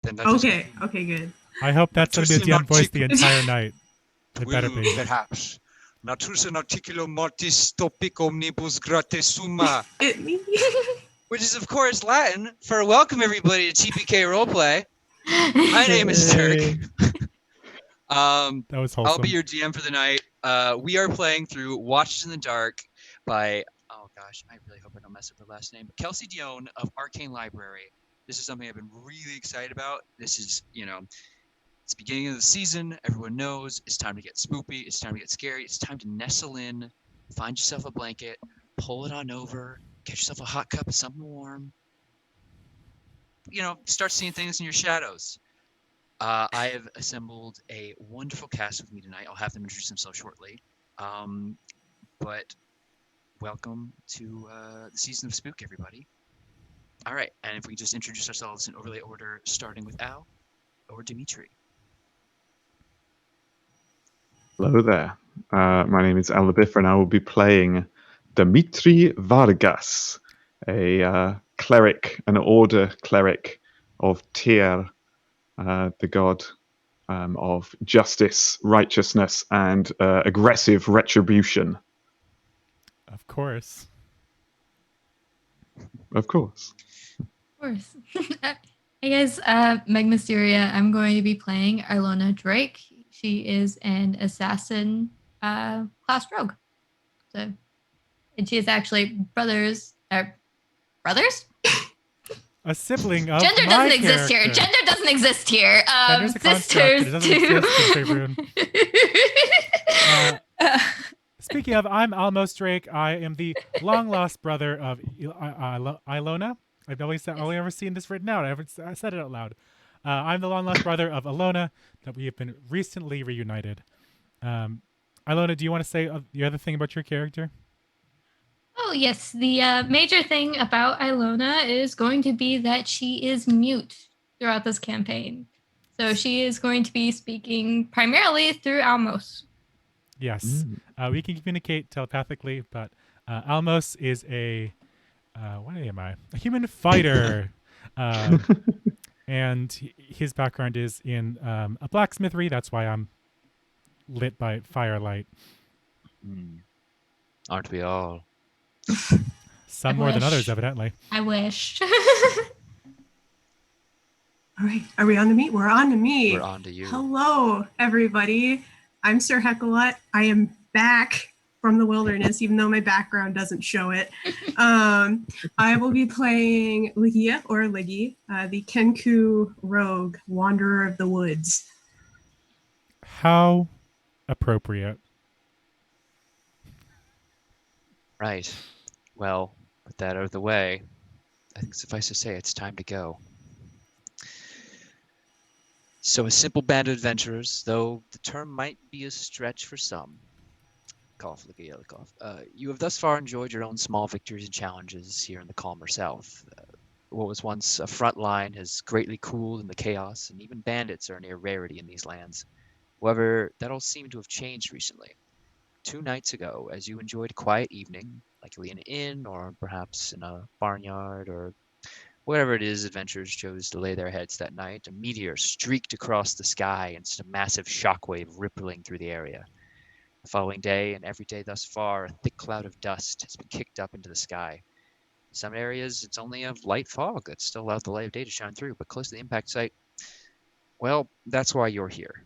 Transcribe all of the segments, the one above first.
Then that Okay, good. I hope that's going to be a DM voice the entire night. It better be. Perhaps. Natus in articulo mortis topic omnibus grate summa. Which is, of course, Latin for welcome everybody to TPK Roleplay. My name is Turk. That was wholesome. I'll be your GM for the night. We are playing through Watches in the Dark by, oh gosh, I really hope I don't mess up her last name, but Kelsey Dion of Arcane Library. This is something I've been really excited about. This is, it's beginning of the season. Everyone knows it's time to get spoopy. It's time to get scary. It's time to nestle in, find yourself a blanket, pull it on over, get yourself a hot cup of something warm. Start seeing things in your shadows. I have assembled a wonderful cast with me tonight. I'll have them introduce themselves shortly. But welcome to the season of Spook, everybody. All right, and if we just introduce ourselves in overlay order, starting with Al or Dimitri. Hello there. My name is Al Labiff, and I will be playing Dimitri Vargas, a cleric, an order cleric of Tyr, the god of justice, righteousness, and aggressive retribution. Of course. Of course. Of course. Hey guys, Meg Mysteria. I'm going to be playing Ilona Drake. She is an assassin class rogue. And she is actually brothers? A sibling of Gender my doesn't exist here. character. Gender doesn't exist here. Gender's a construct. Sisters It doesn't too. exist in Faerun. Speaking of, I'm Almos Drake. I am the long-lost brother of Ilona. I've only ever seen this written out. I haven't said it out loud. I'm the long-lost brother of Ilona that we have been recently reunited. Ilona, do you want to say the other thing about your character? Oh, yes. The major thing about Ilona is going to be that she is mute throughout this campaign. So she is going to be speaking primarily through Almos. Yes. We can communicate telepathically, but Almos is a... what am I? A human fighter. And his background is in a blacksmithery. That's why I'm lit by firelight. Aren't we all? Some more than others, evidently. I wish. All right, are we on to me? We're on to me. We're on to you. Hello, everybody. I'm Sir Heckalot. I am back from the wilderness, even though my background doesn't show it. I will be playing Ligia, or Liggy, the Kenku rogue, wanderer of the woods. How appropriate. Right. Well, with that out of the way, I think suffice to say it's time to go. So a simple band of adventurers, though the term might be a stretch for some. Cough, look at yellow cough. You have thus far enjoyed your own small victories and challenges here in the calmer south. What was once a front line has greatly cooled in the chaos, and even bandits are a near rarity in these lands. However, that all seemed to have changed recently. 2 nights ago, as you enjoyed a quiet evening, likely in an inn or perhaps in a barnyard or wherever it is adventurers chose to lay their heads that night, a meteor streaked across the sky and sent a massive shockwave rippling through the area. The following day, and every day thus far, a thick cloud of dust has been kicked up into the sky. In some areas, it's only a light fog that still allows the light of day to shine through, but close to the impact site, well, that's why you're here.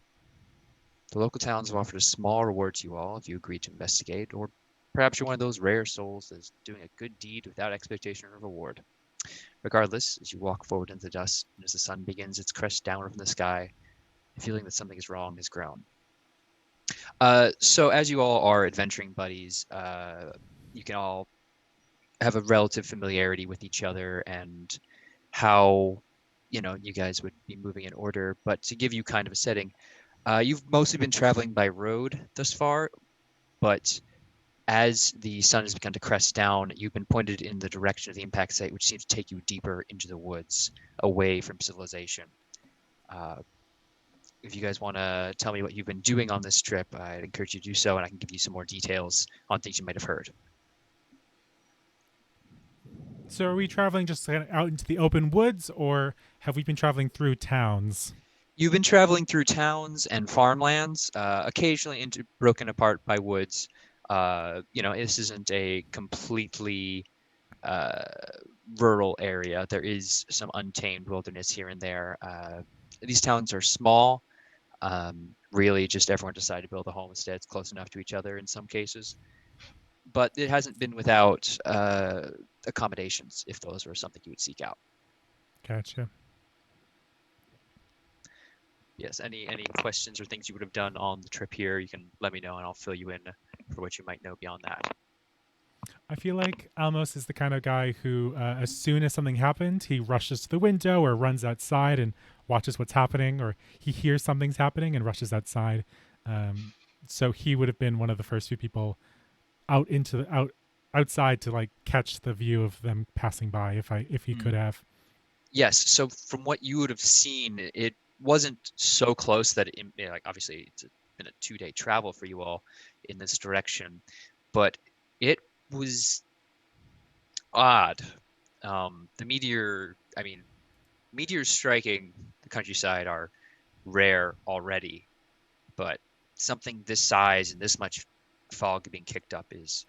The local towns have offered a small reward to you all if you agree to investigate, or perhaps you're one of those rare souls that's doing a good deed without expectation of reward. Regardless, as you walk forward into the dust, and as the sun begins its crest downward from the sky, the feeling that something is wrong has grown. So as you all are adventuring buddies, you can all have a relative familiarity with each other and how, you guys would be moving in order. But to give you kind of a setting, you've mostly been traveling by road thus far, but as the sun has begun to crest down, you've been pointed in the direction of the impact site, which seems to take you deeper into the woods, away from civilization. If you guys want to tell me what you've been doing on this trip, I'd encourage you to do so, and I can give you some more details on things you might have heard. So are we traveling just kind of out into the open woods, or have we been traveling through towns? You've been traveling through towns and farmlands, occasionally broken apart by woods. This isn't a completely uh, rural area. There is some untamed wilderness here and there. These towns are small. Really, just everyone decided to build a homestead close enough to each other in some cases. But it hasn't been without accommodations, if those were something you would seek out. Gotcha. Yes, any questions or things you would have done on the trip here, you can let me know and I'll fill you in for what you might know beyond that. I feel like Almos is the kind of guy who, as soon as something happened, he rushes to the window or runs outside and watches what's happening, or he hears something's happening and rushes outside. So he would have been one of the first few people outside to like catch the view of them passing by if he could have. Yes, so from what you would have seen, it wasn't so close that obviously it's been a 2-day travel for you all in this direction, but it was odd. The meteors striking the countryside are rare already, but something this size and this much fog being kicked up is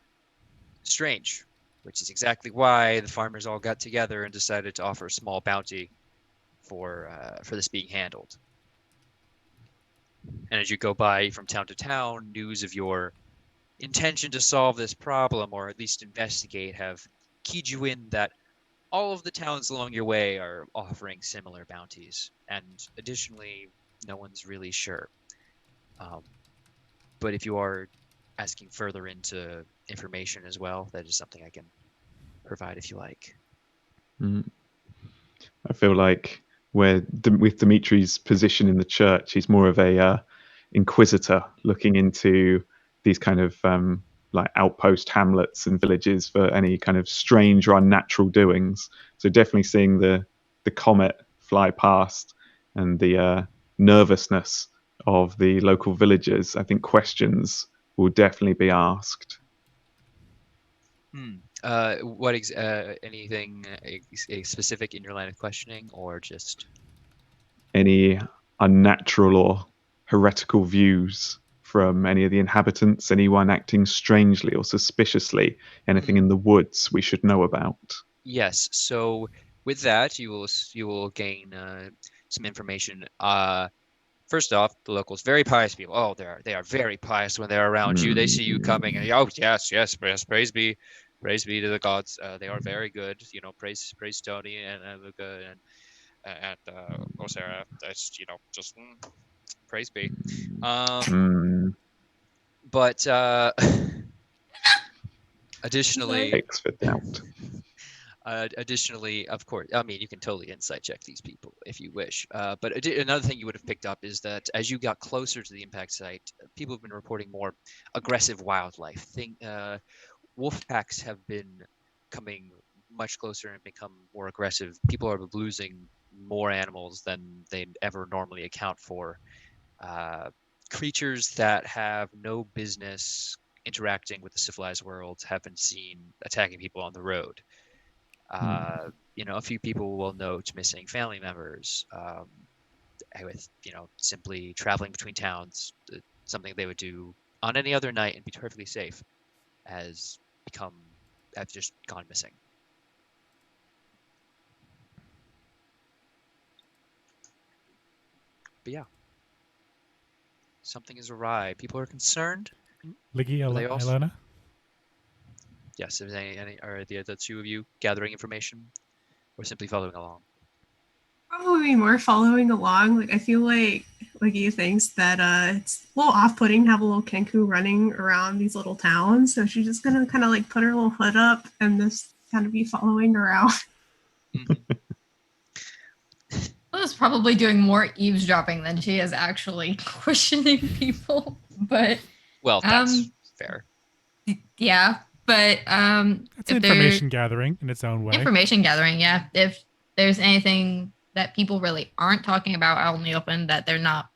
strange, which is exactly why the farmers all got together and decided to offer a small bounty for this being handled. And as you go by from town to town, news of your intention to solve this problem, or at least investigate, have keyed you in that all of the towns along your way are offering similar bounties. And additionally, no one's really sure. But if you are asking further into information as well, that is something I can provide if you like. I feel like with Dimitri's position in the church, he's more of a inquisitor looking into these kind of like outpost hamlets and villages for any kind of strange or unnatural doings. So definitely seeing the comet fly past and the nervousness of the local villagers, I think questions will definitely be asked. Anything specific in your line of questioning, or just any unnatural or heretical views from any of the inhabitants, anyone acting strangely or suspiciously, anything in the woods we should know about? Yes. So with that, you will gain some information. First off, the locals, very pious people. Oh, they are very pious when they're around you. They see you coming, and yes, praise be to the gods. They are very good. Praise Tony and Luca and Osara. That's just praise be. But additionally, additionally, of course, I mean, you can totally insight check these people if you wish. But another thing you would have picked up is that as you got closer to the impact site, people have been reporting more aggressive wildlife. Wolf packs have been coming much closer and become more aggressive. People are losing more animals than they ever normally account for. Creatures that have no business interacting with the civilized world have been seen attacking people on the road. A few people will note missing family members with, simply traveling between towns, something they would do on any other night and be perfectly safe, have just gone missing. But yeah, something is awry. People are concerned. Liggy, Ilona? Yes, is are the two of you gathering information or simply following along? Probably more following along. Like I feel like Liggy thinks that it's a little off-putting to have a little Kenku running around these little towns. So she's just gonna kind of like put her little hood up and just kind of be following around. Lila's probably doing more eavesdropping than she is actually questioning people. But well, that's fair. Yeah. But it's information gathering in its own way. Information gathering, yeah. If there's anything that people really aren't talking about out in the open that they're not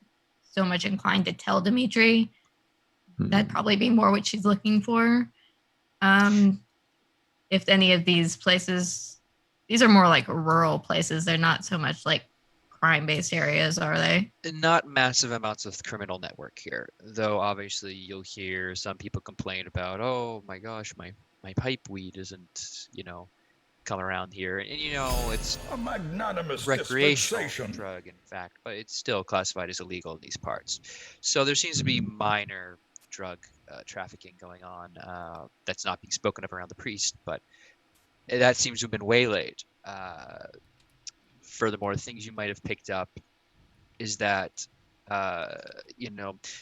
so much inclined to tell Dimitri, that'd probably be more what she's looking for. If any of these places these are more like rural places. They're not so much like crime-based areas, are they? Not massive amounts of criminal network here, though obviously you'll hear some people complain about, oh my gosh, my pipe weed isn't, come around here. And it's A magnanimous recreational dispensation. drug, in fact, but it's still classified as illegal in these parts. So there seems to be minor drug trafficking going on that's not being spoken of around the priest, but that seems to have been waylaid. Furthermore, things you might have picked up is that,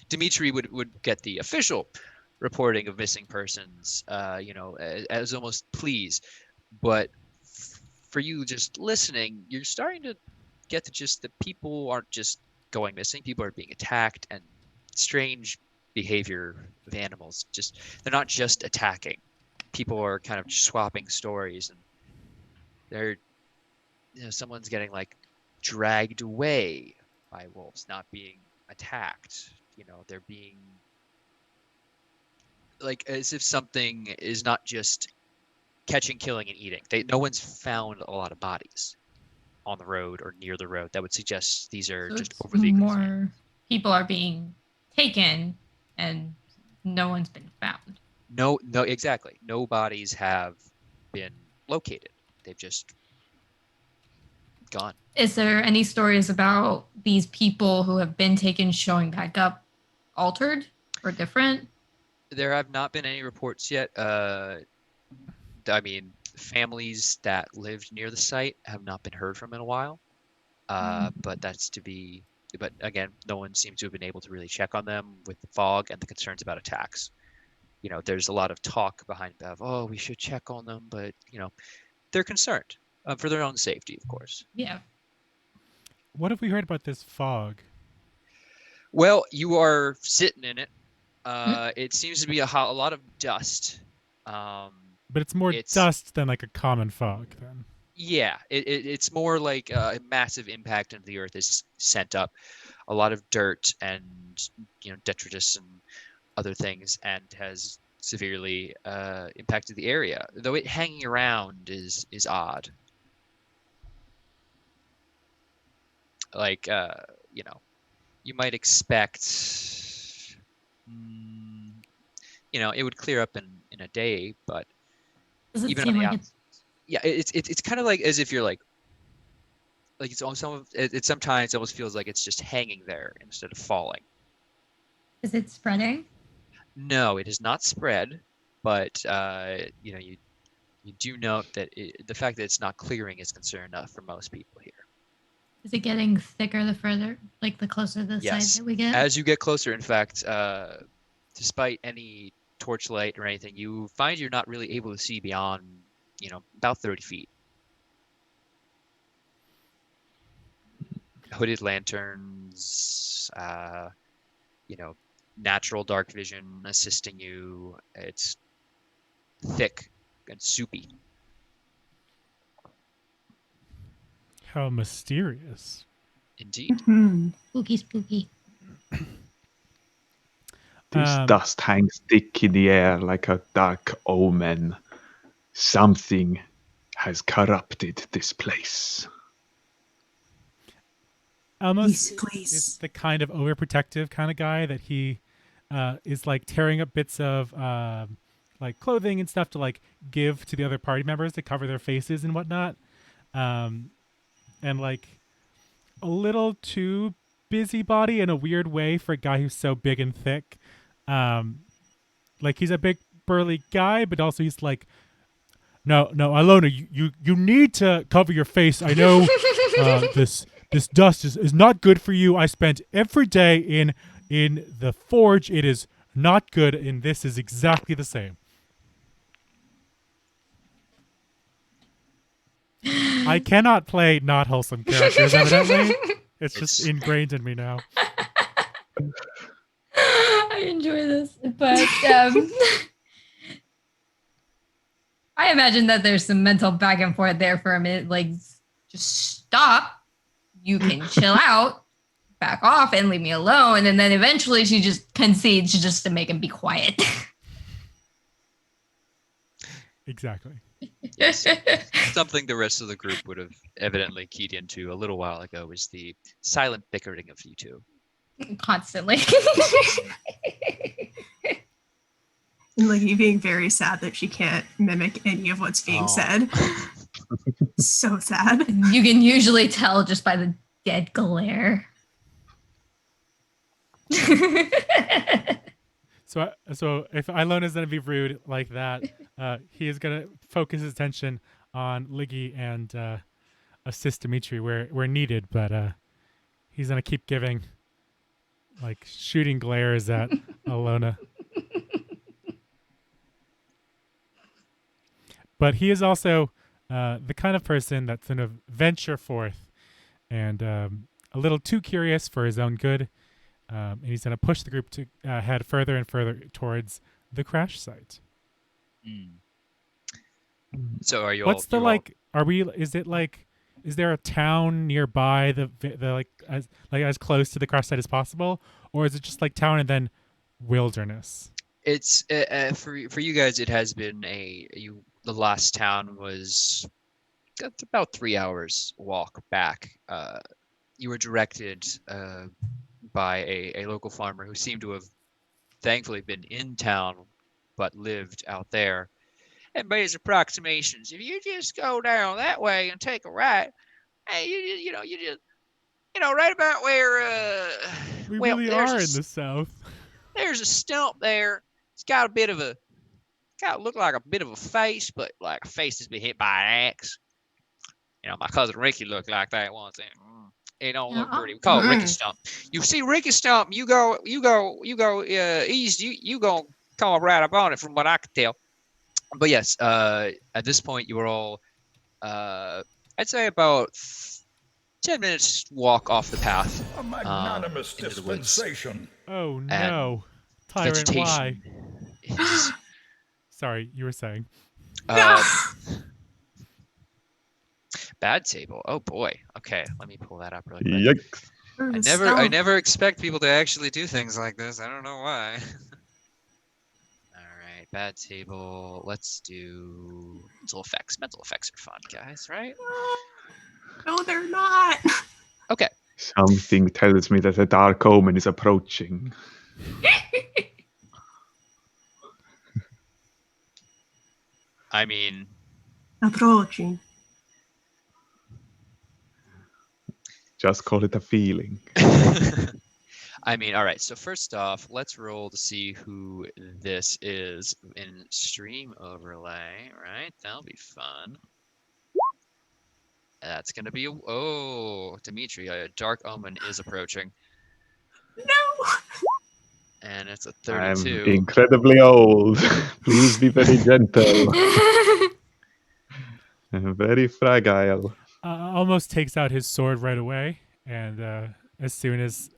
Dimitri would get the official reporting of missing persons, as almost pleas. But for you just listening, you're starting to get the gist that people aren't just going missing. People are being attacked, and strange behavior of animals. Just they're not just attacking. People are kind of swapping stories, and they're, someone's getting like dragged away by wolves, not being attacked. They're being like as if something is not just catching, killing, and eating. No one's found a lot of bodies on the road or near the road that would suggest these are So just it's overly more consumed. people are being taken and no one's been found. No, exactly. No bodies have been located. They've just gone. Is there any stories about these people who have been taken showing back up altered or different? There have not been any reports yet. I mean, families that lived near the site have not been heard from in a while. But that's to be. But again, no one seems to have been able to really check on them with the fog and the concerns about attacks. There's a lot of talk behind Bev. Oh, we should check on them, but they're concerned for their own safety, of course. Yeah. What have we heard about this fog? Well, you are sitting in it. It seems to be a lot of dust. But it's more dust than like a common fog, then. Yeah, it's more like a massive impact into the earth is sent up. A lot of dirt and detritus and other things, and has severely impacted the area. Though it hanging around is odd. Like you might expect, it would clear up in a day, but Does it even seem on the like outside, yeah, it's kind of like as if you're like it's almost it sometimes almost feels like it's just hanging there instead of falling. is it spreading? No, it is not spread, but you do note that the fact that it's not clearing is concern enough for most people here. Is it getting thicker the further, like the closer to the Yes. side that we get? As you get closer, in fact, despite any torchlight or anything, you find you're not really able to see beyond, about 30 feet. Hooded lanterns, natural dark vision assisting you. It's thick and soupy. How mysterious. Indeed. Spooky, spooky. This dust hangs thick in the air like a dark omen. Something has corrupted this place. Almost This place. is the kind of overprotective kind of guy that he is like tearing up bits of like clothing and stuff to like give to the other party members to cover their faces and whatnot. And like a little too busybody in a weird way for a guy who's so big and thick. Like he's a big burly guy, but also he's like, no, Ilona, you need to cover your face. I know this dust is not good for you. I spent every day in the forge. It is not good, and this is exactly the same. I cannot play not wholesome characters, evidently. It's just ingrained in me now. I enjoy this, but I imagine that there's some mental back and forth there for a minute. Like, just stop. You can chill out, back off, and leave me alone. And then eventually she just concedes just to make him be quiet. Exactly. Yes. Something the rest of the group would have evidently keyed into a little while ago is the silent bickering of you two. Constantly. And like you being very sad that she can't mimic any of what's being said. So sad. You can usually tell just by the dead glare. So if Ilona's gonna be rude like that, he is gonna focus his attention on Liggy and assist Dimitri where needed, but he's gonna keep giving like shooting glares at Ilona. But he is also the kind of person that's going to venture forth and a little too curious for his own good. And he's going to push the group to head further and further towards the crash site. So are you? What's all, the like? Are we? Is it like? Is there a town nearby the like as close to the crash site as possible, or is it just like town and then wilderness? It's for you guys. It has been the last town was about 3 hours walk back. You were directed by a local farmer who seemed to have thankfully been in town but lived out there. And by his approximations, if you just go down that way and take a right, hey, you just right about where We well, really are in the south. There's a stump there. It's got to look like a bit of a face, but like a face has been hit by an axe. My cousin Ricky looked like that once. It don't look pretty. We call it Ricky Stump. You see Ricky Stump, you go east. You go come right up on it, from what I could tell. But yes, at this point you were all, I'd say about 10 minutes walk off the path. A magnanimous dispensation. Oh no, Tyrant! Why? Sorry, you were saying. Bad table. Oh boy. Okay, let me pull that up really quick. Yikes. I never expect people to actually do things like this. I don't know why. All right, bad table. Let's do mental effects. Mental effects are fun, guys, right? No, they're not. Okay. Something tells me that a dark omen is approaching. I mean, Approaching. Just call it a feeling. I mean, all right. So first off, let's roll to see who this is in stream overlay, right? That'll be fun. That's gonna be Dimitri. A dark omen is approaching. No. And it's a I'm 32. incredibly old. Please be very gentle. Very fragile. Almost takes out his sword right away, and as soon as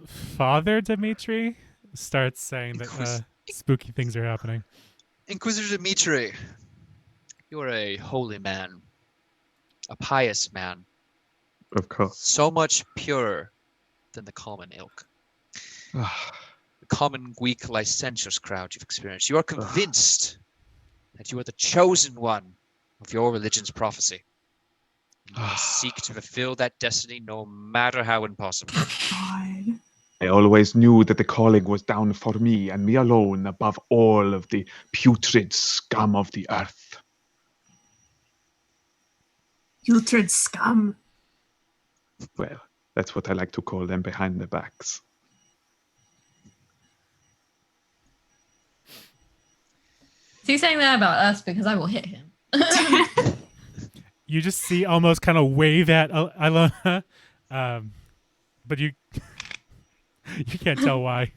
Father Dimitri starts saying that spooky things are happening. Inquisitor Dimitri, you are a holy man, a pious man, Of course. so much purer than the common ilk, the common weak licentious crowd you've experienced. You are convinced that you are the chosen one of your religion's prophecy. You must seek to fulfill that destiny no matter how impossible. God. I always knew that the calling was down for me and me alone above all of the putrid scum of the earth. Putrid scum. Well, that's what I like to call them behind their backs. Is he saying that about us? Because I will hit him. You just see almost kind of wave at Ilona, but you can't tell why.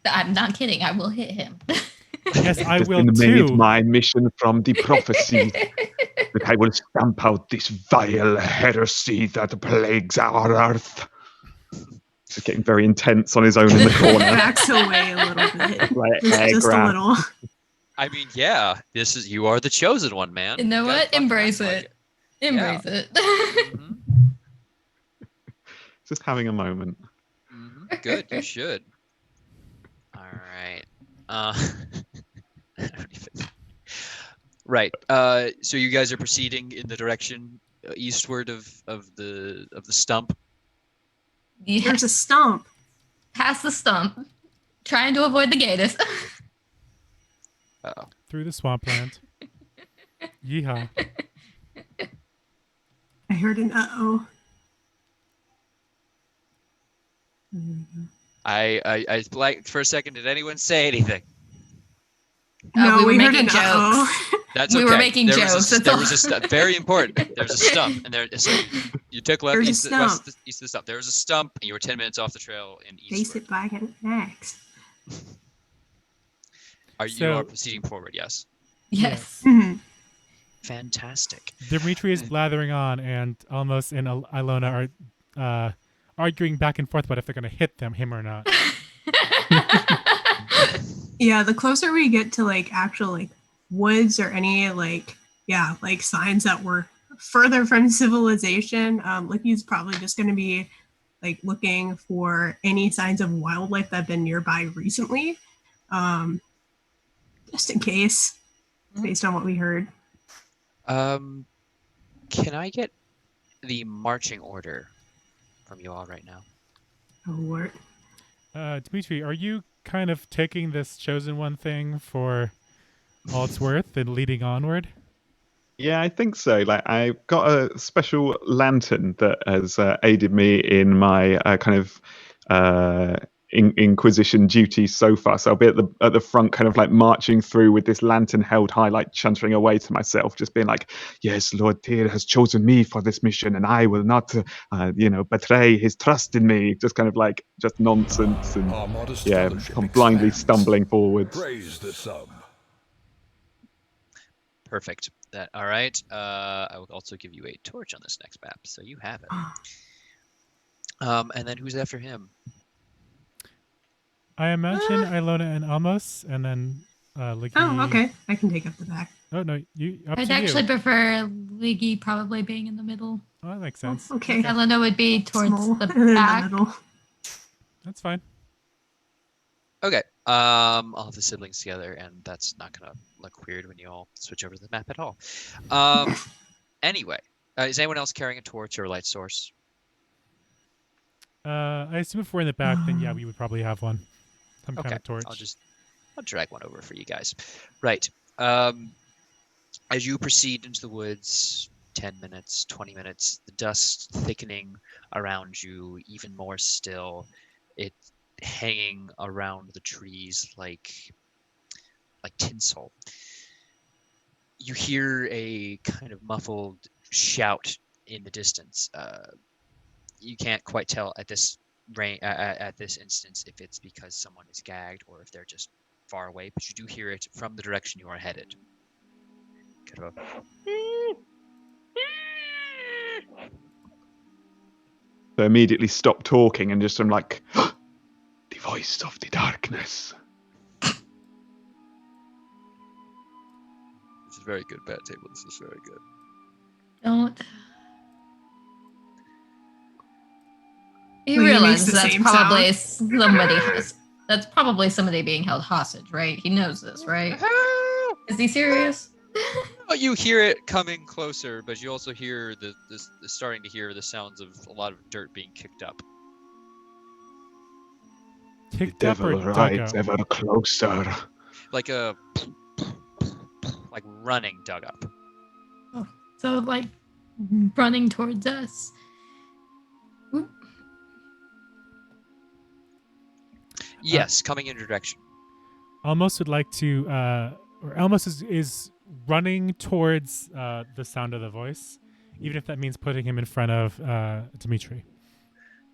I'm not kidding. I will hit him. Yes, I It's will been too. made my mission from the prophecy that I will stamp out this vile heresy that plagues our earth. He's getting very intense on his own in the corner. Backs away a little bit. Like Just a little. I mean, yeah, you are the chosen one, man. You know gotta what? fucking Embrace act like it. Embrace it. Mhm. Just having a moment. Mhm. Good, you should. All right. Right. So you guys are proceeding in the direction eastward of the stump. There's a stump. Past the stump, trying to avoid the gators. Uh-oh. Through the swampland. Yeehaw. I heard an uh-oh. I like for a second. Did anyone say anything? No, we were heard making an uh-oh. jokes. That's We okay. were making there jokes, Was a, that's there all. was a very important. There's a stump, and there. So you took left, There's a east, west, stump. east of the stump. There was a stump, and you were 10 minutes off the trail in Face eastward. it by an axe. You So- are proceeding forward? Yes. Yes. Mhm. Fantastic. Dimitri is blathering on, and Almos and Ilona are arguing back and forth about if they're going to hit him or not. Yeah, the closer we get to like actual like woods or any like signs that we're further from civilization, Licky's probably just going to be like looking for any signs of wildlife that have been nearby recently, just in case, based on what we heard. Can I get the marching order from you all right now? Oh, Lord. Dimitri, are you kind of taking this chosen one thing for all it's worth and leading onward? Yeah, I think so. Like, I got a special lantern that has aided me in my kind of Inquisition duties so far. So I'll be at the front, kind of like marching through with this lantern held high, like chuntering away to myself, just being like, "Yes, Lord Tyr has chosen me for this mission, and I will not, betray his trust in me." Just kind of like just nonsense, and Our modest yeah, fellowship I'm blindly expands. stumbling forwards. Praise the sub. Perfect. That all right. I will also give you a torch on this next map, so you have it. And then who's after him? I imagine Ilona and Almos, and then Liggy. Oh, okay. I can take up the back. Oh no, up I'd to actually you. prefer Liggy probably being in the middle. Oh, that makes sense. Okay. Elena would be towards Small, the and then back. the middle. That's fine. Okay. I'll have the siblings together, and that's not gonna look weird when you all switch over to the map at all. Anyway, is anyone else carrying a torch or a light source? I assume if we're in the back, then yeah, we would probably have one. Some kind Okay. of torch. I'll drag one over for you guys. Right. As you proceed into the woods, 10 minutes, 20 minutes, the dust thickening around you, even more still. It hanging around the trees like tinsel. You hear a kind of muffled shout in the distance. You can't quite tell at this at this instance if it's because someone is gagged or if they're just far away, but you do hear it from the direction you are headed. Kind of So I immediately stop talking and just I'm like, the voice of the darkness. This is very good, Bad Table. This is very good. Don't. He Well, he makes realizes the that's same probably somebody. That's probably somebody being held hostage, right? He knows this, right? Is he serious? Well, you hear it coming closer, but you also hear the starting to hear the sounds of a lot of dirt being kicked up. Kicked The up or devil dug rides up? ever closer. Like a like running dug up. So like running towards us. Oop. Yes, coming in your direction. Almost would like to, or Almost is running towards the sound of the voice, even if that means putting him in front of Dimitri.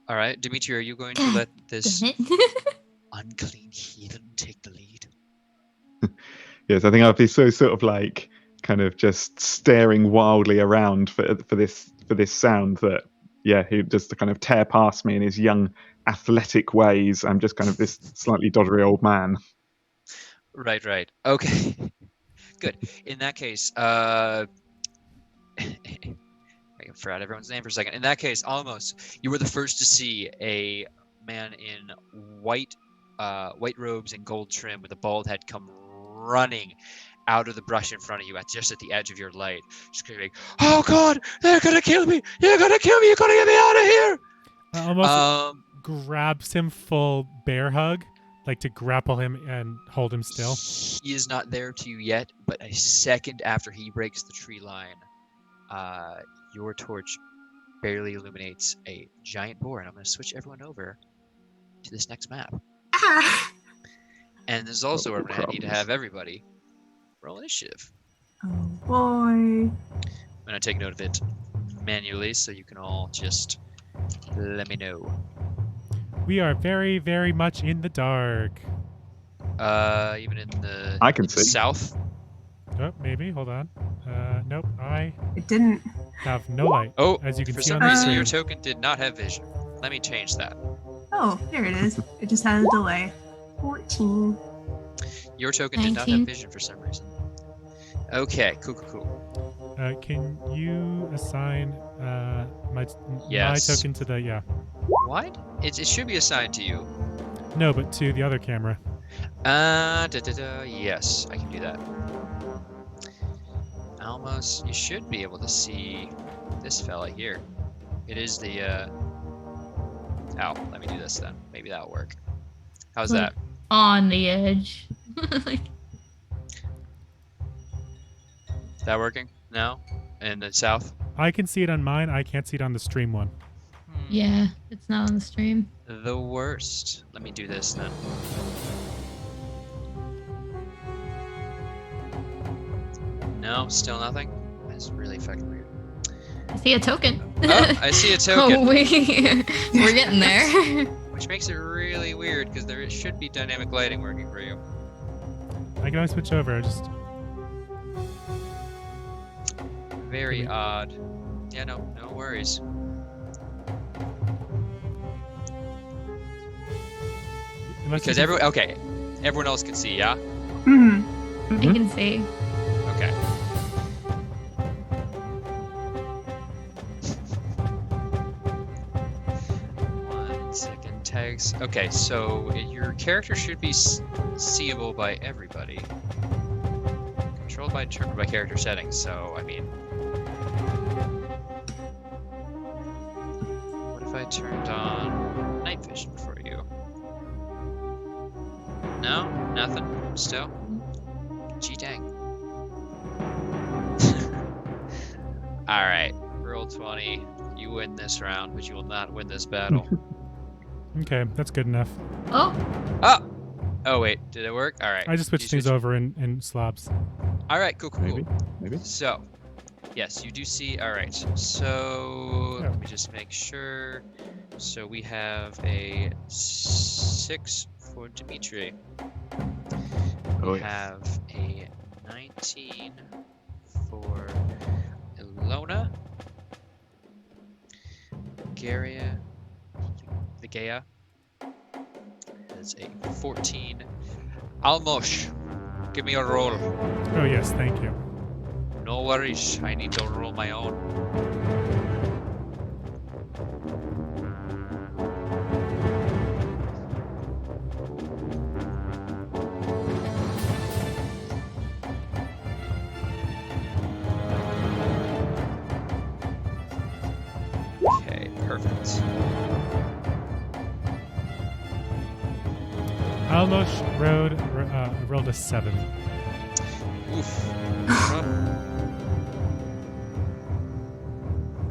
All right, Dimitri, are you going to God let this Damn it. unclean heathen take the lead? Yes, I think I'd be so sort of like kind of just staring wildly around for this sound that yeah, he just kind of tear past me in his young athletic ways. I'm just kind of this slightly doddery old man. Right. Okay. Good. In that case, I forgot everyone's name for a second. In that case, almost, you were the first to see a man in white robes and gold trim with a bald head come running out of the brush in front of you just at the edge of your light, screaming, "Oh God, they're gonna kill me! You're gonna kill me! You're gonna get me out of here!" Almost grabs him full bear hug, like to grapple him and hold him still. He is not there to you yet, but a second after he breaks the tree line, your torch barely illuminates a giant boar, and I'm going to switch everyone over to this next map. Ah. And there's also where I need to have everybody roll initiative. Oh boy. I'm going to take note of it manually, so you can all just let me know. We are very, very much in the dark. Even in the, I can in the see. south. Oh, maybe. Hold on. Nope. I It didn't. have no light. Oh, as you can for see some on the reason screen. your token did not have vision. Let me change that. Oh, there it is. It just had a delay. 14. Your token did not 19. have vision for some reason. Okay, cool. Can you assign my Yes. token to the What? It should be assigned to you. No, but to the other camera. Yes, I can do that. Almost, you should be able to see this fella here. It is the, Oh, let me do this then. Maybe that'll work. How's that? On the edge. Like, Is that working? No? In the south? I can see it on mine. I can't see it on the stream one. yeah, it's not on the stream. The worst. Let me do this then. No, still nothing? That's really fucking weird. I see a token. Oh, I see a token. Oh, we're getting there. Which makes it really weird, because there should be dynamic lighting working for you. I can always switch over. I just Very odd. Yeah, no worries. unless Because you everyone else can see, yeah? Hmm. I can see. Okay. One second, tags. Okay, so your character should be seeable by everybody. Controlled by determined by character settings, so, I mean... What if I turned on night vision for you? No? Nothing? Still? Gee dang. Alright, roll 20. You win this round, but you will not win this battle. Okay, that's good enough. Oh, Oh! Oh wait, did it work? Alright. I just switched things over in slobs. Alright, cool. Maybe. So, yes, you do see. Alright, so Yeah. let me just make sure. So we have a 6 for Dimitri. Oh, We yes. have a 19 for Ilona. Vigea has a 14. Almosh, give me a roll. Oh yes, thank you. No worries, I need to roll my own. Okay, perfect. Almost rolled a 7. Oof.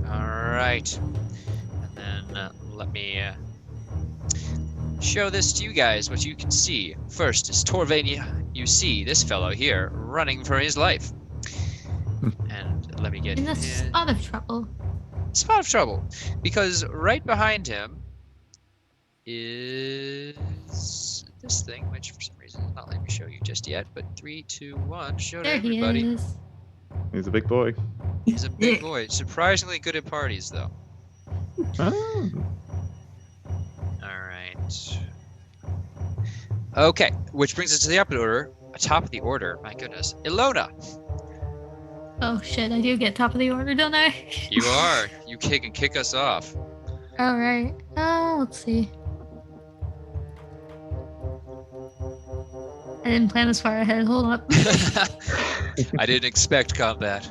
Alright. And then let me show this to you guys, what you can see. First is Torvania. You see this fellow here running for his life. And let me get in a his spot of trouble. spot of trouble. Because right behind him is this thing, which for some reason is not letting me show you just yet. But 3, 2, 1, show to There he everybody. is. He's a big boy. He's a big boy. Surprisingly good at parties, though. Oh. Alright. Okay, which brings us to the top of the order. My goodness. Ilona, Oh shit, I do get top of the order, don't I? you are. You can kick us off. Alright. Let's see. didn't plan this far ahead. Hold up. I didn't expect combat.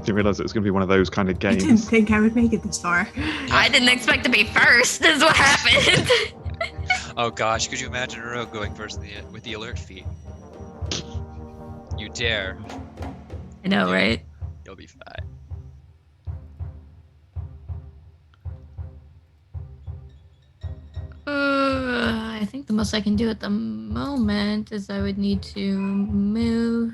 Didn't realize it was going to be one of those kind of I didn't games. think I would make it this far. I didn't expect to be first. Is what happened. Oh gosh, could you imagine a rogue going first with the alert feat? You dare. I know, right? You'll be fine. I think the most I can do at the moment is I would need to move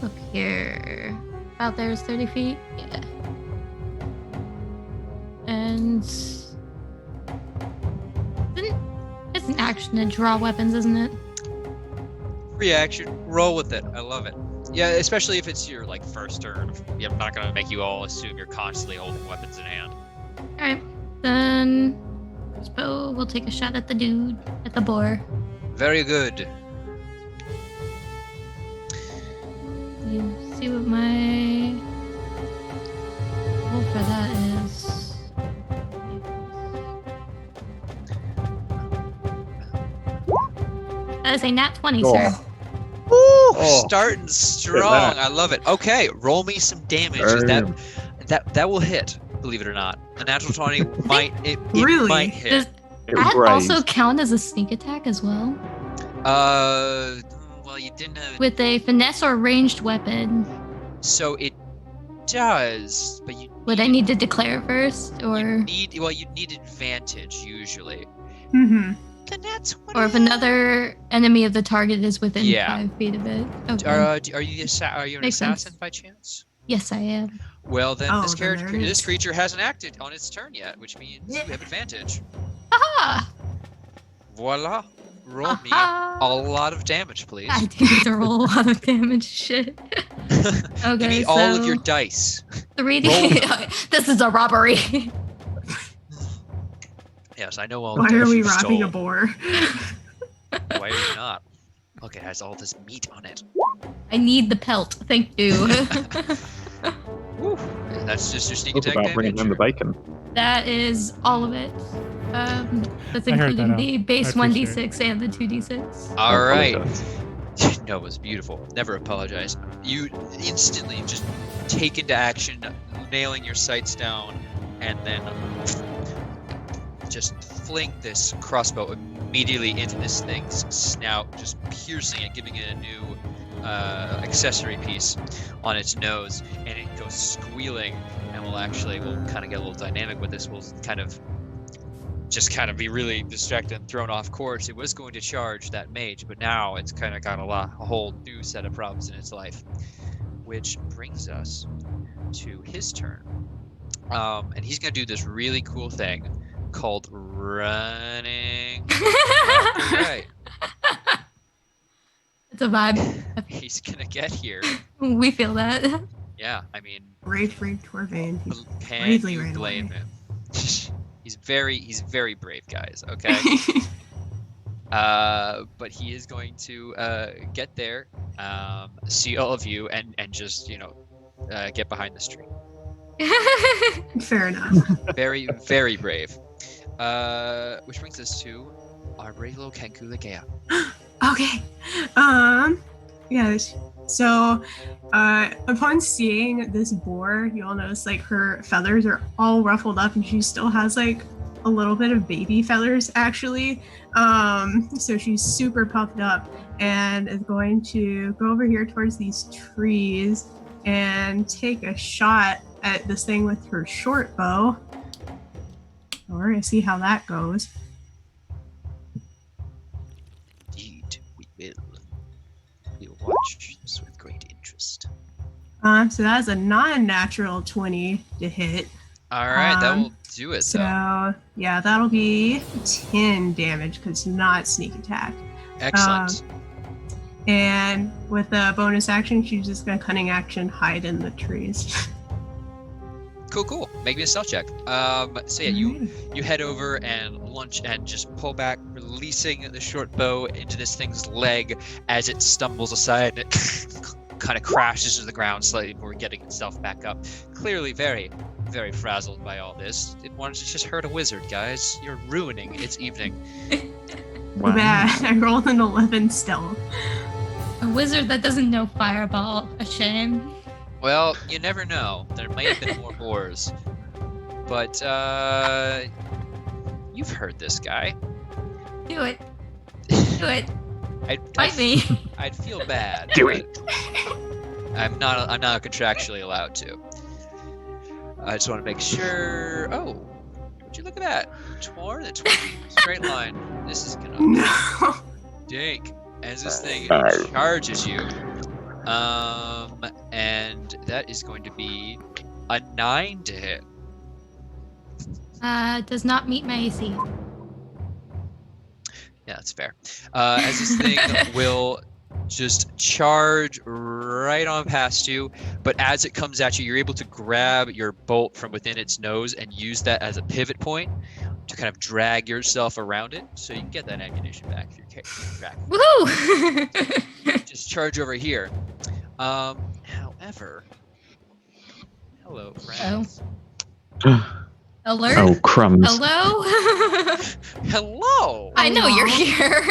up here. About there is 30 feet. Yeah. And it's an action to draw weapons, isn't it? Reaction, roll with it. I love it. Yeah, especially if it's your like first turn. I'm not gonna make you all assume you're constantly holding weapons in hand. Alright, then I suppose we'll take a shot at the dude, at the boar. Very good. You see what my roll for that is. That is a nat 20, Oh. sir. Woo! Oh, Starting strong. I love it. Okay, roll me some damage. That will hit. Believe it or not, a natural 20 might it Really? might hit. Does It was that raised. also count as a sneak attack as well? Well, you didn't have. With a finesse or ranged weapon, So it does, but you would I need to declare first, or you need advantage usually. Mm-hmm. And that's what or if another enemy of the target is within Yeah. 5 feet of it? Okay. are you an Makes sense. assassin by chance? Yes, I am. Well, then Oh, this then character, there it this is. creature hasn't acted on its turn yet, which means you have advantage. Aha! Voila! Roll me Aha! a lot of damage, please. I do need to roll a lot of damage. Shit. Okay, Give me so all of your dice. 3D. This is a robbery. Yes, I know all Why the dice are we you robbing stole. a boar? Why are you not? Look, it has all this meat on it. I need the pelt. Thank you. Woo. That's just your sneak Talk attack about bringing damage. home the bacon. That is all of it. That's I heard that including out. the base I appreciate 1d6 and the 2d6. All I right. apologize. No, it was beautiful. Never apologize. You instantly just take into action, nailing your sights down, and then just fling this crossbow immediately into this thing's snout, just piercing it, giving it a new accessory piece on its nose, and it goes squealing. And we'll kind of get a little dynamic with this. We'll kind of be really distracted and thrown off course. It was going to charge that mage, but now it's kind of got a whole new set of problems in its life, which brings us to his turn. And he's going to do this really cool thing called running. Right. It's a vibe. He's going to get here. We feel that. Yeah, I mean, Brave Torvin. He's can bravely you ran blame away. him? He's very brave, guys. Okay. But he is going to get there, see all of you, and just get behind this tree. Fair enough. Very brave. Which brings us to Arbrelo Kenkulegea. Okay. Yes. So, upon seeing this boar, you'll notice like her feathers are all ruffled up, and she still has like a little bit of baby feathers actually. So she's super puffed up and is going to go over here towards these trees and take a shot at this thing with her short bow. So we're gonna see how that goes. Indeed, we will. We'll watch this with great interest. So that's a non-natural 20 to hit. All right, that Um, will do it. So Though. yeah, that'll be 10 damage because it's not sneak attack. Excellent. And with the bonus action, she's just gonna cunning action hide in the trees. Cool. Make me a stealth check. So yeah, you head over and lunge and just pull back, releasing the short bow into this thing's leg as it stumbles aside and it kind of crashes to the ground slightly before getting itself back up. Clearly very, very frazzled by all this. It wanted to just hurt a wizard, guys. You're ruining its evening. Wow. Bad. I rolled an 11 stealth. A wizard that doesn't know fireball. A shame. Well, you never know. There may have been more boars. But, you've heard this guy. Do it. Do it. Fight me. I'd feel bad. Do but it. I'm not contractually allowed to. I just want to make sure. Oh, would you look at that? More than 20 straight line. This is gonna No. dink as this thing charges you. And that is going to be a 9 to hit. Does not meet my AC. Yeah, that's fair. As this thing will just charge right on past you, but as it comes at you, you're able to grab your bolt from within its nose and use that as a pivot point to kind of drag yourself around it, so you can get that ammunition back if you're back. Woohoo! Just charge over here. However, hello, friends. Alert. Oh, crumbs. Hello. Hello. I know you're here.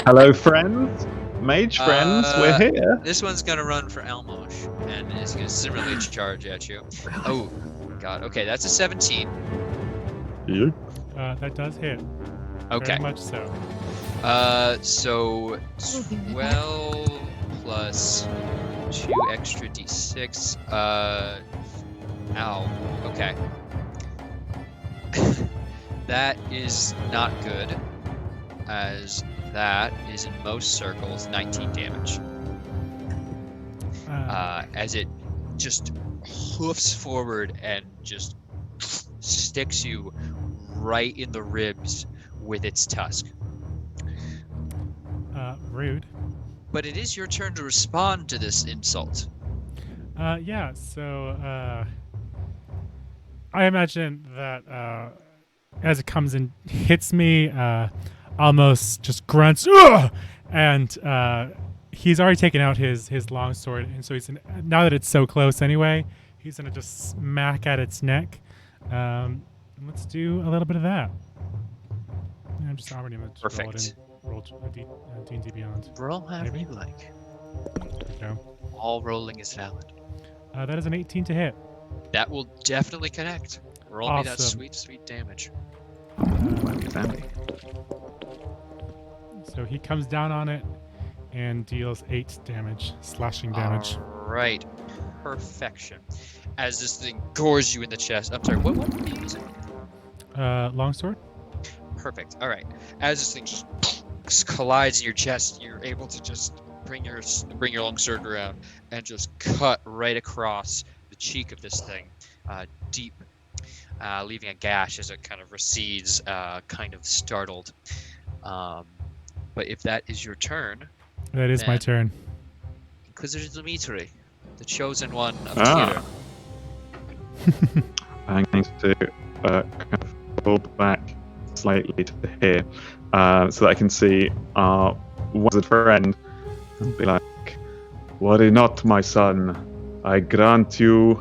Hello, friends. Mage friends, we're here. This one's gonna run for Elmosh, and it's gonna similarly charge at you. Oh, God. Okay, that's a 17. You? That does hit. Okay. Very much so. So 12 plus 2 extra d6. Ow. Okay. That is not good, as that is in most circles 19 damage. As it just hoofs forward and just sticks you right in the ribs with its tusk. Rude. But it is your turn to respond to this insult. Yeah, so I imagine that as it comes and hits me, almost just grunts, "Ugh!" And he's already taken out his long sword, and so now that it's so close anyway, he's gonna just smack at its neck. Let's do a little bit of that. I'm just already gonna Perfect. roll D&D Beyond. Roll however Maybe. you like. There we go. All rolling is valid. That is an 18 to hit. That will definitely connect. Roll me that Awesome. sweet, sweet damage. Sammy. So he comes down on it and deals 8 damage, slashing damage. Right. Perfection. As this thing gores you in the chest. I'm sorry, what weapon are you using? Longsword? Perfect. All right. As this thing just collides in your chest, you're able to just bring your longsword around and just cut right across the cheek of this thing, deep, leaving a gash as it kind of recedes, kind of startled. But if that is your turn, That is my then- turn. Inquisitor Meteor, the chosen one of Ah. theater. I'm going to kind of pull back slightly to here so that I can see our wizard friend and be like, "Worry not, my son. I grant you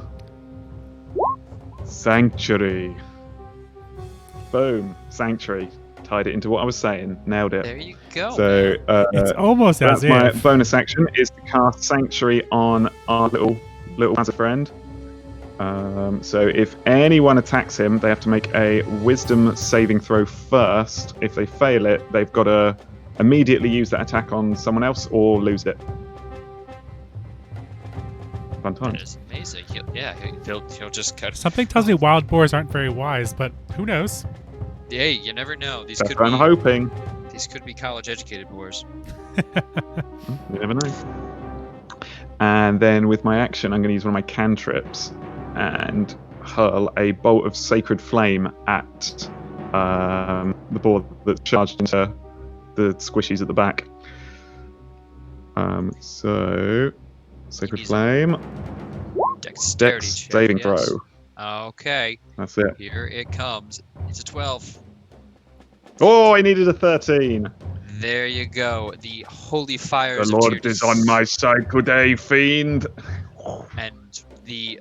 sanctuary." Boom. Sanctuary. Tied it into what I was saying. Nailed it. There you go. So It's almost as that's my if. bonus action is to cast Sanctuary on our little wizard friend. So if anyone attacks him, they have to make a Wisdom saving throw first. If they fail it, they've got to immediately use that attack on someone else or lose it. Fun That times. is amazing. He'll just cut. Something tells me wild boars aren't very wise, but who knows? Hey, you never know. These That's could what I'm hoping. be college-educated boars. You never know. And then with my action, I'm going to use one of my cantrips and hurl a bolt of sacred flame at the boar that's charged into the squishies at the back. So, sacred Easy. flame, Dexterity dex check, saving yes. throw. Okay, That's it. here it comes. It's a 12. Oh, I needed a 13. There you go. The holy fires The of Lord is on my side today, fiend. And the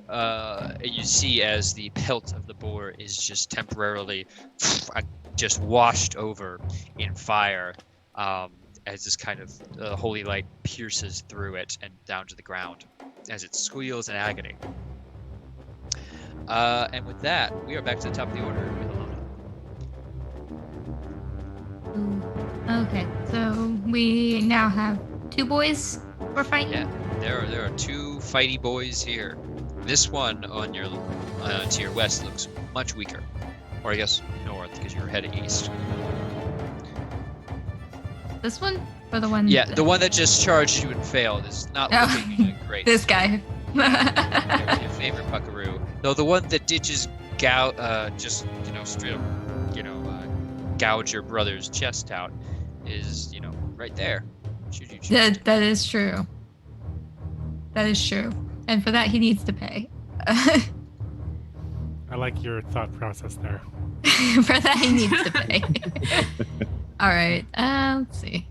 you see as the pelt of the boar is just temporarily just washed over in fire, as this kind of holy light pierces through it and down to the ground as it squeals in agony. And with that, we are back to the top of the order with Alona. Okay, so we now have 2 boys we're fighting. Yeah, there are 2 fighty boys here. This one on your to your west looks much weaker, or I guess north because you're heading east. This one or the one? Yeah, the one that just charged you and failed is not looking great. This guy. Your favorite buckaroo. Though the one that did just straight up, gouge your brother's chest out is, right there. Should you choose? That is true. That is true. And for that, he needs to pay. I like your thought process there. For that, he needs to pay. All right. Let's see.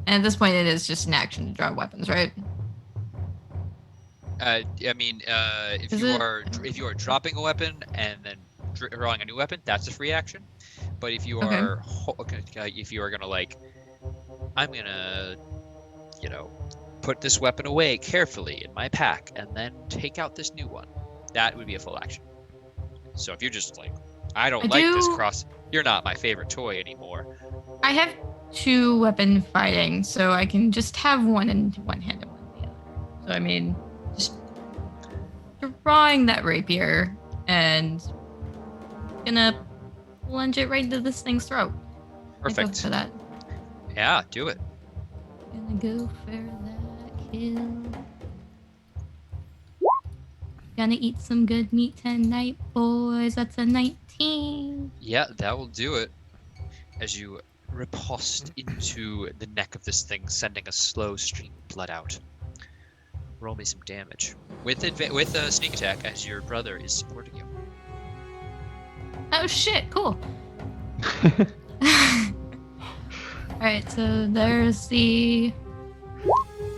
And at this point, it is just an action to draw weapons, right? I mean, if you are dropping a weapon and then drawing a new weapon, that's a free action. But if you are gonna I'm gonna put this weapon away carefully in my pack and then take out this new one, that would be a full action. So if you're just I don't like this cross, you're not my favorite toy anymore. I have 2 weapon fighting, so I can just have one in one hand and one in the other. So I mean, just drawing that rapier and gonna plunge it right into this thing's throat. Perfect. Go for that. Yeah, do it. Gonna go for that kill. Gonna eat some good meat tonight, boys. That's a 19. Yeah, that will do it. As you riposte into the neck of this thing, sending a slow stream of blood out. Roll me some damage with a sneak attack, as your brother is supporting you. Oh shit! Cool. All right, so there's the.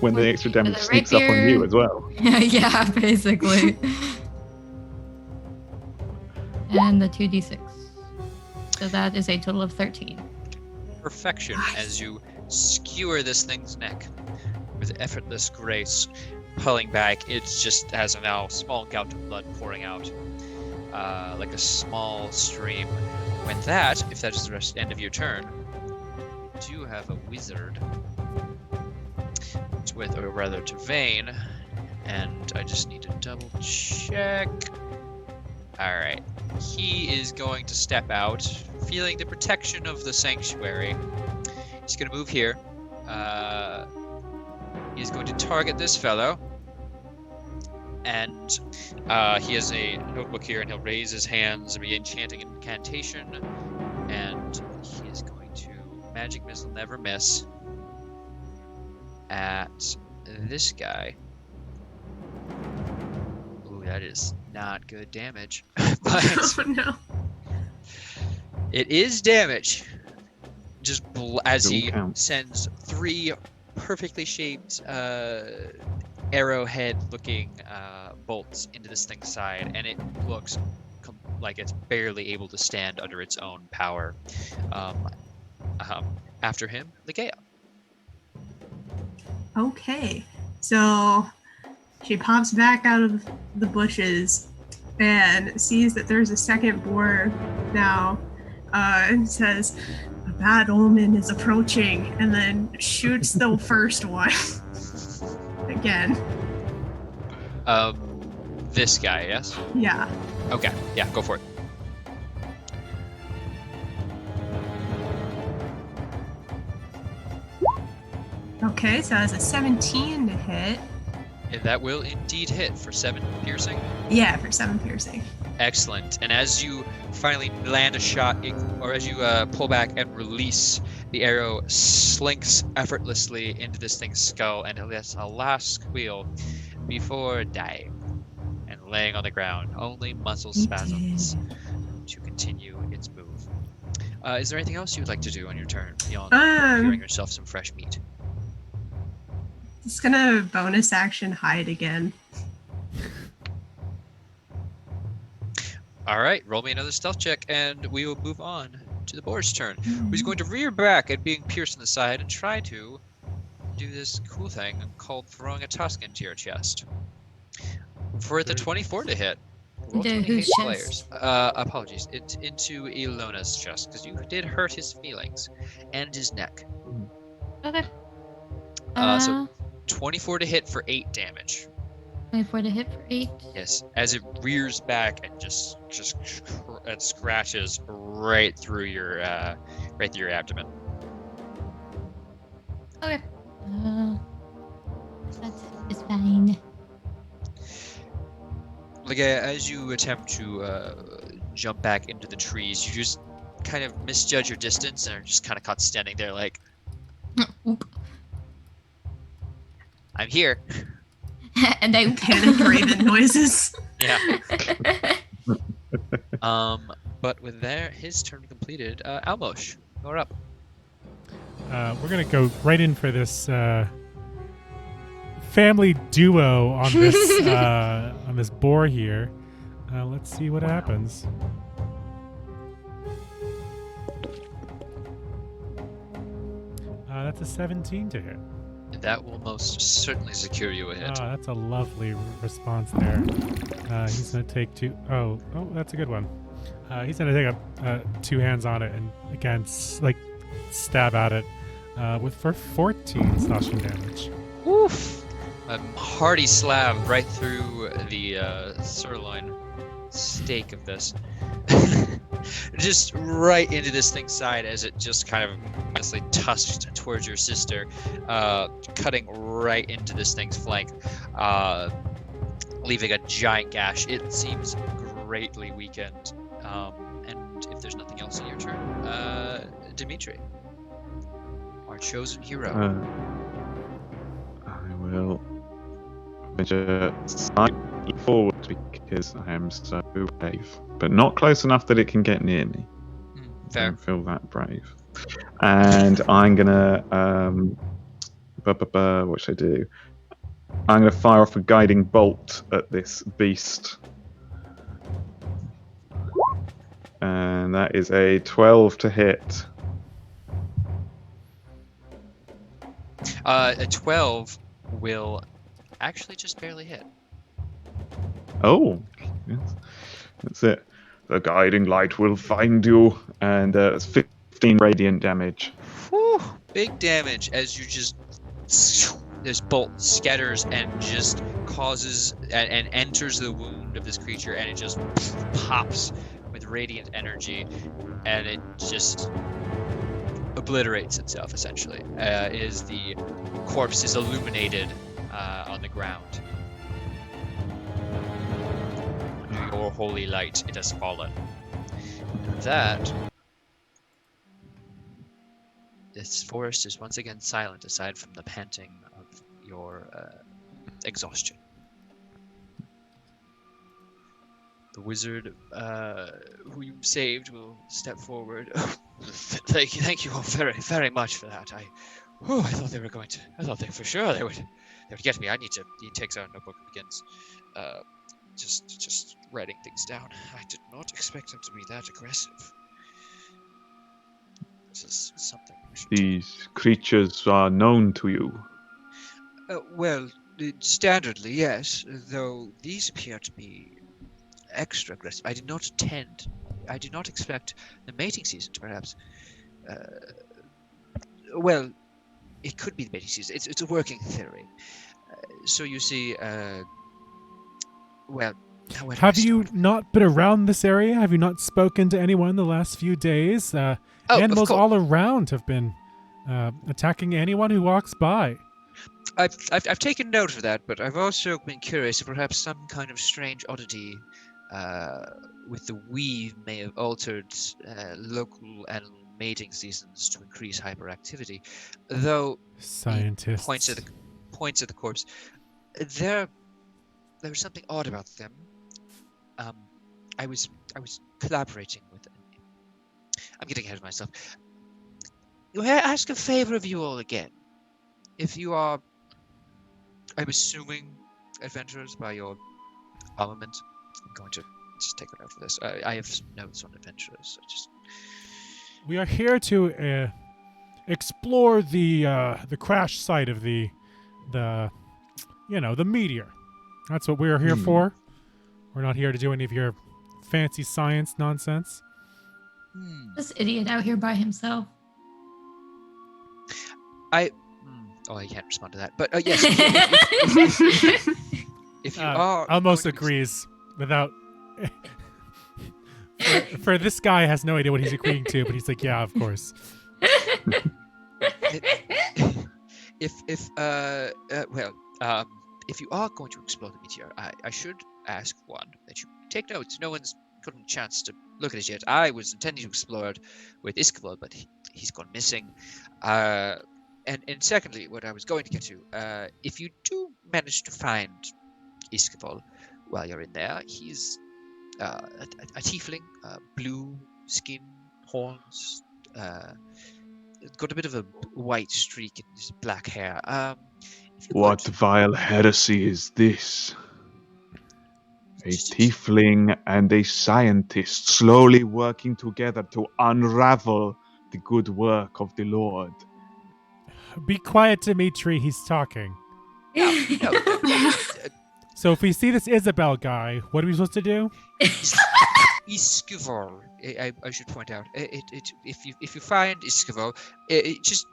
When the extra damage the sneaks up on you as well. Yeah, basically. And the 2d6. So that is a total of 13. Perfection as you skewer this thing's neck with effortless grace, pulling back. It just has a now small gout of blood pouring out, like a small stream. With that, if that is the end of your turn, you do have a wizard, to Vane, and I just need to double check. All right, he is going to step out, feeling the protection of the sanctuary. He's going to move here. He's going to target this fellow, and he has a notebook here, and he'll raise his hands and begin chanting an incantation, and he is going to magic missile never miss at this guy. Ooh, that is not good damage. But Oh, no. it is damage. Just as he Count. sends 3 perfectly shaped arrowhead-looking bolts into this thing's side, and it looks like it's barely able to stand under its own power. After him, Ligea. Okay, so she pops back out of the bushes and sees that there's a second boar now, and says, "A bad omen is approaching," and then shoots the first one again. This guy, yes? Yeah. Okay, yeah, go for it. Okay, so that's a 17 to hit. And that will indeed hit for 7 piercing. Yeah, for 7 piercing. Excellent. And as you finally land a shot, or as you pull back and release, the arrow slinks effortlessly into this thing's skull, and it lets a last squeal before dying. laying on the ground, only muscle He spasms did. to continue its move. Is there anything else you would like to do on your turn beyond Um, procuring yourself some fresh meat? Just gonna bonus action hide again. All right, roll me another stealth check, and we will move on to the boar's turn. Who's going to rear back at being pierced in the side and try to do this cool thing called throwing a tusk into your chest. For the 24 to hit. Roll Into 20 whose hate chest? players. Apologies. It's into Ilona's chest, because you did hurt his feelings and his neck. Okay. So 24 to hit for 8 damage. 24 to hit for 8. Yes, as it rears back and just scratches right through your abdomen. Okay. It's fine. Like as you attempt to jump back into the trees, you just kind of misjudge your distance and are just kind of caught standing there like, Oop. I'm here. And I Panic raven noises. Yeah. But with his turn completed, Almosh, you're up. We're gonna go right in for this family duo on this boar here. Let's see what happens. That's a 17 to hit. That will most certainly secure you a hit. That's a lovely response there. He's gonna take two. Oh, that's a good one. He's gonna take 2 hands on it and again stab at it for 14 slashing damage. Woof! A hearty slab right through the sirloin steak of this. Just right into this thing's side as it just kind of honestly tusked towards your sister, cutting right into this thing's flank, leaving a giant gash. It seems greatly weakened. And if there's nothing else in your turn, Dimitri, our chosen hero. I will venture slightly forward because I am so brave, but not close enough that it can get near me. I Fair. don't feel that brave. And I'm gonna what should I do? I'm gonna fire off a guiding bolt at this beast. And that is a 12 to hit. A 12 will actually just barely hit. Oh, yes. That's it. The guiding light will find you, and it's 15 radiant damage. Whew, big damage as you just this bolt scatters and just causes and enters the wound of this creature, and it just pops with radiant energy, and it just obliterates itself essentially. Is the corpse is illuminated on the ground. Under your holy light, it has fallen. That this forest is once again silent, aside from the panting of your exhaustion. The wizard who you saved will step forward. Thank you all very, very much for that. I thought they were going to. I thought for sure they would get me. He takes out a notebook and begins just writing things down. I did not expect them to be that aggressive. This is something we should do. These creatures are known to you. Well, standardly, yes, though these appear to be extra aggressive. I did not expect the mating season to perhaps... well, it could be the mating season. It's a working theory. So you see, well... Have you not been around this area? Have you not spoken to anyone in the last few days? Animals all around have been attacking anyone who walks by. I've taken note of that, but I've also been curious if perhaps some kind of strange oddity with the weave may have altered local animal mating seasons to increase hyperactivity. Though scientists points at the corpse, there was something odd about them. I was collaborating with. I'm getting ahead of myself. May I ask a favor of you all again? If you are, I'm assuming, adventurers by your armament, I'm going to just take a note of this. I have some notes on adventurers. We are here to explore the crash site of the the meteor. That's what we are here for. We're not here to do any of your fancy science nonsense. This idiot out here by himself. Oh, I can't respond to that. But yes, if you are, Almost going to agrees without. for this guy has no idea what he's agreeing to, but he's like, yeah, of course. If you are going to explore the meteor, I should ask one that you take notes. No one's gotten a chance to look at it yet. I was intending to explore it with Iskabel, but he's gone missing. And secondly, what I was going to get to, if you do manage to find Iskabel while you're in there, he's a tiefling, blue skin, horns, got a bit of a white streak in his black hair. What vile heresy is this? A tiefling and a scientist slowly working together to unravel the good work of the Lord. Be quiet, Dimitri. He's talking. So if we see this Isabel guy, what are we supposed to do? Iskabel, I should point out. If you find Iskabel, just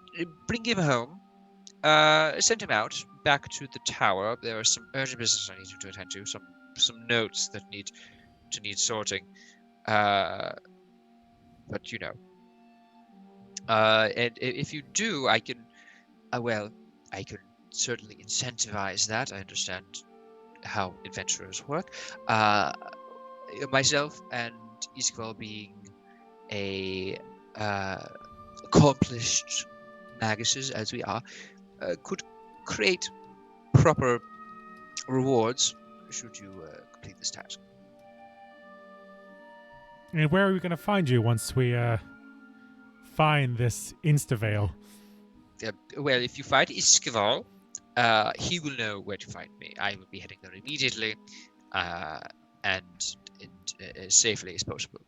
bring him home. Send him out back to the tower. There are some urgent business I need to attend to. Some notes that need sorting. But you know. And if you do, I can. I can certainly incentivize that. I understand how adventurers work. Myself and Iskabel being a accomplished maguses as we are, could create proper rewards should you complete this task. And where are we going to find you once we find this Instavale? Well, if you find Iskabel, he will know where to find me. I will be heading there immediately, and as safely as possible.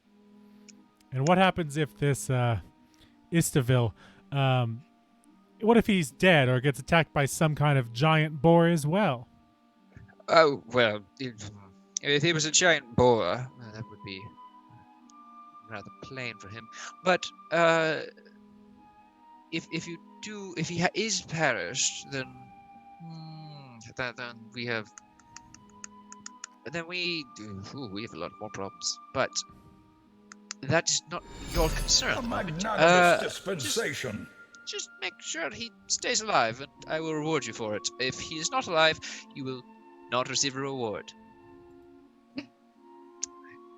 And what happens if this Istavale, what if he's dead or gets attacked by some kind of giant boar as well? Oh, well, if he was a giant boar, that would be rather plain for him. But if he is perished, then we have we have a lot more problems. But that is not your concern. A magnanimous dispensation. Just make sure he stays alive, and I will reward you for it. If he is not alive, you will not receive a reward.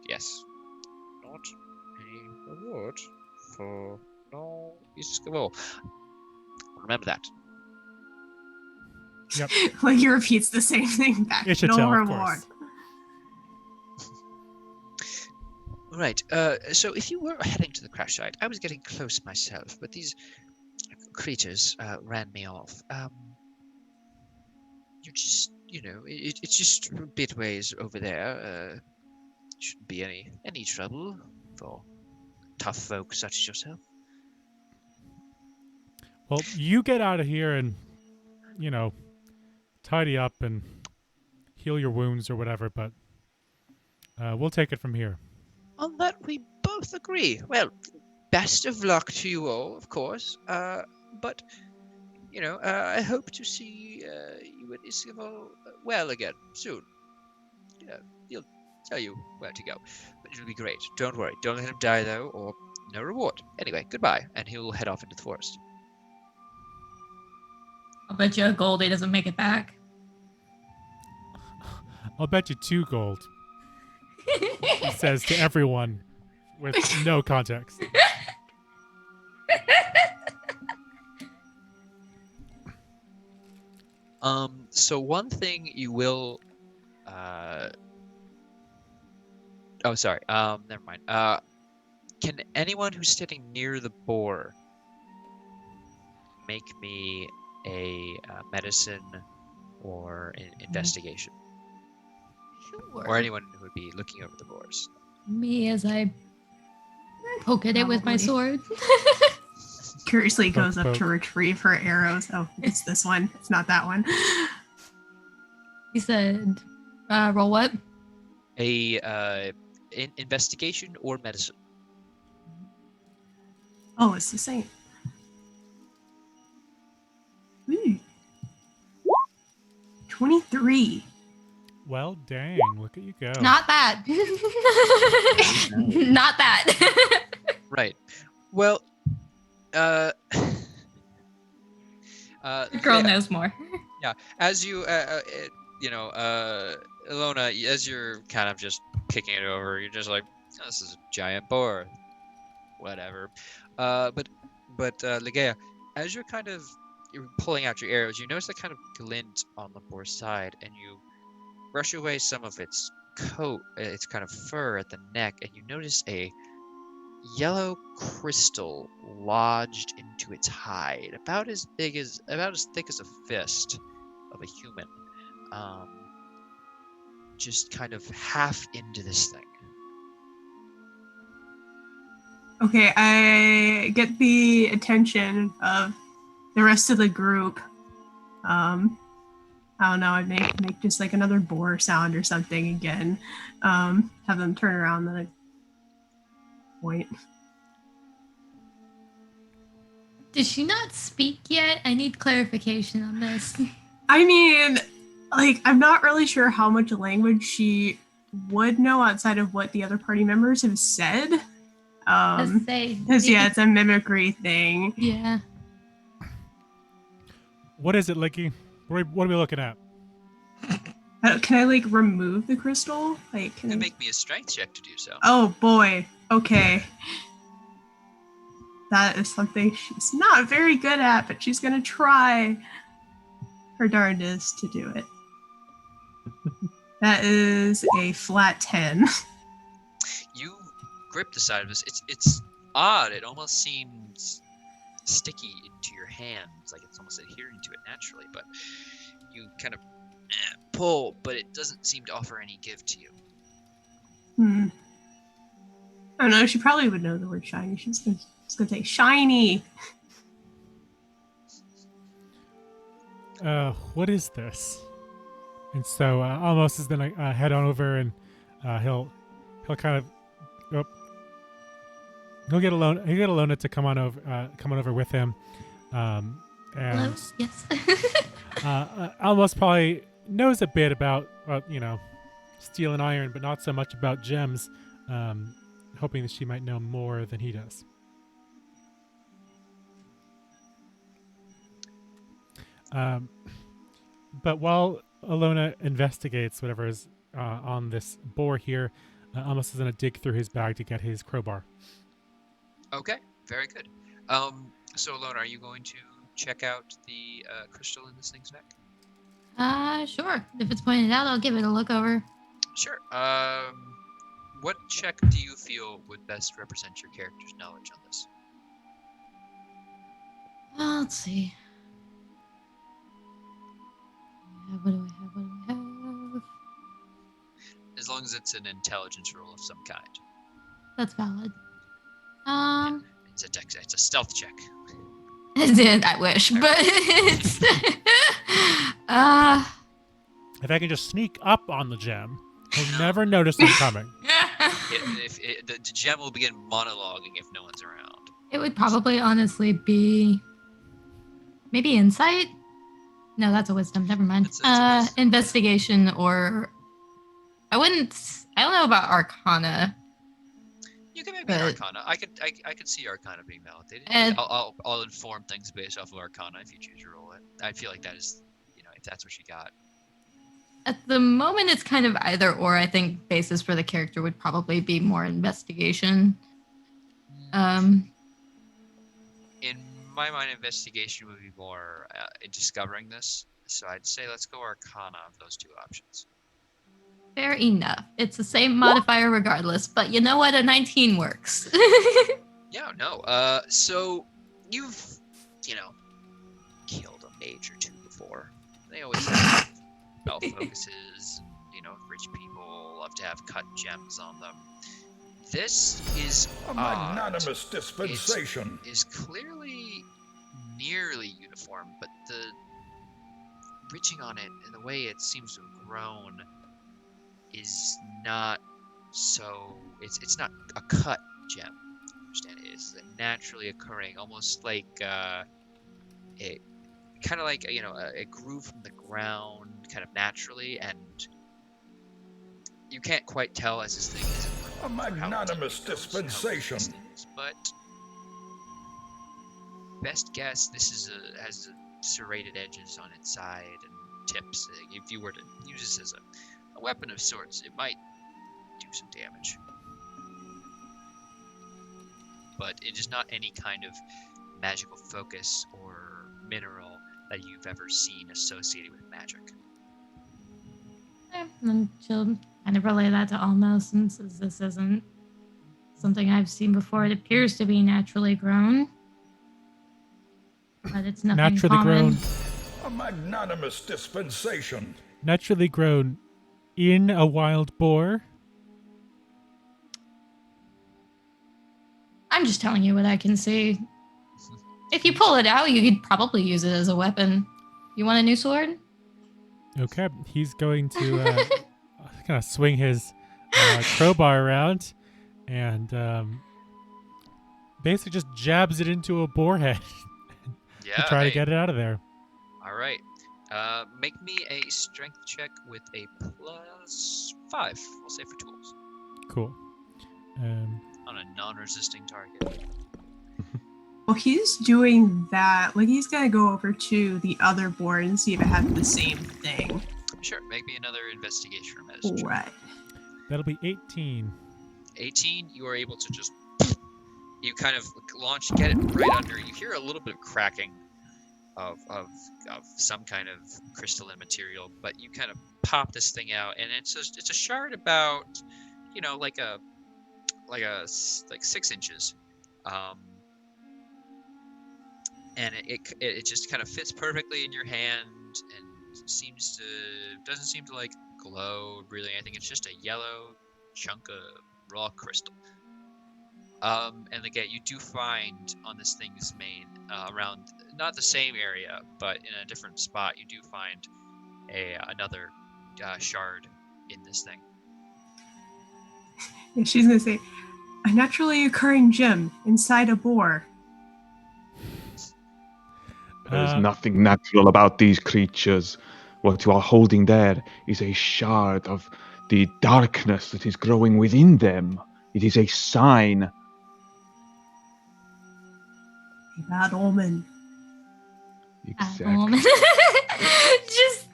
Yes. Not a reward for no Iskabel. Remember that. Yep. Like he repeats the same thing back. It should No tell, of reward. course. Right. So if you were heading to the crash site, I was getting close myself, but these creatures ran me off. It's just a bit ways over there. Shouldn't be any trouble for tough folk such as yourself. Well, you get out of here and, tidy up and heal your wounds or whatever, but we'll take it from here. On that we both agree. Well, best of luck to you all, of course. But, I hope to see you and Iskabel well again soon. He'll tell you where to go. But it'll be great. Don't worry. Don't let him die, though, or no reward. Anyway, goodbye. And he'll head off into the forest. I'll bet you a Goldie doesn't make it back. I'll bet you 2 gold, he says to everyone with no context. So one thing you will Oh, sorry. Never mind. Can anyone who's sitting near the boar make me a medicine or an investigation? Sure. Or anyone who would be looking over the boars. Me as I poke at it with my Probably. sword. Curiously goes Poke, up to poke. retrieve her arrows. Oh, it's this one. It's not that one. He said, roll what? A investigation or medicine. Oh, it's the same. Ooh. 23. Well, dang, look at you go. Not that. Not that. Right. Well, The girl yeah, knows more. as you, Ilona, as you're kind of just kicking it over, you're just like, oh, this is a giant boar. Whatever. But Ligea, as you're pulling out your arrows, you notice that kind of glint on the boar's side, and you brush away some of its coat, its kind of fur at the neck, and you notice a yellow crystal lodged into its hide, about as thick as a fist of a human, just kind of half into this thing. Okay, I get the attention of the rest of the group. I don't know, I make just like another boar sound or something again. Have them turn around, then I point. Did she not speak yet? I need clarification on this. I mean, like, I'm not really sure how much language she would know outside of what the other party members have said. Let's say. Because, yeah, it's a mimicry thing. Yeah. What is it, Licky? What are we looking at? Can I, like, remove the crystal? Like, can You I... make me a strength check to do so. Oh, boy. Okay. That is something she's not very good at, but she's going to try her darndest to do it. That is a flat 10. You grip the side of this. It's odd. It almost seems sticky into your hands, like it's almost adhering to it naturally. But you kind of pull, but it doesn't seem to offer any give to you. I don't know. She probably would know the word shiny. She's gonna say shiny. What is this? And so Almost is gonna head on over, and he'll kind of he'll get Alona to come on over with him. Hello? And Yes. Almost probably knows a bit about steel and iron, but not so much about gems. Hoping that she might know more than he does. But while Alona investigates whatever is on this boar here, Almost is going to dig through his bag to get his crowbar. Okay, very good. So Alona, are you going to check out the crystal in this thing's neck? Sure. If it's pointed out, I'll give it a look over. Sure. What check do you feel would best represent your character's knowledge on this? Let's see. What do I have? As long as it's an intelligence roll of some kind. That's valid. It's a stealth check. I wish, but it's If I can just sneak up on the gem, he'll never notice I'm coming. The gem will begin monologuing if no one's around. It would probably honestly be maybe insight. No, that's a wisdom. Never mind. It's a wisdom. Investigation, or I don't know about Arcana. You can maybe But- Arcana. I could see Arcana being validated. And- I'll inform things based off of Arcana if you choose to roll it. I feel like that is, if that's what you got. At the moment, it's kind of either or. I think basis for the character would probably be more investigation. In my mind, investigation would be more in discovering this. So I'd say let's go Arcana of those two options. Fair enough. It's the same modifier regardless, but you know what? A 19 works. Yeah, no. So you've, killed a mage or two before. They always have spell focuses. Rich people love to have cut gems on them. This is A magnanimous dispensation. Is clearly nearly uniform, but the ridging on it and the way it seems to have grown is not so. It's not a cut gem. Understand? It's naturally occurring, almost like it kind of like it grew from the ground kind of naturally, and you can't quite tell as this thing is A magnanimous dispensation. But best guess, this has serrated edges on its side and tips. If you were to use this as a weapon of sorts, it might do some damage. But it is not any kind of magical focus or mineral that you've ever seen associated with magic. And she'll kind of relay that to Almo, since this isn't something I've seen before. It appears to be naturally grown, but it's nothing Naturally common. grown. A magnanimous dispensation. Naturally grown in a wild boar. I'm just telling you what I can see. If you pull it out, you could probably use it as a weapon. You want a new sword? Okay, he's going to kind of swing his crowbar around and basically just jabs it into a boar head Yeah. to try to get it out of there. All right. Make me a strength check with a +5. We'll say for tools Cool. on a non-resisting target. Well, he's doing that. Like, he's gonna go over to the other board and see if it has the same thing. Sure. Make me another investigation or medicine check. Right. That'll be 18. 18. You are able to just you kind of get it right under. You hear a little bit of cracking of some kind of crystalline material, but you kind of pop this thing out, and it's a shard about like 6 inches, and it just kind of fits perfectly in your hand, and doesn't seem to like glow really anything. It's just a yellow chunk of raw crystal. And again, you do find on this thing's main around not the same area, but in a different spot, you do find another shard in this thing. And she's gonna say, a naturally occurring gem inside a boar. There's nothing natural about these creatures. What you are holding there is a shard of the darkness that is growing within them. It is a sign. A bad omen. Exactly. Just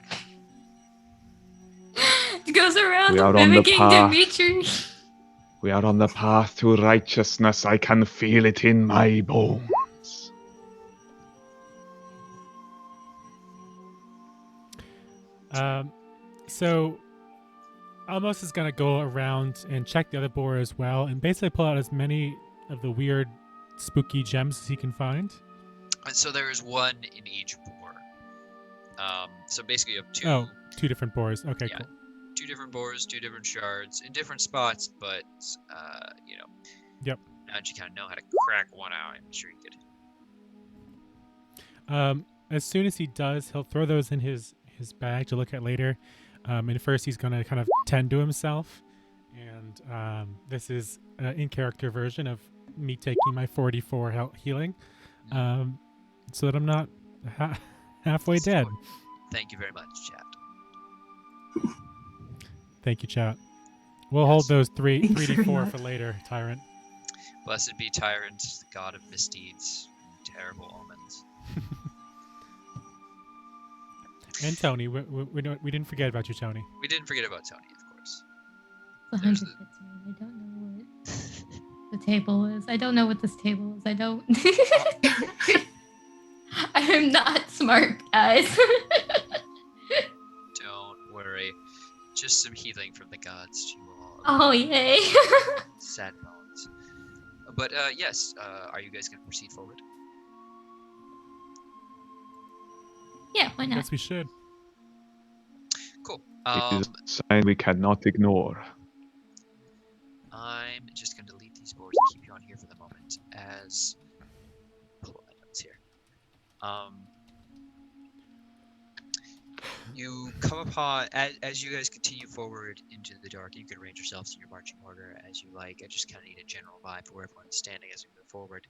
goes around We are on the mimicking path. Dimitri. We are on the path to righteousness. I can feel it in my bones. So Almos is gonna go around and check the other boar as well, and basically pull out as many of the weird, spooky gems as he can find. And so there is one in each boar. So basically you have two. Oh, 2 different boars. Okay, Yeah. cool. 2 different boars, 2 different shards in different spots, but Yep. now that you kind of know how to crack one out, I'm sure you could. As soon as he does, he'll throw those in his bag to look at later. And first, he's gonna kind of tend to himself, and this is an in-character version of me taking my 44 healing, so that I'm not halfway dead. Thank you very much, chat. Thank you, chat. We'll hold those Thanks very 3d4 much. for later, Tyrant. Blessed be Tyrant, god of misdeeds and terrible omens. And Tony, we didn't forget about you, Tony. We didn't forget about Tony, of course. 100 hits me. I don't know what the table is. I don't know what this table is. I don't. I am not smart, guys. Don't worry. just some healing from the gods to you all. Oh, yay. Sad bones. But yes, are you guys going to proceed forward? Yeah, why not? Guess we should. Cool. It is a sign we cannot ignore. I'm just going to delete these boards and keep you on here for the moment as pull up my notes here. You come upon as you guys continue forward into the dark. You can arrange yourselves in your marching order as you like. I just kind of need a general vibe for where everyone's standing as we move forward.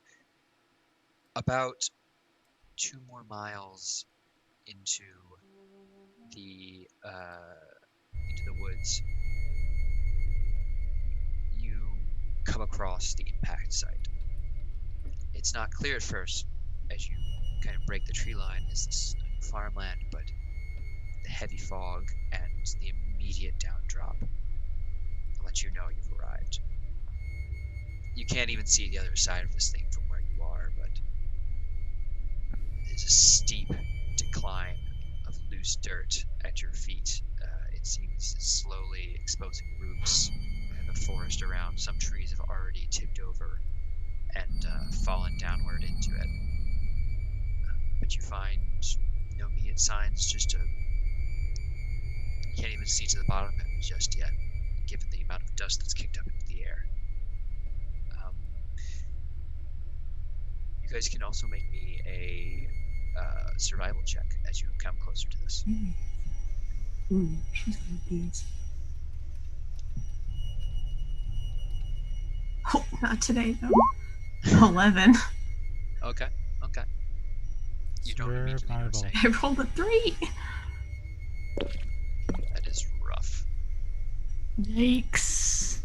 About 2 more miles into the woods, you come across the impact site. It's not clear at first as you kind of break the tree line as this farmland, but the heavy fog and the immediate down-drop let you know you've arrived. You can't even see the other side of this thing from where you are, but there's a steep decline of loose dirt at your feet. It seems it's slowly exposing roots, and the forest around. Some trees have already tipped over and fallen downward into it. But you find no immediate signs, you can't even see to the bottom of it just yet, given the amount of dust that's kicked up into the air. You guys can also make me a survival check as you come closer to this. She's gonna be. Oh, not today though. 11. Okay. You don't immediately notice Survival. anything. I rolled a 3. That is rough. Yikes.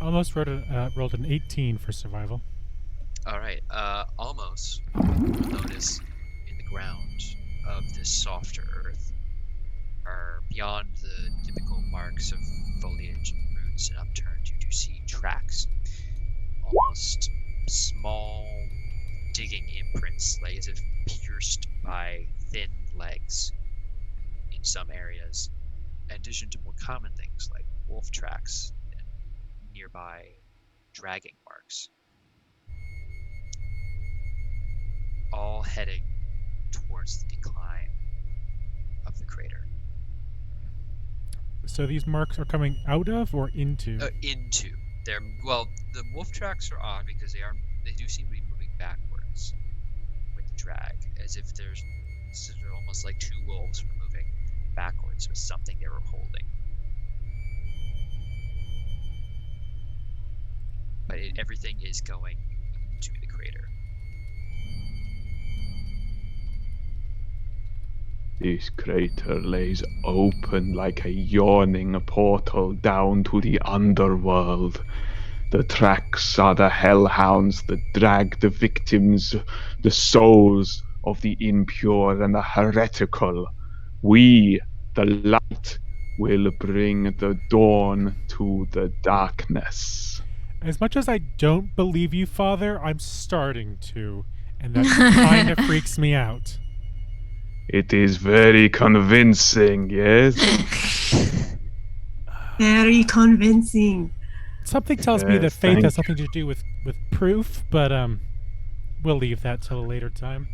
Almost rolled an 18 for survival. All right. Almost notice in the ground of this softer earth are beyond the typical marks of foliage and roots and upturned. You do see tracks, almost small digging imprints, like as if pierced by thin legs in some areas, in addition to more common things like wolf tracks and nearby dragging marks, all heading towards the decline of the crater. So these marks are coming out of or into? Into. The wolf tracks are odd because they do seem to be moving backwards with the drag, as if there's sort of almost like 2 wolves were moving backwards with something they were holding. But everything is going into the crater. This crater lays open like a yawning portal down to the underworld. The tracks are the hellhounds that drag the victims, the souls of the impure and the heretical. We, the light, will bring the dawn to the darkness. As much as I don't believe you, Father, I'm starting to. And that kind of freaks me out. It is very convincing, yes? Very convincing. Something tells me that Yes, faith has thank something to do with proof, but we'll leave that till a later time.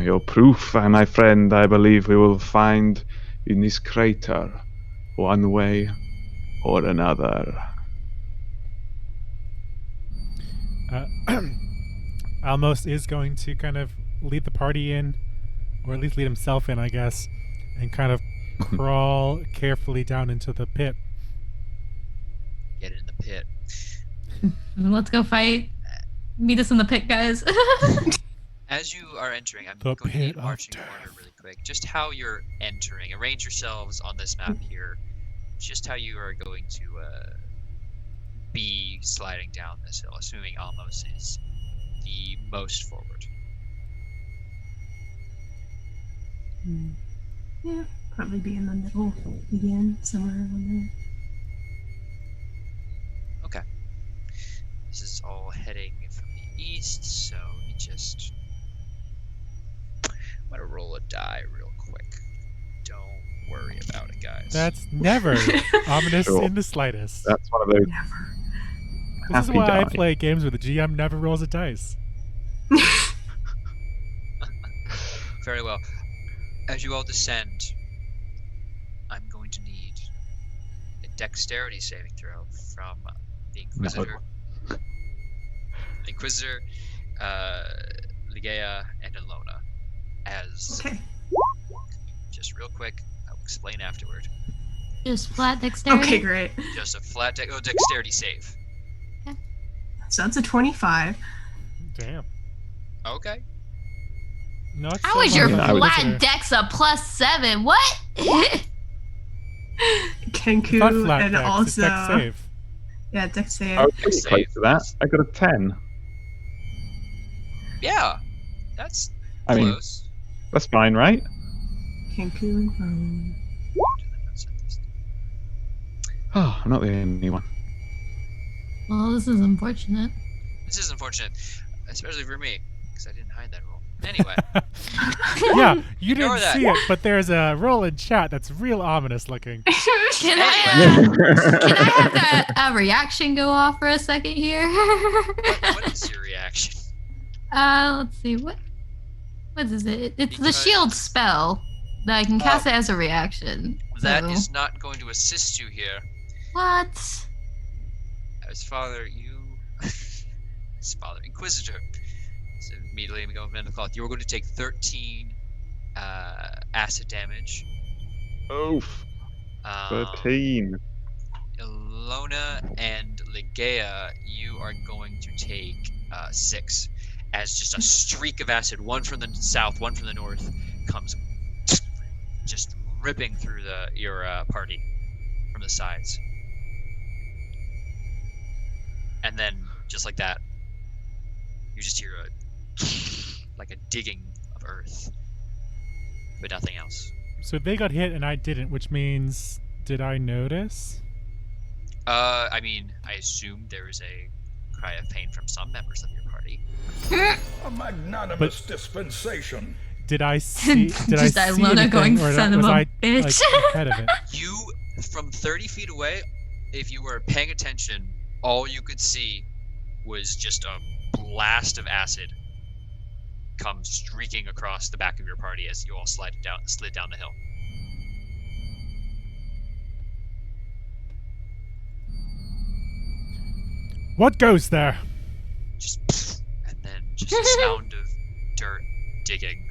Your proof, my friend, I believe we will find in this crater, one way or another. Almos is going to kind of lead the party in, or at least lead himself in, I guess, and kind of crawl carefully down into the pit. Get in the pit. Let's go fight. Meet us in the pit, guys. As you are entering, I'm The going to pit need of marching death. order really quick. Just how you're entering. Arrange yourselves on this map here. Just how you are going to be sliding down this hill, assuming Almos is the most forward. Yeah, probably be in the middle again, somewhere around Okay. This is all heading from the east, so let me just... I'm going to roll a die real quick. Don't worry about it, guys. That's never ominous Sure. in the slightest. That's one of those Never. This is happy why I die. play games where the GM never rolls a dice. Very well. As you all descend, I'm going to need a dexterity saving throw from the Inquisitor. Inquisitor, Ligea, and Alona. As Okay. just real quick, I'll explain afterward. Just flat dexterity. Okay, great. Just a flat dexterity save. So that's a 25. Damn. Okay. Not How so is your much I would- flat dex a +7? What? Kenku Not flat and dex, it's also dex save. yeah, dex save. I was pretty close to that. I got a 10. Yeah. That's I mean, close. that's fine, right? Kenku and Bone. Oh, I'm not the only one. Well, this is unfortunate. This is unfortunate, especially for me, because I didn't hide that roll. Anyway, Yeah, you Ignore didn't that. see it, but there's a roll in chat that's real ominous looking. Can I have that reaction go off for a second here? what is your reaction? Let's see. What is it? It's the Because- shield spell that I can cast it as a reaction. That So- is not going to assist you here. What? As Father, as Father Inquisitor. So immediately we go from the cloth. You are going to take 13 acid damage. Oof. Um, 13. Ilona and Ligea, you are going to take 6. As just a streak of acid, one from the south, one from the north, comes just ripping through your party from the sides. And then, just like that, you just hear like a digging of earth, but nothing else. So they got hit and I didn't, which means, did I notice? I mean, I assume there is a cry of pain from some members of your party. A magnanimous dispensation. Did I see? Did I Just see Ilona anything, going, or "Son of was a I bitch." like, ahead of it? You, from 30 feet away, if you were paying attention, all you could see was just a blast of acid come streaking across the back of your party as you all slid down the hill. What goes there? Just and then just the sound of dirt digging.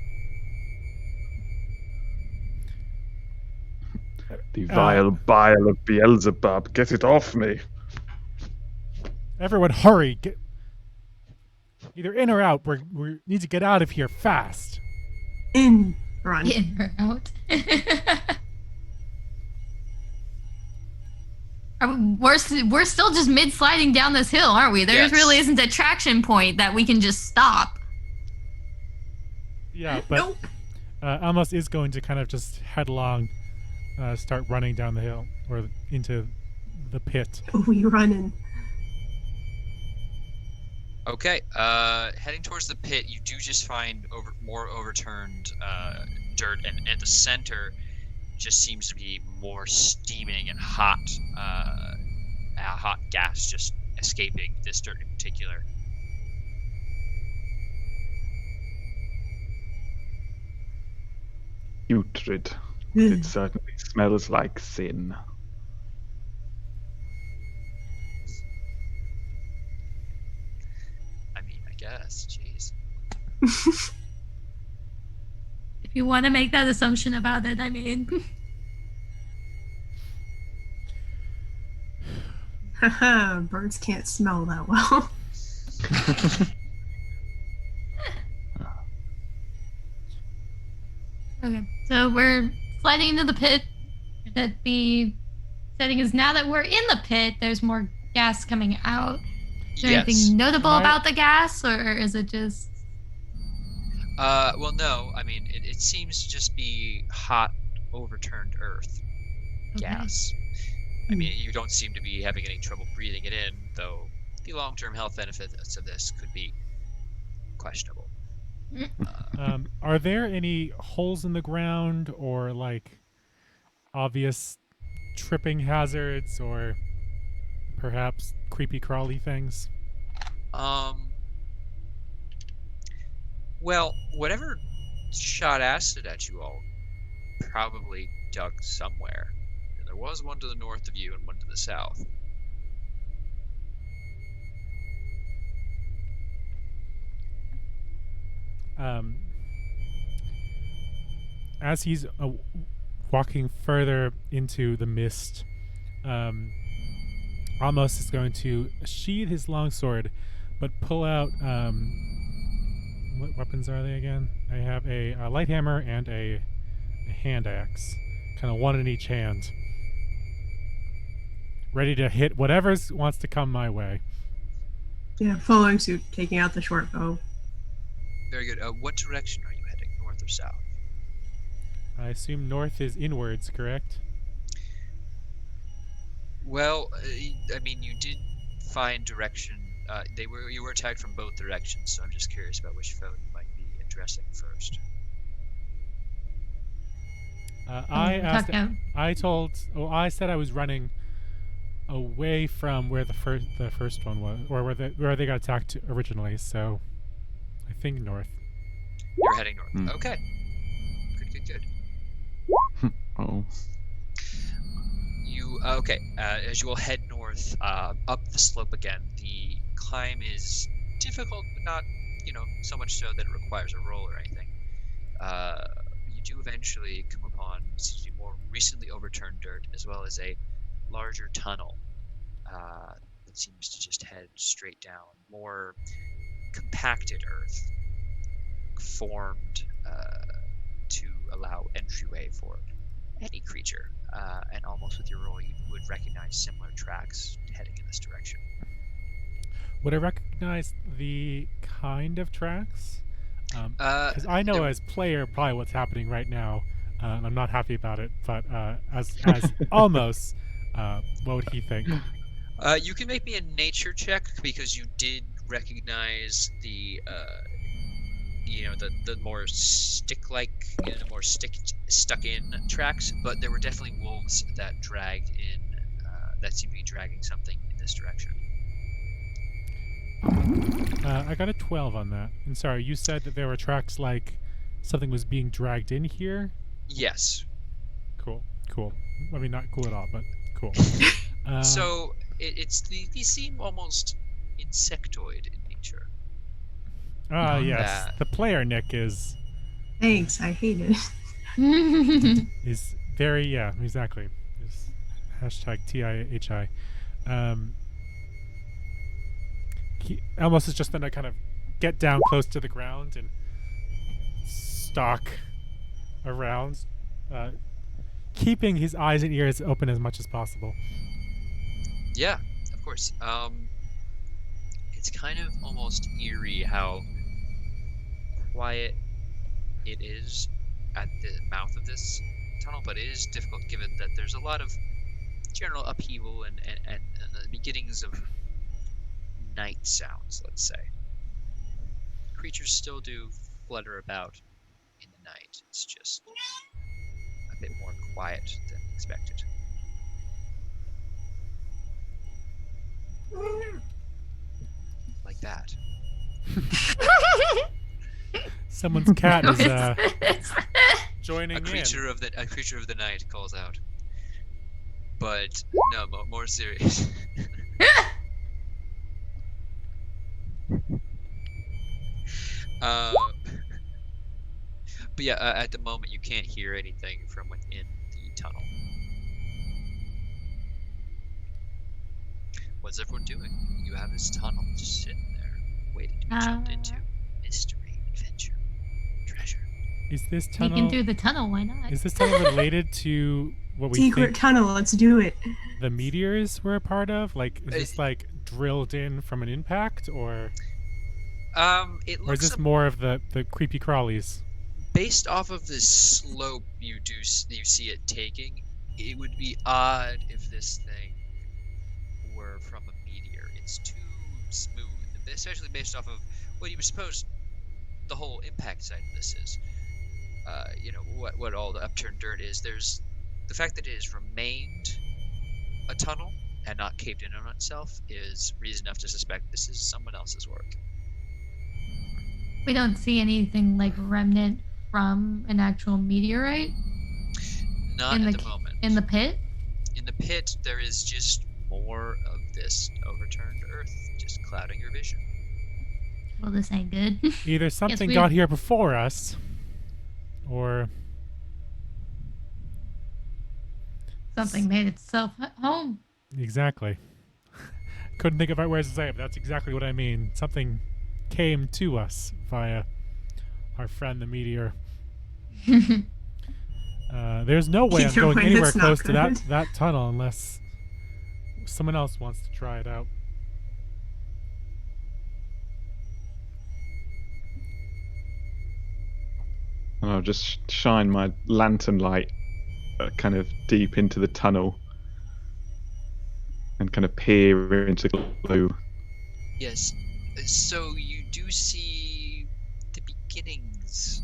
The vile bile of Beelzebub. Get it off me. Everyone, hurry! Get either in or out. We need to get out of here fast. In run. In or out? We're still just mid sliding down this hill, aren't we? There Yes. really isn't a traction point that we can just stop. Yeah, but Nope. Almost is going to kind of just headlong start running down the hill or into the pit. We running. Okay, heading towards the pit, you do just find more overturned dirt, and at the center just seems to be more steaming and hot gas just escaping this dirt in particular. Putrid. It certainly smells like sin. I mean, I guess, jeez. If you want to make that assumption about it, I mean. Haha, birds can't smell that well. Okay, so we're sliding into the pit. That the setting is now that we're in the pit, there's more gas coming out. Is there Yes. anything notable Am I- about the gas, or is it just? Well, no. I mean, it seems to just be hot, overturned earth Okay. gas. I mean, you don't seem to be having any trouble breathing it in, though the long-term health benefits of this could be questionable. Are there any holes in the ground or like obvious tripping hazards or perhaps creepy crawly things? Well, whatever shot acid at you all probably dug somewhere. And there was one to the north of you and one to the south. As he's walking further into the mist, Amos is going to sheathe his longsword, but pull out what weapons are they again? I have a light hammer and a hand axe, kind of one in each hand, ready to hit whatever wants to come my way. Yeah, following suit, taking out the short bow. Very good. What direction are you heading, north or south? I assume north is inwards, correct? Well, I mean, you did find direction. You were attacked from both directions, so I'm just curious about which foe you might be addressing first. I said I was running away from where the first one was, or where they got attacked originally. So I think north. You're heading north. Okay. Good. Oh. Okay. As you will head north, up the slope again, the climb is difficult, but not, so much so that it requires a roll or anything. You do eventually come upon seems to be more recently overturned dirt, as well as a larger tunnel that seems to just head straight down. More compacted earth, formed to allow entryway for any creature. And almost with your roll, you would recognize similar tracks heading in this direction. Would I recognize the kind of tracks? Because I know as player probably what's happening right now, and I'm not happy about it. But as almost, what would he think? You can make me a nature check because you did recognize the more stick-like, more stuck-in tracks, but there were definitely wolves that dragged in, that seemed to be dragging something in this direction. I got a 12 on that. And sorry, you said that there were tracks like something was being dragged in here? Yes. Cool. I mean, not cool at all, but cool. So these seem almost insectoid in nature. Yes. The player Nick is. Thanks, I hate it. Is very exactly. Is #TIHI. He almost is just gonna kind of get down close to the ground and stalk around, keeping his eyes and ears open as much as possible. Yeah, of course. It's kind of almost eerie how quiet it is at the mouth of this tunnel, but it is difficult given that there's a lot of general upheaval and the beginnings of night sounds, let's say. Creatures still do flutter about in the night. It's just a bit more quiet than expected. Like that. Someone's cat is joining a creature of the night calls out. But no, more serious. But yeah, at the moment you can't hear anything from within the tunnel. What's everyone doing? You have this tunnel just sitting there, waiting to be jumped into. Mystery, adventure, treasure. Is this tunnel? We can do the tunnel. Why not? Is this tunnel related to what we Secret think tunnel, let's do it. the meteors were a part of? Like, is this like drilled in from an impact, or it looks or is this more of the creepy crawlies? Based off of the slope you see it taking, it would be odd if this thing were from a meteor. It's too smooth, especially based off of what you would suppose the whole impact site of this is. What all the upturned dirt is. There's the fact that it has remained a tunnel and not caved in on itself is reason enough to suspect this is someone else's work. We don't see anything like remnant from an actual meteorite Not in at the the moment. in the pit. In the pit, there is just more of this overturned earth, just clouding your vision. Well, this ain't good. Either something we- got here before us, or Something made itself home. exactly. Couldn't think of right words to say it, but that's exactly what I mean. Something came to us via our friend the Meteor. There's no way I'm Either going way, anywhere that's not close to good. that tunnel unless someone else wants to try it out. And I'll just shine my lantern light kind of deep into the tunnel and kind of peer into the glow. Yes, so you do see the beginnings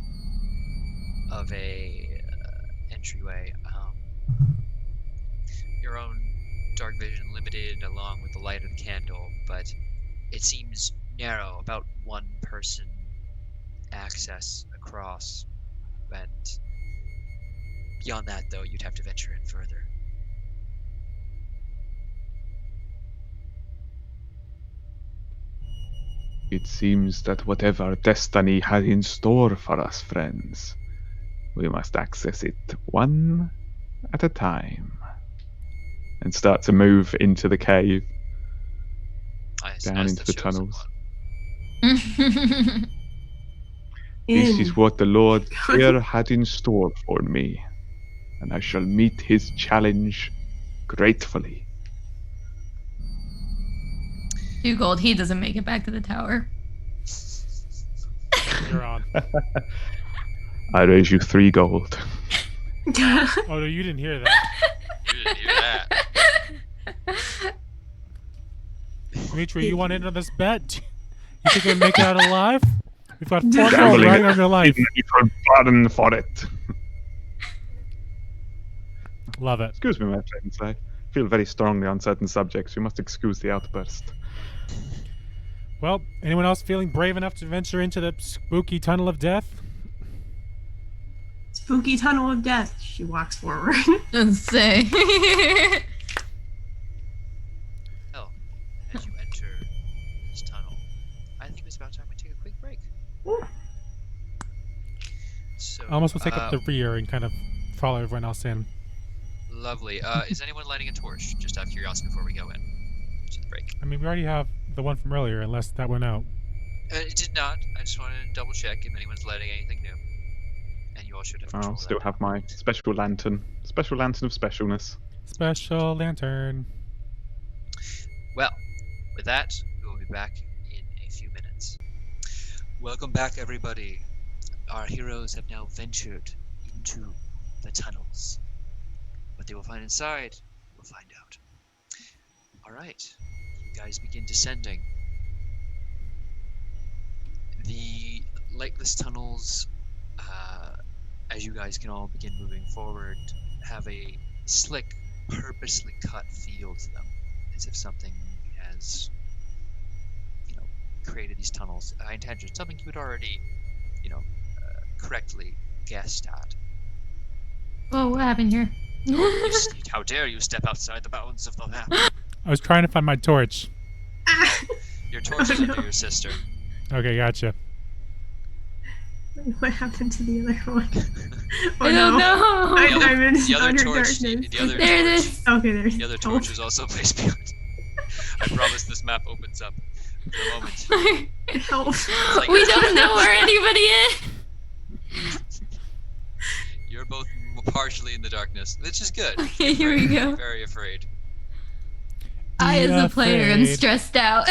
of a entryway. Your own dark vision limited along with the light of the candle, but it seems narrow, about one person access across, and beyond that, though, you'd have to venture in further. It seems that whatever destiny had in store for us, friends, we must access it one at a time. And start to move into the cave, down into the tunnels. This is what the Lord here had in store for me, and I shall meet his challenge gratefully. 2 gold. He doesn't make it back to the tower. You're on. I raise you 3 gold. Oh no, you didn't hear that. You didn't hear that. Dimitri, you want in on this bet? You think I can make it out alive? We've got 4 gold Gambling riding on your life. for burn for it. Love it. Excuse me, my friends. I feel very strongly on certain subjects. You must excuse the outburst. Well, anyone else feeling brave enough to venture into the spooky tunnel of death? Spooky tunnel of death. She walks forward. Doesn't say. Well, as you enter this tunnel, I think it's about time we take a quick break. Ooh. So, I almost will take up the rear and kind of follow everyone else in. Lovely. Is anyone lighting a torch? Just out of curiosity before we go in to the break. I mean, we already have the one from earlier, unless that went out. It did not. I just wanted to double check if anyone's lighting anything new. And you all should have control I'll of still that. have my special lantern. Special lantern of specialness. Special lantern. Well, with that, we will be back in a few minutes. Welcome back, everybody. Our heroes have now ventured into the tunnels. What they will find inside, we'll find out. Alright, you guys begin descending. The lightless tunnels, as you guys can all begin moving forward, have a slick, purposely cut feel to them, as if something has, created these tunnels by intention. Something you had already, correctly guessed at. Whoa, what happened here? How dare you step outside the bounds of the map? I was trying to find my torch. Your torch is under your sister. Okay, gotcha. What happened to the other one? Oh, I don't know. I'm in The other utter torch, darkness. the other There it torch, is. Okay, there's the other torch is also placed beyond. I promise this map opens up for a moment. Help. like- We don't know where anybody is. You're both partially in the darkness, which is good. Okay, here we go. Very afraid. I, as a player, am Afraid. stressed out.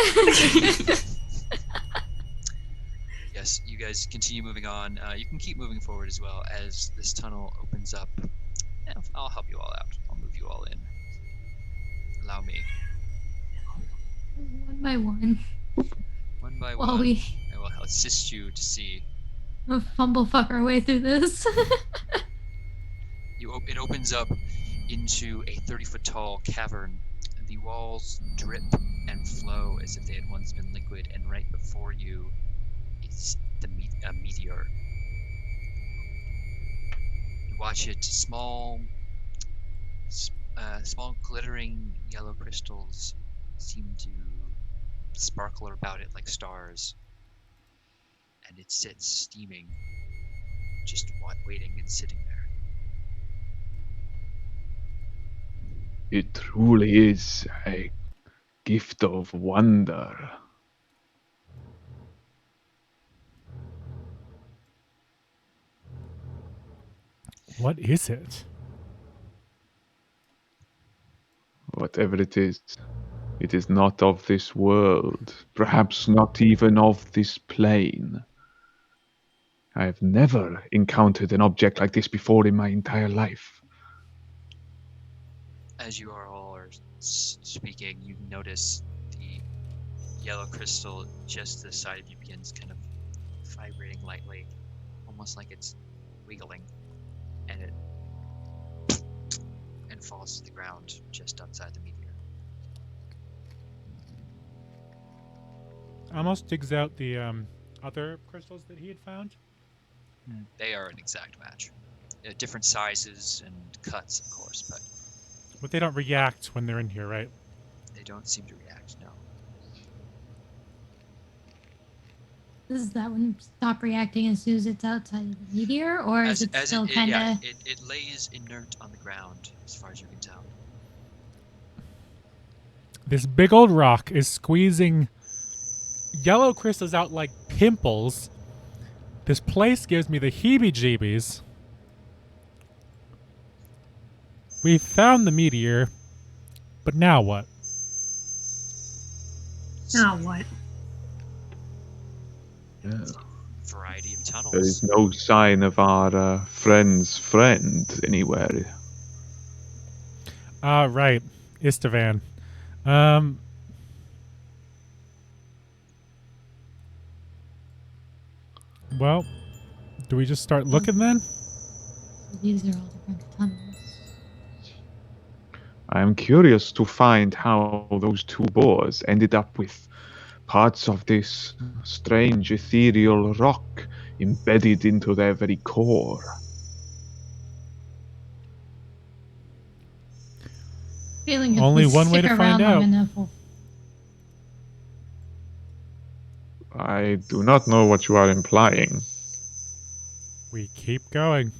Yes, you guys continue moving on. You can keep moving forward as well as this tunnel opens up. Yeah, I'll help you all out. I'll move you all in. Allow me. One by one. One by While one, we I will assist you to see. fumble fuck our way through this. It opens up. into a 30-foot tall cavern. The walls drip and flow as if they had once been liquid, and right before you is a meteor. You watch it, small glittering yellow crystals seem to sparkle about it like stars, and it sits steaming, just waiting and sitting there. It truly is a gift of wonder. What is it? Whatever it is not of this world, perhaps not even of this plane. I have never encountered an object like this before in my entire life. As you all are speaking, you notice the yellow crystal just to the side of you begins kind of vibrating lightly, almost like it's wiggling, and it falls to the ground just outside the meteor. Almost digs out the other crystals that he had found. They are an exact match. Different sizes and cuts, of course, But they don't react when they're in here, right? they don't seem to react, no. Does that one stop reacting as soon as it's outside of the meteor, or is it still kind of? It lays inert on the ground, as far as you can tell. This big old rock is squeezing yellow crystals out like pimples. This place gives me the heebie-jeebies. We found the meteor, but now what? Now what? Yeah. Variety of tunnels. There is no sign of our friend's friend anywhere. Right. Istvan. Well, do we just start looking then? These are all different tunnels. I am curious to find how those two boars ended up with parts of this strange ethereal rock embedded into their very core. Feeling if Only we one way stick to find around long out. enough, we'll I do not know what you are implying. We keep going.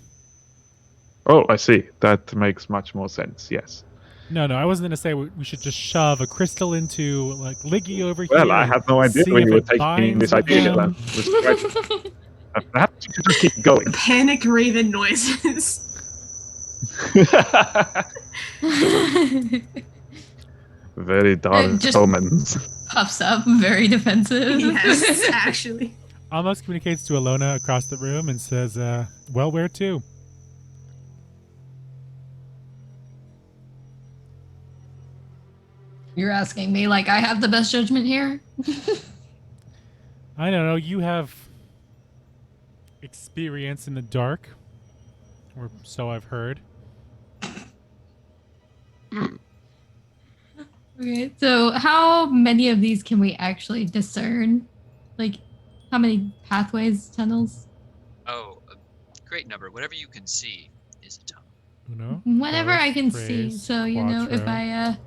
Oh, I see. That makes much more sense, yes. No, I wasn't going to say we should just shove a crystal into, like, Liggy over here. Well, I have no idea see where if you were it taking binds this with idea. them. Perhaps you should just keep going. Panic raven noises. Very dark Just- omens. puffs up, very defensive. Yes, actually. Almost communicates to Alona across the room and says, well, where to? You're asking me like I have the best judgment here? I don't know. You have experience in the dark, or so I've heard. Okay, so how many of these can we actually discern? Like, how many pathways, tunnels? Oh, a great number. Whatever you can see is a tunnel. Uno, Whatever dos, I can see. tres, So, you know, if cuatro.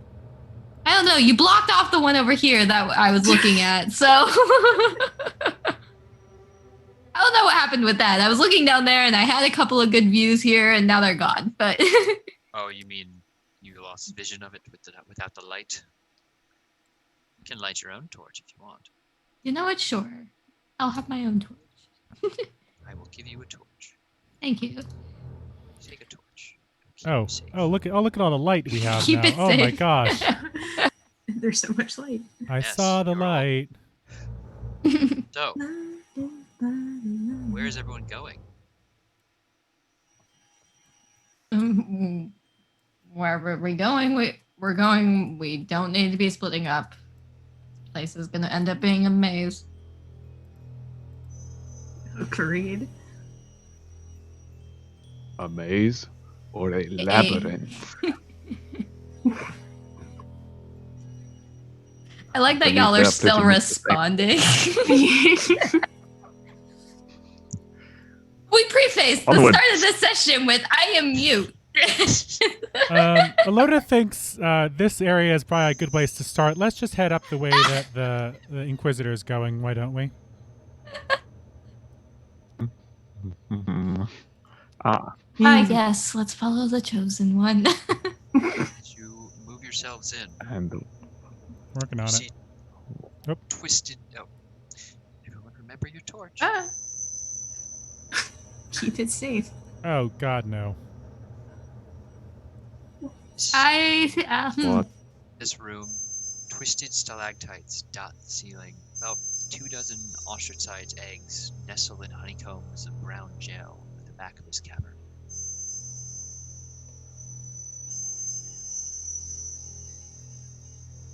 I don't know, you blocked off the one over here that I was looking at, so... I don't know what happened with that. I was looking down there and I had a couple of good views here and now they're gone, but... Oh, you mean you lost vision of it without the light? You can light your own torch if you want. You know what? Sure. I'll have my own torch. I will give you a torch. Thank you. Take a torch. It'll keep you safe. Look at all the light we have Keep now. it Oh my safe. gosh. There's so much light. I Yes, saw the you're all- light. So, where is everyone going? Wherever we're going, we're going. We don't need to be splitting up. This place is going to end up being a maze. Agreed. A maze? or a labyrinth. I like that Believe y'all they are are still pretty much the same. responding. We prefaced the Onward. start of this session with "I am mute." Alona thinks this area is probably a good place to start. Let's just head up the way that the Inquisitor is going. Why don't we? Ah, Yes, let's follow the chosen one. As you move yourselves in, and Working you on it. see Oop. twisted. Oh, everyone, remember your torch. Ah, Keep it safe. Oh God, no. what? This room, twisted stalactites dot the ceiling. About 24 ostracized eggs nestle in honeycombs of brown gel at the back of this cavern.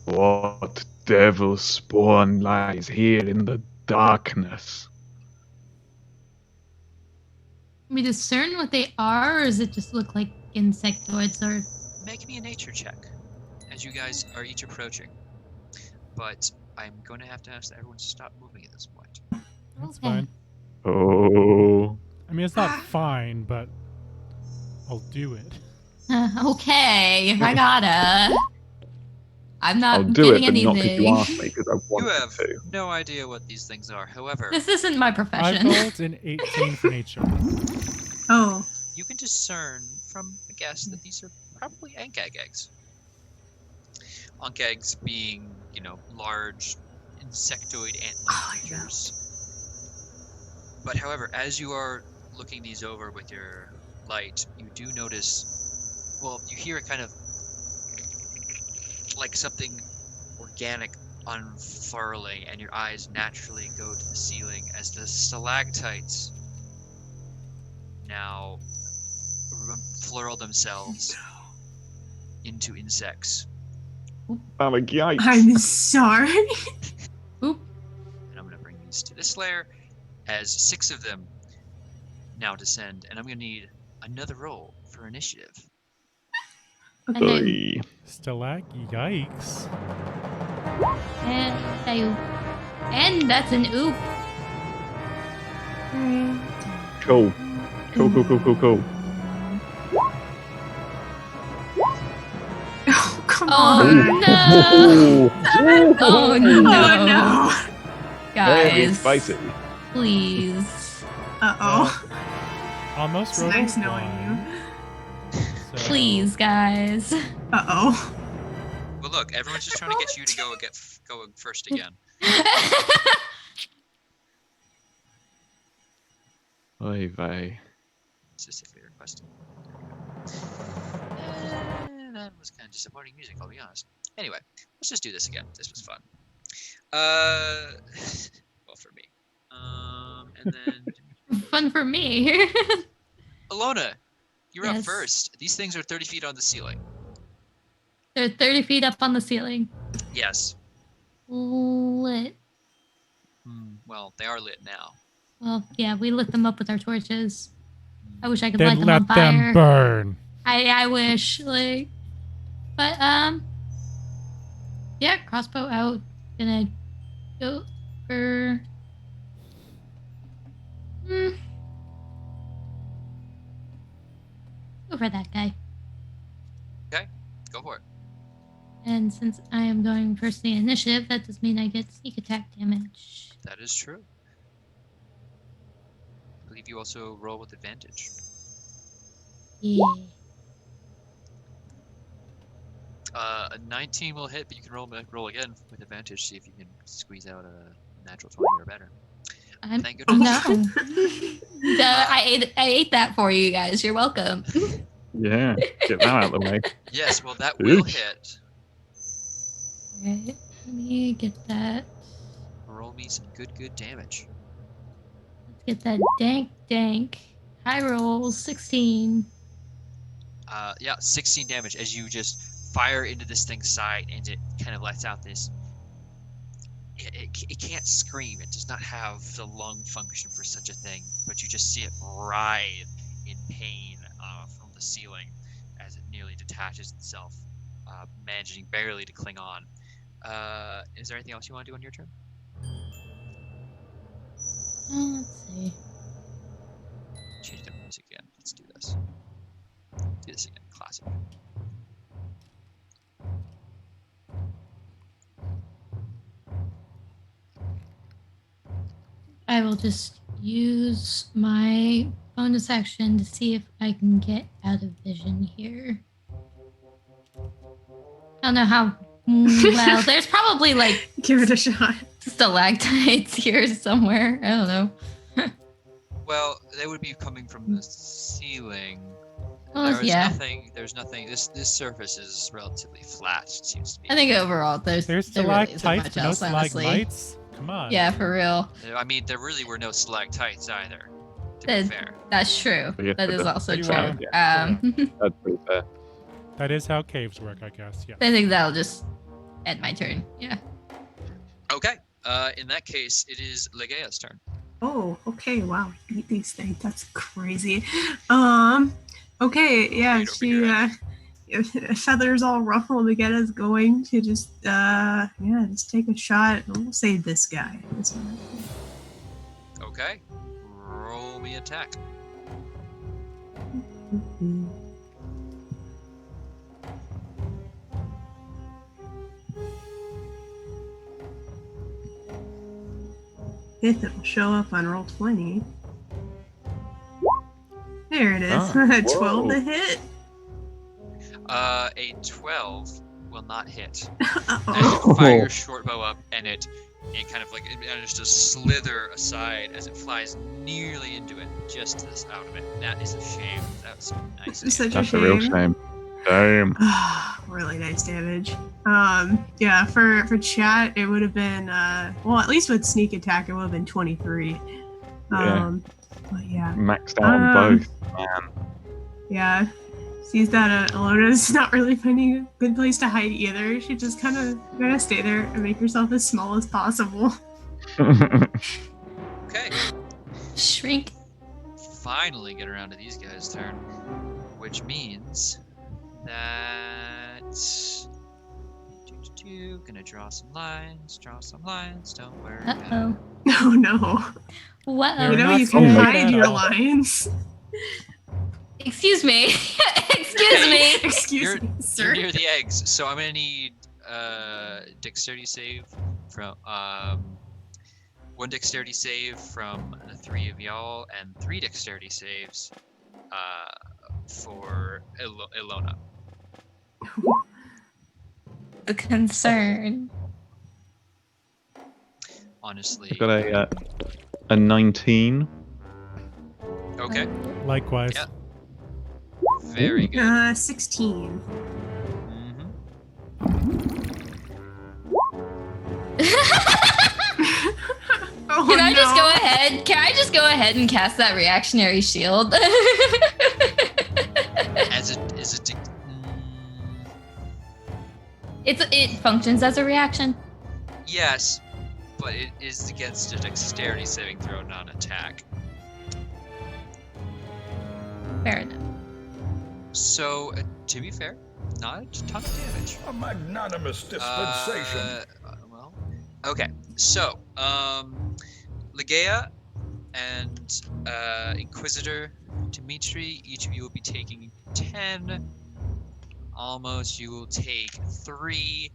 What devil spawn lies here in the darkness? Can we discern what they are, or does it just look like insectoids? Or Make me a nature check as you guys are each approaching. But I'm going to ask everyone to stop moving at this point. That's Okay. fine. Oh, I mean, it's not fine, but I'll do it. Okay, if I gotta. I'm not I'll do it, getting but not because you anything. asked me, because I You wanted have to. no idea what these things are. However, This isn't my I profession. rolled an 18 for nature. Oh, you can discern from a guess that these are probably ankag eggs. Ankh eggs being, large insectoid ant-like creatures. But however, as you are looking these over with your light, you do notice, well, you hear a kind of like something organic unfurling, and your eyes naturally go to the ceiling as the stalactites now flurl themselves into insects. I'm like, yikes. I'm sorry. Oop. And I'm going to bring these to this layer as 6 of them now descend, and I'm going to need another roll for initiative. And then, Oy. Stalag, yikes. and that's an oop. Cool. Cool. Oh, come Oh on. no! Oh, Oh no! Oh no. very Guys, spicy. please, Uh-oh. Almost It's rolled nice a knowing one. So, please, guys. Uh-oh. Well, look, everyone's just trying to get you to go first again. Oy vey. Specifically requested. That was kind of disappointing music, I'll be honest. Anyway, let's just do this again. This was fun. Well, for me. And then Fun for me. Alona, you're up Yes. first. These things are 30 feet on the ceiling. They're 30 feet up on the ceiling. Yes. Lit. Well, they are lit now. Well, yeah, we lit them up with our torches. I wish I could then light them on let them fire. burn. I wish, but yeah, crossbow out. Gonna go for. Go for that guy. Okay, go for it. And since I am going first in the initiative, that does mean I get sneak attack damage. That is true. I believe you also roll with advantage. Yeah. A 19 will hit, but you can roll again with advantage. See if you can squeeze out a natural 20 or better. Thank goodness. No. I ate that for you guys. You're welcome. Yeah, get that out of the way. Yes, well, that will Oops. hit. Alright, let me get that. Roll me some good damage. Let's get that dank. High roll, 16. Yeah, 16 damage as you just fire into this thing's side, and it kind of lets out this. It can't scream. It does not have the lung function for such a thing, but you just see it writhe in pain from the ceiling as it nearly detaches itself, managing barely to cling on. Is there anything else you want to do on your turn? Let's see. Change the music again. Let's do this. Do this again. Classic. I will just use my bonus action to see if I can get out of vision here. I don't know how well. There's probably like Give it a shot. stalactites here somewhere. I don't know. Well, they would be coming from the ceiling. Well, There's yeah. nothing. There's nothing. This surface is relatively flat. It seems to be. I think overall there's There's there really isn't stalactites, much but no else, honestly. stalagmites. Come on. Yeah, for real. I mean, there really were no stalactites either. To That- be fair. That's true. Yeah, That is but also you true. are. That's pretty fair. That is how caves work, I guess. Yeah. I think that'll just end my turn. Yeah. Okay. In that case, it is Legea's turn. Oh, okay. Wow, eat these things. That's crazy. Okay, yeah, Right over she your feathers all ruffled. Again is going to just just take a shot. We'll save this guy. This one. Okay. Roll me attack. If it will show up on roll 20. There it is. Ah, 12 whoa. to hit. A 12 will not hit. Uh-oh. As you fire your short bow up, and it kind of like it manages to slither aside as it flies nearly into it, just to this out of it. That is a shame. That was nice. It's such damage. That's a real shame. shame. Damn. Really nice damage. Yeah, for chat it would have been well, at least with sneak attack it would have been 23. But yeah. Maxed out on both, man. Yeah. Sees that Alona's not really finding a good place to hide either. She just kind of gotta stay there and make herself as small as possible. Okay. Shrink. Finally get around to these guys' turn, which means that gonna draw some lines. Don't worry. about it. Uh-oh. Oh no. Whoa. You know not you so can bad hide at your all. lions. Excuse me. Excuse me. Excuse You're- me, You're sir. near the eggs, so I'm gonna need dexterity save from one dexterity save from the three of y'all, and 3 dexterity saves for Ilona. The concern. Honestly. I've got a 19. Okay. Likewise. Yeah. Very good. 16. Mhm. Oh, Can I just no. go ahead? Can I just go ahead and cast that reactionary shield? As it is it. It functions as a reaction. Yes, but it is against a dexterity saving throw, not attack. Fair enough. So, to be fair, not a ton of damage. A magnanimous dispensation. Well, okay. So, Legea and Inquisitor Dimitri, each of you will be taking 10. Almost, you will take 3,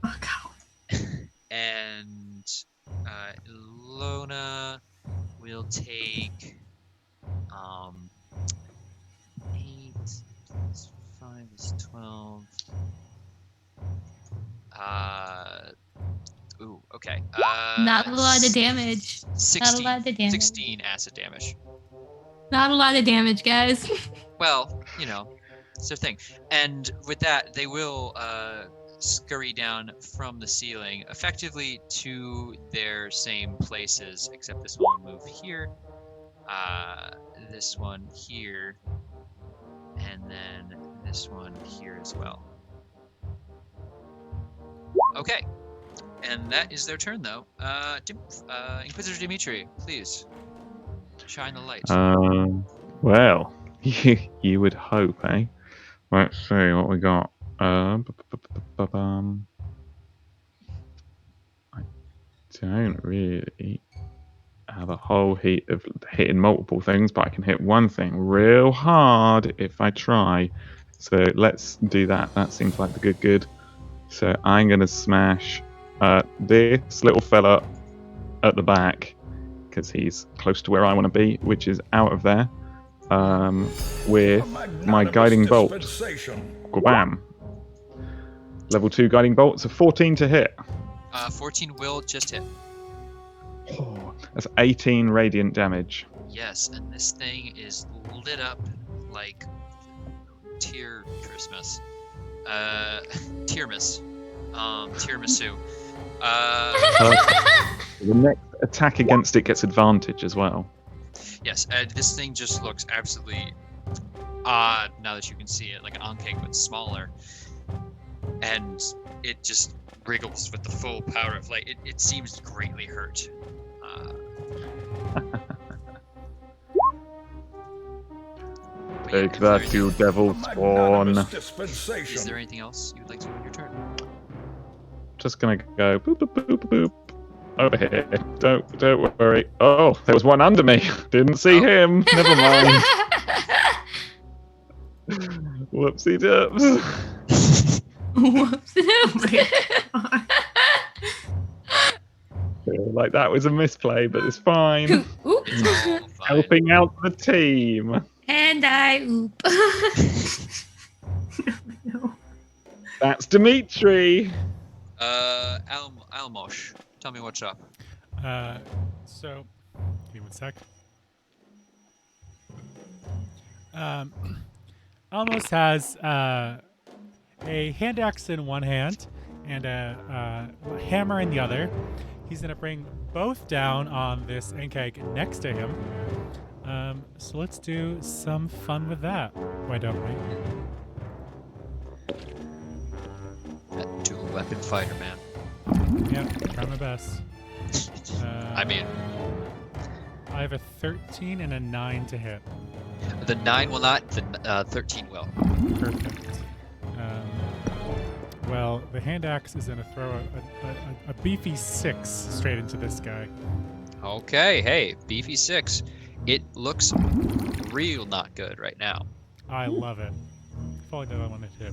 Oh, God. and Ilona will take 8 plus 5 is 12. Ooh, okay. Not a lot of damage. 16, Not a lot of damage. 16 acid damage. Not a lot of damage, guys. Well, you know, it's their thing. And with that, they will scurry down from the ceiling, effectively to their same places, except this one will move here, this one here, and then this one here as well. Okay. And that is their turn, though. Inquisitor Dimitri, please shine the light. Well, You would hope, eh? Let's see what we got. I don't really have a whole heap of hitting multiple things, but I can hit one thing real hard if I try. So let's do that. That seems like the good. So I'm going to smash this little fella at the back because he's close to where I want to be, which is out of there, with my guiding bolt. Bam. Level 2 guiding bolts, a 14 to hit. 14 will just hit. Oh, that's 18 radiant damage. Yes, and this thing is lit up like Tear Christmas. Tiramisu. Tiramisu. The next attack against it gets advantage as well. Yes, this thing just looks absolutely odd now that you can see it, like an oncake but smaller. And it just wriggles with the full power of light. It seems greatly hurt. Take that, you devil spawn. Is there anything else you would like to do on your turn? Just gonna go boop boop boop boop over here. Don't worry. Oh, there was one under me. Didn't see him. Never mind. Whoopsie dubs. Whoops. Feel like that was a misplay, but it's fine. Oops. Fine. Helping out the team. And I oop. No. That's Dimitri. Almosh, tell me what's up. So, give me one sec. Almost has a hand axe in one hand and a hammer in the other. He's gonna bring both down on this Enkeg next to him. So let's do some fun with that. Why don't we? That two-weapon fighter, man. Yeah, try my best. I mean, I have a 13 and a 9 to hit. the 9 will not, the 13 will. Perfect. Well, the hand axe is gonna throw a beefy 6 straight into this guy. Okay, hey, beefy 6. It looks real not good right now. I love it. If only that I wanted to.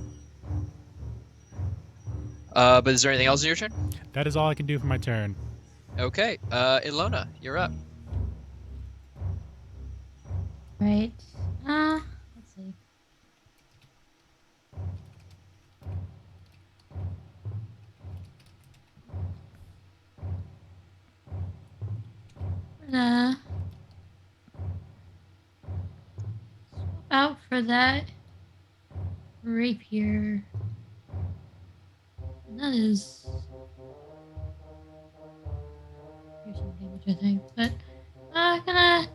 But is there anything else in your turn? That is all I can do for my turn. Okay, Ilona, you're up. Right. Let's see. Swap out for that rapier. That is piercing damage, I think. But I'm gonna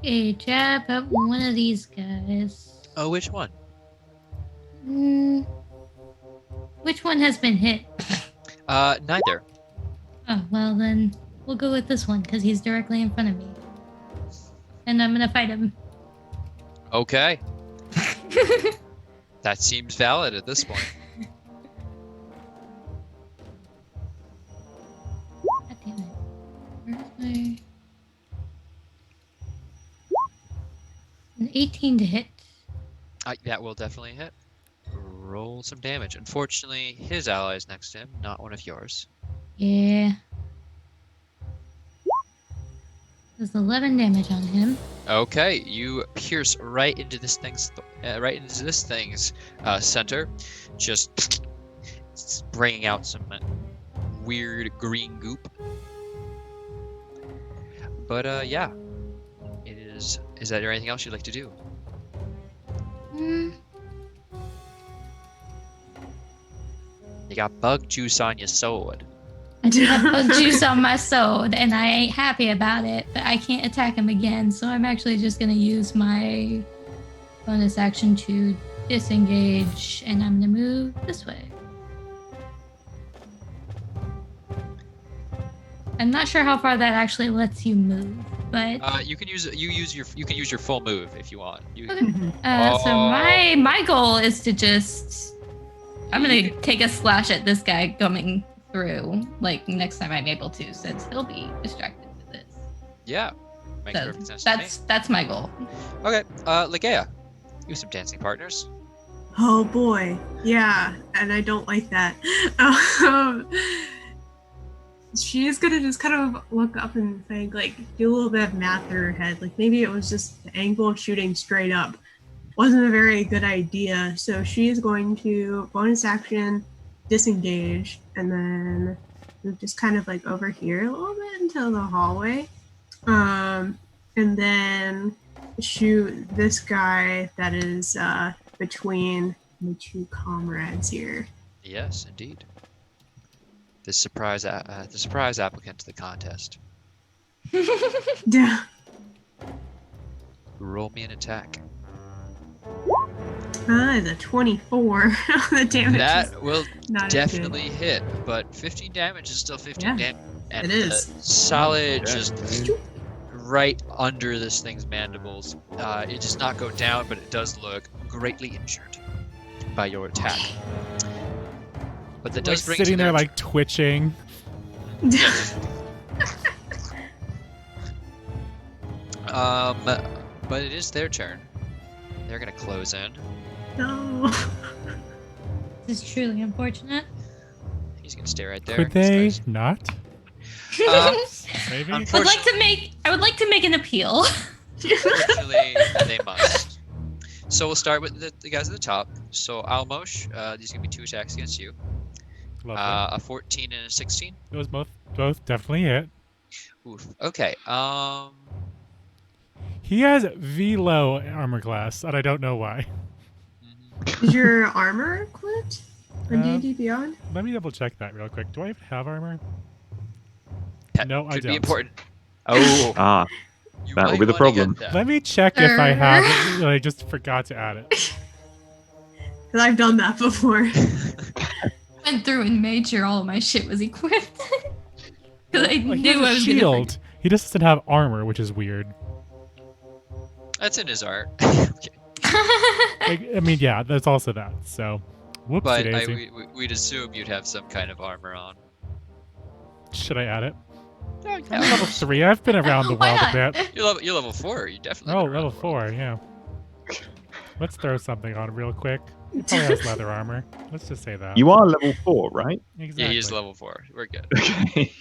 take a jab at one of these guys. Oh, which one? Which one has been hit? Neither. Oh, well then we'll go with this one because he's directly in front of me. And I'm gonna fight him. Okay. That seems valid at this point. God damn it. Where's my... An 18 to hit. That will definitely hit. Roll some damage. Unfortunately, his ally is next to him, not one of yours. Yeah. There's 11 damage on him. Okay, you pierce right into this thing's center, just bringing out some weird green goop. But yeah, it is. Is there anything else you'd like to do? You got bug juice on your sword. I do have bug juice on my sword, and I ain't happy about it, but I can't attack him again, so I'm actually just going to use my bonus action to disengage, and I'm going to move this way. I'm not sure how far that actually lets you move. But You can use your full move if you want. okay. So Oh. my goal is to just I'm gonna take a slash at this guy coming through. Like next time I'm able to, since he'll be distracted with this. Yeah. Makes So perfect sense to me. that's my goal. Okay. Ligea, you have some dancing partners. Oh boy, yeah, and I don't like that. She is gonna just kind of look up and think, like, do a little bit of math in her head. Like maybe it was just the angle of shooting straight up wasn't a very good idea. So she is going to bonus action, disengage, and then move just kind of like over here a little bit into the hallway, and then shoot this guy that is between my two comrades here. Yes, indeed. The surprise applicant to the contest. Yeah. Roll me an attack. The 24. The damage. That will not as definitely hit, but 15 damage is still 15 Yeah, damage. And it is. Solid, Yeah. just right under this thing's mandibles. It does not go down, but it does look greatly injured by your attack. But that Like does bring to sitting there their like twitching. but it is their turn. They're gonna close in. No. This is truly unfortunate. He's gonna stay right there. Could This they guy's- not? Maybe. I would like to make an appeal. Unfortunately, they must. So we'll start with the guys at the top. So Almosh, these are gonna be 2 attacks against you. Lovely. A 14 and a 16. Those both definitely hit. Oof. Okay. He has V-low armor class, and I don't know why. Is your armor equipped on Um, D&D Beyond? Let me double check that real quick. Do I even have armor? That No, I could be don't. important. Oh, Ah, you That will might be the wanna get problem. that. Let me check if I have it. I just forgot to add it. Because I've done that before. Went through and made sure all of my shit was equipped. Because I Like, he knew has I a was shield. He just doesn't have armor, which is weird. That's in his art. Okay. Like, I mean, yeah, there's also that. So, whoopsie But daisy. we'd assume you'd have some kind of armor on. Should I add it? No, I'm level 3. I've been around the Why world a not? bit. You're level 4. You definitely. Oh, been around level the world. 4, yeah. Let's throw something on real quick. He probably has leather armor. Let's just say that. you are level 4, right? Exactly. Yeah, he's level 4. We're good. Okay.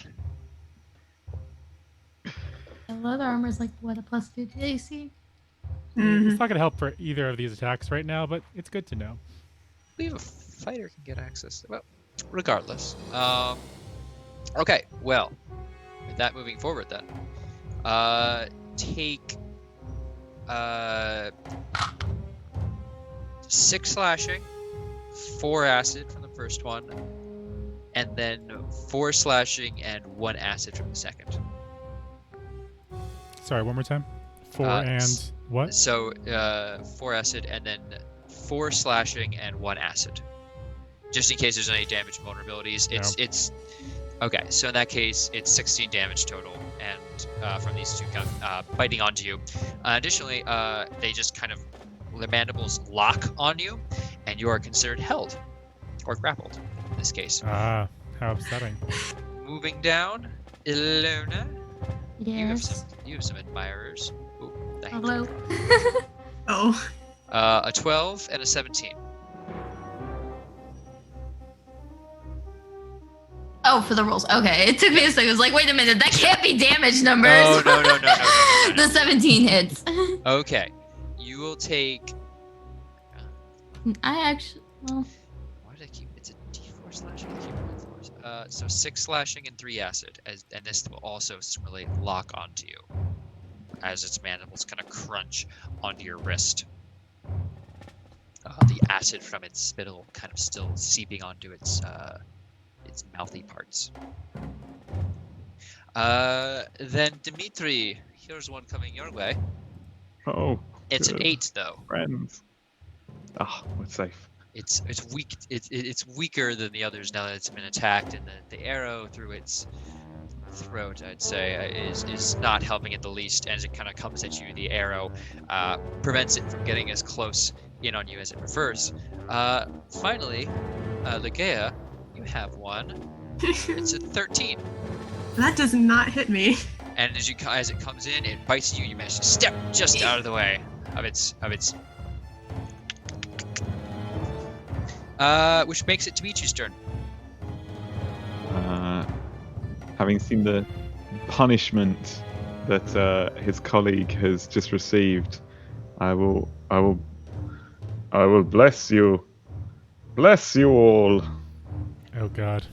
The leather armor is like what, a +2 to AC? Mhm. It's not going to help for either of these attacks right now, but it's good to know. I believe a fighter can get access. Well, regardless. Okay. Well, with that moving forward, then, take 6 slashing, 4 acid from the first one, and then 4 slashing and 1 acid from the second. Sorry, one more time. 4 s- and what? So 4 acid and then 4 slashing and 1 acid, just in case there's any damage vulnerabilities. It's okay. So in that case, it's 16 damage total, and from these two biting onto you. Additionally, they just kind of their mandibles lock on you, and you are considered held or grappled in this case. Ah, how upsetting. Moving down, Ilona, Yes. you have some admirers. Ooh, thanks. Hello. Oh. A 12 and a 17. Oh, for the rolls. Okay. It took me a second. I was like, wait a minute, that can't be damage numbers. No. The 17 hits. Okay, you will take. I actually, well, Why did I keep? It's a D4 slashing. I keep rolling 4s. So 6 slashing and 3 acid, and this will also similarly lock onto you, as its mandibles kind of crunch onto your wrist. The acid from its spittle kind of still seeping onto its mouthy parts. Then Dimitri, here's one coming your way. Oh, It's an good. 8 though. friends. Ah, we're safe. It's weak. It's weaker than the others now that it's been attacked, and the arrow through its throat, I'd say, is not helping at the least. As it kind of comes at you, the arrow prevents it from getting as close in on you as it prefers. Finally, Ligea, you have one. It's a 13. That does not hit me. And as it comes in, it bites you. You manage to step just out of the way of its. Which makes it Dimitri's turn. Having seen the punishment that his colleague has just received, I will bless you all. Oh God.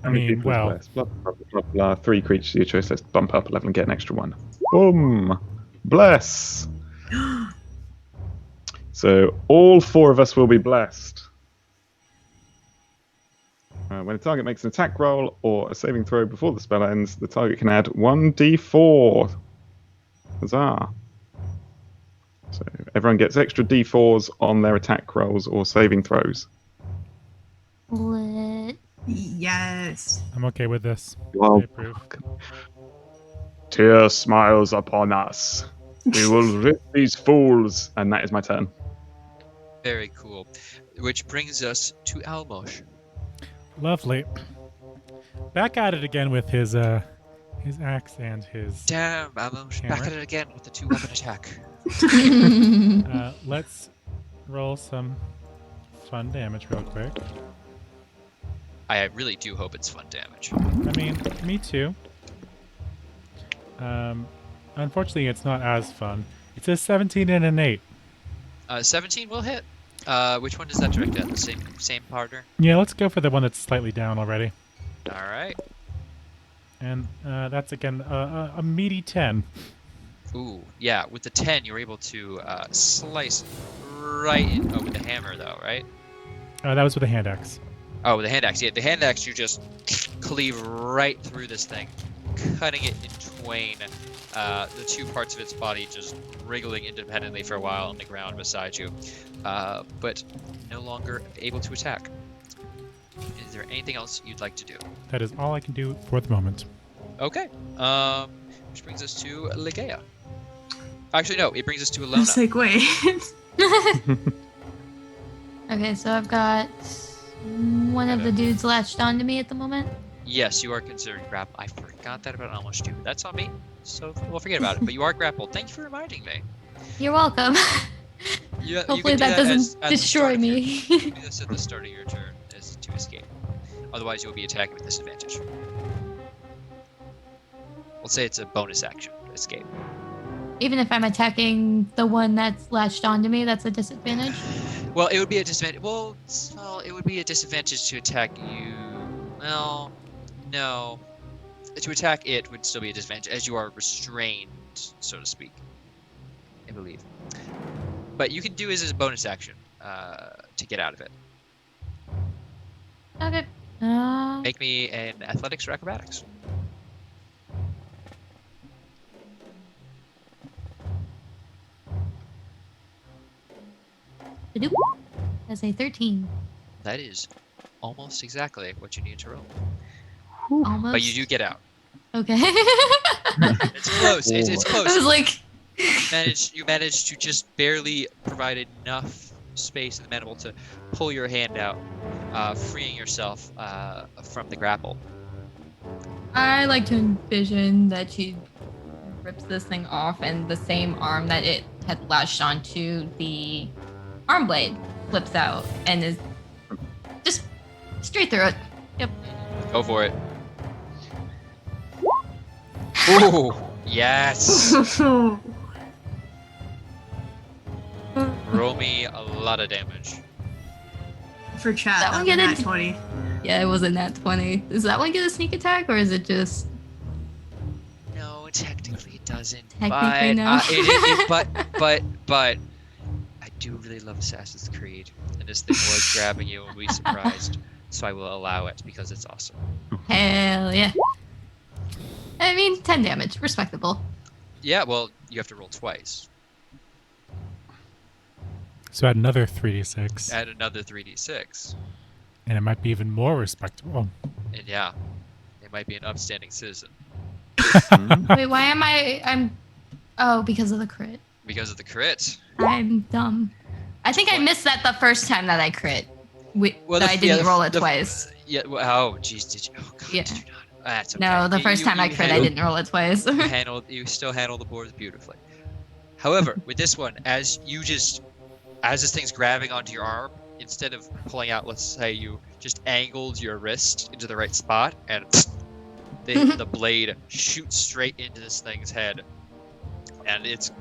I How many mean, people is well, blessed? Blah, blah, blah, blah, blah. 3 creatures to your choice. Let's bump up a level and get an extra one. Boom! Bless! So all 4 of us will be blessed. When a target makes an attack roll or a saving throw before the spell ends, the target can add 1d4. Huzzah! So everyone gets extra d4s on their attack rolls or saving throws. Lit. Yes. I'm okay with this. Wow. I approve. Tyr smiles upon us. We will rip these fools. And that is my turn. Very cool. Which brings us to Almosh. Lovely. Back at it again with his axe and his. Damn, Almosh, Hammer. back at it again with the 2-weapon attack. Let's roll some fun damage real quick. I really do hope it's fun damage. I mean, me too. Unfortunately, it's not as fun. It's a 17 and an 8. 17 will hit. Which one does that direct at? The same partner? Yeah, let's go for the one that's slightly down already. All right. And that's again a meaty 10. Ooh, yeah. With the 10, you're able to slice right in. Oh, with the hammer, though, right? That was with a hand axe. Oh, with the hand axe. Yeah, the hand axe, you just cleave right through this thing, cutting it in twain. The 2 parts of its body just wriggling independently for a while on the ground beside you, but no longer able to attack. Is there anything else you'd like to do? That is all I can do for the moment. Okay. Which brings us to Ligea. Actually, no. It brings us to I Alona. was like, wait. Okay, so I've got one of the dudes latched onto me at the moment. Yes, you are considered grappled. I forgot that about Almost too. That's on me. So we'll forget about it. But you are grappled. Thank you for reminding me. You're welcome. You Hopefully can do that doesn't at the start destroy of your- me. you can do this at the start of your turn as to escape. Otherwise, you'll be attacking with disadvantage. We'll say it's a bonus action, escape. Even if I'm attacking the one that's latched onto me, that's a disadvantage. Well, it would be a disadvantage. Well, it would be a disadvantage to attack you. Well, no. To attack it would still be a disadvantage, as you are restrained, so to speak. I believe. But you can do it as a bonus action to get out of it. Okay. Make me an athletics or acrobatics. Ba-doop. That's a 13. That is almost exactly what you need to roll. Almost. But you do get out. Okay. It's close. It's I close. was like, You managed to just barely provide enough space in the mandible to pull your hand out, freeing yourself from the grapple. I like to envision that she rips this thing off and the same arm that it had latched onto the arm blade flips out and is just straight through it. Yep. Go for it. Ooh, yes. Roll me a lot of damage. For chat, That that one was get nat it? 20. Yeah, it wasn't that 20. Does that one get a sneak attack or is it just No, technically it doesn't. Technically, but, no. But I do really love Assassin's Creed, and this thing was grabbing you and we surprised. So I will allow it because it's awesome. hell yeah? I mean, 10 damage, respectable. Yeah, well, you have to roll twice. So add another 3d6, Add another 3d6. and it might be even more respectable. And yeah. They might be an upstanding citizen. Wait, why am I'm... Oh, because of the crit. Because of the crit. I'm dumb. I think I missed that the first time that I crit. I didn't roll it twice. Yeah. Oh, jeez. Did you? Oh, God. Yeah. Did you not? That's okay. No, the first time I crit, I didn't roll it twice. You still handled the boards beautifully. However, with this one, as this thing's grabbing onto your arm, instead of pulling out, let's say you just angled your wrist into the right spot, and the blade shoots straight into this thing's head, and its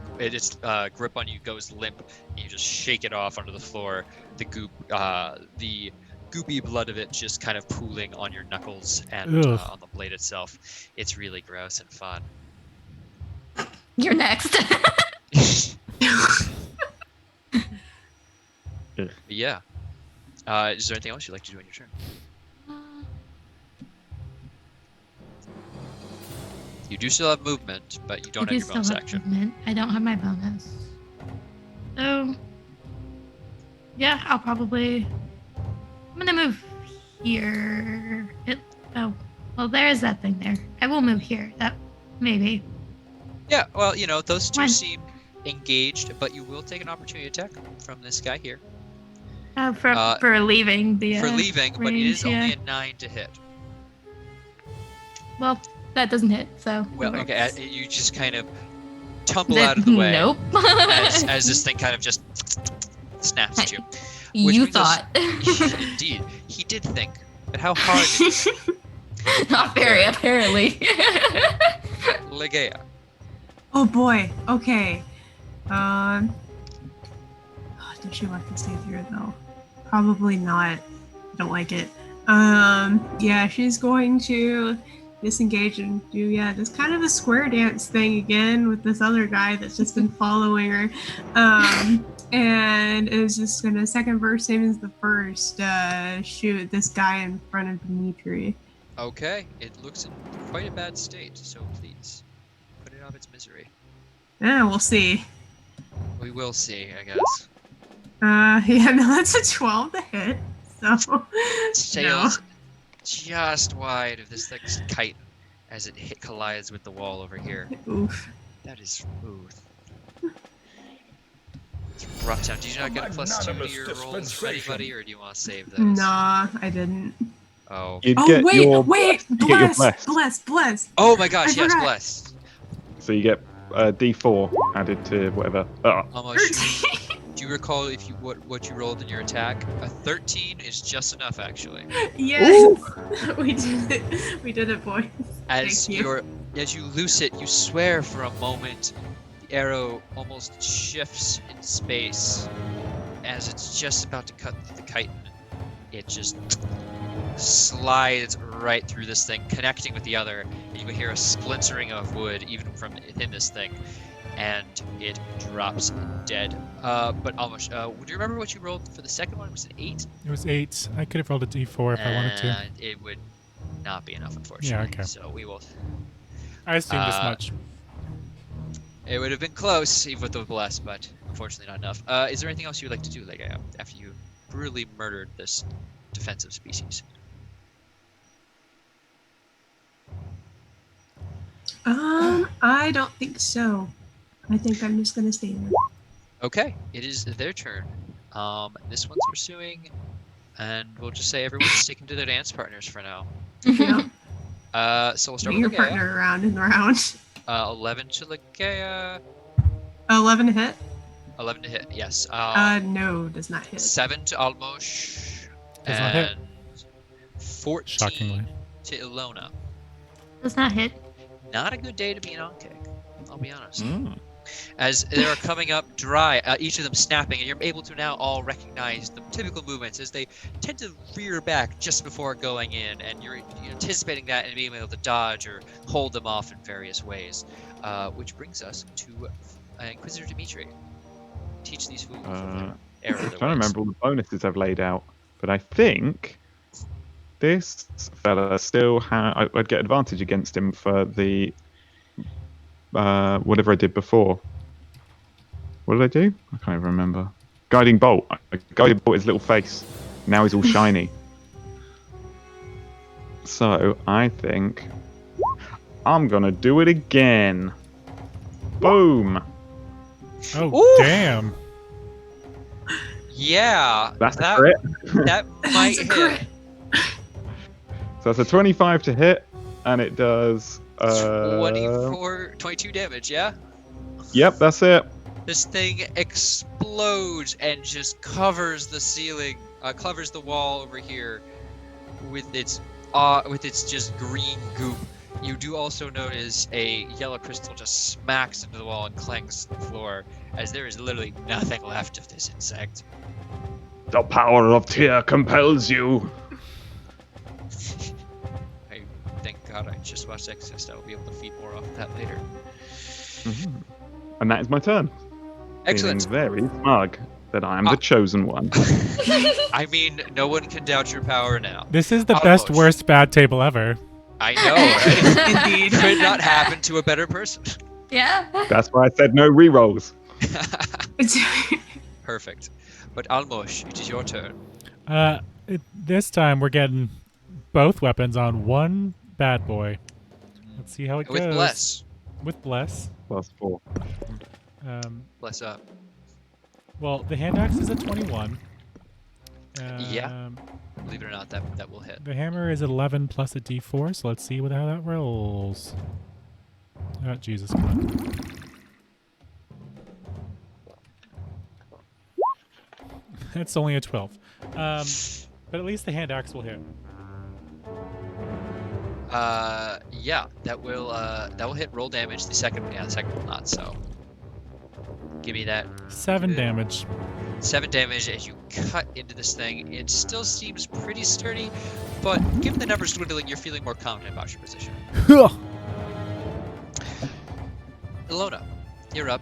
grip on you goes limp, and you just shake it off onto the floor. The goopy blood of it just kind of pooling on your knuckles and on the blade itself. It's really gross and fun. You're next. But yeah. Is there anything else you'd like to do on your turn? You do still have movement, but you don't have your bonus action. Movement. I don't have my bonus. So, yeah, I'm gonna move here. Well, there's that thing there. I will move here. Maybe. Yeah, well, those two seem engaged, but you will take an opportunity attack from this guy here. For leaving the For leaving, range, but it is only a 9 to hit. Well, that doesn't hit, so. Well, okay, you just kind of tumble out of the way. Nope. as this thing kind of just snaps at you. You thought. Indeed, he did think, but how hard is it? Not very, apparently. Legea. Oh boy. Okay. Does she want to stay here though? Probably not. I don't like it. Yeah, she's going to disengage and do this kind of a square dance thing again with this other guy that's just been following her. And is just gonna second verse, same as the first, shoot this guy in front of Dimitri. Okay, it looks in quite a bad state, so please put it out of its misery. Yeah, we'll see. We will see, I guess. Yeah, no, that's a 12 to hit. So sails just wide of this thing's kite as it collides with the wall over here. Oof. That is smooth. It's rough time. Did you not get a +2 to your rolls, buddy, or do you want to save those? Nah, I didn't. Oh. Wait! Bless! Oh my gosh, yes, bless. So you get D4 added to whatever. Almost. Do you recall what you rolled in your attack? A 13 is just enough, actually. Yes, we did it, boys. As you loose it, you swear for a moment. The arrow almost shifts in space as it's just about to cut through the chitin. It just slides right through this thing, connecting with the other, and you can hear a splintering of wood even from within this thing, and it drops dead. But almost. Do you remember what you rolled for the second one? Was it 8? It was 8. I could have rolled a D4 if I wanted to. It would not be enough, unfortunately. Yeah, okay. So we will. I assumed as much. It would have been close, even with the bless, but unfortunately not enough. Is there anything else you would like to do, after you brutally murdered this defensive species? I don't think so. I think I'm just gonna stay there. Okay, it is their turn. This one's pursuing, and we'll just say everyone's sticking to their dance partners for now. Yep. So we'll start Bring with your Legea. partner around and around. 11 to Legea. 11 to hit? 11 to hit, yes. No, does not hit. 7 to Almosh. Does not hit. 14 Shockingly. to Ilona. Does not hit. Not a good day to be an on-kick, I'll be honest. As they are coming up dry, each of them snapping, and you're able to now all recognize the typical movements as they tend to rear back just before going in, and you're anticipating that and being able to dodge or hold them off in various ways. Which brings us to Inquisitor Dimitri. Teach these fools. I'm trying to remember all the bonuses I've laid out, but I think this fella still I'd get advantage against him for the whatever I did before. What did I do? I can't even remember. Guiding bolt. I guiding bolt his little face. Now he's all shiny. So I think I'm gonna do it again. Boom. Oh, Oof. damn. Yeah, That's a that crit. that might That's a hit. crit. So that's a 25 to hit, and it does. 22 damage, yeah? Yep, that's it. This thing explodes and just covers the ceiling, covers the wall over here with its just green goop. You do also notice a yellow crystal just smacks into the wall and clangs to the floor, as there is literally nothing left of this insect. The power of Tyr compels you. I thank God I just watched Exorcist. I will be able to feed more off of that later. And that is my turn. Excellent. Feeling very smug that I am the chosen one. I mean, no one can doubt your power now. This is the best, Almost. worst bad table ever. I know, right? Indeed. Could not happen to a better person. Yeah. That's why I said no rerolls. Perfect. But Almosh, it is your turn. This time we're getting both weapons on one bad boy. Let's see how it With goes. bless. With bless. +4. Bless up. Well, the hand axe is a 21. Yeah. Believe it or not, that will hit. The hammer is 11 plus a d4, so let's see how that rolls. Oh, Jesus, come on. It's only a 12. But at least the hand axe will hit. Yeah, that will hit roll damage. The second will not. So, give me that. 7 damage. 7 damage as you cut into this thing. It still seems pretty sturdy, but given the numbers dwindling, you're feeling more confident about your position. Ilona, you're up.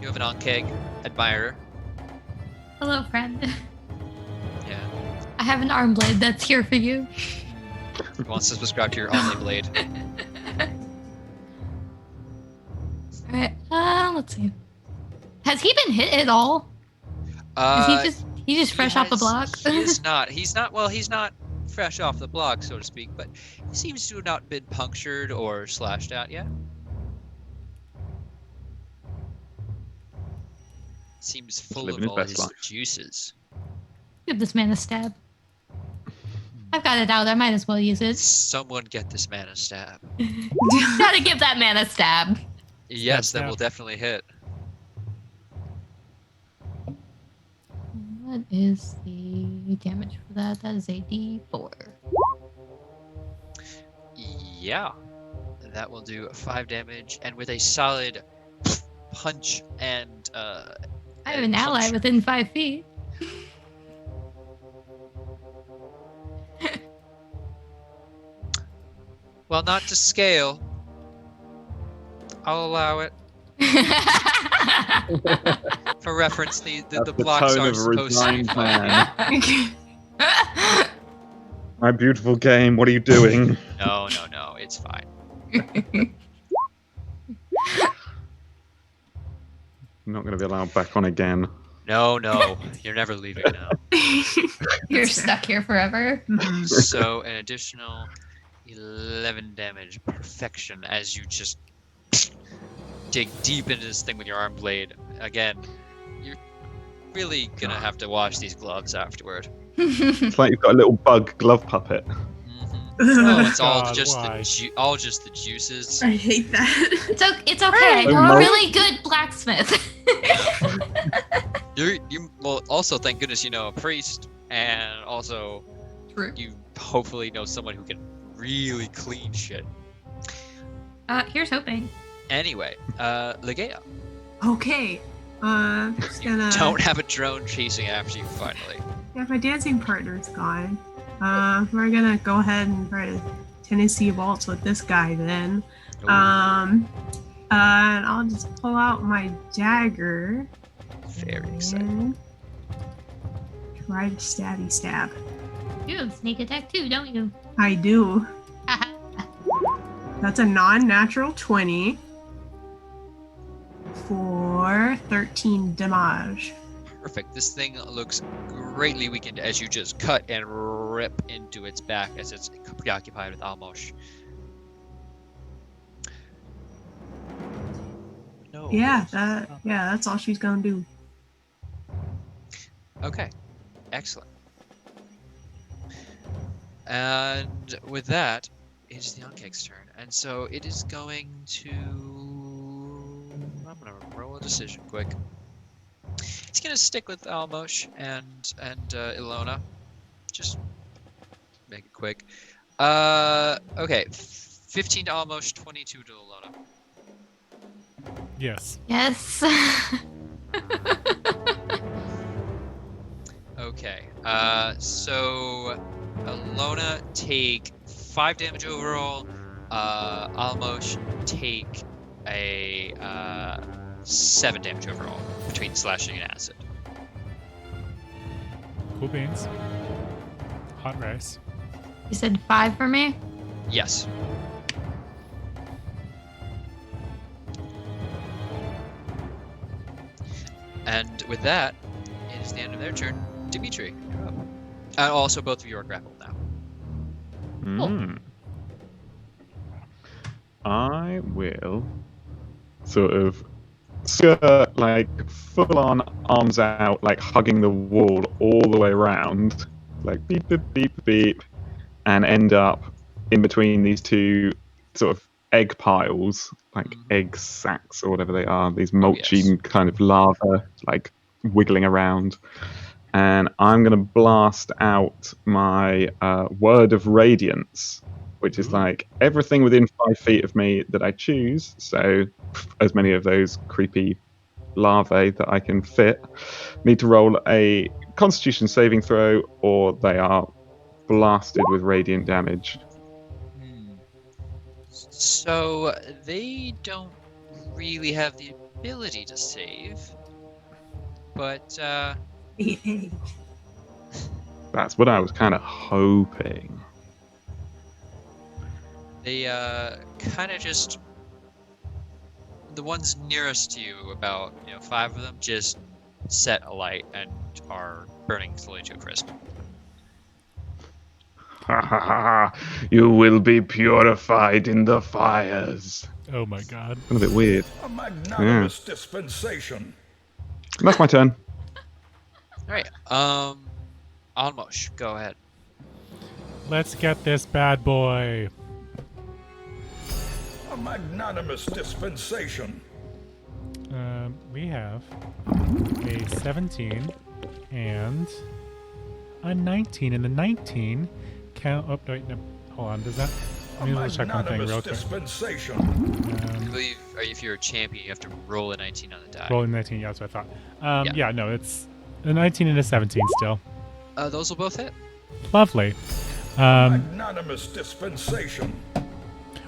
You have an on-keg admirer. Hello, friend. Yeah. I have an arm blade that's here for you. Who wants to subscribe to your only blade? Alright, let's see. Has he been hit at all? Is he just fresh off the block? He is not. He's not. Well, he's not fresh off the block, so to speak. But he seems to have not been punctured or slashed out yet. Seems full living of his all best his life. Give juices. this man a stab. I've got it out. I might as well use it. Someone get this man a stab. Gotta give that man a stab. Yes, that stab. will definitely hit. What is the damage for that? That is a D4. Yeah, that will do 5 damage, and with a solid punch and I have an ally within 5 feet. well, not to scale. I'll allow it. For reference, the That's blocks tone aren't of a supposed to be resigned 5 feet. man. My beautiful game, what are you doing? No, it's fine. I'm not going to be allowed back on again. No, you're never leaving now. You're stuck here forever. So an additional 11 damage, perfection, as you just dig deep into this thing with your arm blade. Again, you're really gonna have to wash these gloves afterward. It's like you've got a little bug glove puppet. Oh, it's all God, just why? all just the juices. I hate that. It's okay. I know a really good blacksmith. You well, also thank goodness you know a priest, and also True. you hopefully know someone who can really clean shit. Here's hoping. Anyway, Legea, Okay. Just gonna. don't have a drone chasing after you finally. Yeah, my dancing partner's gone. We're gonna go ahead and try to Tennessee waltz with this guy then. Ooh, And I'll just pull out my dagger very exciting. and try to stabby stab. You have sneak attack too, don't you? I do. That's a non-natural 20 for 13 damage. Perfect. This thing looks greatly weakened as you just cut and rip into its back as it's preoccupied with Almosh. No. Yeah, that's all she's gonna do. Okay, excellent. And with that, it's the Oncake's turn, and so it is going to. I'm gonna roll a decision quick. It's gonna stick with Almosh and Ilona. Just make it quick. Okay, 15 to Almosh, 22 to Ilona. Yes. Yes. Okay, so Ilona take 5 damage overall. Almosh take a 7 damage overall between slashing and acid. Cool beans. Hot rice. You said 5 for me? Yes. And with that, it is the end of their turn. Dimitri, you're up. And also, both of you are grappled now. Mm. I will sort of skirt, like, full on arms out, like hugging the wall all the way around, like beep, beep, beep, beep, and end up in between these two sort of egg piles, like egg sacks or whatever they are, these mulchy kind of lava, like wiggling around. And I'm going to blast out my Word of Radiance, which is like everything within 5 feet of me that I choose. So as many of those creepy larvae that I can fit need to roll a Constitution saving throw, or they are blasted with radiant damage. So they don't really have the ability to save, but That's what I was kind of hoping. they kind of just, the ones nearest to you, about 5 of them, just set alight and are burning slowly to a crisp. Ha ha ha! You will be purified in the fires. Oh my god. A bit weird. A magnanimous dispensation. That's my turn. All right, Almosh, go ahead. Let's get this bad boy. A magnanimous dispensation. We have a 17 and a 19, and the 19 count. Oh, wait, no. Hold on. Does that? Let me check one thing real quick. Dispensation. I believe if you're a champion, you have to roll a 19 on the die. Rolling 19, yeah, that's what I thought. Yeah, no, it's a 19 and a 17 still. Those will both hit. Lovely. Magnanimous dispensation.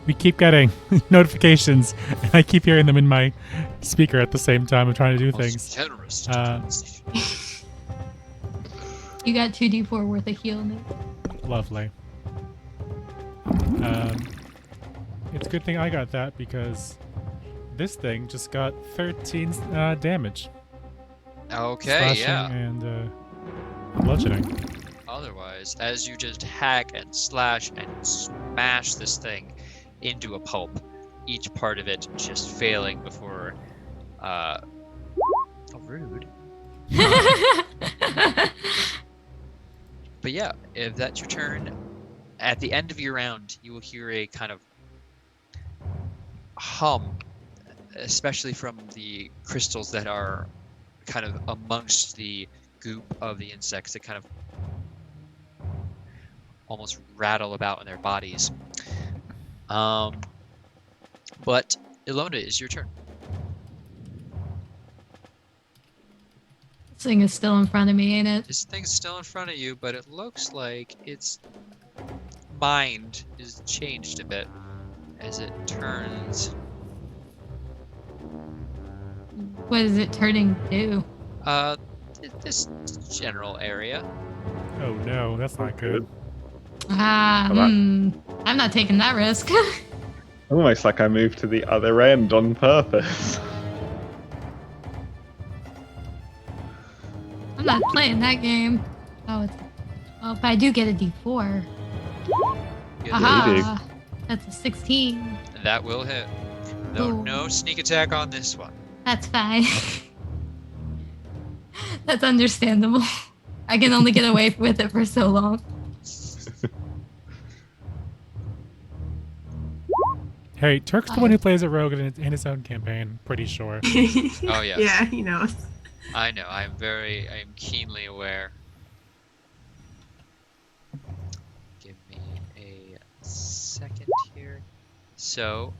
We keep getting notifications, and I keep hearing them in my speaker at the same time. I'm trying to do things. Generous. You got 2d4 worth of heal now. Lovely. It's a good thing I got that, because this thing just got 13 damage. Okay, Slashing yeah. and bludgeoning. Otherwise, as you just hack and slash and smash this thing into a pulp, each part of it just failing before rude. But yeah, if that's your turn, at the end of your round, you will hear a kind of hum, especially from the crystals that are kind of amongst the goop of the insects that kind of almost rattle about in their bodies. But Ilona, is your turn. This thing is still in front of me, ain't it? This thing's still in front of you, but it looks like its mind is changed a bit as it turns. What is it turning to? This general area. Oh no, that's not good. I'm not taking that risk. Almost like I moved to the other end on purpose. I'm not playing that game. Oh, Oh, but I do get a D4. Good. Aha! That's a 16. That will hit. No, Ooh. no sneak attack on this one. That's fine. That's understandable. I can only get away with it for so long. Hey, Turk's the one who plays a rogue in his own campaign. Pretty sure. Oh, yes. Yeah, he knows. I know. I am keenly aware. Give me a second here. So,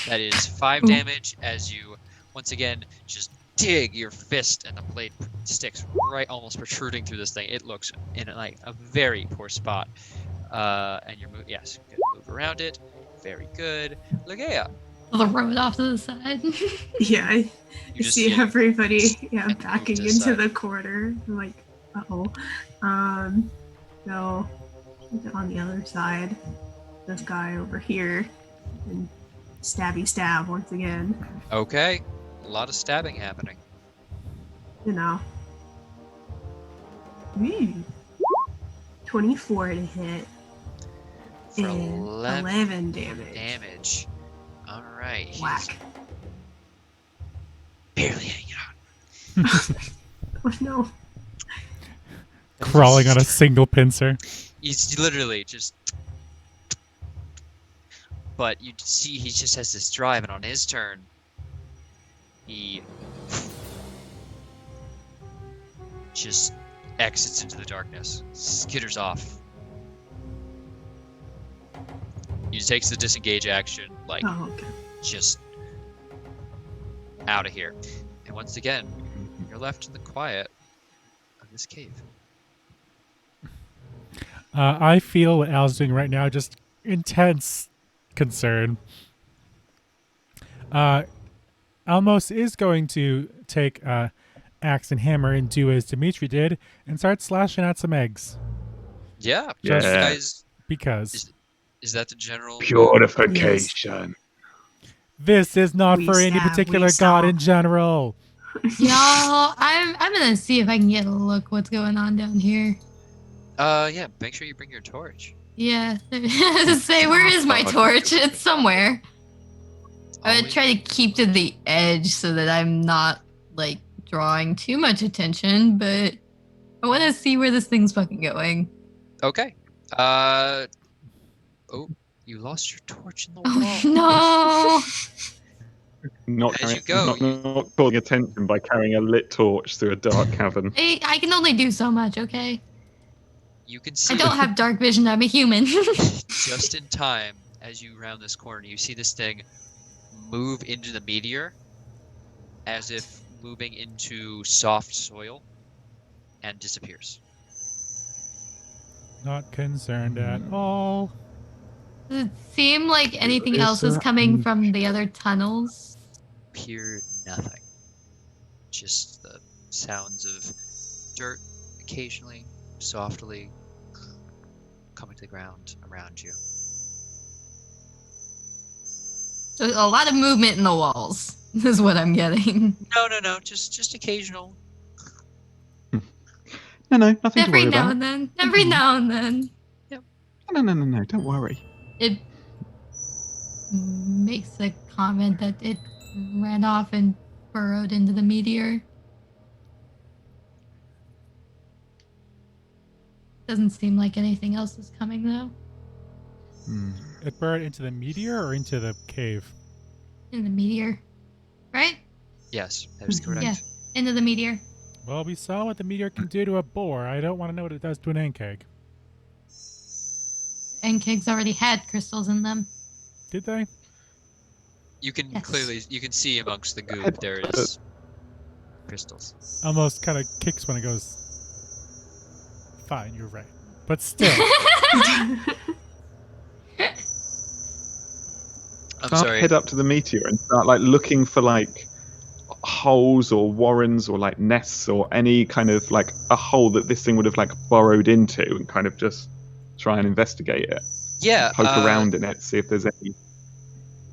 that is 5 Ooh. damage as you, once again, just dig your fist and the blade sticks right, almost protruding through this thing. It looks in like a very poor spot. And you're yes, good. Move around it. Very good. Legea. The road off to the side. Yeah, I just see see it. everybody And backing move to the into side. the corner. I'm like, uh-oh. So on the other side, this guy over here, and stabby stab once again. Okay. A lot of stabbing happening. You know. Ooh. 24 to hit. For And 11 damage. damage. All right. He's Whack. barely hanging on. Oh no. Crawling on a single pincer. He's literally just. But you see, he just has this drive, and on his turn, he just exits into the darkness, skitters off. He takes the disengage action, like Oh, okay. just out of here. And once again, you're left in the quiet of this cave. I feel what Al's doing right now, just intense concern. Almos is going to take axe and hammer and do as Dimitri did and start slashing out some eggs. Yeah, Yeah. you guys. Because Is that the general? Purification. this is not We for any stab, particular we god stomp. in general. Y'all, I'm gonna see if I can get a look what's going on down here. Yeah. Make sure you bring your torch. Yeah. Say, where is my torch? It's somewhere. I'm gonna try to keep to the edge so that I'm not like drawing too much attention, but I want to see where this thing's fucking going. Okay. Oh, you lost your torch in the wall. Oh Not, As you carrying, go, not calling attention by carrying a lit torch through a dark cavern. no! I can only do so much, okay? You can see I don't have dark vision. I'm a human. just in time as you round this corner. You see this thing move into the meteor, as if moving into soft soil, and disappears. Not concerned at all. Does it seem like anything else is coming from the other tunnels? Hear nothing. Just the sounds of dirt occasionally, softly coming to the ground around you. So a lot of movement in the walls is what I'm getting. No. Just occasional. No, nothing to Every worry now about. and then. Every now and then. No, don't worry. It makes a comment that it ran off and burrowed into the meteor. Doesn't seem like anything else is coming though. It burrowed into the meteor or into the cave? In the meteor. Right? Yes, that is correct. Yeah. Into the meteor. Well, we saw what the meteor can do to a boar. I don't want to know what it does to an ant keg. And kegs already had crystals in them. Did they? You can Yes. clearly see amongst the goop there is crystals. Almost kind of kicks when it goes. Fine, you're right. But still. I'm I'll sorry. head up to the meteor and start like looking for like holes or warrens or like nests or any kind of like a hole that this thing would have like burrowed into and kind of just try and investigate it. Yeah. Poke around in it, see if there's any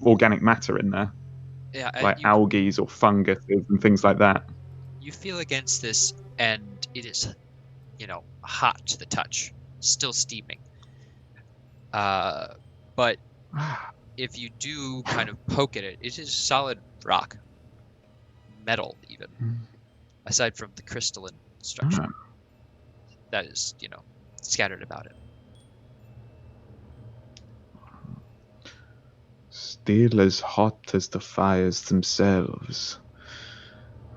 organic matter in there, Yeah. like algae or funguses and things like that. You feel against this, and it is hot to the touch, still steaming. But if you do kind of poke at it, it is solid rock, metal even, aside from the crystalline structure that is, scattered about it. Still as hot as the fires themselves.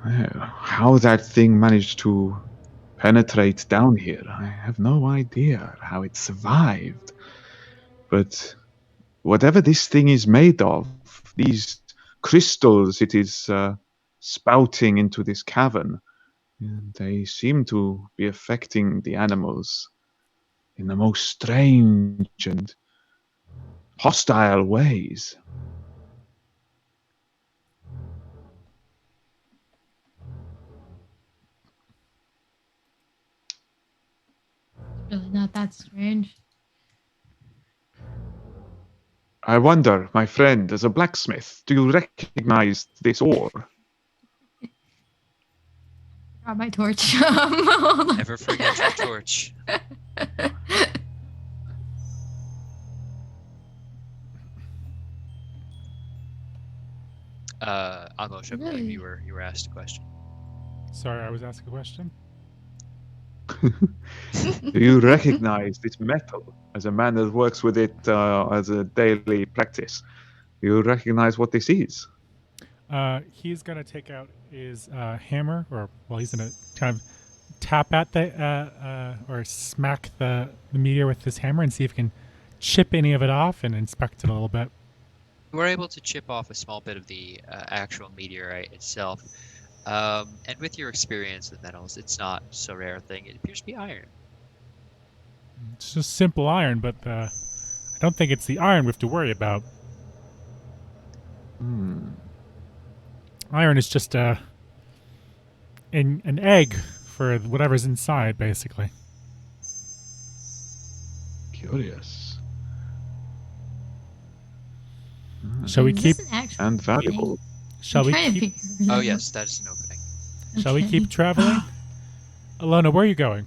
Well, how that thing managed to penetrate down here, I have no idea how it survived. But whatever this thing is made of, these crystals it is spouting into this cavern, they seem to be affecting the animals in the most strange and hostile ways. Really not that strange. I wonder, my friend, as a blacksmith, do you recognize this ore? Got my torch. Hold on. Never forget your torch. Almost, I believe Really? you were asked a question. Sorry, I was asking a question. Do you recognize this metal as a man that works with it as a daily practice? Do you recognize what this is? He's gonna take out his hammer, he's gonna kind of tap at the or smack the meteor with his hammer and see if he can chip any of it off and inspect it a little bit. You were able to chip off a small bit of the actual meteorite itself. And with your experience with metals, it's not so rare a thing. It appears to be iron. It's just simple iron, but I don't think it's the iron we have to worry about. Iron is just an egg for whatever's inside, basically. Curious. Shall we Is keep? this an actual And valuable. Shall thing? we I'm trying to keep? figure it Oh out. yes, that is an opening. Shall we Okay. keep traveling? Alona, where are you going?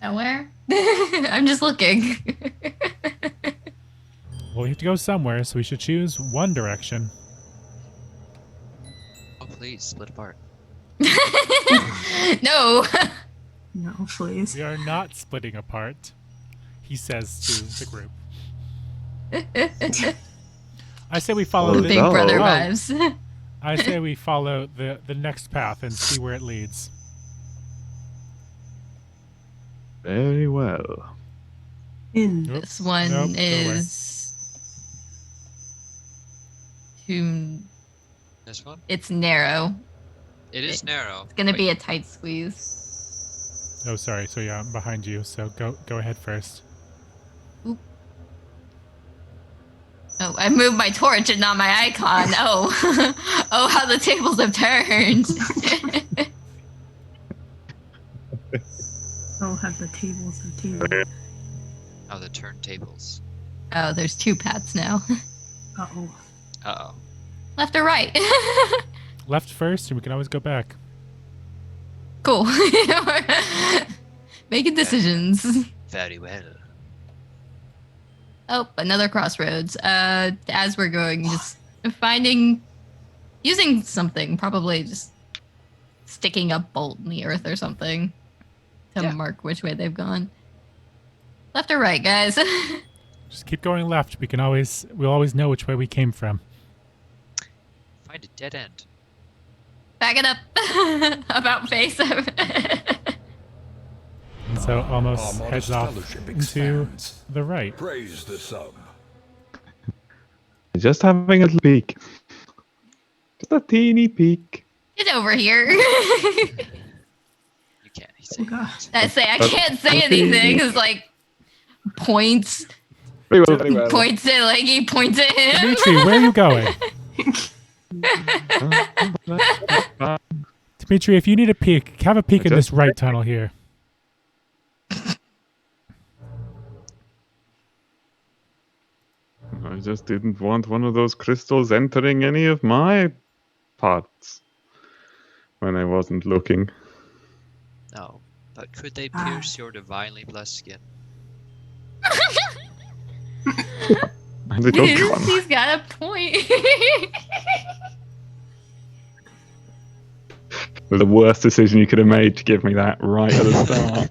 Nowhere? I'm just looking. Well, we have to go somewhere, so we should choose one direction. Oh please, split apart. No. No, please. We are not splitting apart, he says to the group. I say we follow Oh, the Big no. brother Oh. vibes. I say we follow the next path and see where it leads. Very well. In. Nope. This one Nope, go away. is too. This one? It's narrow. It is narrow. It's gonna but be a tight squeeze. Oh, sorry. So yeah, I'm behind you. So go ahead first. Oh, I moved my torch and not my icon. Oh, oh, how the tables have turned. Oh, have the tables of tables. Oh, the turntables. Oh, there's two paths now. Uh-oh. Uh-oh. Left or right? Left first, and we can always go back. Cool. Making decisions. Very well. Oh, another crossroads. As we're going, just using something, probably just sticking a bolt in the earth or something to Yeah. mark which way they've gone. Left or right, guys? Just keep going left. We'll always know which way we came from. Find a dead end. Back it up. About face. And so almost Our heads modest off fellowship to expands. the right. Praise the sub. Just having a little peek. Just a teeny peek. Get over here. You can't. He said Oh, God. I say I can't say anything. It's like points, Very well, very well. points at like he points at him. Dimitri, where are you going? Dimitri, if you need a peek, have a peek in this right tunnel here. I just didn't want one of those crystals entering any of my parts when I wasn't looking. but could they pierce your divinely blessed skin? Little gun. He's got a point. The worst decision you could have made to give me that right at the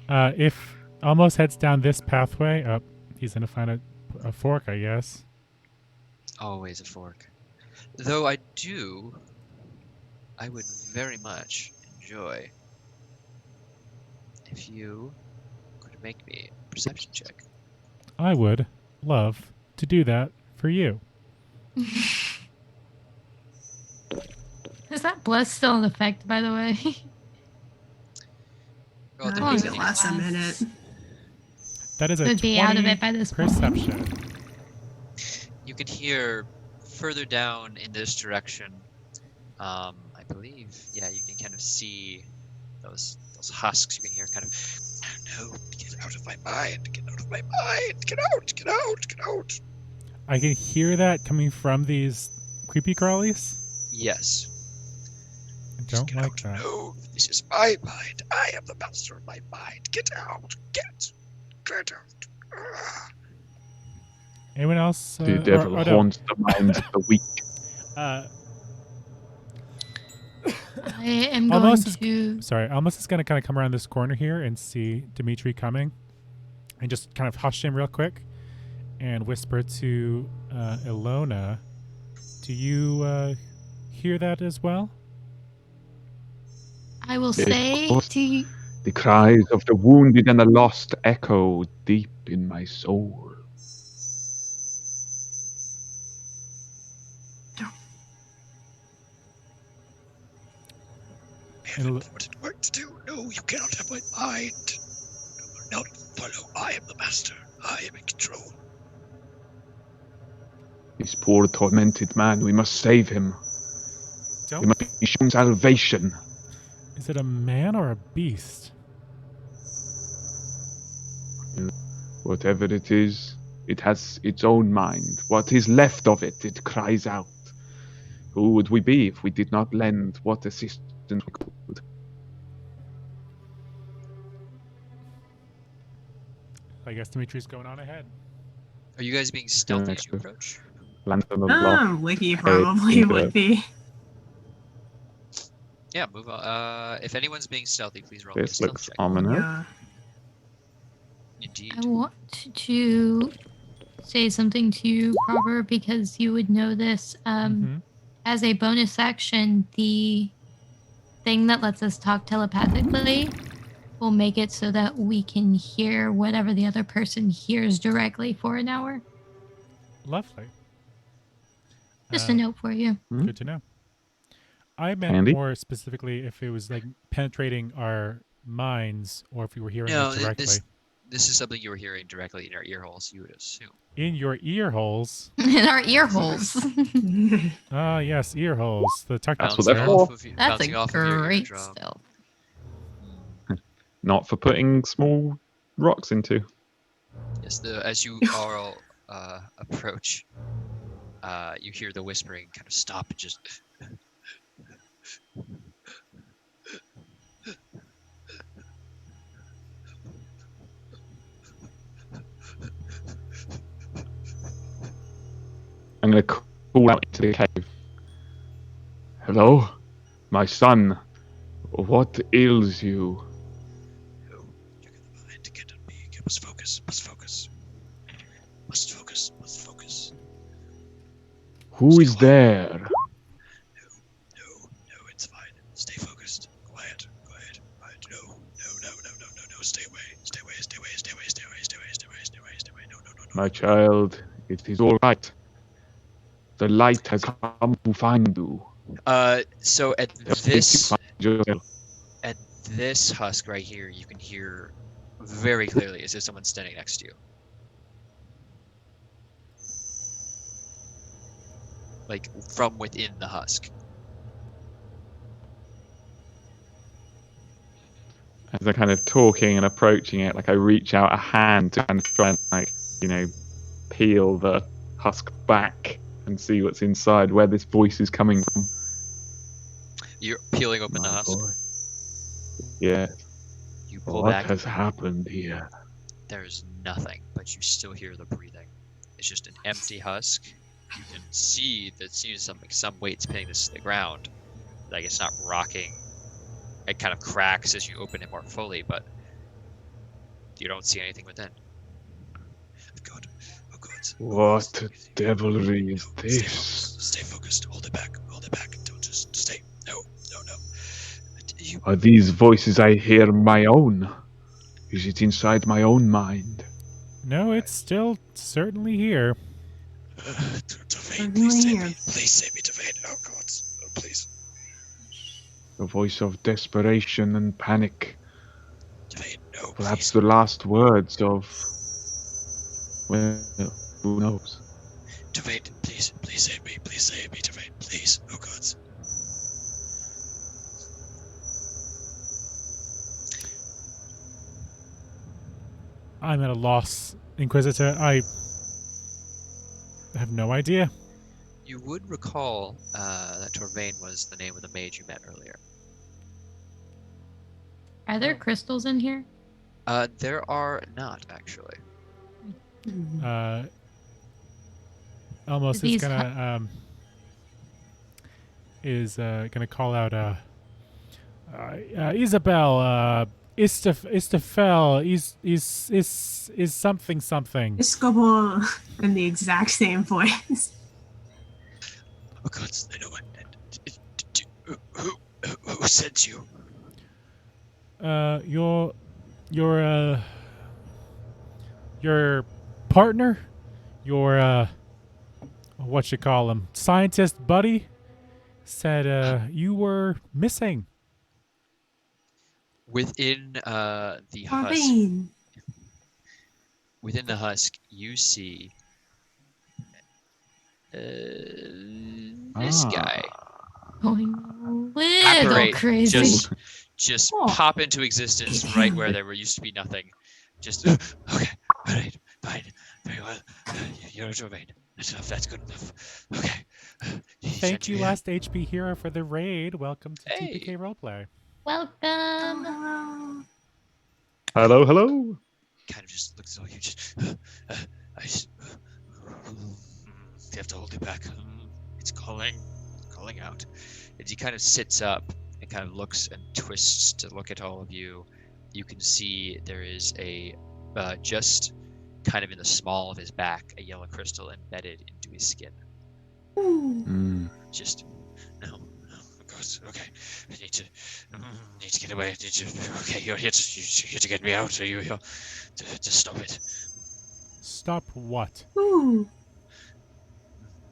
start. If Almost heads down this pathway, he's gonna find a fork, I guess. Always a fork. Though I would very much enjoy if you could make me a perception check. I would love to do that for you. Is that bless still in effect, by the way? Well, I depending think it on- lasts a minute. That is a Would be 20 out of it by this point. perception. You can hear further down in this direction. I believe, yeah, you can kind of see those husks. You can hear kind of, "Oh, no, get out of my mind! Get out of my mind! Get out! Get out! Get out!" I can hear that coming from these creepy crawlies. Yes. I Just don't get like out. that. No, this is my mind. I am the master of my mind. Get out! Get out! Ah. Anyone else? The devil no. haunts the minds of the weak. I am going Almost is- to. Sorry, Almost is gonna kind of come around this corner here and see Dimitri coming, and just kind of hush him real quick, and whisper to Ilona, "Do you hear that as well?" I will Yes, of say course. to you. The cries of the wounded and the lost echo deep in my soul. I haven't put it work to do. No, you cannot have my mind. You will not follow. I am the master. I am in control. This poor tormented man, we must save him. We Don't. must be shown salvation. Is it a man or a beast? Whatever it is, it has its own mind. What is left of it, it cries out. Who would we be if we did not lend what assistance we could? I guess Dimitri's going on ahead. Are you guys being stealthy as you approach? Lantern of Love. Licky probably into would it. be. Yeah, move on. If anyone's being stealthy, please roll me a This stealth looks check. ominous. Yeah. Indeed. I want to say something to you, Robert, because you would know this. Mhm. As a bonus action, the thing that lets us talk telepathically will make it so that we can hear whatever the other person hears directly for an hour. Lovely. Just a note for you. Good to know. I meant Handy. more specifically if it was like penetrating our minds, or if we were hearing No, it directly this is something you were hearing directly in our ear holes, you would assume. in your ear holes. In our ear holes. Ah, yes, ear holes. The That's technical what they're term. for. That's bouncing a off of your great eardrum. stealth. Not for putting small rocks into. Yes, as you all approach, you hear the whispering kind of stop and just. I'm going to call out into the cave. Hello? My son. What ails you? No, check in the mind. Get on me. Must focus. Must focus. Must focus. Must focus. Who is there? No, it's fine. Stay focused. Quiet. No. Stay away. Stay away. No. My child, it is all right. The light has come to find you. So at Just need to this find yourself. husk right here, you can hear very clearly as if someone's standing next to you. Like from within the husk. As they're kind of talking and approaching it, like I reach out a hand to kind of try and, like, peel the husk back and see what's inside, where this voice is coming from. You're peeling open the My husk. boy. Yeah. You pull What back. has happened here? There's nothing, but you still hear the breathing. It's just an empty husk. You can see that seems some weight's pinning this to the ground. Like it's not rocking. It kind of cracks as you open it more fully, but you don't see anything within. Oh God. Oh God. What devilry is No, this? Stay focused. Hold it back. Hold it back. Don't just stay. No. You, Are these voices I hear my own? Is it inside my own mind? No, it's still certainly here. Devane, Really please save am. me. Please save me, Devane. Oh God. Oh, please. The voice of desperation and panic. Devane, no, Perhaps please. the last words of... Well, who knows? Devane, please save me. Please save me, Devane. Please. Oh God. I'm at a loss, Inquisitor. I have no idea. You would recall that Torvain was the name of the mage you met earlier. Are there crystals in here? There are not, actually. Almost These is gonna call out Isabel, Istafel, is something something. Iscobol in the exact same voice. Oh God, I know what. Who sent you? Your partner, your what you call him, scientist buddy, said you were missing. Within the husk, Arcane. within the husk, you see this guy going a little apparate, crazy. just Oh. pop into existence right where there used to be nothing. Just okay, all right, fine, very well. You're a Torvain. That's enough. That's good enough. Okay. Thank you, last HB hero, for the raid. Welcome to Hey. TPK Roleplay. Welcome. Hello, hello. Kind of just looks at all you. Just you have to hold it back. It's calling out. As he kind of sits up and kind of looks and twists to look at all of you, you can see there is a just kind of in the small of his back, a yellow crystal embedded into his skin. Just no, of course. Okay, I need to get away. Okay, you're here to get me out. Are you here to stop it? Stop what? Ooh.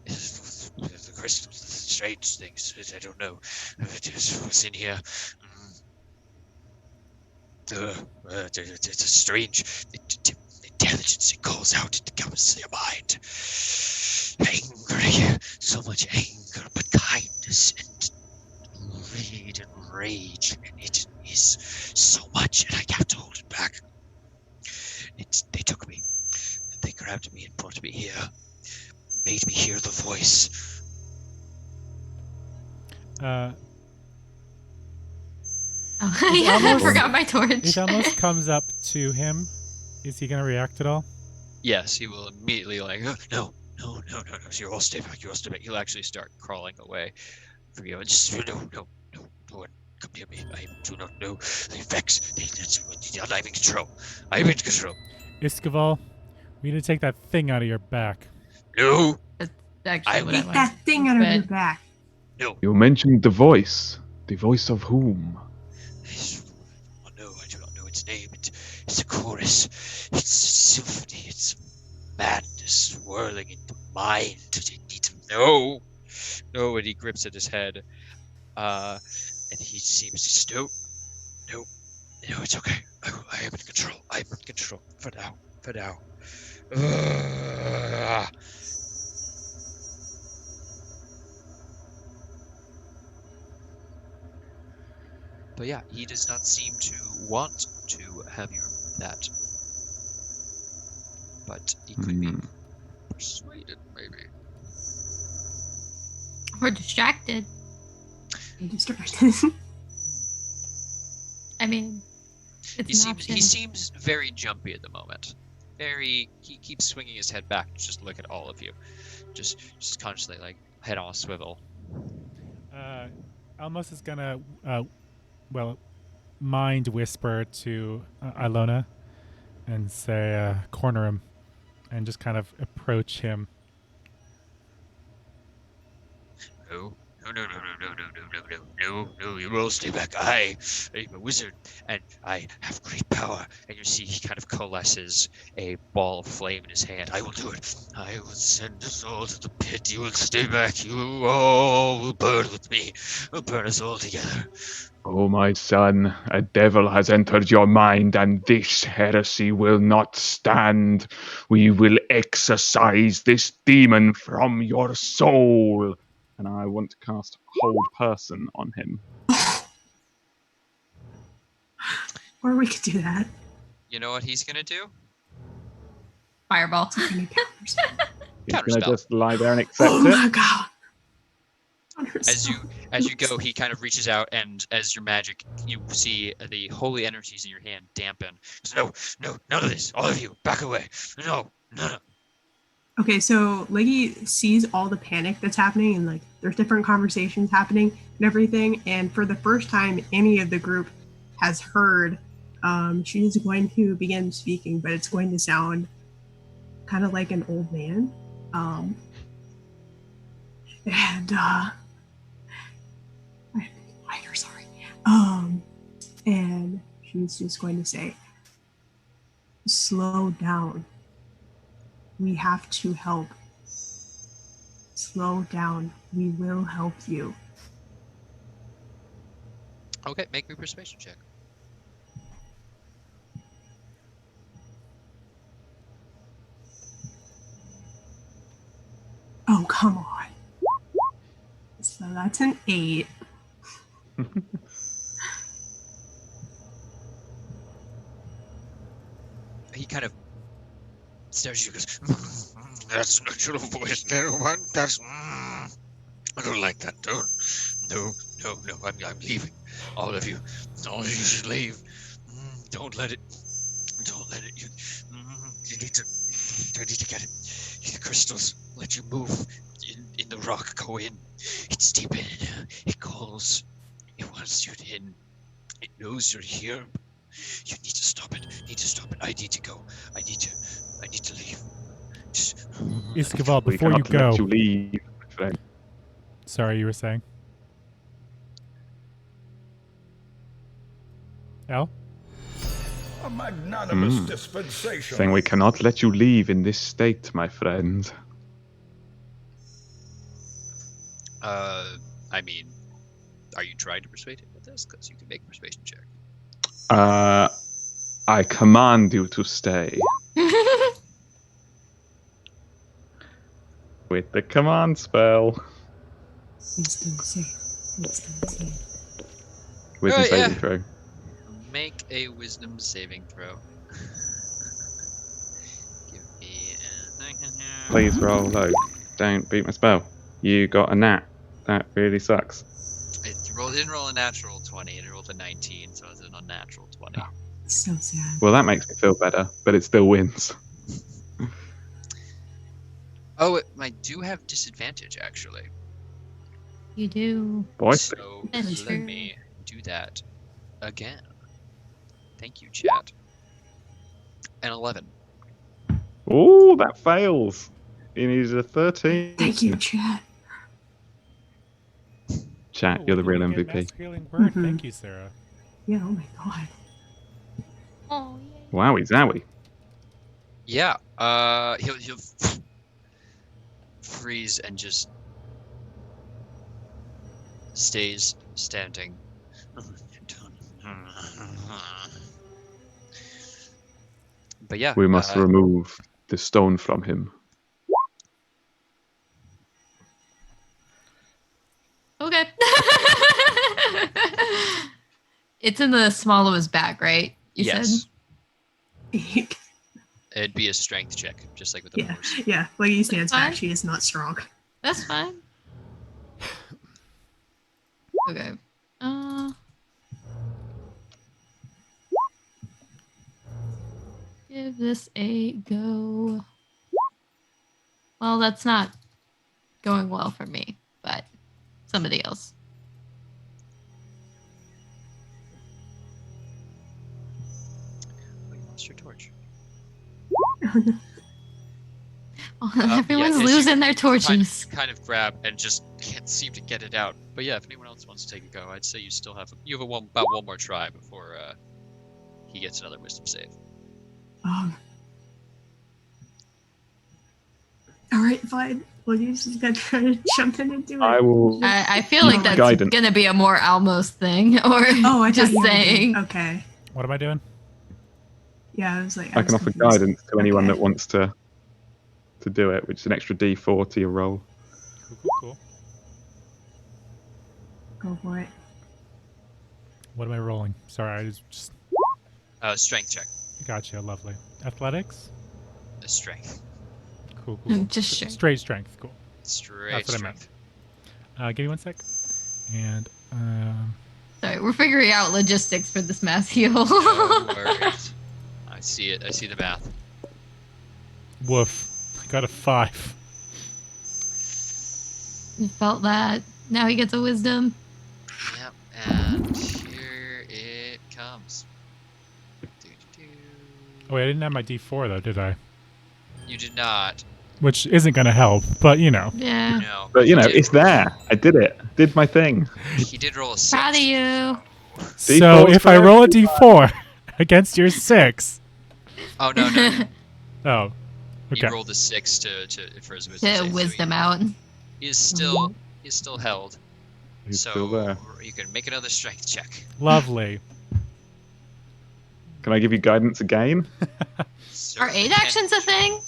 The crystals, the strange things. I don't know. What's in here? It's a strange intelligence. It calls out. It comes to your mind. Angry, so much anger, but kindness and greed and rage. It is so much, and I have to hold it back. They took me. They grabbed me and brought me here. Made me hear the voice. Oh, yeah, I forgot my torch. It almost comes up to him. Is he gonna react at all? Yes, he will immediately like, oh, no. You all stay back. He'll actually start crawling away from you. And just no one come near me. I do not know the effects. I'm in control. I'm in control. Iskaval, we need to take that thing out of your back. No. That's actually what I Take wanted. that thing out of your But- back. No. You mentioned the voice. The voice of whom? Oh, no, I do not know its name. It's a chorus. It's a symphony. It's madness swirling into mind. I need to know. No, and he grips at his head. And he seems to just, no, it's okay. I am in control. I'm in control. For now. But yeah, he does not seem to want to have you remove that. But he could be persuaded, maybe. We're distracted. Distracted. I mean, it's an option. He seems very jumpy at the moment. He keeps swinging his head back to just look at all of you, just constantly like head on a swivel. Almos is gonna, mind whisper to Ilona and say, corner him, and just kind of approach him. No, you all stay back. I am a wizard, and I have great power. And you see he kind of coalesces a ball of flame in his hand. I will do it. I will send us all to the pit. You will stay back. You all will burn with me. We'll burn us all together. Oh, my son, a devil has entered your mind, and this heresy will not stand. We will exorcise this demon from your soul. And I want to cast Hold Person on him. Or we could do that. You know what he's gonna do? Fireball. He's Counterspell. going to just lie there and accept Oh it. my god. As you go, he kind of reaches out, and as your magic, you see the holy energies in your hand dampen. No, none of this. All of you, back away. No. Okay, so Leggy sees all the panic that's happening, and like there's different conversations happening and everything. And for the first time, any of the group has heard. She is going to begin speaking, but it's going to sound kind of like an old man. Sorry. And she's just going to say, "Slow down. We have to help. Slow down. We will help you." Okay, make me a persuasion check. Oh, come on. So that's an 8. He kind of stares at you and goes, "That's not your voice, little one. That's... I don't like that. No, I'm leaving. All of you should leave. Don't let it. You need to get it. The crystals let you move in the rock. Go in. It's deep in. It calls. It wants you in. It knows you're here. You need to stop it. I need to go. I need to leave." Iskaval, We before you cannot go. let you leave, my friend. Sorry, you were saying? Al? A magnanimous dispensation. Saying we cannot let you leave in this state, my friend. I mean, are you trying to persuade him with this? Because you can make a persuasion check. I command you to stay. With the command spell. Wisdom save. Wisdom Right, saving yeah. throw. Make a wisdom saving throw. Give me a second here. Please roll low. Don't beat my spell. You got a nat. That really sucks. It didn't roll a natural 20, it rolled a 19, so it's an unnatural 20. So sad. Well, that makes me feel better, but it still wins. Oh, I do have disadvantage, actually. You do. Boy, So That's let true. me do that again. Thank you, chat. An 11. ooh, that fails. He needs a 13. Thank you, chat. Chat, Oh, you're the when real did we get MVP. Mass Healing Word? Mhm. Thank you, Sarah. Yeah, oh my god. Oh, yay. Wowie zowie. Yeah, he'll freeze and just stays standing. But yeah, We must remove the stone from him. Okay. It's in the small of his back, right? You yes, said? it'd be a strength check, just like with the Yeah, horse. yeah. Leggy stands Fine. back. She is not strong. That's fine. Okay. go. Well, that's not going well for me, but somebody else. Oh, you lost your torch. Oh, Yeah, everyone's as you- losing their you torches. kind of grab and just can't seem to get it out. But yeah, if anyone else wants to take a go, I'd say you still have about one more try before he gets another wisdom save. All right, fine. Well, you just gotta try to jump in and do it. I will. I feel Use like that's guidance. gonna be a more Almos thing, or Oh, I just thought you were saying. doing- Okay. What am I doing? Yeah, I was like, I was can offer confused. guidance to anyone Okay. that wants to do it, which is an extra D4 to your roll. Cool. Go for it. What am I rolling? Sorry, I just Strength check. gotcha. Lovely. Athletics. Strength. Cool. Just strength. Straight strength. Cool. Straight That's what I meant. strength. Give me 1 sec. And Sorry, we're figuring out logistics for this mass heal. No worries. I see it. I see the math. woof. I got a 5. You felt that. Now he gets a wisdom. Yep. And here it comes. Oh wait, I didn't have my D4 though, did I? You did not. Which isn't gonna help, but you know. Yeah. No. But you know, He did it's there. I did it. Did my thing. He did roll a 6. Proud of you. So D4's if I for roll a everyone. D4 against your 6, Oh no. oh, He okay. rolled a 6 for his wisdom. To save, so wisdom out. He is still held. He's so still there. you can make another strength check. Lovely. Can I give you guidance again? Are Certainly 8 can. actions a thing?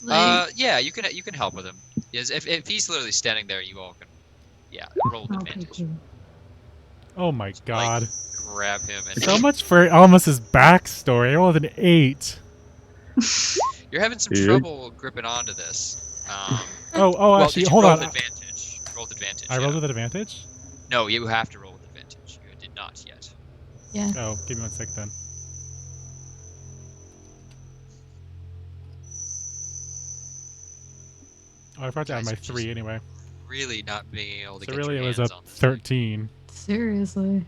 Like, Yeah, you can help with him. Yes, if he's literally standing there, you all can. Yeah, roll with Okay, advantage. cool. Oh my god. Grab him and So much for Almus's backstory. I rolled an 8. you're having some Yeah. trouble gripping onto this. Oh, Well, actually, did you hold roll on. with advantage? Roll with advantage. I rolled yeah. with advantage? No, you have to roll with advantage. You did not yet. yeah. Oh, give me 1 sec then. Oh, I forgot to add Guys my are just 3 anyway. Really not being able to So get really your it was hands a on this thing. 13 Seriously.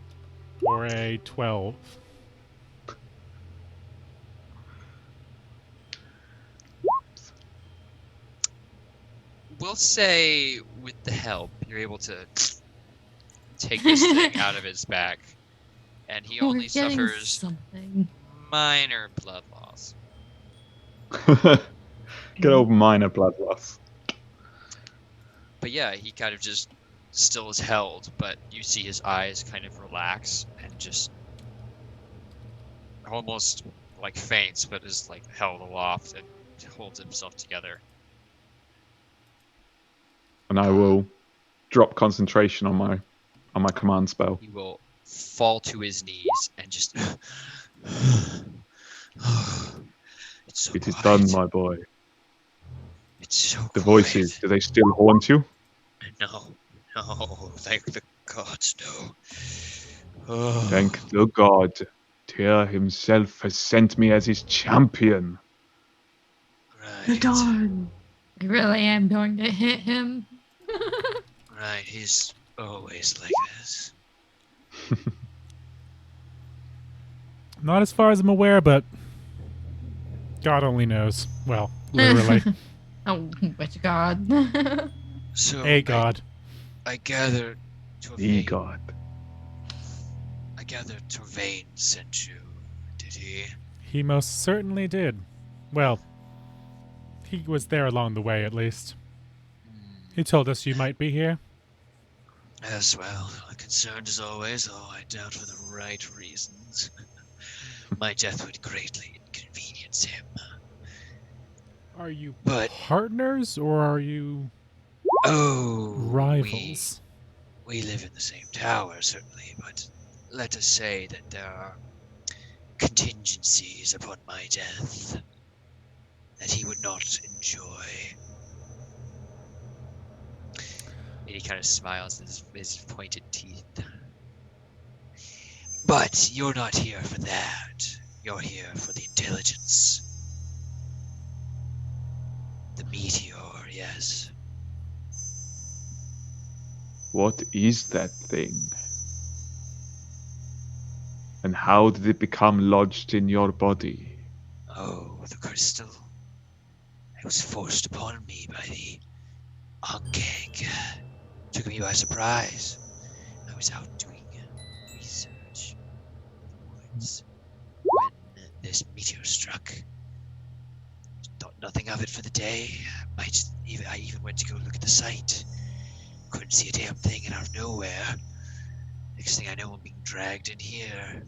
or a 12. We'll say with the help, you're able to take this thing out of his back, and he only We're getting suffers something. minor blood loss. Good old minor blood loss. But yeah, he kind of just still is held, but you see his eyes kind of relax and just almost like faints, but is like held aloft and holds himself together. And I will drop concentration on my command spell. He will fall to his knees and just. It's so It is quiet. done, my boy. It's so The quiet. voices, do they still haunt you? No, thank the gods, no. Oh, Thank the god. Tyr himself has sent me as his champion. The right, dawn. I really am going to hit him. right. He's always like this. Not as far as I'm aware, but God only knows. Well, literally. Oh, which god? So A god. I gather The Torvain. god. I gather Torvain sent you. Did he? He most certainly did. Well, he was there along the way, at least. He told us you might be here. Yes, well, concerned as always, though I doubt for the right reasons. My death would greatly inconvenience him. Are you But partners or are you oh, rivals? We live in the same tower, certainly, but let us say that there are contingencies upon my death that he would not enjoy. And he kind of smiles with his pointed teeth. But you're not here for that. You're here for the intelligence. The Meteor, yes. What is that thing? And how did it become lodged in your body? Oh, the crystal. It was forced upon me by the Ankeg. Took me by surprise. I was out doing research in the woods when this meteor struck. Thought nothing of it for the day. I even went to go look at the site. Couldn't see a damn thing, and out of nowhere, next thing I know, I'm being dragged in here.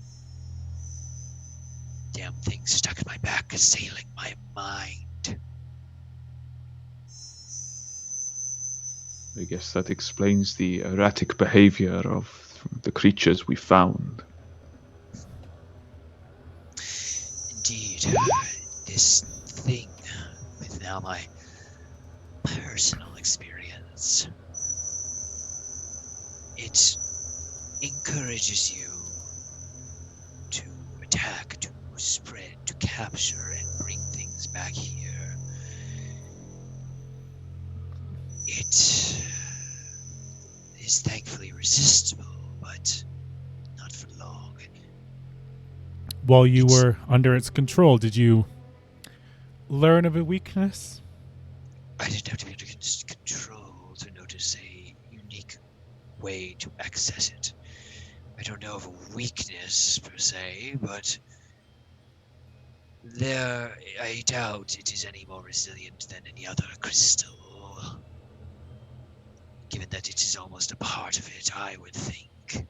Damn thing stuck in my back, assailing my mind. I guess that explains the erratic behavior of the creatures we found. Indeed, this thing, with now my personal experience, it encourages you to attack, to spread, to capture, and bring things back here. It is thankfully resistible, but not for long. While you were under its control, did you learn of a weakness? I didn't have to be under control to notice a unique way to access it. I don't know of a weakness per se, but I doubt it is any more resilient than any other crystal. Given that it is almost a part of it, I would think.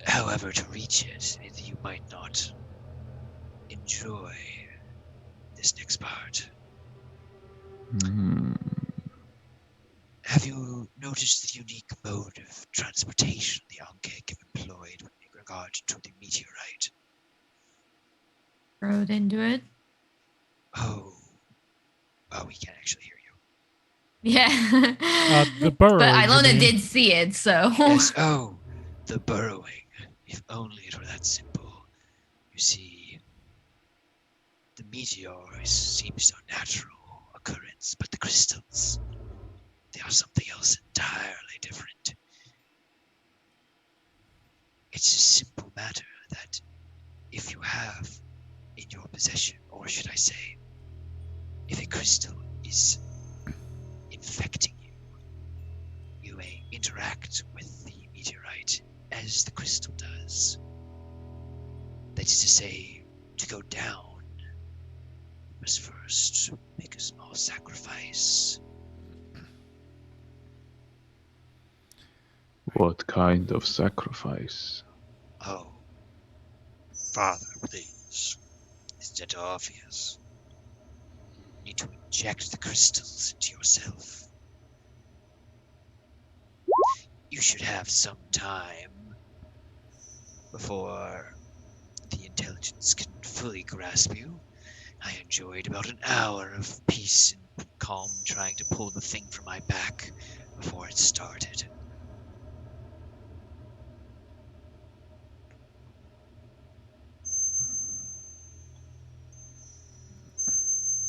However, to reach it, you might not enjoy this next part. Have you noticed the unique mode of transportation the Ankeg employed in regard to the meteorite? Rode into it. Oh, we can't actually hear you. Yeah. The burrow. But you Ilona mean? did see it, so. Yes, the burrowing. If only it were that simple. You see, the meteor seems a natural occurrence, but the crystals, they are something else entirely different. It's a simple matter that if you have in your possession, or should I say, if a crystal is infecting you, you may interact with the meteorite as the crystal does. That is to say, to go down, you must first make a small sacrifice. What kind of sacrifice? Oh, Father, please. Isn't it obvious? You need to inject the crystals into yourself. You should have some time before the intelligence can fully grasp you. I enjoyed about an hour of peace and calm trying to pull the thing from my back before it started.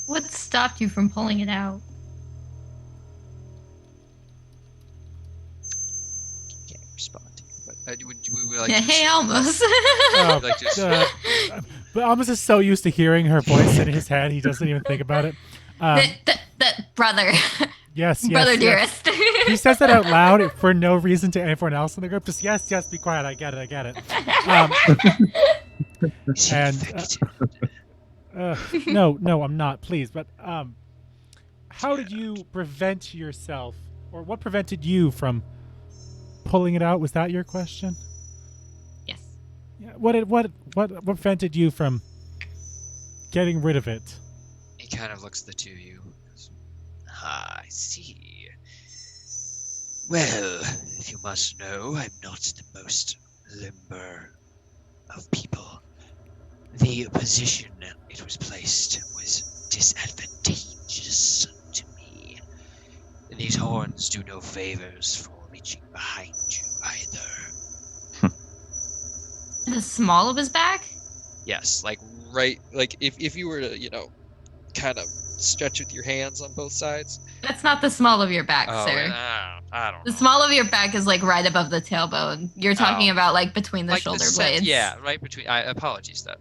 What stopped you from pulling it out? Can't respond to you, but we would like Yeah, to hey, almost. Oh, like to- but Almost is so used to hearing her voice in his head, he doesn't even think about it. That brother. Yes, Brother yes. dearest. He says that out loud for no reason to everyone else in the group. Just yes, be quiet. I get it. No, I'm not. Please, but how did you prevent yourself, or what prevented you from pulling it out? Was that your question? Yes. Yeah. What prevented you from getting rid of it? He kind of looks at the two of you. I see. Well, if you must know, I'm not the most limber of people. The position it was placed was disadvantageous to me. These horns do no favors for reaching behind you either. The small of his back? Yes, like right, like if you were to, kind of stretch with your hands on both sides. That's not the small of your back, Oh, sir. I don't The know. small of your back is like right above the tailbone. You're talking about like between the Like shoulder cent- blades. Yeah, right between. Apologies, then.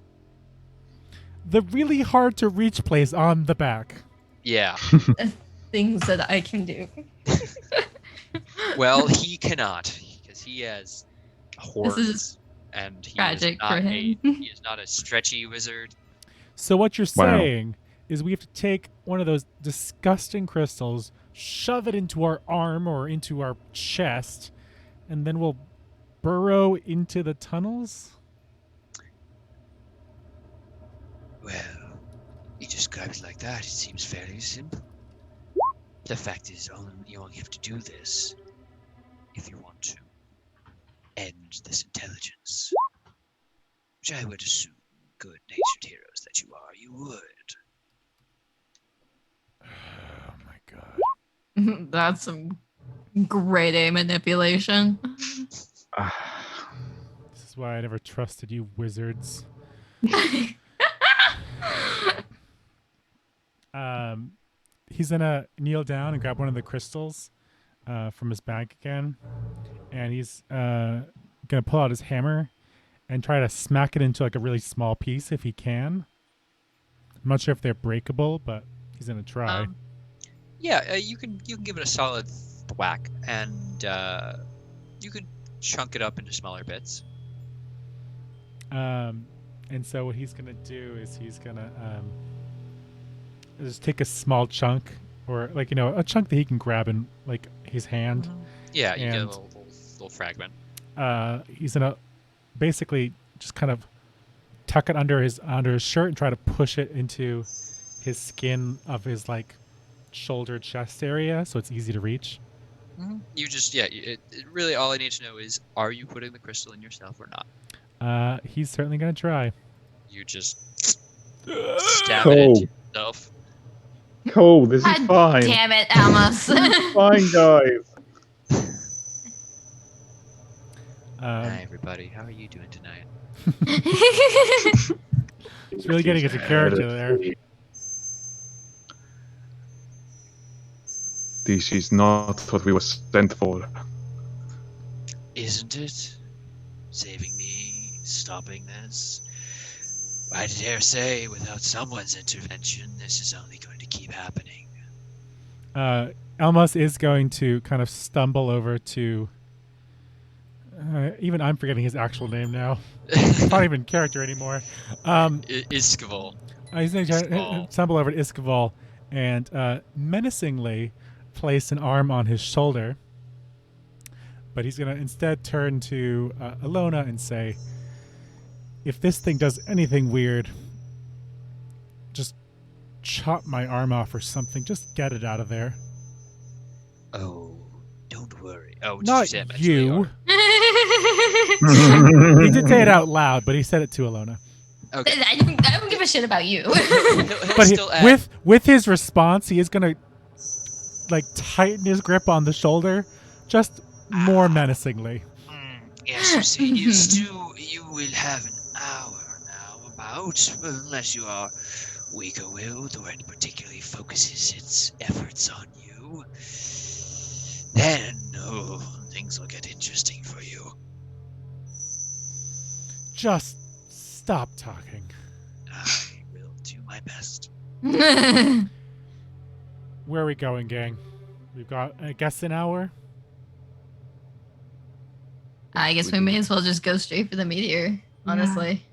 The really hard to reach place on the back. Yeah. Things that I can do. Well, he cannot because he has horns, and he tragic is not for he him. is not a stretchy wizard. So what you're Wow. saying is we have to take one of those disgusting crystals, shove it into our arm or into our chest, and then we'll burrow into the tunnels? Well, you describe it like that. It seems fairly simple. The fact is, you only have to do this if you want to end this intelligence, which I would assume, good-natured heroes that you are, you would. Oh my god. That's some grade A manipulation. This is why I never trusted you wizards. He's gonna kneel down and grab one of the crystals from his bag again, and he's gonna pull out his hammer and try to smack it into like a really small piece if he can. I'm not sure if they're breakable, but he's gonna try. Yeah, you can give it a solid whack, and you could chunk it up into smaller bits. And so what he's gonna do is he's gonna just take a small chunk, or like a chunk that he can grab in like his hand. Yeah, you get a And- little fragment. He's gonna basically just kind of tuck it under his shirt and try to push it into his skin of his like shoulder chest area, so it's easy to reach. You just it really all I need to know is, are you putting the crystal in yourself or not? He's certainly gonna try. You just stab it into yourself. Cole, this is God fine. damn it, Almas. Fine, guys. Hi everybody, how are you doing tonight? He's really getting into character there. This is not what we were sent for. Isn't it? Saving me, stopping this. I dare say, without someone's intervention, this is only going to keep happening. Elmos is going to kind of stumble over to. Even I'm forgetting his actual name now. It's not even character anymore. Iskval. He's going to Iskval. stumble over to Iskval and menacingly place an arm on his shoulder. But he's going to instead turn to Alona and say, if this thing does anything weird, just chop my arm off or something. Just get it out of there. Oh, don't worry. Oh, did Not you say it mentally, you. or- He did say it out loud, but he said it to Alona. Okay. I don't give a shit about you. He'll But still add, with his response, he is gonna like tighten his grip on the shoulder, just more menacingly. Yes, you see, you will have an hour now, about, unless you are weaker-willed or it particularly focuses its efforts on you. Then, things will get interesting for you. Just stop talking. I will do my best. Where are we going, gang? We've got, I guess, an hour. I guess we may as well just go straight for the meteor, honestly.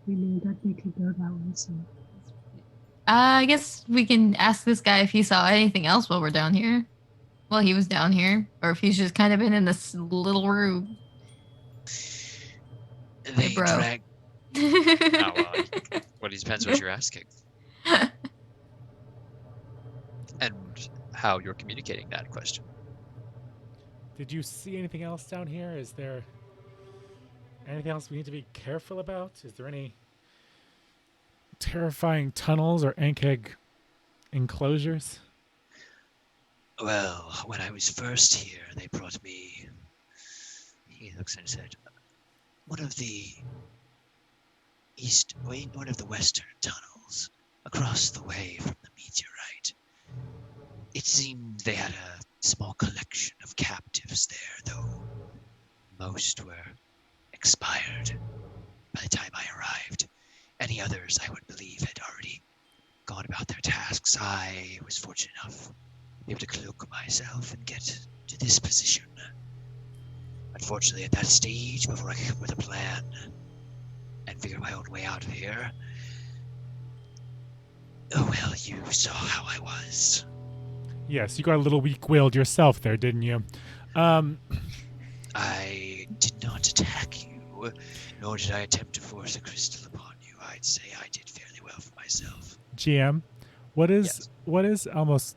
We knew that we could go that way, so. I guess we can ask this guy if he saw anything else while we're down here. Well, he was down here, or if he's just kind of been in this little room. They bro. drag. Oh, well, well, it depends what you're asking. And how you're communicating that question. Did you see anything else down here? Is there anything else we need to be careful about? Is there any terrifying tunnels or Ankeg enclosures? Well, when I was first here, they brought me. He looks and said, one of the one of the western tunnels across the way from the seemed they had a small collection of captives there, though most were expired by the time I arrived. Any others, I would believe, had already gone about their tasks. I was fortunate enough to be able to cloak myself and get to this position. Unfortunately, at that stage, before I could come up with a plan and figure my own way out of here, oh well, you saw how I was. Yes, you got a little weak-willed yourself there, didn't you? I did not attack you, nor did I attempt to force a crystal upon you. I'd say I did fairly well for myself. GM, what is almost?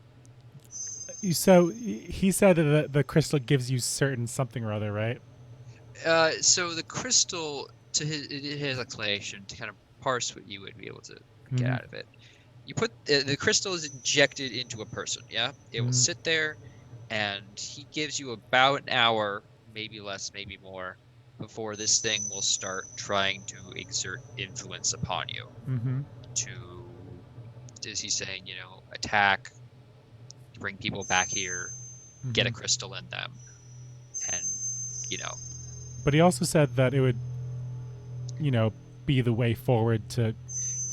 So he said that the crystal gives you certain something or other, right? So the crystal, to his explanation, to kind of parse what you would be able to get out of it, you put the crystal is injected into a person. Yeah, it will sit there, and he gives you about an hour, maybe less, maybe more, before this thing will start trying to exert influence upon you. To, is he saying, attack, bring people back here, get a crystal in them, and But he also said that it would, be the way forward to.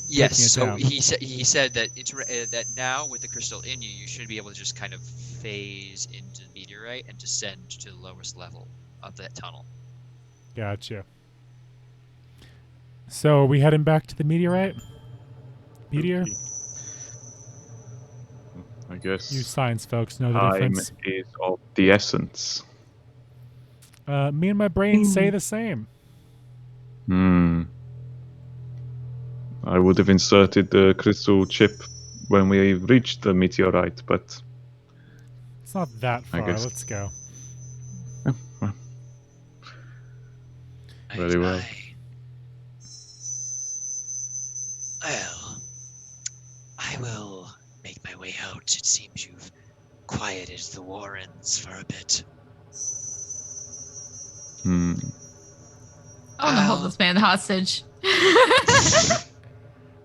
Yes, it so down. he said that it's that now with the crystal in you, you should be able to just kind of phase into the meteorite and descend to the lowest level of that tunnel. Gotcha. So are we heading back to the meteorite? Meteor? I guess You science folks know the time difference. is of the essence. Me and my brain say the same. I would have inserted the crystal chip when we reached the meteorite, but It's not that I far. guess. Let's go. Very well. Well, I will make my way out. It seems you've quieted the Warrens for a bit. I want to hold this man hostage.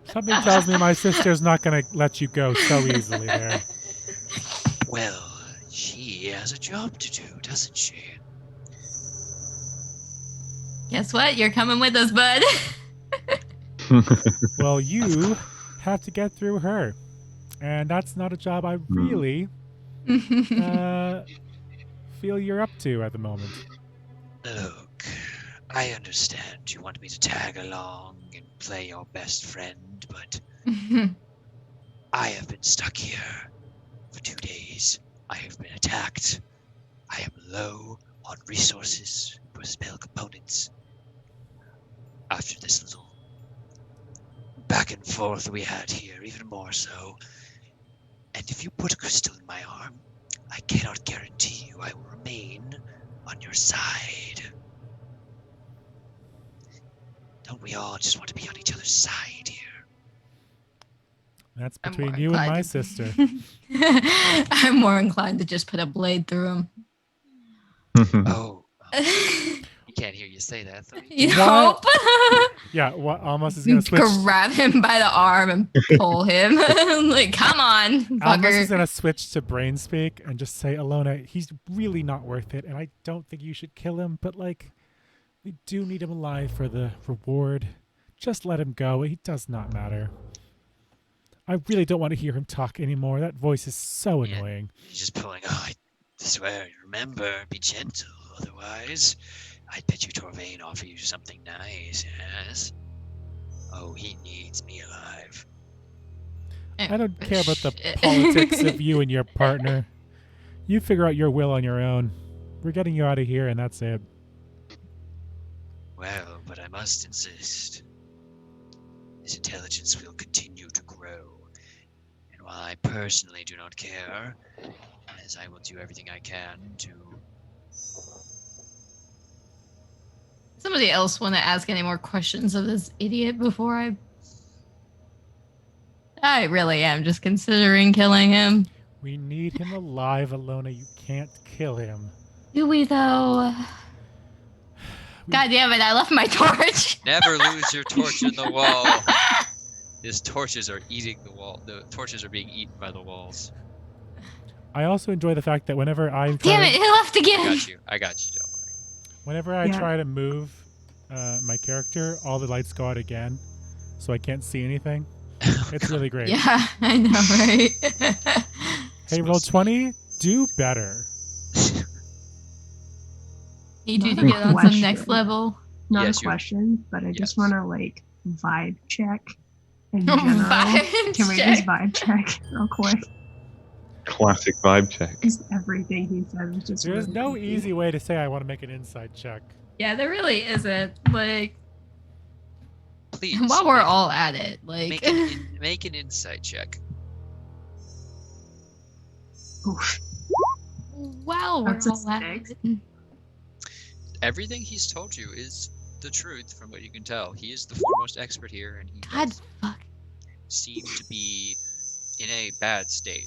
Something tells me my sister's not going to let you go so easily there. Well, she has a job to do, doesn't she? Guess what? You're coming with us, bud. Well, you have to get through her. And that's not a job I really feel you're up to at the moment. Look, I understand you want me to tag along and play your best friend, but I have been stuck here for 2 days. I have been attacked. I am low on resources for spell components. After this little back and forth we had here, even more so. And if you put a crystal in my arm, I cannot guarantee you I will remain on your side. Don't we all just want to be on each other's side here? That's I'm between more you and my inclined sister. I'm more inclined to just put a blade through him. Oh, you can't hear you say that, though. You What? hope. Yeah, what Almost is going to switch. Grab him by the arm and pull him. Like, come on, Almost is fucker. going to switch to brain speak and just say, Alona, he's really not worth it, and I don't think you should kill him, but, we do need him alive for the reward. Just let him go. He does not matter. I really don't want to hear him talk anymore. That voice is so Yeah. annoying. You're just pulling, I swear, remember, be gentle, otherwise I'd bet you Torvain offer you something nice, yes? Oh, he needs me alive. I don't care about the politics of you and your partner. You figure out your will on your own. We're getting you out of here, and that's it. Well, but I must insist. His intelligence will continue to grow. And while I personally do not care, as I will do everything I can to... Somebody else want to ask any more questions of this idiot before I really am just considering killing him. We need him alive, Alona. You can't kill him. Do we though? God damn it, I left my torch. Never lose your torch in the wall. His torches are eating the wall. The torches are being eaten by the walls. I also enjoy the fact that whenever I Damn try it! It left again. I got you. Don't worry. whenever I Yeah. try to move my character, all the lights go out again, so I can't see anything. It's really great. Yeah, I know, right? Hey, Supposed roll to be- 20, do better. Need you to Another get on some next question. level. Not Yes, a you- question, but I just yes. want to like vibe check in general. Vibe Can we check. just vibe check real quick? Classic vibe check. Just everything he said was just. There's really no creepy. easy way to say I want to make an inside check. Yeah, there really isn't. Like, Please. while we're make- all at it, like, make an insight check. Oof. while we're That's a all at 6. it. Everything he's told you is the truth, from what you can tell. He is the foremost expert here, and he God, does fuck. seem to be in a bad state.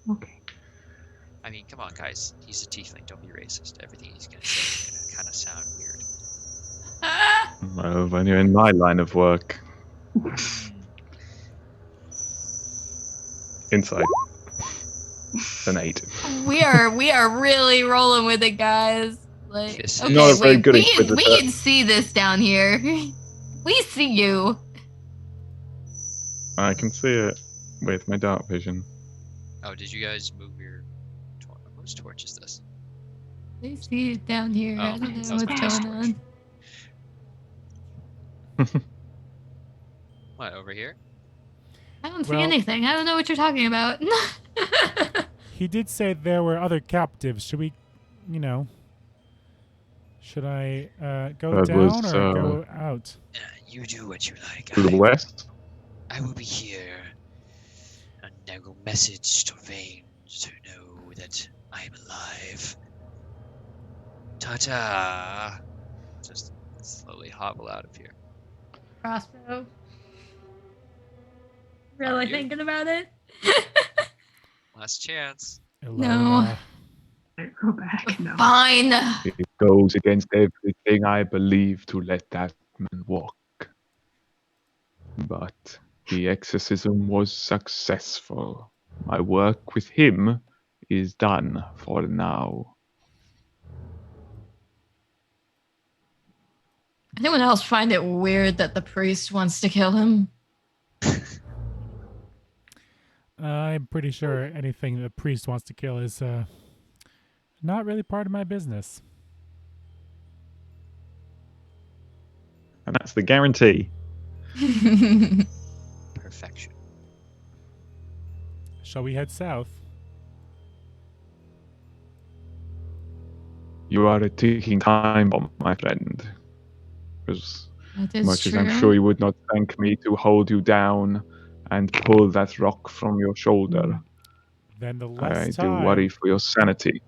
Okay. I mean, come on, guys. He's a tiefling. Don't be racist. Everything he's gonna say is gonna kind of sound weird. Well, when you're in my line of work, insight. It's an 8. we are really rolling with it, guys. Like, Yes. okay, Not a very wait, good we inquisitor. can see this down here. We see you. I can see it with my dark vision. Oh, did you guys move your whose torch is this? We see it down here. Oh, I don't that know was what's my going torch. on. What, over here? I don't see Well- anything. I don't know what you're talking about. He did say there were other captives. Should we, should I go That down was, or go out? You do what you like. To the west? I will be here. A narrow message to Vane to know that I am alive. Ta-ta! Just slowly hobble out of here. Crossbow. Really you? thinking about it? Last chance. Ilona. I go back. No. Fine. It goes against everything I believe to let that man walk. But the exorcism was successful. My work with him is done for now. Anyone else find it weird that the priest wants to kill him? I'm pretty sure anything the priest wants to kill is not really part of my business. And that's the guarantee. Perfection. Shall we head south? You are a ticking time bomb, my friend. As That is much true. as I'm sure you would not thank me to hold you down and pull that rock from your shoulder, Then the I less do time, worry for your sanity.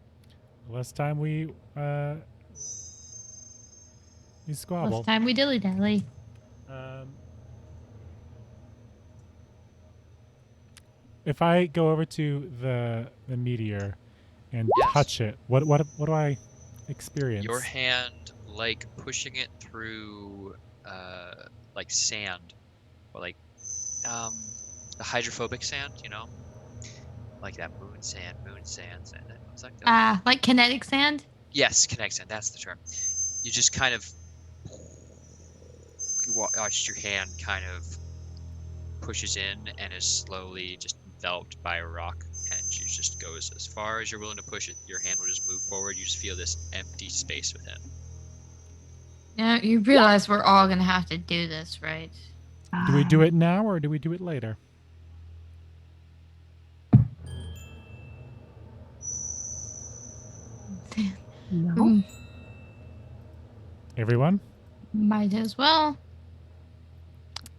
the less time we squabble. Last time we dilly dally. If I go over to the meteor and Yes. touch it, what do I experience? Your hand, like pushing it through, like sand, or like, the hydrophobic sand, like that moon sand. What's that called? Like kinetic sand? Yes, connect sand. That's the term. You just kind of, you watch your hand kind of pushes in and is slowly just enveloped by a rock, and you just goes as far as you're willing to push it. Your hand will just move forward. You just feel this empty space within. Now, you realize we're all going to have to do this, right? Do we do it now or do we do it later? No. Mm, Everyone? might as well.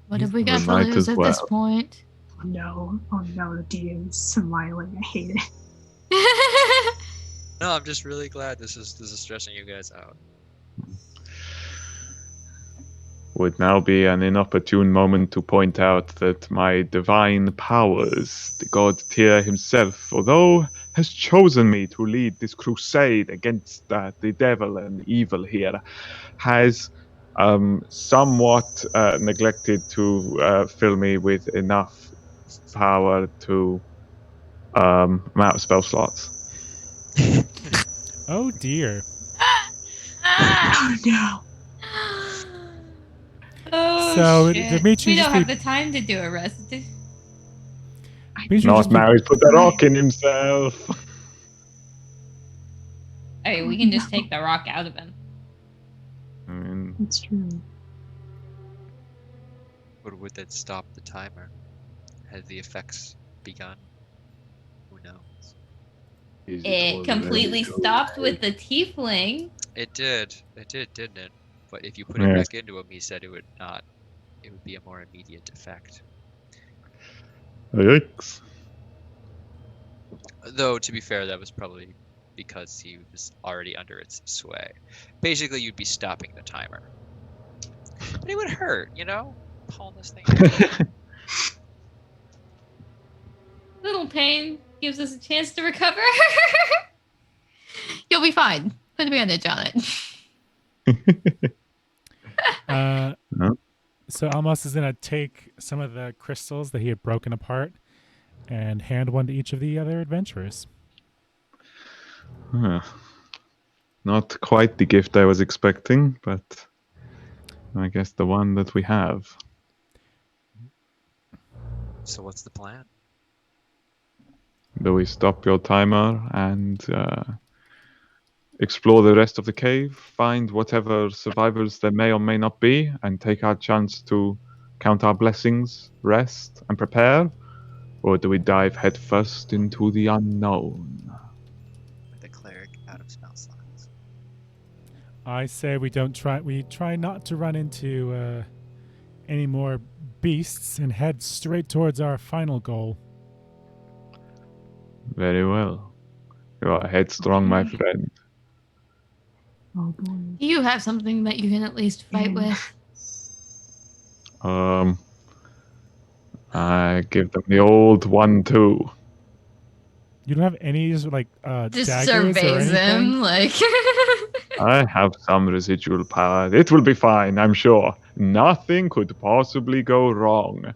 What have we We got to might lose as at this well. point? No. Oh no, the DM's smiling. I hate it. No, I'm just really glad this is stressing you guys out. Would now be an inopportune moment to point out that my divine powers, the god Tyr himself, although has chosen me to lead this crusade against the devil and evil here, has somewhat neglected to fill me with enough power to I'm out of spell slots. Oh dear. Oh no. Oh, So, shit. Dimitri, We just don't have be- the time to do a rest. Dimitri, Not just be- married, put the rock in himself. I mean, we can just take the rock out of him. I mean, It's true. Or would that stop the timer? Had the effects begun? Who knows? It completely stopped with the tiefling. It did. It did, didn't it? But if you put it Yes. back into him, he said it would not. It would be a more immediate effect. Yikes. Though, to be fair, that was probably because he was already under its sway. Basically, you'd be stopping the timer. But it would hurt, you know? Pulling this thing out. Little pain gives us a chance to recover. You'll be fine. Put a bandage on it. No? So Almos is gonna take some of the crystals that he had broken apart and hand one to each of the other adventurers. Huh. Not quite the gift I was expecting, but I guess the one that we have. So what's the plan? Do we stop your timer and explore the rest of the cave, find whatever survivors there may or may not be, and take our chance to count our blessings, rest, and prepare? Or do we dive headfirst into the unknown? With the cleric out of spell slots. I say we try not to run into any more beasts and head straight towards our final goal. Very well. You are headstrong, my Okay. friend. Oh boy. Do you have something that you can at least fight with? I give them the old 1-2. You don't have any like Just daggers or surveys anything? him like. I have some residual power. It will be fine, I'm sure. Nothing could possibly go wrong.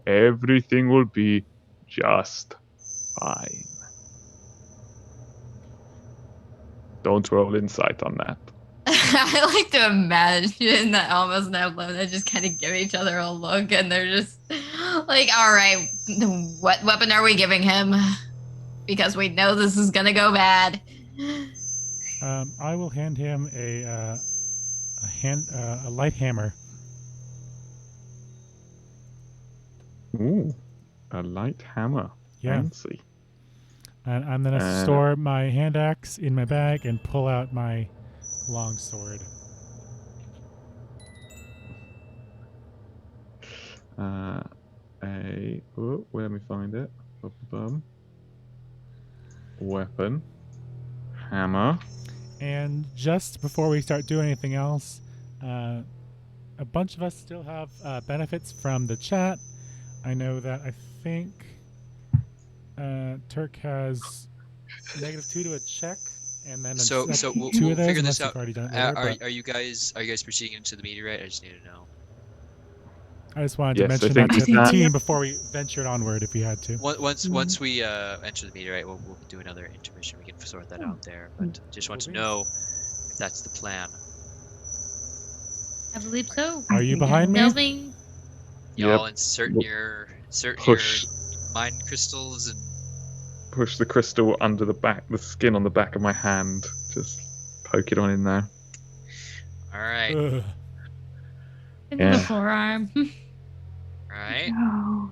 Everything will be just fine. Don't roll insight on that. I like to imagine that Almas and Avalona just kind of give each other a look and they're just like, all right, what weapon are we giving him? Because we know this is gonna go bad. I will hand him a light hammer. Ooh, a light hammer. Yeah. Fancy. And I'm gonna store my hand axe in my bag and pull out my long sword. Let me find it. Weapon. Hammer. And just before we start doing anything else, a bunch of us still have benefits from the chat. I know that I think Turk has -2 to a check, and then So we'll, two we'll of those, figure unless this out. you've already done it later. Are you guys proceeding into the meteorite? I just need to know. I just wanted to Yes, I mention think that to we the can. team before we ventured onward, if we had to. Once we enter the meteorite, we'll do another intermission. We can sort that out there. But just want to know if that's the plan. I believe so. Are you behind me? Delving. Y'all Yep. insert your Push. mind crystals and Push the crystal under the skin on the back of my hand. Just poke it on in there. all right, Ugh. Into Yeah. the forearm. all right. No.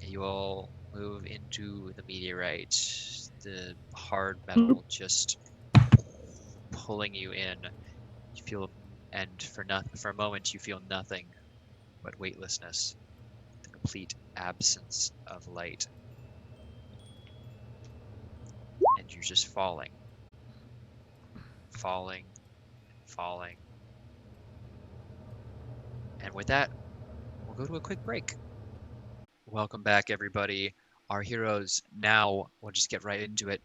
You all move into the meteorite. The hard metal just pulling you in. You feel, and for a moment, you feel nothing but weightlessness, the complete absence of light, and you're just falling, falling, falling. And with that, we'll go to a quick break. Welcome back, everybody. Our heroes now, we'll just get right into it,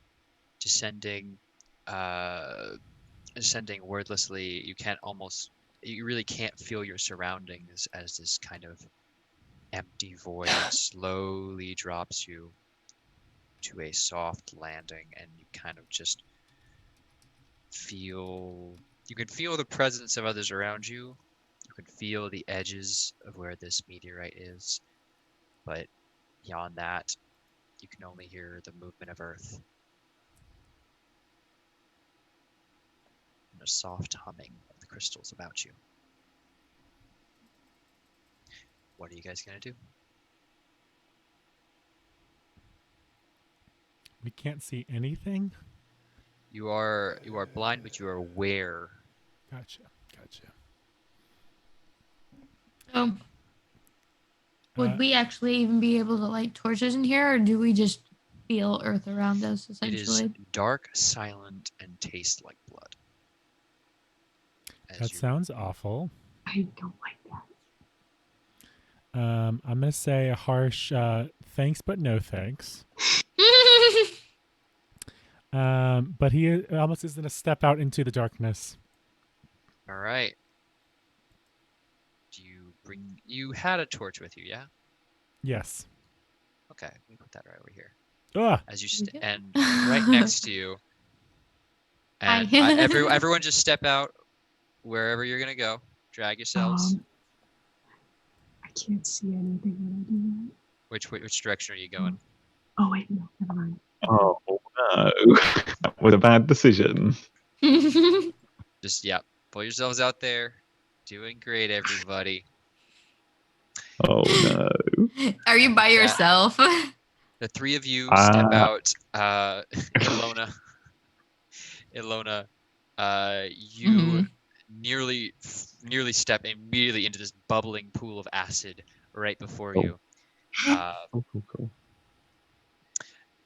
descending wordlessly. You really can't feel your surroundings as this kind of empty void slowly drops you to a soft landing, and you kind of just you can feel the presence of others around you. You can feel the edges of where this meteorite is, but beyond that, you can only hear the movement of Earth and a soft humming of the crystals about you. What are you guys gonna do? We can't see anything. You are blind, but you are aware. Gotcha. So, would we actually even be able to light torches in here, or do we just feel Earth around us, It is essentially? dark, silent, and tastes like blood. That sounds awful. I don't like that. I'm gonna say a harsh thanks, but no thanks. But he almost is gonna step out into the darkness. All right. You had a torch with you, yeah? Yes. Okay, let me put that right over here. Ah, As you Thank you. and right next to you. And Hi. everyone just step out wherever you're gonna go. Drag yourselves. I can't see anything when I do that. Which direction are you going? Oh wait, no, never mind. Oh no, that was a bad decision. Just pull yourselves out there. Doing great, everybody. Oh no. Are you by yourself? The three of you step out. Ilona, you nearly step immediately into this bubbling pool of acid right before you. Cool.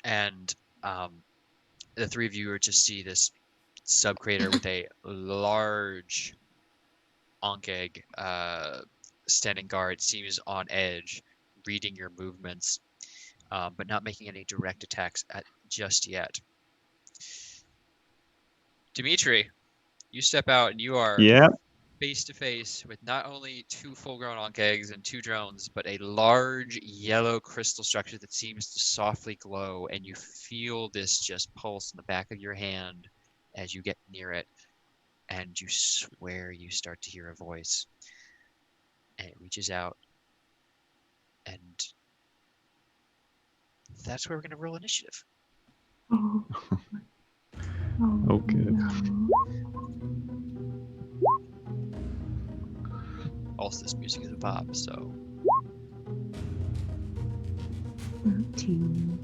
And the three of you are just see this sub-crater with a large Ankh egg standing guard, seems on edge, reading your movements, but not making any direct attacks just yet. Dimitri, you step out and you are face to face with not only two full-grown Ankh eggs and two drones, but a large yellow crystal structure that seems to softly glow, and you feel this just pulse in the back of your hand as you get near it, and you swear you start to hear a voice, and it reaches out, and that's where we're going to roll initiative. Oh, good. Also, this music is a pop, so 13.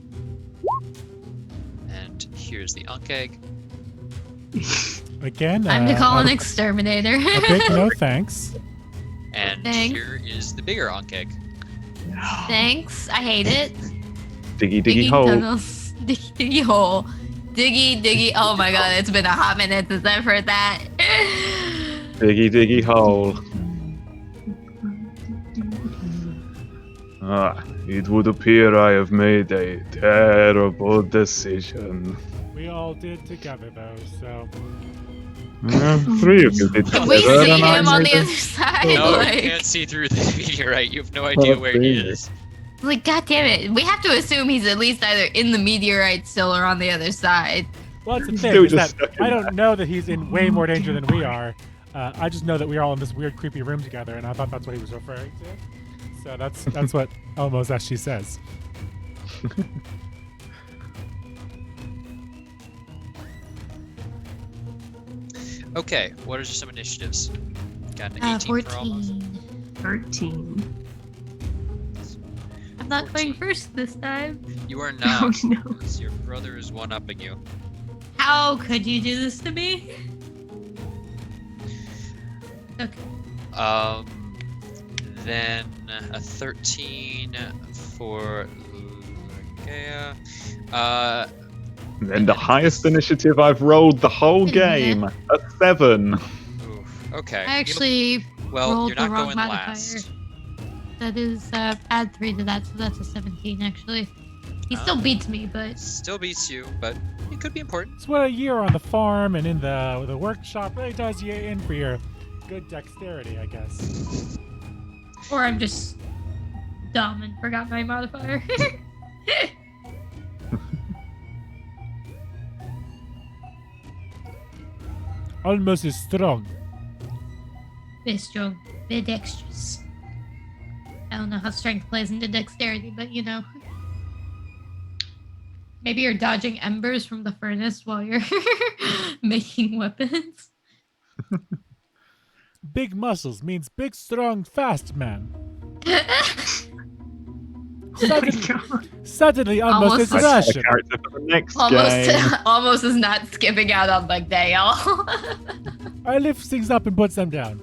and here's the Ankh egg. again. I'm to call an exterminator. A big no thanks. And Thanks. here is the bigger Ankh egg. Thanks. I hate it. Diggy hole. Tunnels. Diggy hole. Diggy. Oh my god, it's been a hot minute since I've heard that. Diggy hole. It would appear I have made a terrible decision. We all did together though, so. Three of you did Can we together, see and I him on made the a- other side? No, like, you can't see through the meteorite. You have no idea where he is. like, god damn it. We have to assume he's at least either in the meteorite still or on the other side. Well, that's the Still thing, is just that stuck in I that. don't know that he's in way more danger than we are. I just know that we're all in this weird, creepy room together, and I thought that's what he was referring to. So that's what almost as she says. Okay, what are some initiatives? Got an 18 for almost. 14. 13. I'm not going 14. first this time. You are Oh not. no. Because your brother is one-upping you. How could you do this to me? Okay. Then a 13 for Lugea. And then the highest initiative I've rolled the whole game. A 7. Oof, okay. I Well, rolled you're the not wrong going modifier. last. That is, add 3 to that, so that's a 17 actually. He still beats me, but Still beats you, but it could be important. It's what a year on the farm and in the workshop really does you in for your good dexterity, I guess. or I'm just dumb and forgot my modifier. Almost is strong. Very strong, very dexterous. I don't know how strength plays into dexterity, but you know. Maybe you're dodging embers from the furnace while you're making weapons. Big muscles means big, strong, fast man. Oh my god. Suddenly, almost Almost is as- That's the Russian. character for the next game. Almost is not skipping out on like Dale. I lift things up and puts them down.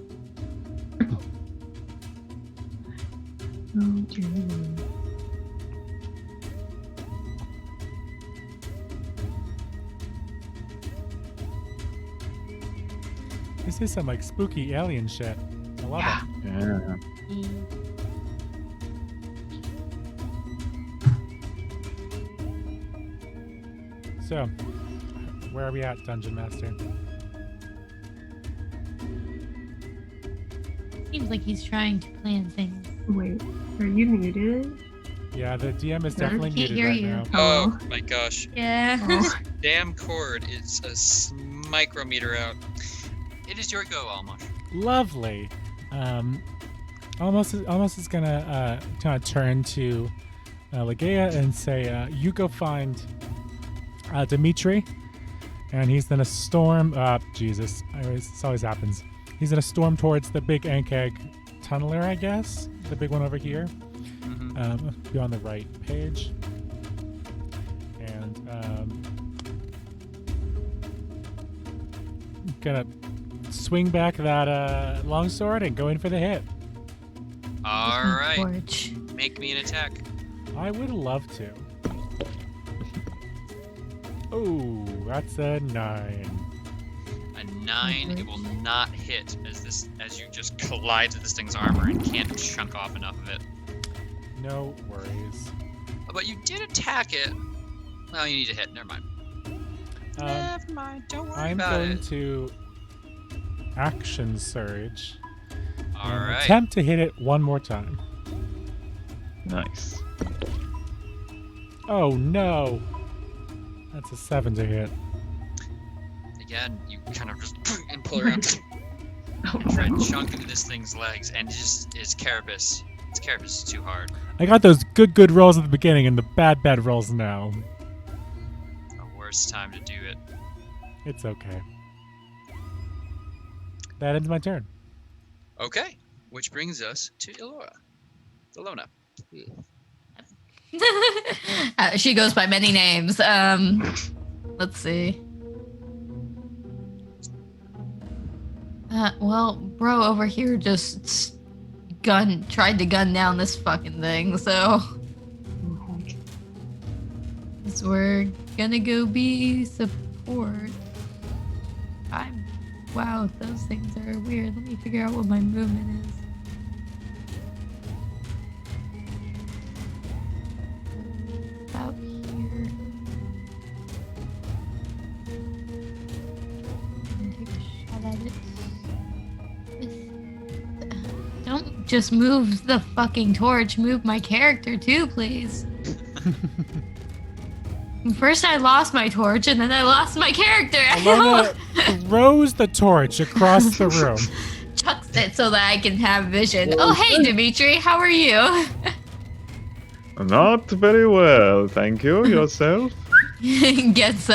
Oh, dear Lord. This is some like spooky alien shit. I love it. Yeah. So, where are we at, Dungeon Master? Seems like he's trying to plan things. Wait, are you muted? Yeah, the DM is Yeah, I definitely can't muted hear right you. now. Hello? Oh my gosh. Yeah. Oh. Damn cord is a micrometer out. It is your go, Almost. Lovely. Almost is gonna kind of turn to Legea and say, "You go find Dimitri," and he's gonna storm. Jesus, this always happens. He's gonna storm towards the big Ankeg tunneler, I guess, the big one over here. Be on the right page, and gonna swing back that longsword and go in for the hit. All right. Torch. Make me an attack. I would love to. Oh, that's a 9. A 9. It will not hit as you just collide with this thing's armor and can't chunk off enough of it. No worries. But you did attack it. Well, you need to hit. Never mind. Never mind. Don't worry I'm about going it. to action surge. All and right. Attempt to hit it one more time. Nice. Oh no. That's a 7 to hit. Again, you kind of just and pull around and try and chunk into this thing's legs, and it's carapace. Its carapace is too hard. I got those good rolls at the beginning and the bad rolls now. A worse time to do it. It's okay. That ends my turn. Okay, which brings us to Ilona. She goes by many names. Let's see. Well, bro over here just tried to gun down this fucking thing, so we're gonna go be support. Wow, those things are weird. Let me figure out what my movement is. About here. And take a shot at it. Don't just move the fucking torch. Move my character too, please. First I lost my torch, and then I lost my character. Ilona throws the torch across the room. Chucks it so that I can have vision. Oh, hey, Dimitri, how are you? Not very well, thank you. Yourself? Gets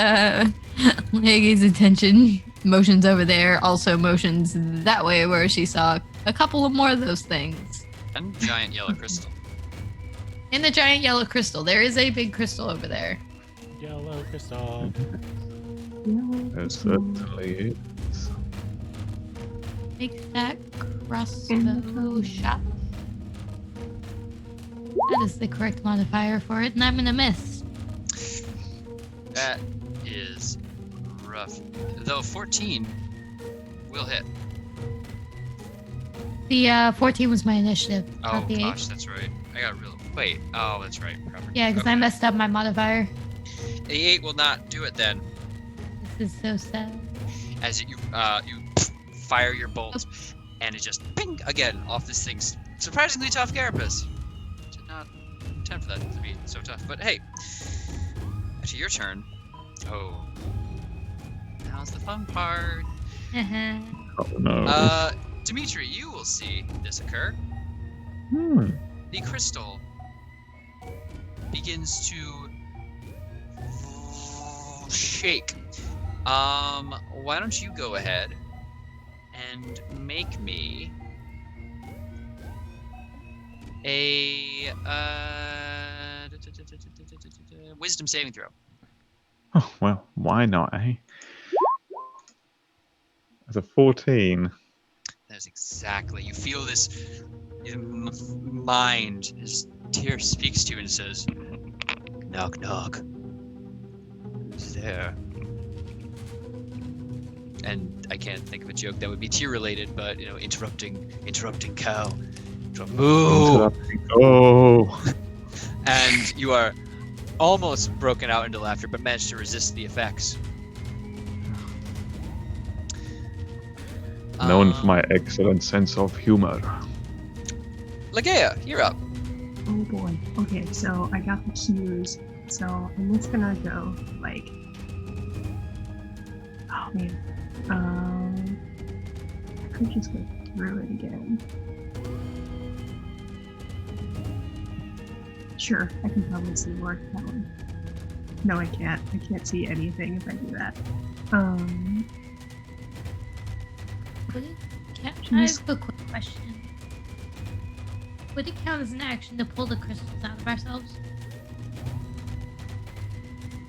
Leggy's attention. Motions over there. Also motions that way where she saw a couple of more of those things. And giant yellow crystal. In the giant yellow crystal. There is a big crystal over there. Yellow crystal. It certainly is. Make that crossbow shot. That is the correct modifier for it, and I'm gonna miss. That is rough. Though 14 will hit. The 14 was my initiative. Oh not the 8. gosh, that's right. I got real. Wait. Oh, that's right. Proper. Yeah, because I Okay. messed up my modifier. The 8 will not do it then. This is so sad. As you fire your bolt, and it just ping again off this thing's surprisingly tough carapace. not intend for that to be so tough. But hey, actually, your turn. Oh, now's the fun part. Oh no. Dimitri, you will see this occur. The crystal begins to shake. Why don't you go ahead and make me a wisdom saving throw. Oh, well, why not, eh? As a 14. That's exactly. You feel this mind. His tear speaks to you and says, "Knock, knock. Who's there?" And I can't think of a joke that would be tear related, but interrupting cow. Moo. Oh. And you are almost broken out into laughter, but managed to resist the effects. Known for my excellent sense of humor. Legea, you're up. Oh boy. Okay, so I got the cues. So I'm just gonna go like. Oh man. I could just go through it again. Sure, I can probably see more that one. No, I can't. I can't see anything if I do that. I have a quick question. Would it count as an action to pull the crystals out of ourselves?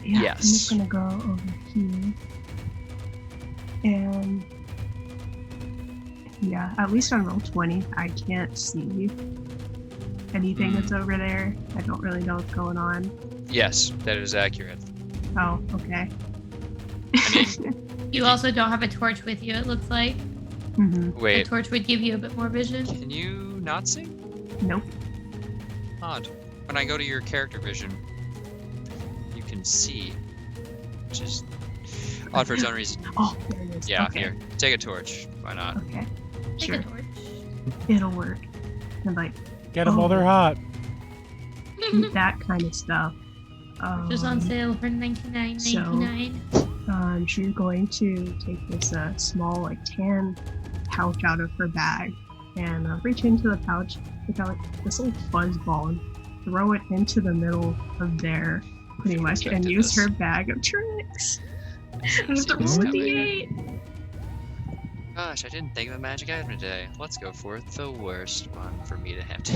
Yeah, Yes. I'm just gonna go over here. And yeah, at least on roll 20, I can't see anything that's over there. I don't really know what's going on. Yes, that is accurate. Oh, okay. You also don't have a torch with you, it looks like. Mm-hmm. A Wait, torch would give you a bit more vision. can you not see? Nope. Odd. When I go to your character vision, you can see, which is odd for its own reason. Oh, there it is. Yeah, Okay. here, take a torch. Why not? Okay. Take Sure. a torch. It'll work. And like Get them while they're hot. that kind of stuff. Just on sale for $99.99. She's going to take this small like tan pouch out of her bag and reach into the pouch, pick out like this little fuzz ball and throw it into the middle of there, pretty much, and Expected use this. her bag of tricks. I have See to this roll a coming. D8. Gosh, I didn't think of a magic item today. Let's go for the worst one for me to have to.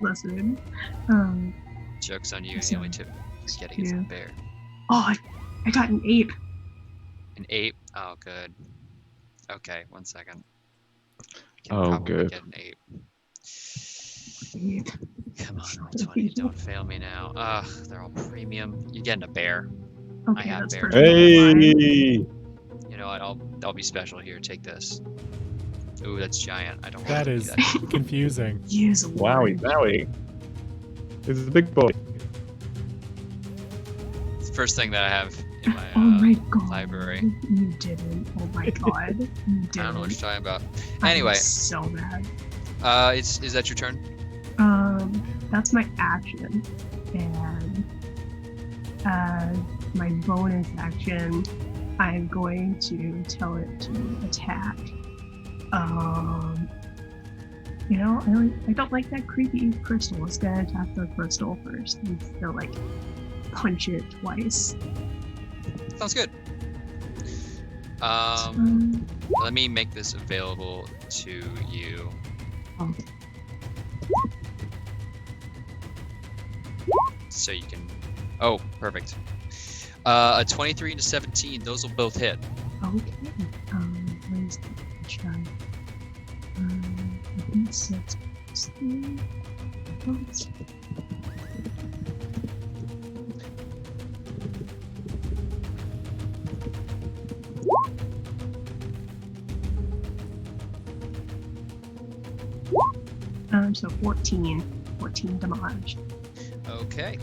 Listen. Joke's on you. The only tip is getting is a Yeah. bear. Oh, I got an 8. An 8? Oh, good. Okay, 1 second. Oh, probably good. Get an 8. 8. Come on, roll 20. Don't fail me now. Ugh, they're all premium. You're getting a bear. Okay, have that's bear. perfectly fine. Hey! You know what? I'll be special here. Take this. Ooh, that's giant. I don't want That to is do that. confusing. Use Wowie, wowie. This is a big boy. It's the first thing that I have in my, Oh my god. library. You didn't. Oh my god. You didn't. I don't know what you're talking about. I'm Anyway, so bad. is that your turn? That's my action. And my bonus action, I'm going to tell it to attack. I don't like that creepy crystal. It's gonna attack the crystal first and to like punch it twice. Sounds good. Let me make this available to you. Oh. So you can. Oh, perfect. A 23 and a 17. Those will both hit. Okay. Where's the try? I think 6 plus 3. Oops. So 14 damage. Okay.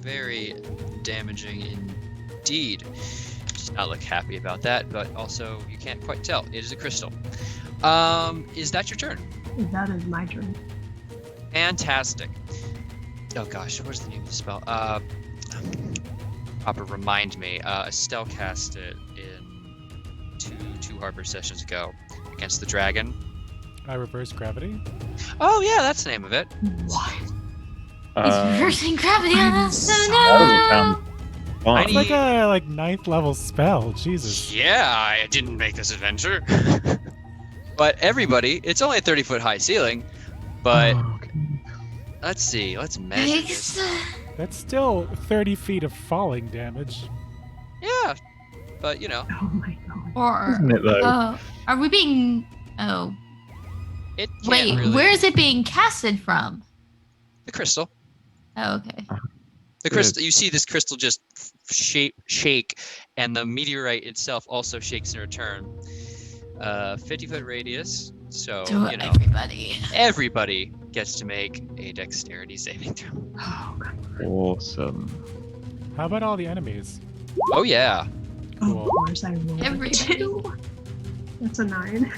Very damaging indeed. Does not look happy about that, but also you can't quite tell. It is a crystal. Is that your turn? That is my turn. Fantastic. Oh gosh, where's the name of the spell? Proper remind me. Estelle cast it in two harbor sessions ago against the dragon. Reverse gravity. Oh yeah, that's the name of it. What? He's reversing gravity on us. That Oh doesn't no! sound fun. It's like a 9th level spell. Jesus. Yeah, I didn't make this adventure. But everybody, it's only a 30-foot high ceiling. But Okay. let's see, let's measure this. That's still 30 feet of falling damage. Yeah, but you know, Oh my god. Or Isn't it though? are we being? Oh it can't wait, really. where is it being casted from? The crystal? Oh, okay. The crystal. You see this crystal just shake, and the meteorite itself also shakes in return. 50-foot radius. So To you know, everybody gets to make a dexterity saving throw. Oh god. Awesome. How about all the enemies? Oh yeah. Cool. Of course I rolled a Everybody. 2. That's a 9.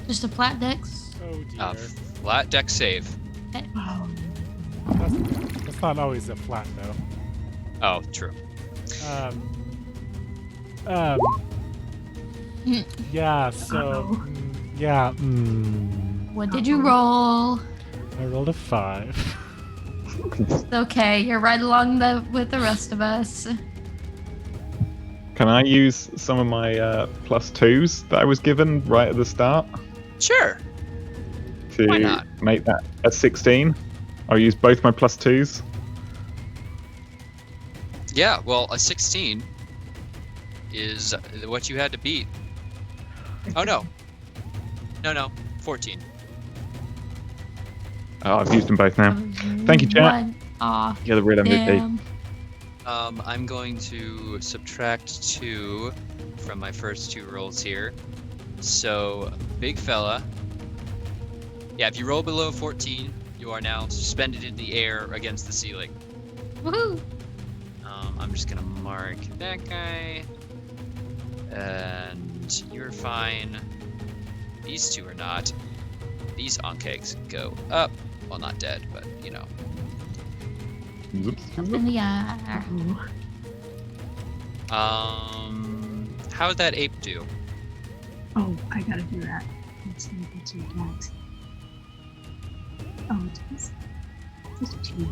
Just a flat dex. Oh dear. Flat dex save. Oh. That's not always a flat though. Oh, true. Yeah, so Uh-oh. yeah, What did you roll? I rolled a 5. It's okay. You're right along with the rest of us. Can I use some of my +2s that I was given right at the start Sure. to Why not? make that a 16? I'll use both my +2s. Yeah. Well, a 16 is what you had to beat. Oh no. No. 14. Oh, I've used them both now. Thank you, chat. One off. You're the real MVP. Damn. I'm going to subtract 2 from my first 2 rolls here. So, big fella. Yeah, if you roll below 14, you are now suspended in the air against the ceiling. Woohoo! I'm just gonna mark that guy. And you're fine. These 2 are not. These onkegs go up. Well, not dead, but you know. Up in the air. How'd that ape do? Oh, I gotta do that. Let's see what's your dex. Oh, it's just 2.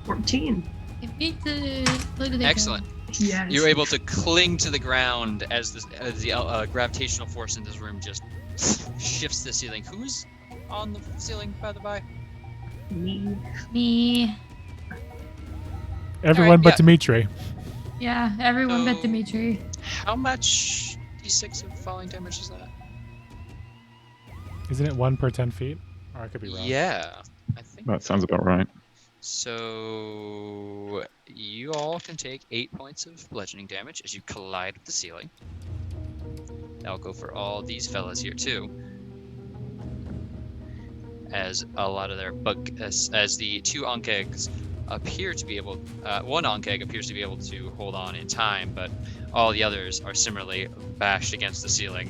$14. It beats it. Look at that. Excellent. Yes. You're able to cling to the ground as the gravitational force in this room just shifts the ceiling. Who's on the ceiling, by the by? Me. Me. Everyone Alright, but yeah. Dimitri. Yeah, everyone but So- Dimitri. How much d6 of falling damage is that? Isn't it 1 per 10 feet? Or I could be wrong. Yeah, I think. That sounds about right. So you all can take 8 points of bludgeoning damage as you collide with the ceiling. That'll go for all these fellas here too. As a lot of their as the 2 onkegs appear to be able, one onkeg appears to be able to hold on in time, but all the others are similarly bashed against the ceiling.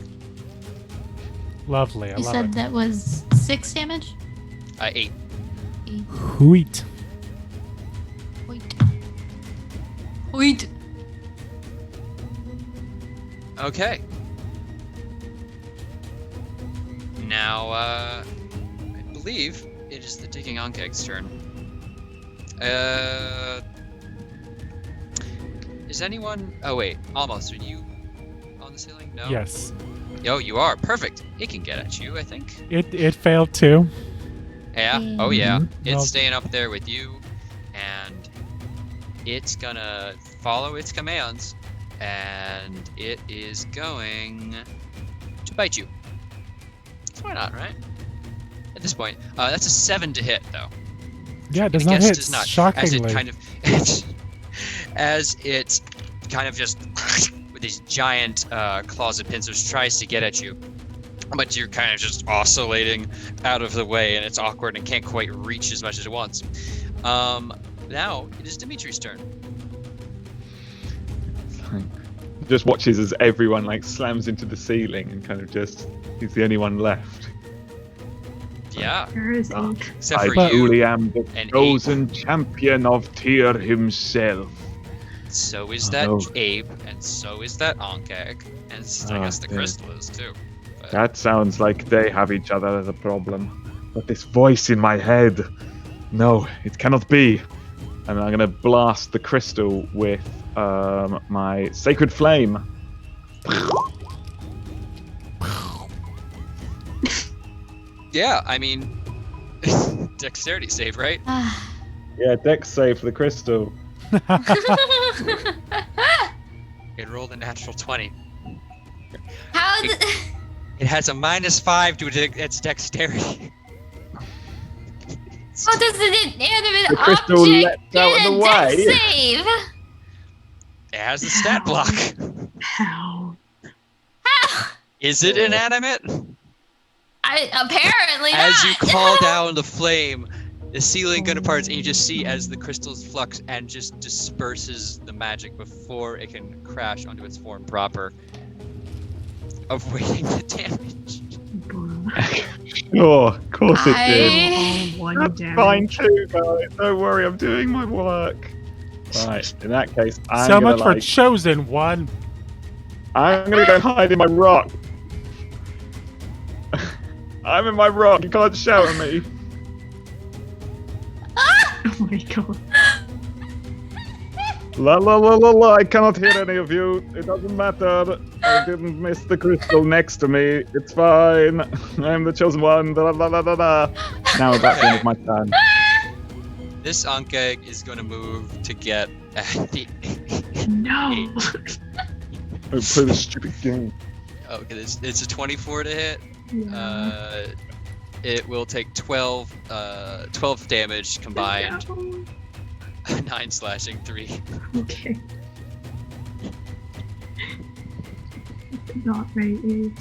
Lovely. I You love said it. that was 6 damage? 8. Wheat. Wait. Wait. Okay. Now, I believe it is the digging onkeg's turn. Is anyone? Oh wait, almost. Are you on the ceiling? No. Yes. Oh, you are. Perfect. It can get at you, I think. It failed too. Yeah. Oh yeah. It's Well- staying up there with you, and it's gonna follow its commands, and it is going to bite you. Why not, right? At this point, that's a 7 to hit, though. Yeah, it does I not guess hit. it does not. Shockingly. As it kind of just with these giant claws and pincers tries to get at you, but you're kind of just oscillating out of the way, and it's awkward and can't quite reach as much as it wants. Now it is Dimitri's turn. Just watches as everyone like slams into the ceiling and kind of just he's the only one left. Yeah, There is ink. except I for you. truly am the and chosen champion of Tyr himself. So is that Oh. Abe, and so is that Ankeg, and I guess the yeah. crystal is too. But That sounds like they have each other as a problem. But this voice in my head, no, it cannot be. And I'm gonna blast the crystal with my sacred flame. yeah, I mean, dexterity save, right? Yeah, dex save for the crystal. It rolled a natural 20. How did... It has a -5 to its dexterity. How does an inanimate The crystal object leapt out get of a the dex way. save? It has a stat block. How? Is it inanimate? Apparently As not. you call down the flame, the ceiling kind of parts, and you just see as the crystals flux and just disperses the magic before it can crash onto its form proper, avoiding the damage. Sure, of course it did. I... All one That's damage. fine too, guys. Don't worry, I'm doing my work. Right, in that case, I'm So gonna much for chosen one. I'm gonna go hide in my rock. I'm in my rock. You can't shout at me. Oh my god. La la la la la. I cannot hear any of you. It doesn't matter. I didn't miss the crystal next to me. It's fine. I'm the chosen one. La la la la la. Now that's the end of my turn. This Ankeg is going to move to get at the. No. Oh, play this stupid game. Okay, it's a 24 to hit. Yeah. It will take 12 damage combined. No. 9 slashing, 3. Okay. Not very.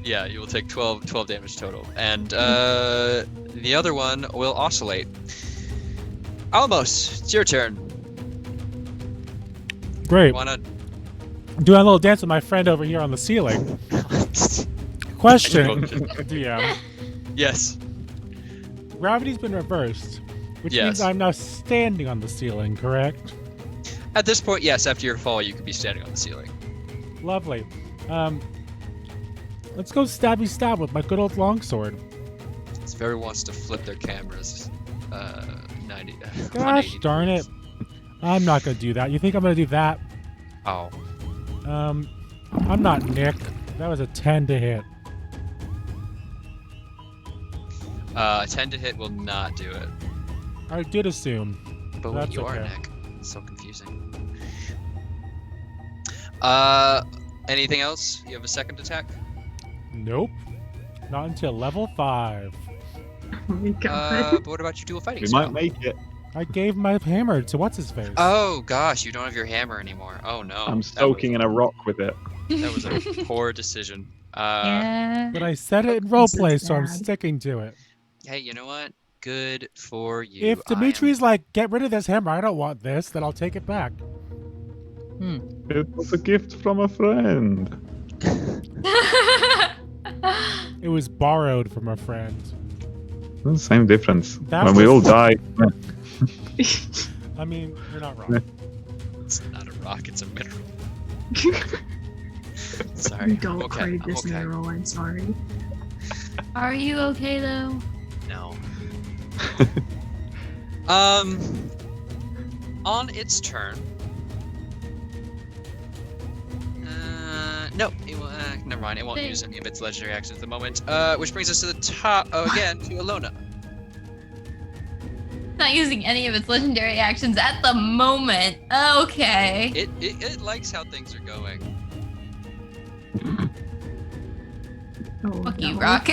Yeah, you will take 12 damage total. And the other one will oscillate. Almost, it's your turn. Great. Wanna? Doing a little dance with my friend over here on the ceiling. Question. Yeah. Yes. Gravity's been reversed, which Yes. means I'm now standing on the ceiling, correct? At this point, yes. After your fall, you could be standing on the ceiling. Lovely. Let's go stabby stab with my good old longsword. This very wants to flip their cameras. 90. Gosh 180 darn it. I'm not gonna do that. You think I'm gonna do that? Oh. I'm not Nick. That was a 10 to hit. 10 to hit will not do it. I did assume. But That's you are okay. Nick. It's so confusing. Anything else? You have a second attack? Nope. Not until level 5. Oh my god. But what about your dual fighting We spell? might make it. I gave my hammer to what's his face. Oh gosh, you don't have your hammer anymore. Oh no. I'm soaking in a rock with it. That was a poor decision. Yeah. But I said it in This roleplay, is so I'm bad. sticking to it. Hey, you know what? Good for you. If Dimitri's like, get rid of this hammer, I don't want this, then I'll take it back. It was a gift from a friend. It was borrowed from a friend. Well, same difference. That When we was- all die. I mean, you're not wrong. It's not a rock, it's a mineral. Sorry. You don't okay. crave I'm this okay. mineral, I'm sorry. Are you okay though? No. On its turn. No, it will, never mind. It won't use any of its legendary actions at the moment. Which brings us to the top. Oh, again to Alona. Not using any of its legendary actions at the moment. Okay. It likes how things are going. Oh, Fuck no. you, Rock.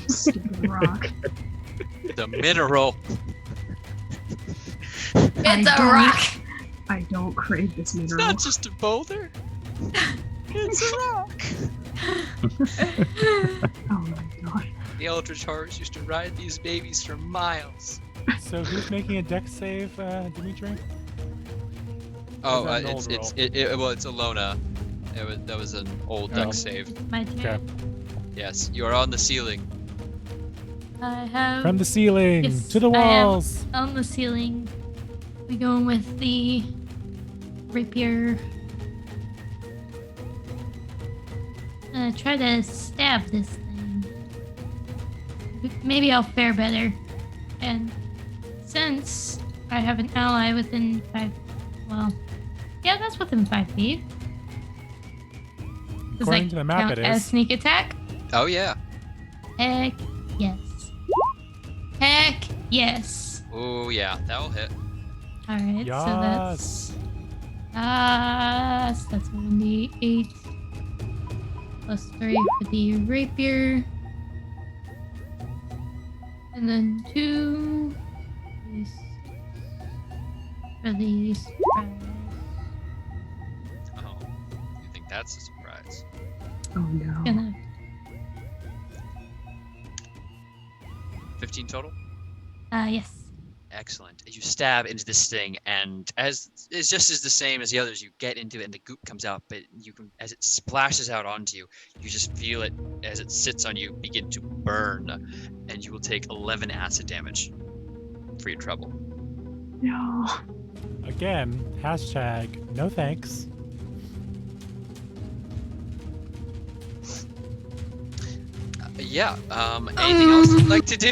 Stupid rock. The mineral. It's a don't- rock. I don't crave this It's mineral. not just a boulder. It's a rock. Oh my god. The Eldritch Horrors used to ride these babies for miles. So who's making a dex save, Dimitri? Oh, that an old it's Alona. That was an old deck Oh. save. My turn. Okay. Yes, you are on the ceiling. I have From the ceiling Yes, to the I am. walls. on the ceiling. We going with the rapier. Try to stab this thing. Maybe I'll fare better. And since I have an ally within 5, well, yeah, that's within 5 feet. Does According that to the map, count it as is. sneak attack? Oh yeah. Heck yes. Heck yes. Oh yeah, that'll hit. All right, Yes. so that's gonna be 8 plus 3 for the rapier, and then 2 is for the surprise. Oh, you think that's a surprise? Oh no. Gonna 15 total? yes. Excellent. You stab into this thing, and as it's just as the same as the others, you get into it, and the goop comes out. But you can, as it splashes out onto you, you just feel it as it sits on you begin to burn, and you will take 11 acid damage for your trouble. No. Again, hashtag no thanks. Yeah. Anything else you'd like to do?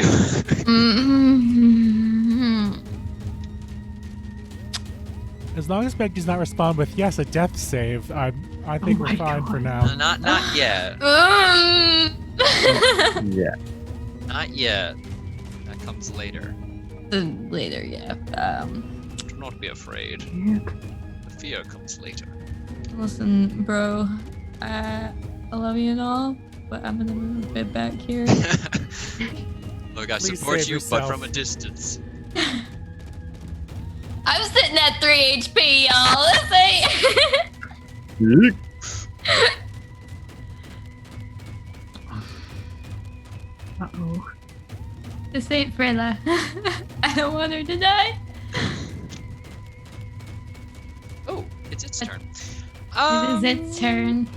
As long as Meg does not respond with yes, a death save, I think Oh we're my fine for God. now. Not yet. Yeah. Not yet. That comes later. Later, yeah. Do not be afraid. The fear comes later. Listen, bro. I love you and all, but I'm gonna move a bit back here. Look, I Please support save you, yourself. but from a distance. I'm sitting at 3 HP, y'all. This ain't. Yeeks. Uh-oh. This ain't Frilla. I don't want her to die. Oh, it's its turn. It is its turn.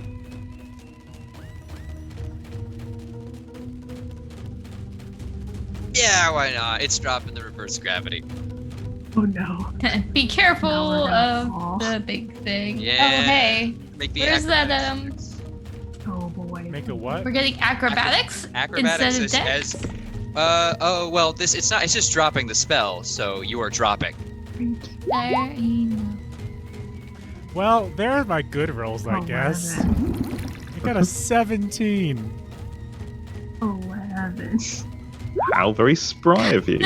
Yeah, why not? It's dropping the reverse gravity. Oh no. Be careful Now we're gonna of fall. the big thing. Yeah. Oh, hey. Make me Where's that, acrobatics. Oh boy. Make a what? We're getting acrobatics Acrobatics instead of is dex? oh well, it's just dropping the spell, so you are dropping. There you go. Well, there are my good rolls, I guess. 11. I got a 17. 11. How very spry of you.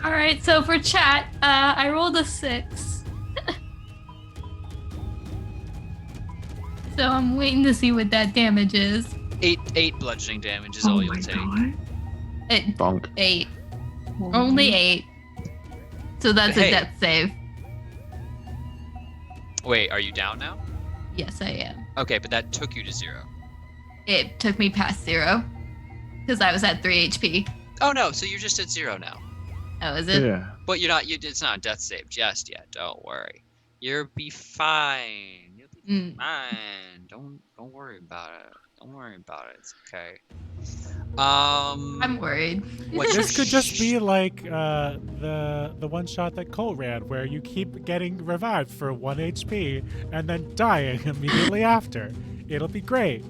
All right, so for chat, I rolled a 6. So I'm waiting to see what that damage is. 8 bludgeoning damage is Oh all you'll my take. God. Bonk. 8. Holy- Only 8. So that's Hey. a death save. Wait, are you down now? Yes, I am. Okay, but that took you to 0. It took me past 0 because I was at 3 HP. Oh no, so you're just at 0 now. Oh, is it? Yeah. But you're not. It's not a death save just yet. Don't worry. You'll be fine. You'll be Mm. fine. Don't worry about it. Don't worry about it. It's okay. I'm worried. What's This could just be like the one shot that Cole ran, where you keep getting revived for 1 HP and then dying immediately after. It'll be great.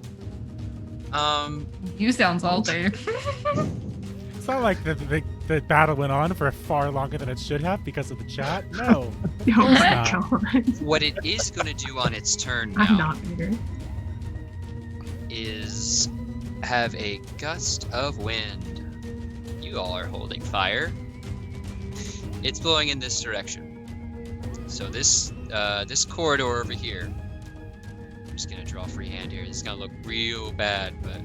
You sound salty. It's not like the battle went on for far longer than it should have because of the chat. No. Oh my Stop. God. what it is going to do on its turn I'm now not bitter. is have a gust of wind. You all are holding fire. It's blowing in this direction. So this corridor over here. I'm just gonna draw freehand here. This is gonna look real bad, but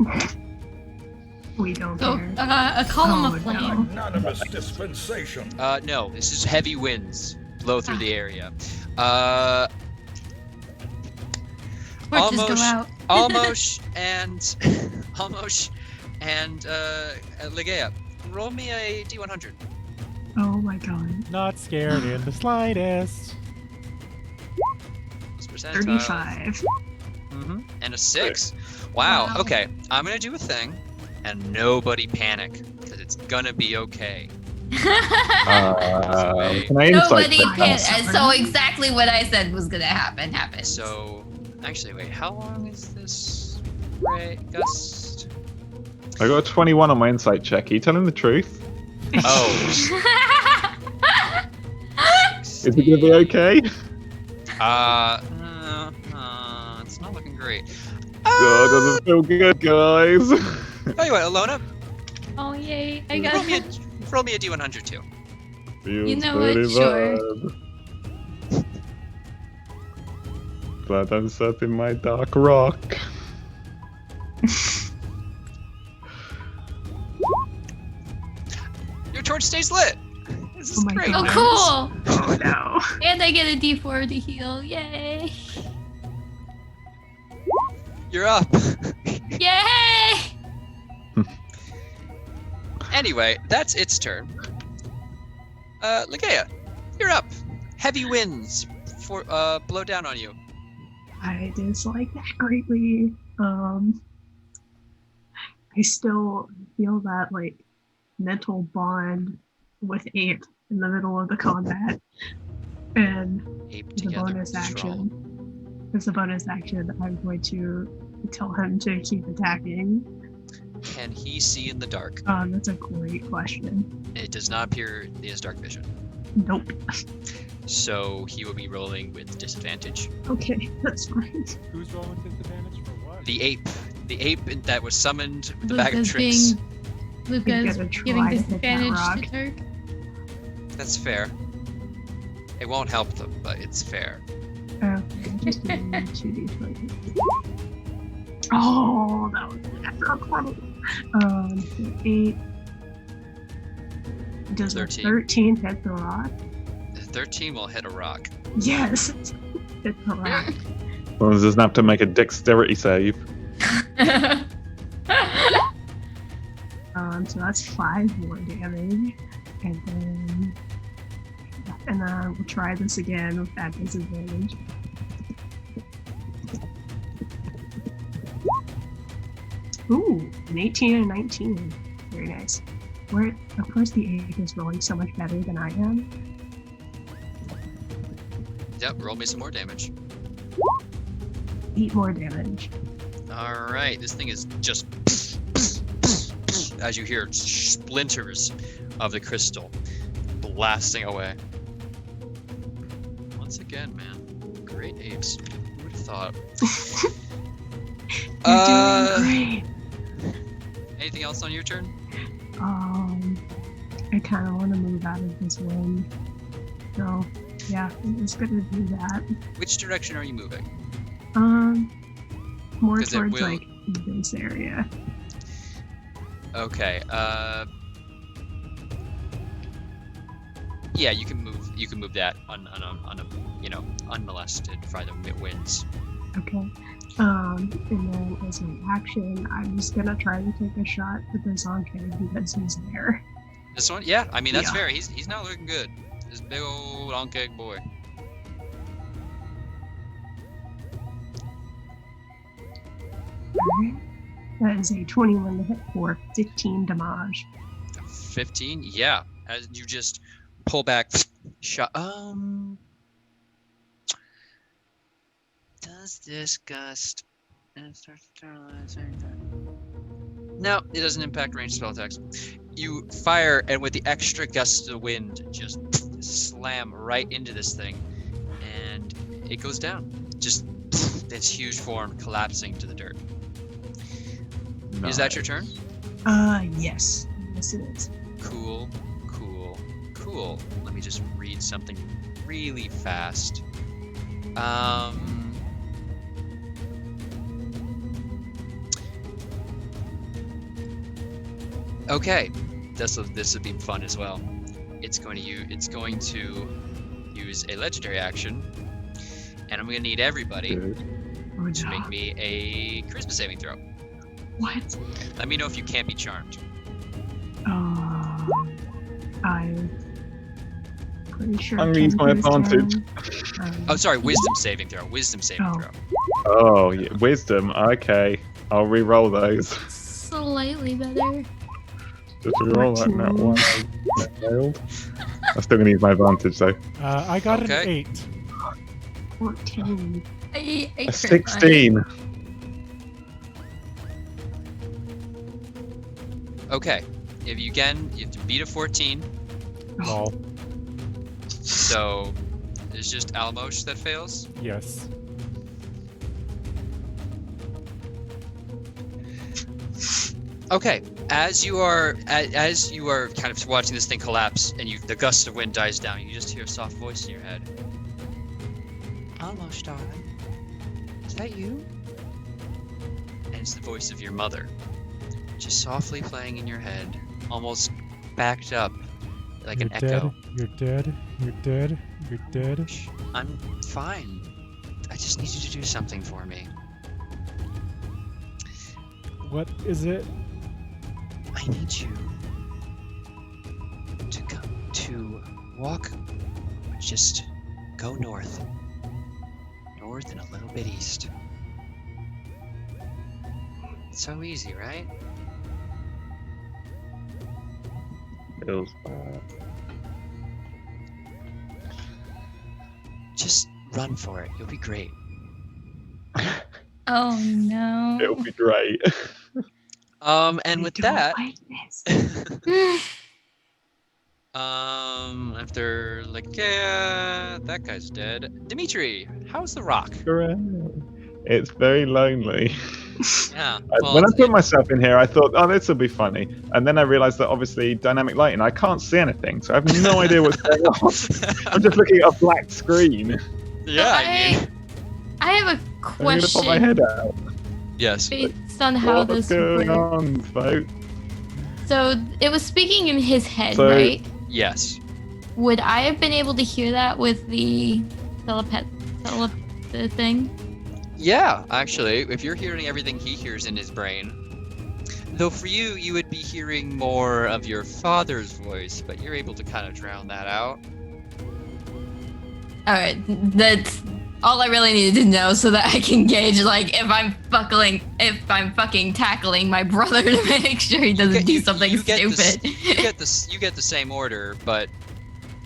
We don't So, care. a column Oh, of flame. no. Magnanimous dispensation. no, this is heavy winds blow through the area. Torches go Almost- out. Almost and Almost, and Ligea, roll me a D100. Oh my god. Not scared in the slightest. What's percentile? 35. And a 6. Wow. Wow. Okay, I'm gonna do a thing, and nobody panic, because it's gonna be okay. Can I insight Nobody check can. that? And so exactly what I said was gonna happen happened. So, actually, wait, how long is this gust? I got a 21 on my insight check. Are you telling the truth? Oh. Is it gonna be okay? It's not looking great. Oh, it doesn't feel good, guys. Tell you what, Alona, Oh yay! I roll me a got. roll me a D100 too. Feels know what? pretty Sure. bad. Glad I'm sat in my dark rock. Your torch stays lit. This is Oh my great. God. Oh, cool! Oh no. And I get a D4 to heal. Yay! You're up. Yay! Anyway, that's its turn. Ligea, you're up. Heavy winds for blow down on you. I dislike that greatly. I still feel that like mental bond with Ape in the middle of the combat. And Ape as a together. bonus strong. action, I'm going to tell him to keep attacking. Can he see in the dark? That's a great question. It does not appear he has dark vision. Nope. So he will be rolling with disadvantage. Okay, that's fine. Who's rolling disadvantage for what? The ape that was summoned with the bag of Luca's tricks. Luca's gonna try giving to hit that disadvantage rock. to Turk. That's fair. It won't help them, but it's fair. Okay, just give me 2d20. Oh, that was after a crumble. 8. Does 13. 13 hit the rock? The 13 will hit a rock. Yes, hit the rock. As long as it doesn't have to make a dexterity save. So that's 5 more damage, and then we'll try this again with that disadvantage. Ooh, an 18 and a 19. Very nice. Where, of course, the ape is rolling so much better than I am. Yep, roll me some more damage. 8 more damage. Alright, this thing is just as you hear splinters of the crystal blasting away. Once again, man. Great apes. Who would have thought? You're doing great. Anything else on your turn? I kind of want to move out of this wind. So, yeah, I'm just gonna do that. Which direction are you moving? More 'Cause it towards will- like this area. Okay, yeah, you can move that on a unmolested by the winds. Okay. And then as an action, I'm just gonna try to take a shot at the Zonke because he's there. This one? Yeah, I mean that's Yeah. fair. He's not looking good. This big old onkeg boy. Alright. That is a 21 to hit for 15 damage. 15? Yeah. As you just pull back shot does this gust No, it doesn't impact ranged spell attacks. You fire and with the extra gust of wind just slam right into this thing and it goes down. Just this huge form collapsing to the dirt. Is that your turn? Yes. Yes, it is. Cool. Let me just read something really fast. Okay, this will be fun as well. It's going to use a legendary action, and I'm going to need everybody Good. Oh, to no. make me a charisma saving throw. What? Let me know if you can't be charmed. I'm pretty sure. I'm gonna use my advantage. Oh, sorry, wisdom saving throw. Wisdom saving Oh. throw. Oh, yeah, wisdom. Okay, I'll re-roll those. Slightly better. Just re-roll that now. One. I failed. I'm still gonna use my advantage though. I got an Okay. 8. 14. I A crit mine. 16. Okay. If you have to beat a 14, Lol. so it's just Alamosh that fails. Yes. Okay. As you are kind of watching this thing collapse, and the gust of wind dies down, you just hear a soft voice in your head. Alamosh, darling, is that you? And it's the voice of your mother, just softly playing in your head, almost backed up, like You're an dead. echo. You're dead. You're dead. You're dead. Shh, I'm fine. I just need you to do something for me. What is it? I need you to walk, just go north and a little bit east. It's so easy, right? Feels bad. Just run for it. You'll be great. Oh no. It'll be great. And with that, Like this. after like, yeah, that guy's dead. Dimitri, how's the rock? Hooray. It's very lonely. Yeah. When I put myself in here, I thought, oh, this will be funny. And then I realized that obviously dynamic lighting, I can't see anything. So I have no idea what's going on. I'm just looking at a black screen. Yeah, I mean, I have a I'm going to pop my question head out. yes. based on how What's this going works. on, folks? So it was speaking in his head, So- right? Yes. Would I have been able to hear that with the the thing? Yeah, actually, if you're hearing everything he hears in his brain, though for you, you would be hearing more of your father's voice, but you're able to kind of drown that out. All right, that's all I really needed to know, so that I can gauge like if I'm fucking tackling my brother to make sure he doesn't do something you get stupid. you get the same order, but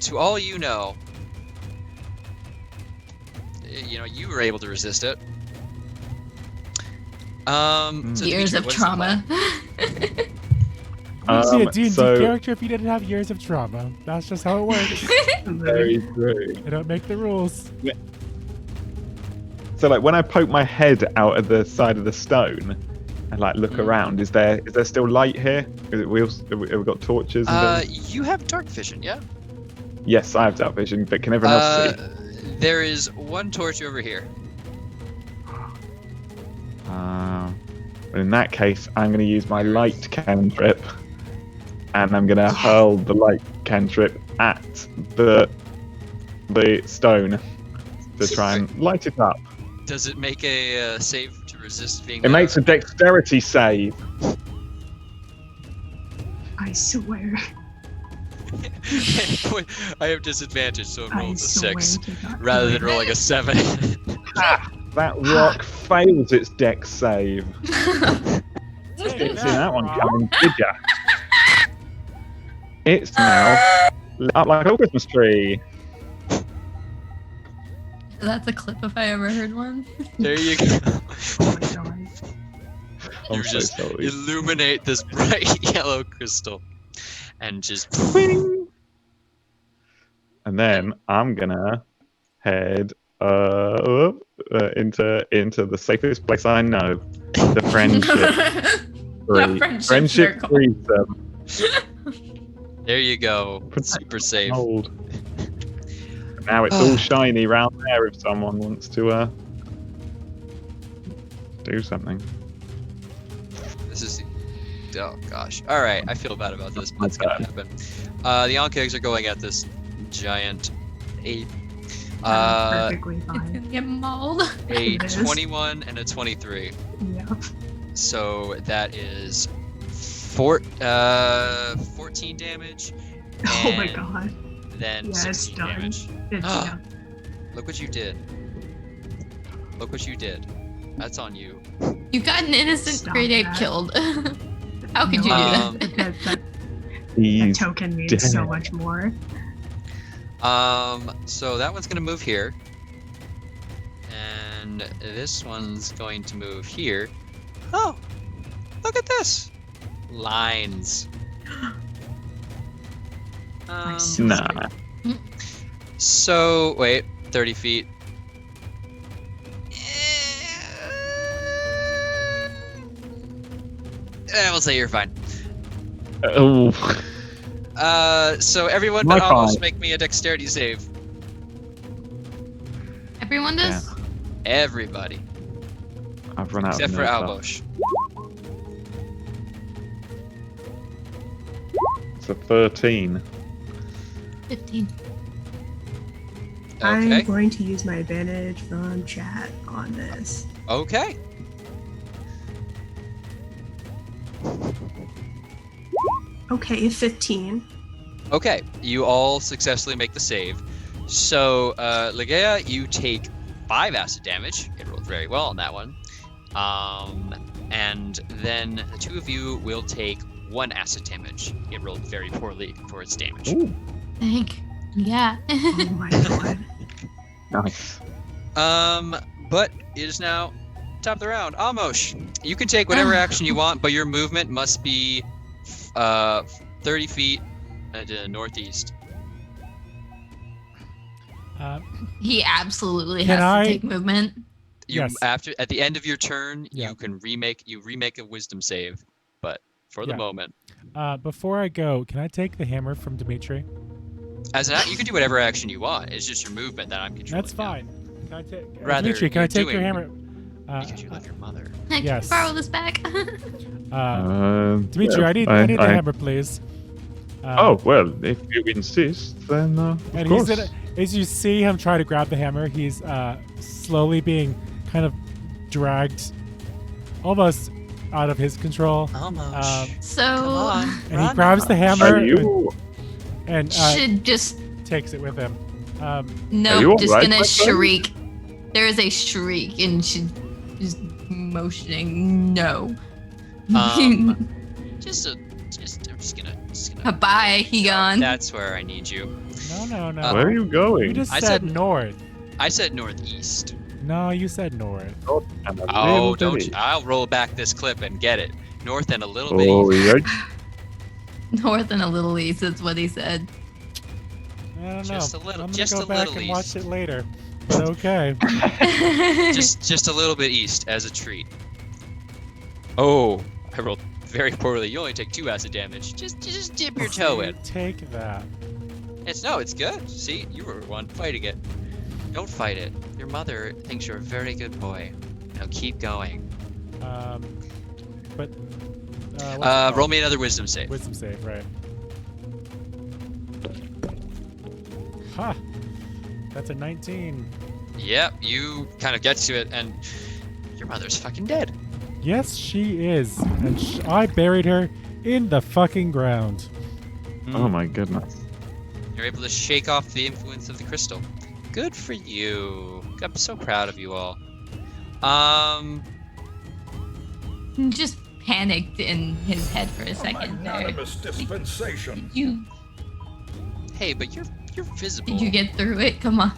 to all you know, you were able to resist it. So Years Dimitri, of what is the trauma. You wouldn't be a D&D so- character if you didn't have years of trauma. That's just how it works. Very true. They don't make the rules. So like when I poke my head out of the side of the stone and like look around, is there still light here? Have we got torches and things? You have dark vision, yeah? Yes, I have dark vision, but can everyone else see? There is one torch over here. But in that case, I'm going to use my light cantrip, and I'm going to hurl the light cantrip at the stone to try and light it up. Does it make a save to resist being? It makes a dexterity save. I swear. I have disadvantage, so it I rolls a swear 6 to God. rather than rolling a 7. That rock fails its dex save. Take Didn't see that one Rob. coming, did ya? It's now lit up like a Christmas tree. That's a clip if I ever heard one. There you go. Oh my God. I'm You so just sorry. illuminate this bright yellow crystal, and just And then I'm gonna head into the safest place I know, the friendship tree. friendship circle. threesome. there you go. Super safe. Hold. Now it's all shiny round there if someone wants to do something. This is. Oh gosh. All right. I feel bad about this, but it's gonna happen. The Onkegs are going at this giant ape. Perfectly fine. Get mauled. A It is. 21 and a 23. Yeah. So that is 14 damage. Oh my and god. Then Yeah, it's 16 done. damage. It's done. Look what you did. Look what you did. That's on you. You got an innocent Stop great ape that. killed. How could you do Um, that? That He's token means so dead. much more. So that one's gonna move here. And this one's going to move here. Oh, look at this. Lines. Nice. Nah. So, wait, 30 feet. We'll say you're fine. Oh. So everyone My but almost fine. make me a dexterity save. Everyone does? Everybody. I've run out Except of for nerve Albosh. It's a 13. 15. I'm Okay. going to use my advantage from chat on this. Okay. Okay, 15. Okay. You all successfully make the save. So, Ligea, you take 5 acid damage. It rolled very well on that one. And then the two of you will take 1 acid damage. It rolled very poorly for its damage. Ooh, Thank. Yeah. Oh my god. nice. But it is now top of the round. Amosh, you can take whatever action you want, but your movement must be 30 feet to northeast. He absolutely Can has I- to take movement. You Yes. at the end of your turn, Yeah. you can remake a wisdom save, but for the Yeah. moment, Before I go, can I take the hammer from Dimitri? as an you can do whatever action you want. It's just your movement that I'm controlling. That's now. fine. Can I take Rather, Dimitri? Can I you're take your doing- hammer? Because you love your mother. Can Yes. I borrow this back? Dimitri, yeah, I need the hammer, please. Oh, well, if you insist, then of And course. as you see him try to grab the hammer, he's slowly being kind of dragged, almost out of his control. Almost. So Come on. And he run. grabs the hammer Are you? and should just takes it with him. Are you no, just alright, gonna my friend? shriek. There is a shriek, and she's just motioning no. Just I'm just gonna. Bye, he gone. That's where I need you. No. Where are you going? You just I said said- north. I said northeast. No, you said north. And a Oh, little don't bitty. you? I'll roll back this clip and get it. North and a little bit Oh, east. yeah. North and a little east. That's what he said. I don't know. Just a little- I'm gonna just go a back little and watch east. it later. But okay. just a little bit east as a treat. Oh, I rolled very poorly. You only take 2 acid damage. Just dip your toe in. Take that. It's good. See, you were one fighting it. Don't fight it. Your mother thinks you're a very good boy. Now keep going. But what's it called? Roll me another wisdom save. Wisdom save, right? Ha! That's a 19. Yep, you kind of get to it, and your mother's fucking dead. Yes, she is, and I buried her in the fucking ground. Oh my goodness. You're able to shake off the influence of the crystal. Good for you. I'm so proud of you all. Just panicked in his head for a second there. Magnanimous dispensation. Hey, but you're visible. Did you get through it? Come on.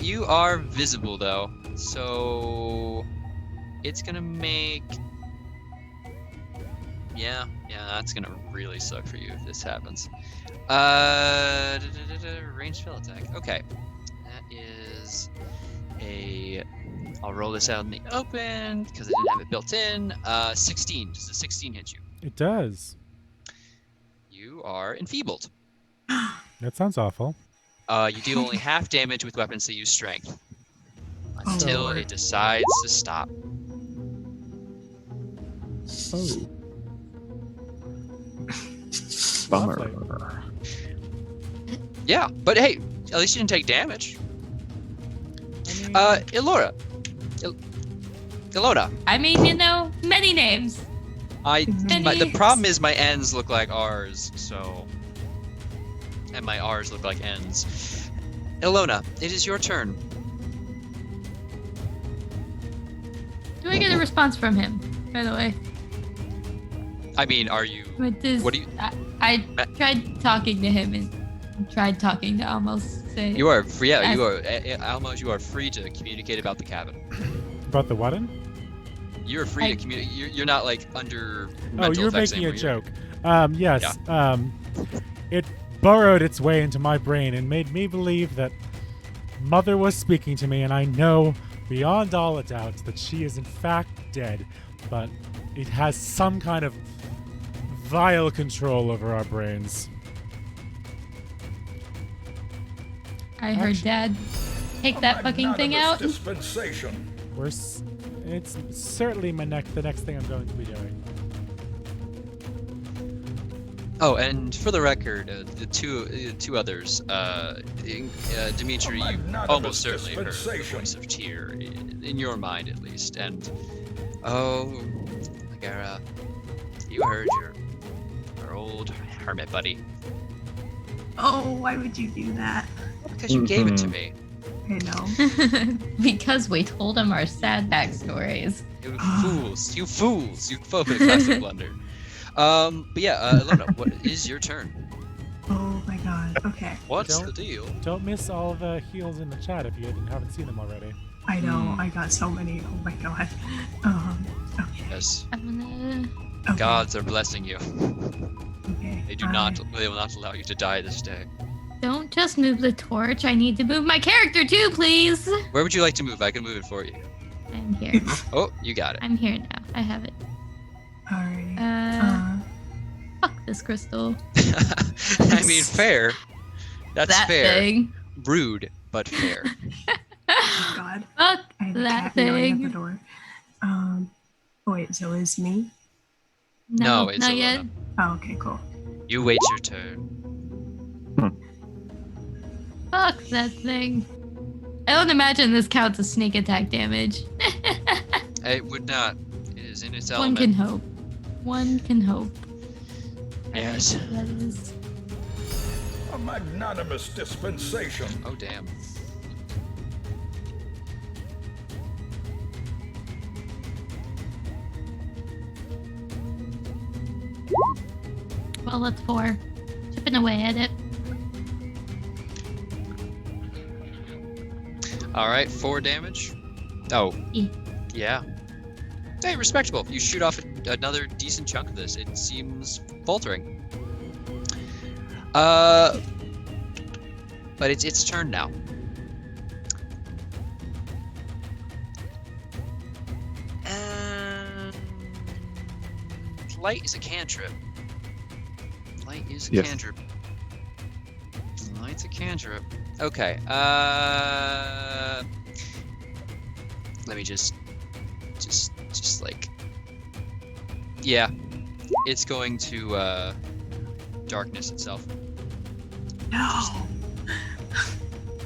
you are visible though, so it's gonna make. Yeah, that's gonna really suck for you if this happens. Range spell attack. Okay, that is a. I'll roll this out in the open because I didn't have it built in. 16. Does the 16 hit you? It does. You are enfeebled. That sounds awful. You deal only half damage with weapons that use strength until Lord. it decides to stop. Oh. Lovely. Bummer. Yeah, but hey, at least you didn't take damage. I mean, Elora, Ilona. I mean, you know, many names. The problem is my N's look like R's, so... And my R's look like N's. Ilona, it is your turn. Do I get a response from him, by the way? I mean, are you... What do you... I tried talking to him and tried talking to almost say... You are free, yeah, you are... Almost, you are free to communicate about the cabin. About the what? You're free to communicate. You're not, like, under Oh, mental you're effects making a anymore. joke. Yes. Yeah. It burrowed its way into my brain and made me believe that Mother was speaking to me, and I know beyond all a doubt that she is in fact dead, but it has some kind of vile control over our brains. I heard Dad take that fucking thing out. Dispensation. It's certainly the next thing I'm going to be doing. Oh, and for the record, the two others, Dimitri, you almost certainly heard the voice of Tyr, in your mind at least, and Megara, you heard your old hermit buddy. Oh, why would you do that? Because you gave it to me. I know. Because we told him our sad backstories. You fools, you classic blunder. But yeah, Ilona, what is your turn? Oh my god. Okay. What's the deal? Don't miss all the heals in the chat if you haven't seen them already. I know. I got so many. Oh my god. Okay. Yes. I'm gonna... Okay. Gods are blessing you. Okay. They will not allow you to die this day. Don't just move the torch. I need to move my character too, please. Where would you like to move? I can move it for you. I'm here. Oh, you got it. I'm here now. I have it. Alright. Fuck this crystal. I mean, fair. That's that fair. thing. Rude, but fair. Oh god. Fuck I have a that cat meowing at the thing. door. Wait, so is me? No, it's not Ilona. yet. Oh, okay, cool. You wait your turn. Fuck that thing. I don't imagine this counts as sneak attack damage. It would not. It is in its One element. can hope. One can hope. Yes. That is. A magnanimous dispensation. Oh, damn. Well, that's 4. Chipping away at it. All right, 4 damage. Oh. Yeah. Hey, respectable. You shoot off another decent chunk of this. It seems faltering. But it's its turn now. And light is a cantrip. Light is a Yes. cantrip. Light's a cantrip. Okay. Let me just like, yeah, it's going to darkness itself. No.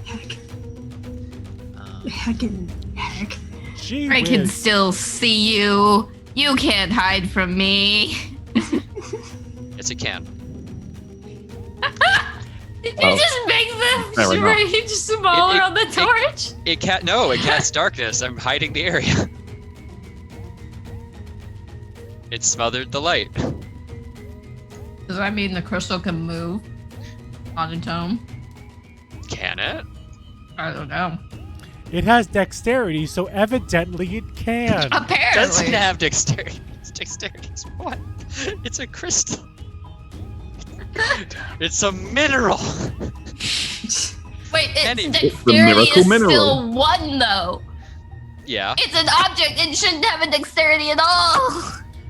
Heck. Heck. Gee I can whiz. still see you. You can't hide from me. Yes, it can. Did you Oh. just make the Fair enough. range smaller It- on the torch? It can't. No, it casts darkness. I'm hiding the area. It smothered the light. Does that mean the crystal can move on its own? Can it? I don't know. It has dexterity, so evidently it can. Apparently. Doesn't have dexterity. Its dexterity is what? It's a crystal. It's a mineral. Wait, its Any- dexterity miracle is mineral. still 1 though. Yeah. It's an object. It shouldn't have a dexterity at all.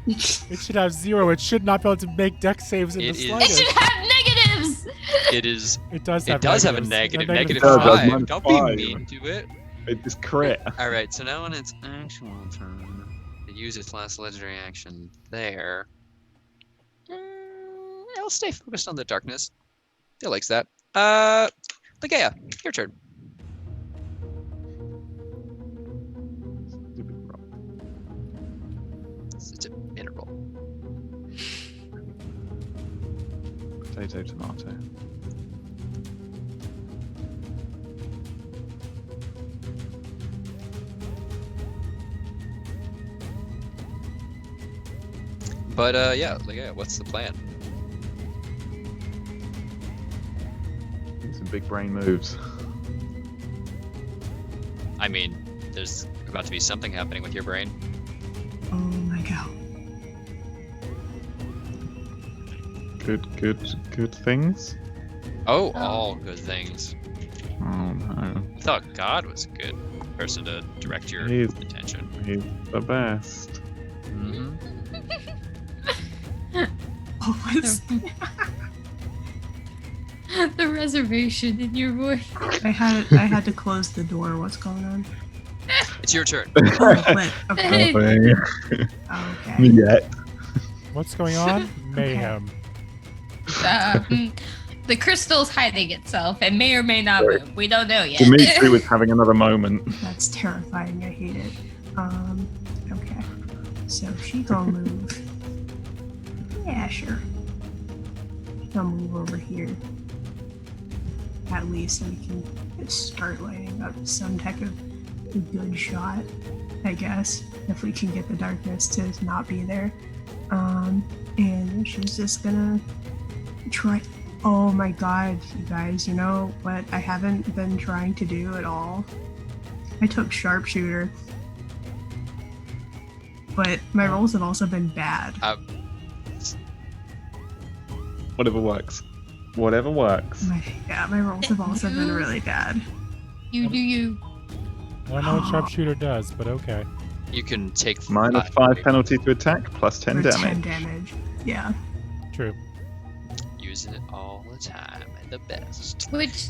It should have 0. It should not be able to make dex saves in It the is- It slightest. should have negatives. It is. It does It have does have a negatives. negative. Negative does, that's 5. minus Don't 5. be mean to it. It is crit. All right. So now on its actual turn, it uses its last legendary action there. It'll stay focused on the darkness. It likes that. Ligea, your turn. Tomato, tomato. But yeah, what's the plan? Some big brain moves. I mean, there's about to be something happening with your brain. Oh my god. Good things. Oh, all good things. Oh no. I thought God was a good person to direct your He's- attention. He's the best. Mm-hmm. Oh, it's, The reservation in your voice. I had to close the door. What's going on? It's your turn. Oh, lit. Okay. Hey. Okay. Yet. What's going on? Mayhem. The crystal's hiding itself and may or may not move. We don't know yet. Dimitri was having another moment. That's terrifying. I hate it. Okay. So she gonna move. Yeah, sure. I'll move over here. At least so we can start lighting up some type of good shot, I guess, if we can get the darkness to not be there. And she's just gonna try. Oh my god, you guys, you know what I haven't been trying to do at all? I took sharpshooter. But my rolls have also been bad. Whatever works. Whatever works. My rolls have also been really bad. You do you. I don't know what sharpshooter does, but okay. You can take -5 penalty to attack, plus 10 For damage. 10 damage. Yeah. True. Using it all the time and the best. Which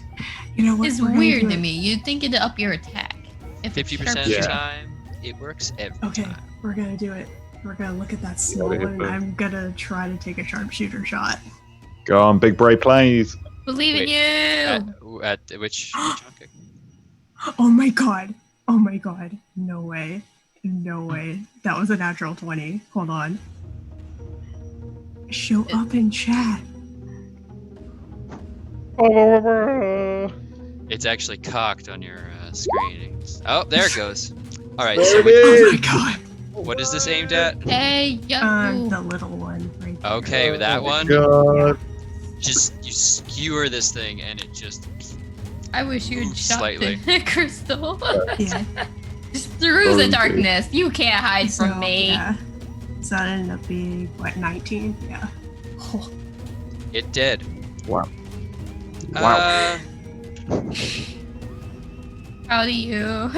You know what? is we're gonna weird do to it. me. You'd think it'd up your attack. If 50% of Yeah. the time, it works every Okay, time. we're gonna do it. We're gonna look at that snow hit and the- I'm gonna try to take a sharpshooter shot. Go on, big brave plays. Believe in you. At which chunk? Oh my god. Oh my god. No way. No way. That was a natural 20. Hold on. Show up in chat. It's actually cocked on your screen. Oh, there it goes. All right. There So it Oh is. my god. what is this aimed at? Hey, yo. The little one right there. Okay, with that one, God. just you skewer this thing and it just I wish you had Move shot slightly. the crystal. Yeah. Just through the Okay. darkness. You can't hide from So, me. Yeah. So that ended up being, what, 19? Yeah. Oh, it did. Wow. Proud of you.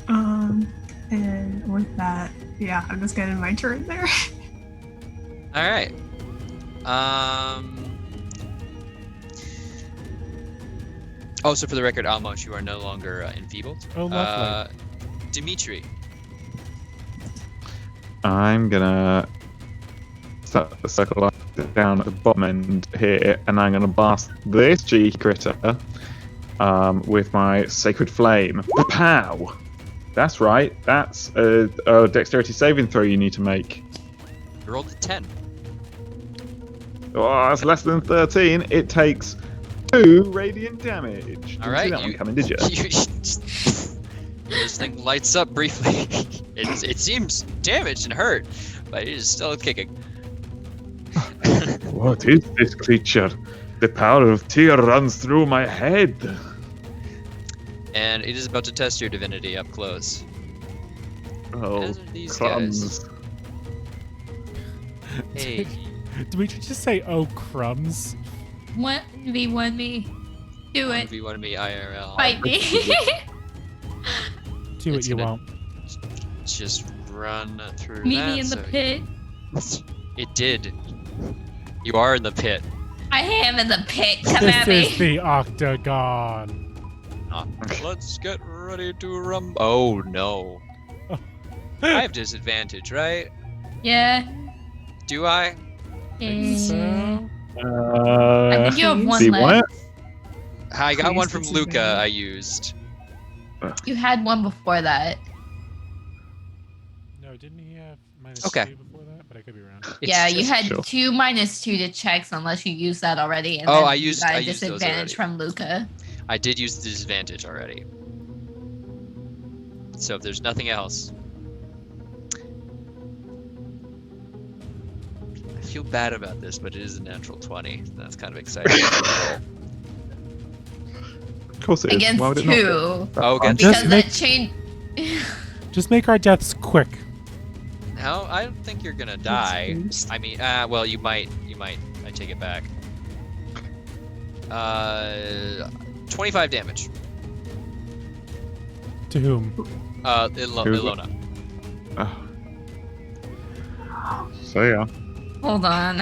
and with that, yeah, I'm just getting my turn there. All right. Also, for the record, Almos, you are no longer enfeebled. Oh, lovely. Dimitri. I'm gonna start the circle down at the bottom end here, and I'm gonna blast this cheeky critter with my sacred flame. Pow! That's right. That's a dexterity saving throw you need to make. You rolled a 10. Oh, that's less than 13. It takes 2 radiant damage. All Didn't right. see that one coming, did you? This thing lights up briefly. It seems damaged and hurt, but it is still kicking. What is this creature? The power of Tyr runs through my head. And it is about to test your divinity up close. Oh, As are these crumbs. guys. Hey. Did we just say, oh, crumbs? 1v1 me. Do it. 1v1 me IRL. Fight me. Do what It's you gonna- won't. Just run through Meet that. me in the so- pit. It did. You are in the pit. I am in the pit. Come This at is me. the octagon. Let's get ready to rumble. Oh no. I have disadvantage, right? Yeah. Do I? Yeah. I Uh, think you have one see left. what? I got Please one from Luca disadvantage. I used. You had one before that. No, didn't he have Okay. -2 before that, but I could be wrong. It's Yeah, you just- had Sure. 2 -2 to checks unless you used that already. And Oh, then I you used- got I a used those disadvantage already. from Luca. I did use the disadvantage already. So if there's nothing else, I feel bad about this, but it is a natural 20. That's kind of exciting. Of course it is. Against Why would it not? 2. That's Oh, fine. against- Because Just that make- change. Just make our deaths quick. How? I don't think you're gonna die. I mean, well, you might. I take it back. 25 damage. To whom? Ilona. So yeah, Hold on.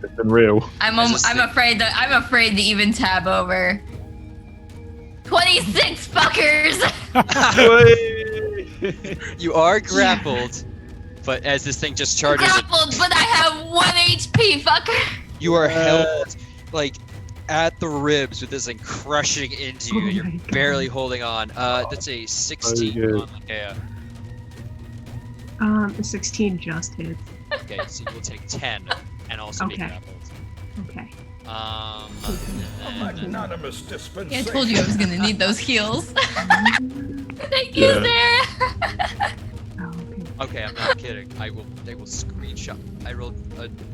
it's been real. I'm As a afraid to even tab over. 26 fuckers. You are grappled, but as this thing just charges, Grappled, but I have 1 HP, fucker. you are held like at the ribs with this thing crushing into you. Oh You're my God. barely holding on. That's a 16 good. on Ikea. The 16 just hits. Okay, so you will take 10 and also be Okay. grappled. Okay. A And then, magnanimous Yeah, I dispensation. told you I was gonna need those heals. Thank you, Yeah. Sarah. Oh, okay. okay, I'm not kidding. I will screenshot. I rolled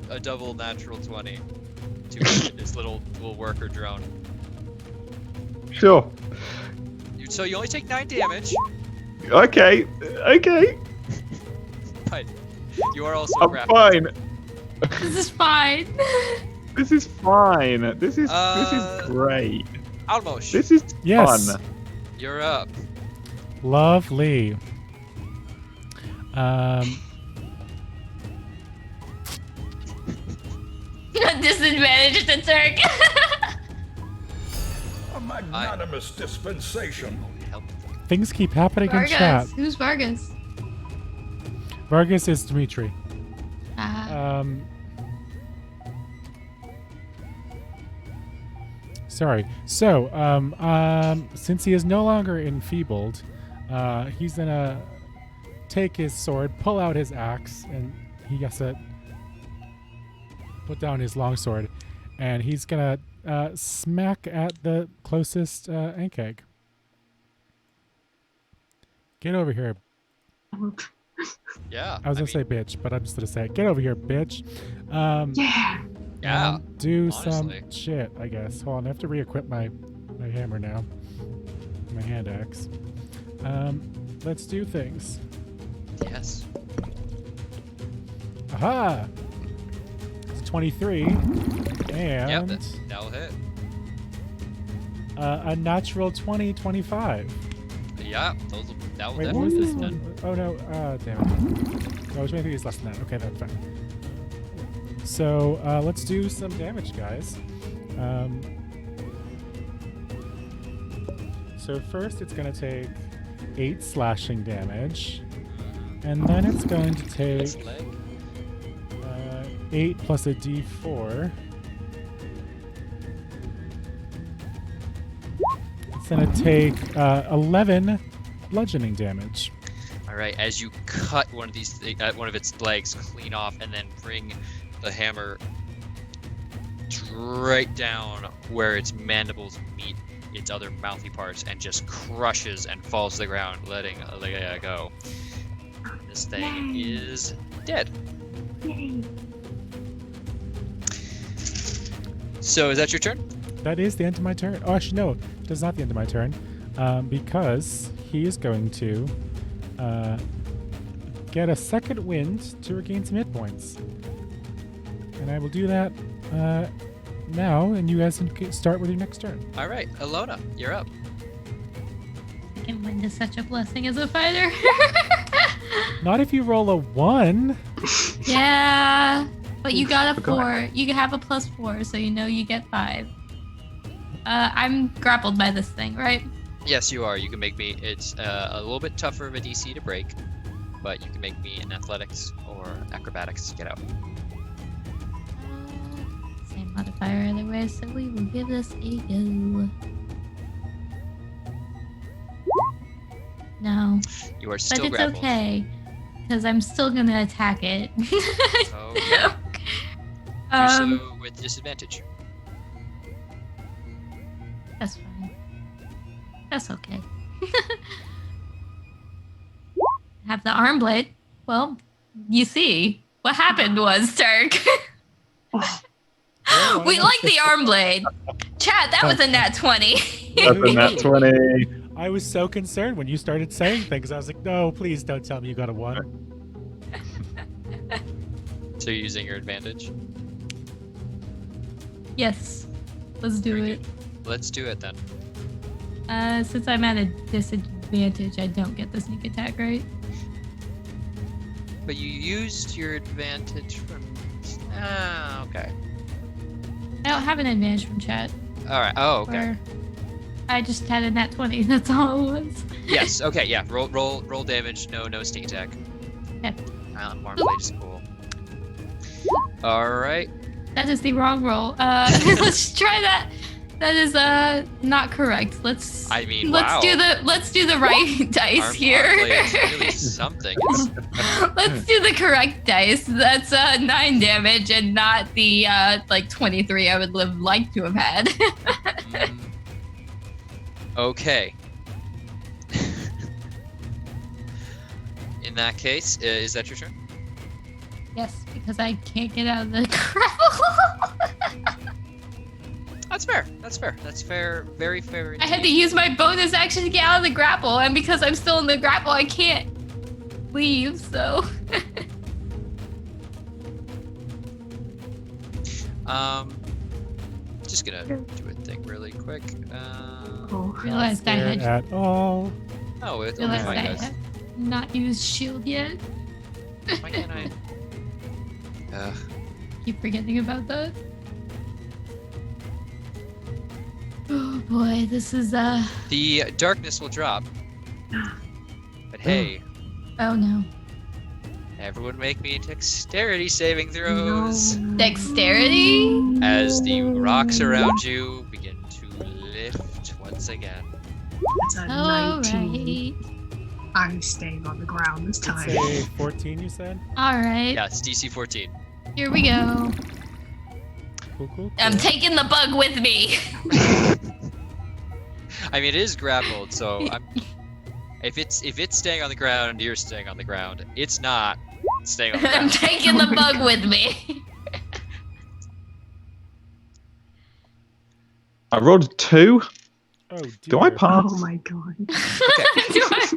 a double natural 20 to this little worker drone. Sure. So you only take 9 damage, Okay. Okay. but you are also I'm grappled. fine. This is fine. This is fine. This is Uh, great. Almost. This is Yes. fun. You're up. Lovely. Disadvantage to Turk. A magnanimous dispensation. Help. Things keep happening in chat. Vargas. Who's Vargas? Vargas is Dimitri. Ah. Sorry. So, since he is no longer enfeebled, he's gonna take his sword, pull out his axe, and he has to put down his longsword, and he's gonna smack at the closest Ankeg. Get over here. Yeah. I was gonna say bitch, but I'm just gonna say it. Get over here, bitch. Yeah. Yeah. Do honestly. some shit, I guess. Hold on, I have to re-equip my hammer now. My hand axe. Let's do things. Yes. Aha! It's 23. Yep. And That'll hit. a natural 20, 25. Yeah. That will Wait, what was definitely this hit. one? Oh no, damn it. No, 23 is less than that. Okay, that's fine. So, let's do some damage, guys. So first it's going to take 8 slashing damage. And then it's going to take This leg. 8 plus a d4. It's going to take 11 bludgeoning damage. All right. As you cut one of these, one of its legs clean off, and then bring the hammer straight down where its mandibles meet its other mouthy parts, and just crushes and falls to the ground, letting Leia go. This thing Yay. is dead. Yay. So is that your turn? That is the end of my turn. Oh, actually, no, that's not the end of my turn, because he is going to get a second wind to regain some hit points. And I will do that now, and you guys can start with your next turn. All right, Ilona, you're up. Second wind is such a blessing as a fighter. Not if you roll a 1. Yeah, but you got a Forgot. 4. You can have a +4, so you know you get 5. I'm grappled by this thing, right? Yes, you are. You can make me. It's a little bit tougher of a DC to break, but you can make me in athletics or acrobatics to get out. Same modifier either way, so we will give this a go. No, You are but still it's grappled. okay. because I'm still gonna attack it. Okay. Do so with disadvantage. That's fine. That's okay. Have the arm blade. Well, you see, what happened was, Turk. We like the arm blade. Chat, that was a nat 20. That's a nat 20. I was so concerned when you started saying things. I was like, no, please don't tell me you got a 1. So you're using your advantage? Yes. Let's do it. Let's do it then. Since I'm at a disadvantage, I don't get the sneak attack, right? But you used your advantage from... Ah, okay. I don't have an advantage from chat. Alright, oh, okay. Or I just had a nat 20, that's all it was. Yes, okay, yeah. Roll damage, no sneak attack. Okay. Arm blade is cool. Alright. That is the wrong roll. Let's try that. That is not correct. Let's I mean, let's wow. do the right dice here. Arm blade is really something. Let's do the correct dice. That's 9 damage and not the like 23 I would like to have had. Okay. In that case, is that your turn? Yes, because I can't get out of the grapple. That's fair. That's fair. That's fair. Very fair. I had to use my bonus action to get out of the grapple, and because I'm still in the grapple, I can't leave, so. Just gonna do a thing really quick. Realized I had At all. Oh, it's realized fine, I guys. had not used shield yet. Why can't I? Keep forgetting about that. Oh boy, this is The darkness will drop. But hey, oh no. everyone make me dexterity saving throws Dexterity? as the rocks around you begin to lift once again. That's a 19. Alright. I'm staying on the ground this time. Say 14, you said? Alright. Yeah, it's DC 14. Here we go. Cool. I'm taking the bug with me. I mean, it is grappled, so if it's staying on the ground, you're staying on the ground. It's not staying on the I'm ground. taking the bug with me. I rolled a 2. Oh, dear. Do I pass? Oh my god. Do I-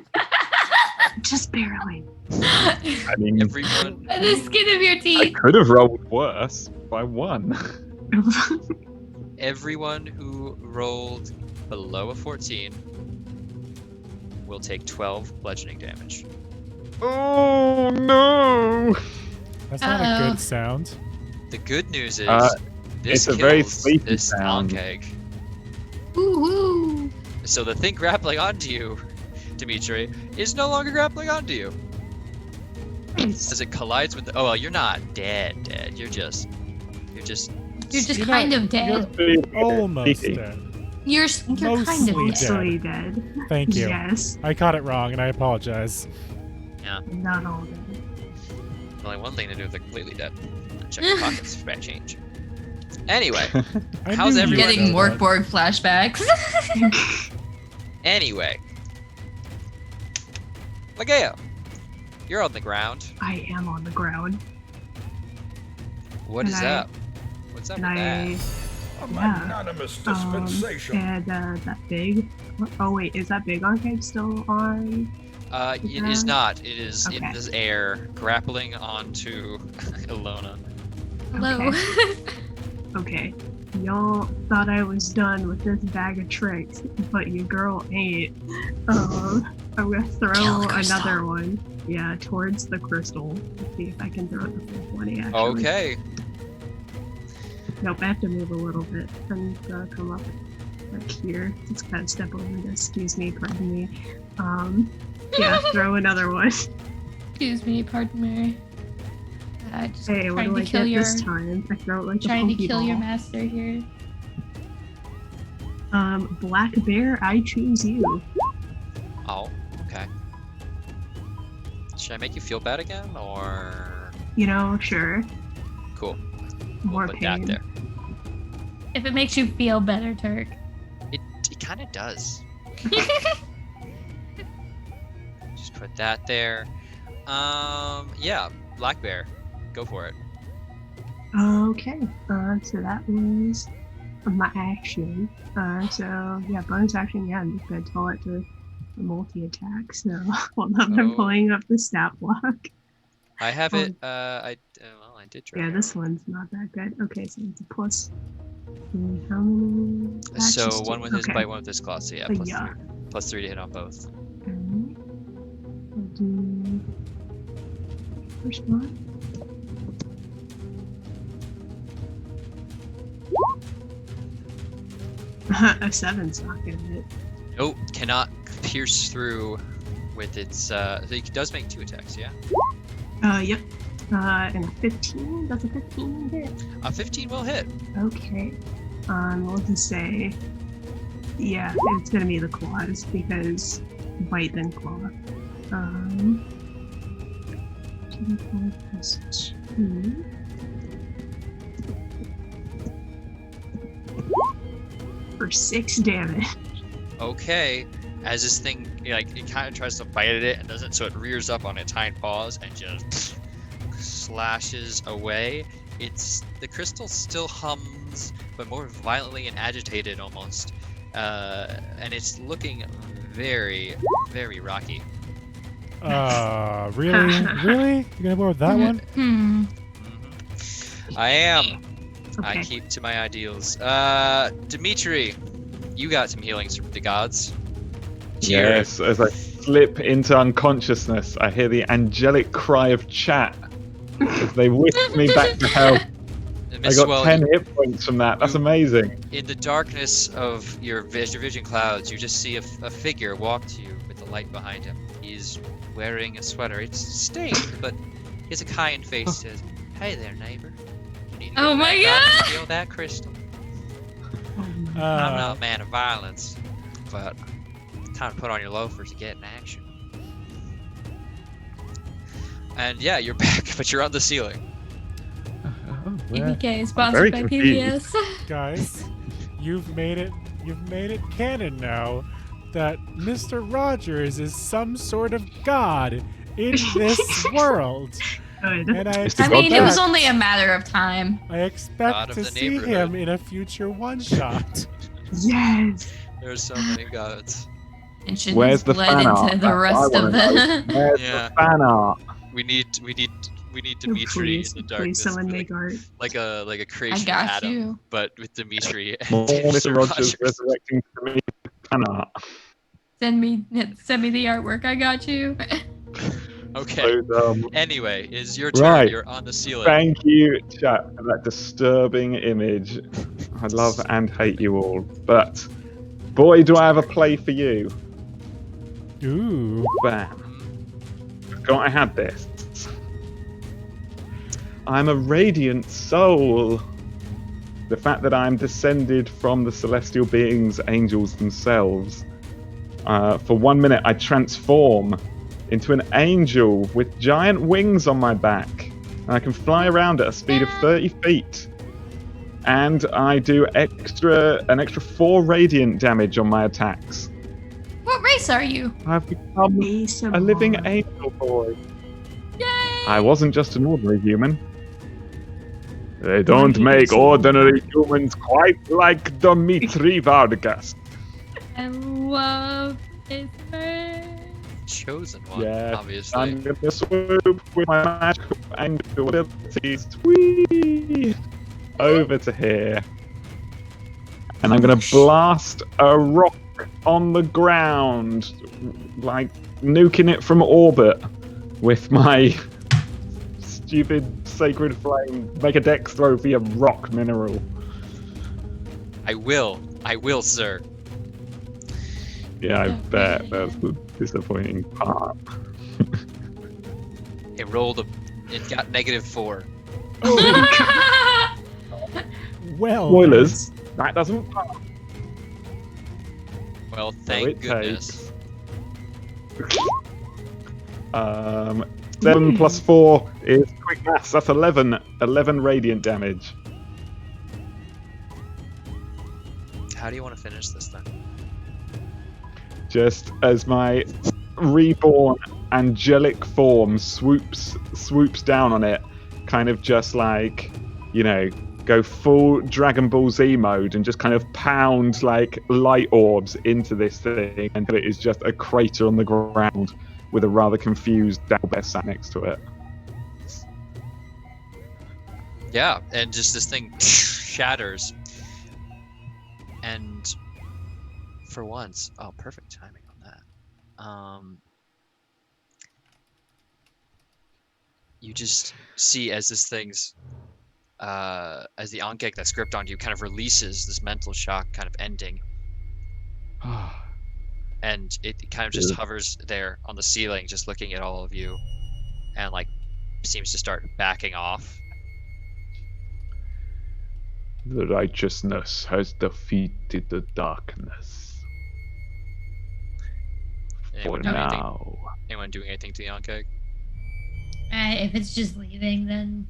Just barely. I mean, Everyone, By the skin of your I teeth. could have rolled worse by 1. everyone who rolled below a 14 will take 12 bludgeoning damage. Oh no! That's not a Uh-oh. good sound. The good news is it's this a very kills sleepy this sound. keg. Woo-hoo. So the thing grappling onto you, Dimitri, is no longer grappling onto you. Nice. As it collides with the... Oh, well, you're not dead. You're just You're just You're kind not- of dead. You're almost dead. You're kind Mostly of dead. Mostly dead. Thank you. Yes. I caught it wrong, and I apologize. Not all dead. only one thing to do with the completely dead. Check your pockets for bad change. Anyway, I How's knew you everyone- would Getting know that. Morkborg flashbacks. anyway. Legeo, you're on the ground. I am on the ground. What is And I- up? What's up And with that? A Yeah. magnanimous dispensation. And that big. Oh wait, is that big arcade still on? It is not. It is in Okay. this air, grappling onto Ilona. Hello. Okay. Y'all thought I was done with this bag of tricks, but your girl ain't. I'm gonna Kill throw the crystal. another one. Yeah, towards the crystal. Let's see if I can throw the full 20 actually. Okay. Nope, I have to move a little bit. I'm gonna come up like here. Just kind of step over this. Excuse me, pardon me. Yeah, throw another one. Excuse me, pardon me. Just Hey, what trying do to I kill get your this time? I throw it like trying a to kill your Pokeball. master here. Black Bear, I choose you. Oh, okay. Should I make you feel bad again, or Sure. cool? More We'll put that pain. there. If it makes you feel better, Turk. It kind of does. Just put that there. Yeah, Black Bear, go for it. Okay. So that was my action. So yeah, bonus action. Yeah, I'm just gonna tell it to the multi-attack. So hold on, I'm Oh. pulling up the stat block. I have Oh. it. I did try. Yeah, this one's not that good. Okay, so it's a plus. How many? So attacks? one with his Okay. bite, one with his claw. So yeah, Yeah. plus 3 to hit on both. Alright. I'll do first one. A 7's not gonna hit. Nope, cannot pierce through with its. So it does make 2 attacks. Yeah. Yep. And a 15. Does a 15 hit? A 15 will hit. Okay. We'll just say, yeah, it's gonna be the claws because bite then claw. 25 plus 2. For 6 damage. Okay. As this thing, it kind of tries to bite at it and doesn't, so it rears up on its hind paws and just slashes away. The crystal still hums, but more violently and agitated almost, and it's looking very, very rocky. Really? Really? You're gonna go with that one? I am. Okay. I keep to my ideals. Dimitri, you got some healings from the gods. Yes, as I slip into unconsciousness, I hear the angelic cry of chat as they whisk me back to health. I got 10 hit points from that. That's amazing. In the darkness of your vision clouds, you just see a figure walk to you with the light behind him. He's wearing a sweater. It's stained, but he has a kind face. Says, "Hey there, neighbor. You need to Oh get my back out and God! steal that crystal." I'm Uh, not a man of violence, but time to put on your loafers to get in action. And yeah, you're back, but you're on the ceiling. TPK is very sponsored by confused. PBS. guys, you've made it canon now that Mr. Rogers is some sort of god in this world. Good. And Mr. I mean, it was expect- only a matter of time. I God expect of to the see neighborhood. him in a future one-shot. Yes. There's so many gods. And should Where's the bled fan into art? the That's rest what I of wanna the. Where's Yeah. the fan art? We need Dimitri Please, in the please, darkness. someone like, make art. like a creation I got of Adam, you. but with Dimitri and More Mr. Mr. Rogers resurrecting to me fan art. Send me the artwork. I got you. Okay. So, Anyway, it's your turn. Right. You're on the ceiling. thank you, chat, for that disturbing image. I love and hate you all. But, boy, do I have a play for you. Ooh. Bam. Forgot I had this. I'm a radiant soul. The fact that I'm descended from the celestial beings, angels themselves. For 1 minute, I transform into an angel with giant wings on my back. And I can fly around at a speed of 30 feet. And I do an extra 4 radiant damage on my attacks. What race are you? I've become a living angel boy. Yay! I wasn't just an ordinary human. They don't make ordinary humans quite like Dimitri Vargas. I love this bird. Chosen one, Yeah, obviously. I'm gonna swoop with my magical angel abilities. Whee! Over to here. And I'm gonna blast a rock on the ground, like nuking it from orbit with my stupid sacred flame. Make a dex throw for your rock mineral. I will, sir. Yeah, I bet that's the disappointing part. It got -4. Well. Spoilers. That doesn't pass. Well, So thank it goodness. takes 7 plus 4 is quick maths. That's 11. 11 radiant damage. How do you want to finish this then? Just as my reborn angelic form swoops down on it, kind of just like, you know, go full Dragon Ball Z mode and just kind of pound like light orbs into this thing, and it is just a crater on the ground with a rather confused Dalbear sat next to it. Yeah, and just this thing shatters. And for once, oh, perfect timing on that. You just see as this thing's, as the Ankeg that's gripped onto you kind of releases this mental shock, kind of ending. And it kind of just hovers there on the ceiling, just looking at all of you, and like seems to start backing off. The righteousness has defeated the darkness. For now. Anyone doing anything to the Ankeg? If it's just leaving, then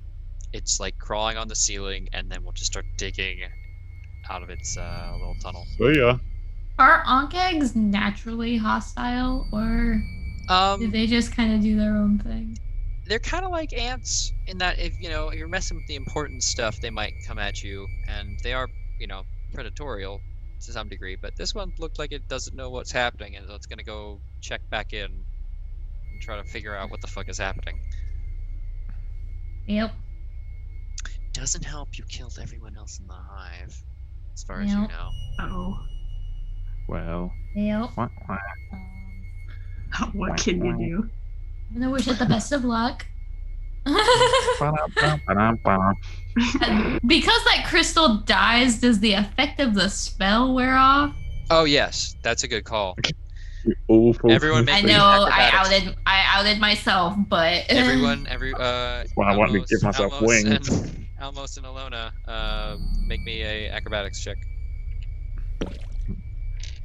It's like crawling on the ceiling, and then we'll just start digging out of its little tunnel. So yeah. are Ankegs naturally hostile, or do they just kind of do their own thing? They're kind of like ants in that if you're messing with the important stuff, they might come at you, and they are predatorial to some degree. But this one looked like it doesn't know what's happening, and so it's gonna go check back in and try to figure out what the fuck is happening. Yep. Doesn't help you killed everyone else in the hive, as far as you Yep. know. Oh, Well. Yep. what can you do? I'm gonna wish it the best of luck. Because that crystal dies, does the effect of the spell wear off? Oh yes, that's a good call. Awful. Everyone make I me know acrobatics. I outed myself, but Well, I want to give myself Almos wings. and Almos and Alona, make me a acrobatics check.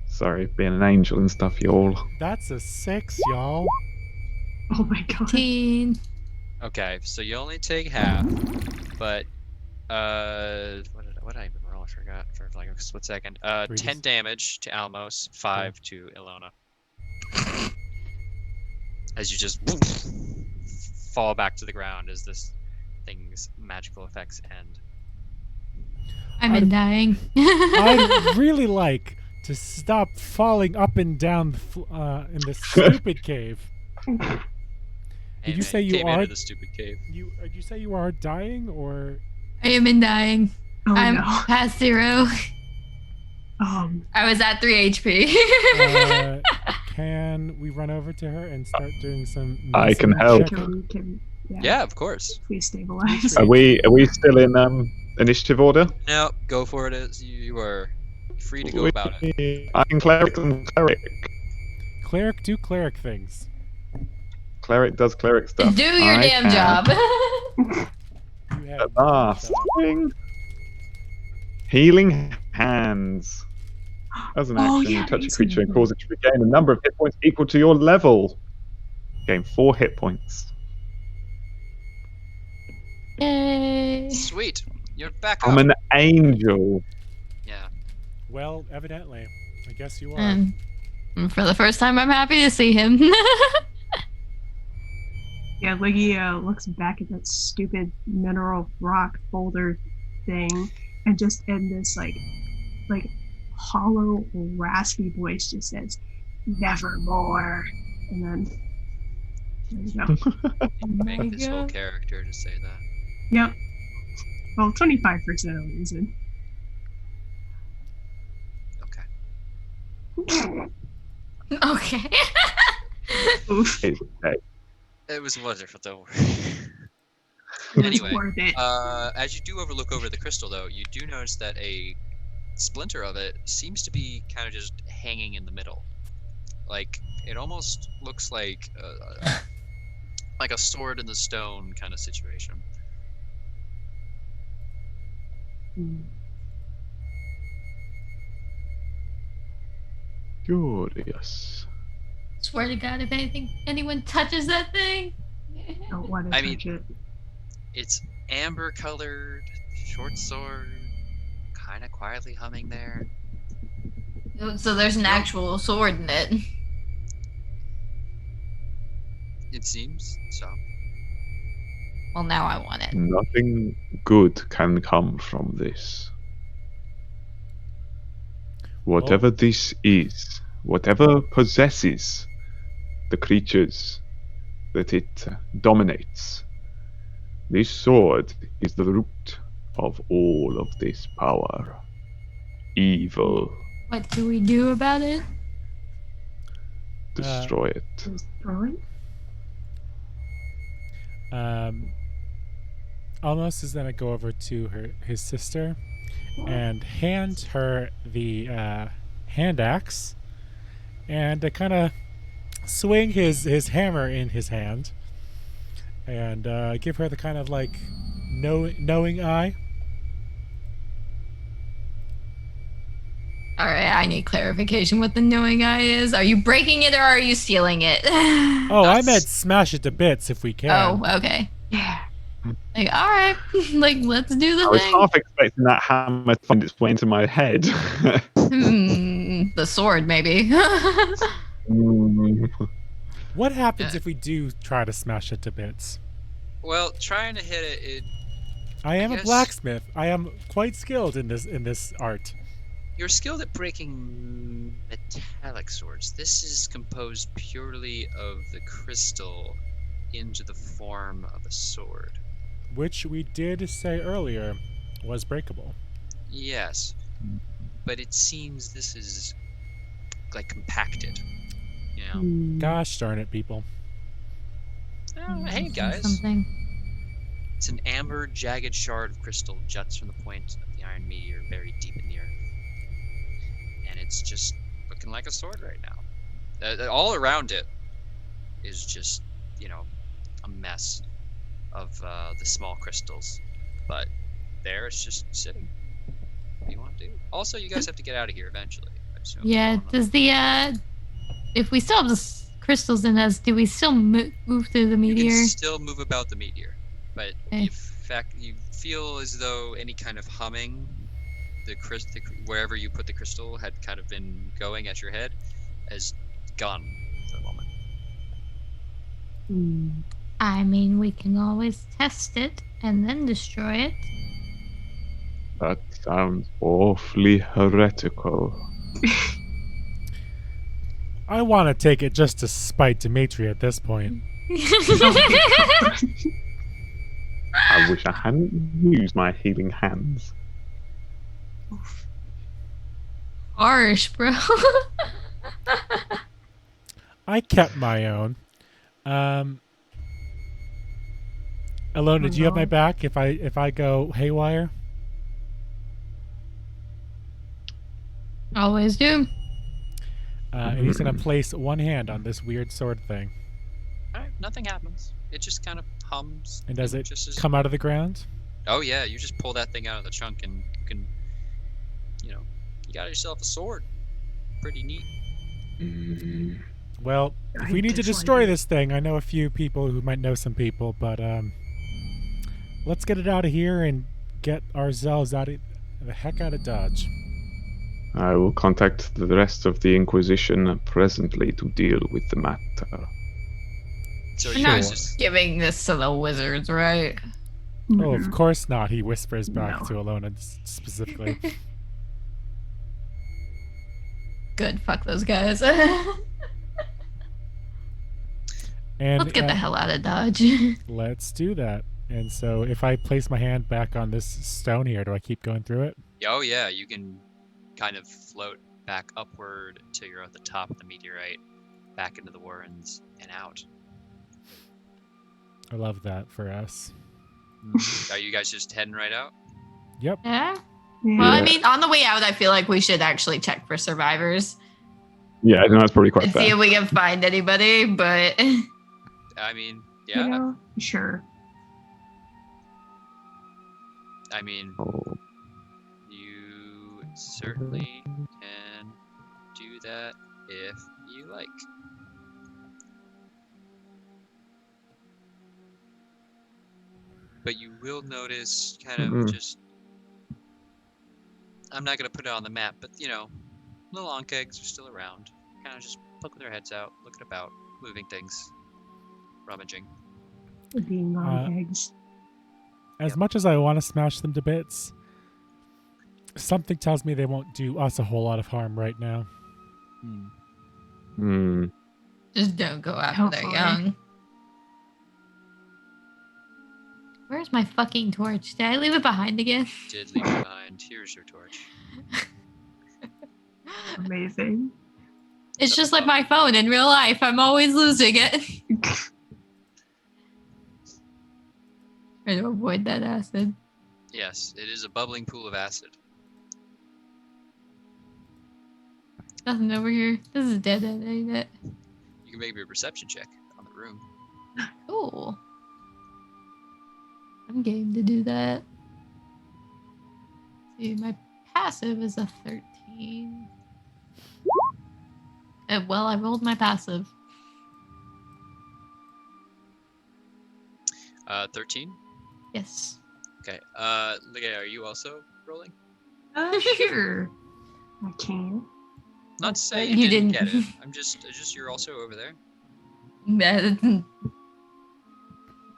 Sorry, being an angel and stuff, y'all. That's a 6, y'all. Oh my god. 15. Okay, so you only take half, but what did I even roll? I forgot for like a split second. 10 damage to Almos, 5 to Ilona. As you just fall back to the ground as this thing's magical effects end. I'm in dying. I'd really like to stop falling up and down in this stupid cave. Did you say you came are into the stupid cave? Did you say you are dying, or? I am in dying. Oh I'm no. past 0. I was at 3 HP. Can we run over to her and start doing some? I can medicine help. checking? Yeah, of course. Please stabilize. Are we still in initiative order? No, go for it. As you are free to go about it. I'm cleric and cleric. Cleric do cleric things. Cleric does cleric stuff. Do your I damn can- job. You have Swing. Healing hands. As an Oh, action, yeah, you touch a makes creature and sense. cause it to regain a number of hit points equal to your level. Gain 4 hit points. Yay. Sweet. You're back up. I'm an angel. Yeah. Well, evidently. I guess you are. For the first time, I'm happy to see him. Yeah, Liggy looks back at that stupid mineral rock boulder thing, and just in this like hollow, raspy voice just says, "Nevermore," and then there you go. Make this whole character to say that. Yep. Well, 25% of reason. Okay. Okay. Oof. It's okay. It was wonderful, don't worry. It was Anyway, worth it. as you do overlook over the crystal, though, you do notice that a splinter of it seems to be kind of just hanging in the middle. Like, it almost looks like a sword in the stone kind of situation. Curious. Swear to God, if anyone touches that thing. Don't want to I touch mean- it. It's amber colored, short sword, kind of quietly humming there. So there's an Nope. actual sword in it. It seems so. Well, now I want it. Nothing good can come from this. Whatever this is, whatever possesses the creatures that it dominates, this sword is the root of all of this power. Evil. What do we do about it? Destroy it. Destroy? Almost is gonna go over to his sister and hand her the hand axe and to kind of swing his hammer in his hand and give her the kind of like knowing eye. All right, I need clarification what the knowing eye is. Are you breaking it or are you stealing it? Oh, I That's- meant smash it to bits if we can. Oh, okay. Yeah. Like, all right, like let's do the I was thing. half expecting that hammer to find its way into my head. The sword, maybe. Mm. What happens Yeah. if we do try to smash it to bits? Well, trying to hit it, I am a guess- blacksmith. I am quite skilled in this art. you're skilled at breaking metallic swords. This is composed purely of the crystal into the form of a sword. Which we did say earlier was breakable. Yes, but it seems this is like compacted. You know. Gosh darn it, people. Hey guys, Something. it's an amber, jagged shard of crystal juts from the point of the iron meteor buried deep in the earth, and it's just looking like a sword right now. All around it is just, a mess of the small crystals, but there it's just sitting. What do you want to do? Also, you guys have to get out of here eventually. I assume. Yeah. Going on. Does the if we still have the crystals in us, do we still move through the You meteor? can still move about the meteor, but Okay. you feel as though any kind of humming, wherever you put the crystal had kind of been going at your head, has gone for the moment. I mean, we can always test it and then destroy it. That sounds awfully heretical. I want to take it just to spite Dimitri at this point. I wish I hadn't used my healing hands. Harsh, bro. I kept my own. Alona, do you have my back if I go haywire? Always do. And he's gonna place one hand on this weird sword thing. Alright, nothing happens. It just kind of hums. And does it just as... come out of the ground? Oh yeah, you just pull that thing out of the chunk and you can, you got yourself a sword. Pretty neat. Well, if I we need to dislike destroy it. this thing, I know a few people who might know some people, but let's get it out of here and get ourselves the heck out of Dodge. I will contact the rest of the Inquisition presently to deal with the matter. So We're you not guys just giving this to the wizards, right? Oh, of course not, he whispers back No. to Alona specifically. Good. Fuck those guys. And Let's get the hell out of Dodge. let's do that. And so if I place my hand back on this stone here, do I keep going through it? Oh yeah, you can kind of float back upward until you're at the top of the meteorite, back into the warrens, and out. I love that for us. Are you guys just heading right out? Yep. Yeah. Yeah. Well, I mean, on the way out, I feel like we should actually check for survivors Yeah, no, that's probably quite and see fair. if we can find anybody. But I mean, yeah. Yeah, sure. I mean, Oh, you certainly can do that if you like. but you will notice kind of Mhm. just. I'm not gonna put it on the map, but little onk eggs are still around. Kind of just poking their heads out, looking about, moving things, rummaging. Being on Uh, eggs. As Yep. much as I want to smash them to bits, something tells me they won't do us a whole lot of harm right now. Hmm. Just don't go after their Hopefully. young. Where's my fucking torch? Did I leave it behind again? Did leave it behind. Here's your torch. Amazing. It's Up just like above. my phone in real life. I'm always losing it. Try to avoid that acid. Yes, it is a bubbling pool of acid. Nothing over here. This is dead end, ain't it? You can make a perception check on the room. Cool. I'm game to do that. See, my passive is a 13. Well, I rolled my passive. 13. Yes. Okay. Ligay, are you also rolling? Sure. I can. Not to say You you didn't didn't. get it. I'm just you're also over there.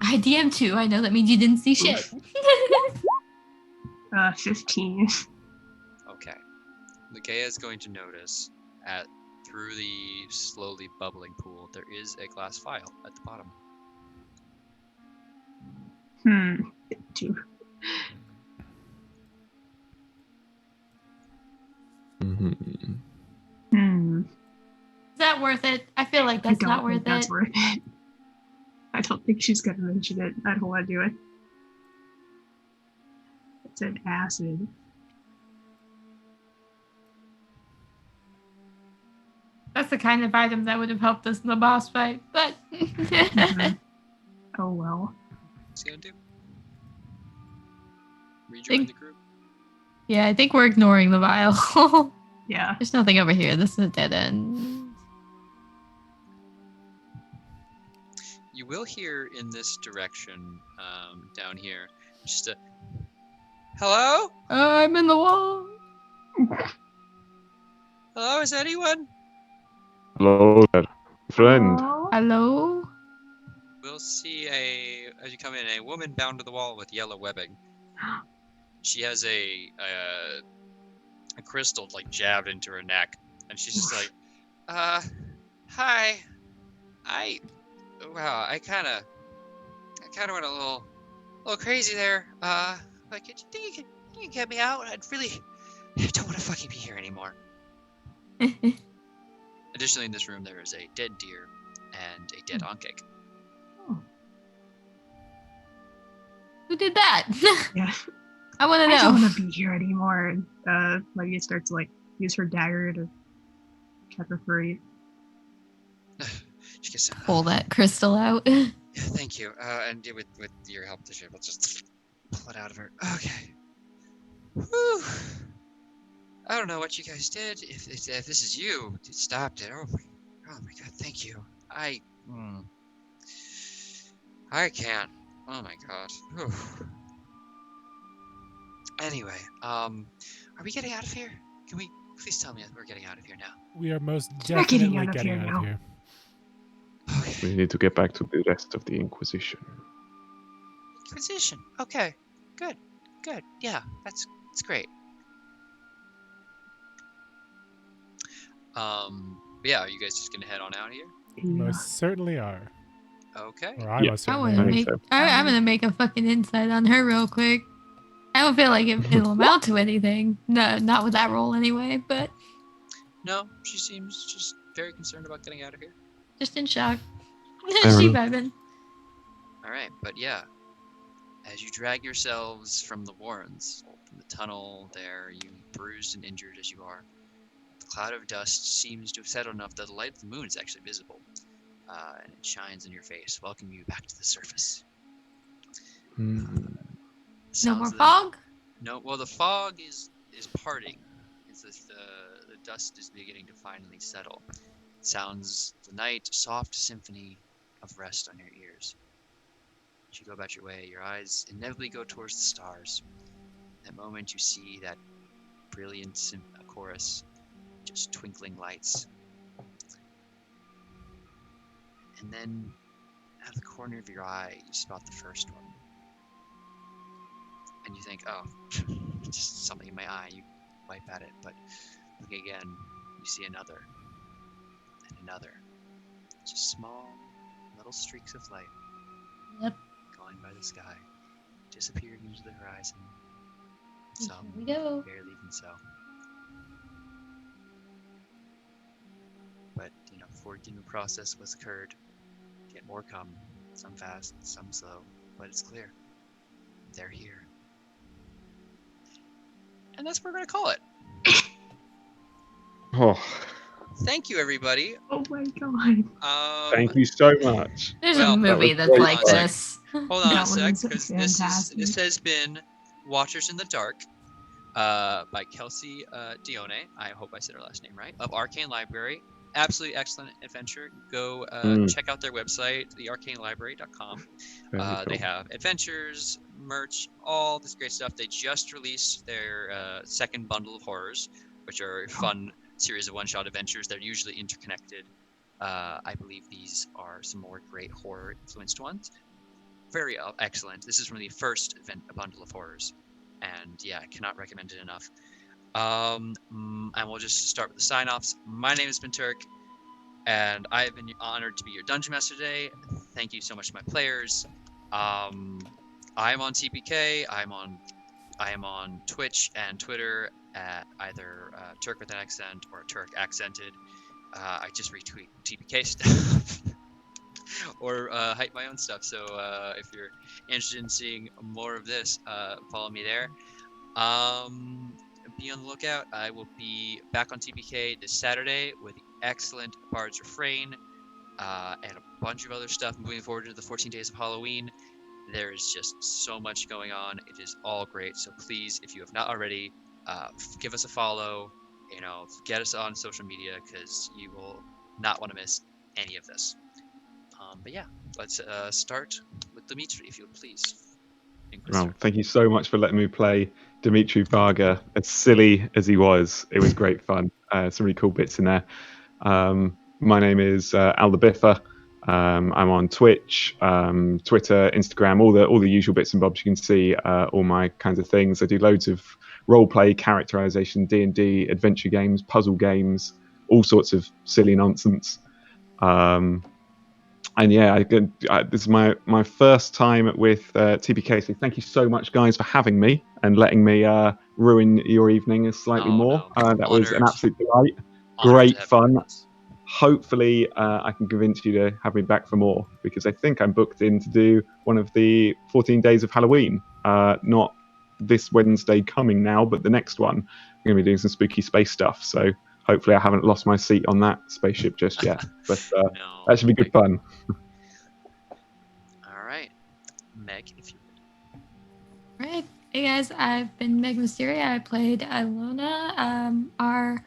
I DM too. I know that means you didn't see shit. 15. Okay. Ligaya is going to notice through the slowly bubbling pool, there is a glass vial at the bottom. Two. Mhm. Is that worth it? I feel like that's I don't not think worth that's it. worth it. I don't think she's gonna mention it. I don't want to do it. It's an acid. That's the kind of item that would have helped us in the boss fight, but Mhm. Oh well. What's he gonna do? Rejoin the group. yeah, I think we're ignoring the vial. Yeah. There's nothing over here. This is a dead end. You will hear in this direction, down here, just a hello? I'm in the wall. Hello, is anyone? Hello there, friend. Hello? Hello? We'll see as you come in, a woman bound to the wall with yellow webbing. She has a crystal like jabbed into her neck, and she's just like, hi. I kind of went a little crazy there. Like, do you think you can get me out? I don't want to fucking be here anymore. Additionally, in this room, there is a dead deer and a dead onk egg. Who did that? Yeah. I want to I don't know. want to be here anymore. And Lydia starts to use her dagger to check her free. She gets Pull that crystal out. Yeah, thank you. And with your help, we'll just pull it out of her. Okay. Whew. I don't know what you guys did. If this is you, stopped it. Oh my god, thank you. I can't. Oh my god. Whew. Anyway, are we getting out of here? Can we please tell me that we're getting out of here now? We are most We're getting definitely out of getting here out of now. here. Okay. We need to get back to the rest of the Inquisition. Inquisition. Okay. Good. Yeah, that's great. Yeah, are you guys just gonna head on out of here? We Yeah. most certainly are. Okay. Or I Yeah. most I certainly want to am. think make. so. I'm gonna make a fucking insight on her real quick. I don't feel like it'll amount to anything. No, not with that roll anyway. But No, she seems just very concerned about getting out of here. just in shock. Fair She enough. vibing. All right, but yeah, as you drag yourselves from the warrens, from the tunnel there, you bruised and injured as you are, the cloud of dust seems to have settled enough that the light of the moon is actually visible, and it shines in your face, welcoming you back to the surface. Hmm. No Sounds more of the- fog. No, well, the fog is parting. It's just the dust is beginning to finally settle. It sounds the night soft symphony of rest on your ears. As you go about your way, your eyes inevitably go towards the stars. That moment you see that brilliant chorus, just twinkling lights. And then, out of the corner of your eye, you spot the first one. And you think, oh, it's just something in my eye. You wipe at it, but look again, you see another, and another. Just small, little streaks of light. Yep. Going by the sky, disappearing into the horizon. Some Here we go. barely even so. But, before the process was occurred, yet more come, some fast, some slow, but it's clear. They're here. And that's what we're going to call it. Oh, Thank you, everybody. Oh my god. thank you so much. There's Well, a movie that that's was like great. this. Hold on That a sec, one's because this fantastic. has been Watchers in the Dark by Kelsey Dione. I hope I said her last name right. Of Arcane Library. Absolutely excellent adventure. Go check out their website, thearcanelibrary.com. Very They cool. have adventures, merch, all this great stuff. They just released their second bundle of horrors, which are a fun series of one-shot adventures. They're usually interconnected. I believe these are some more great horror-influenced ones. Very excellent. This is from the first bundle of horrors, and yeah, I cannot recommend it enough. And we'll just start with the sign-offs. My name is Turk, and I have been honored to be your dungeon master today. Thank you so much to my players. I am on TPK. I am on Twitch and Twitter at either Turk with an accent or Turk accented. I just retweet TPK stuff or hype my own stuff. So if you're interested in seeing more of this, follow me there. Be on the lookout. I will be back on TPK this Saturday with the excellent Bard's Refrain and a bunch of other stuff moving forward to the 14 Days of Halloween. There is just so much going on. It is all great. So please, if you have not already, give us a follow. Get us on social media because you will not want to miss any of this. But yeah, let's start with Dimitri, if you would please. Inquisitor. Well, thank you so much for letting me play Dimitri Varga. As silly as he was, it was great fun. Some really cool bits in there. My name is Al the Biffer. I'm on Twitch, Twitter, Instagram, all the usual bits and bobs you can see, all my kinds of things. I do loads of roleplay, characterization, D&D, adventure games, puzzle games, all sorts of silly nonsense. And yeah, this is my first time with TPK. So thank you so much, guys, for having me and letting me ruin your evening slightly more. No. That was an Honored. absolute delight. Honored Great to have you fun. with us. Hopefully, I can convince you to have me back for more because I think I'm booked in to do one of the 14 Days of Halloween. Not this Wednesday coming now, but the next one. I'm going to be doing some spooky space stuff. So hopefully I haven't lost my seat on that spaceship just yet. But No, that should be good fun. All right, Meg, if you would. Right. Hey guys, I've been Meg Mysteria. I played Ilona, our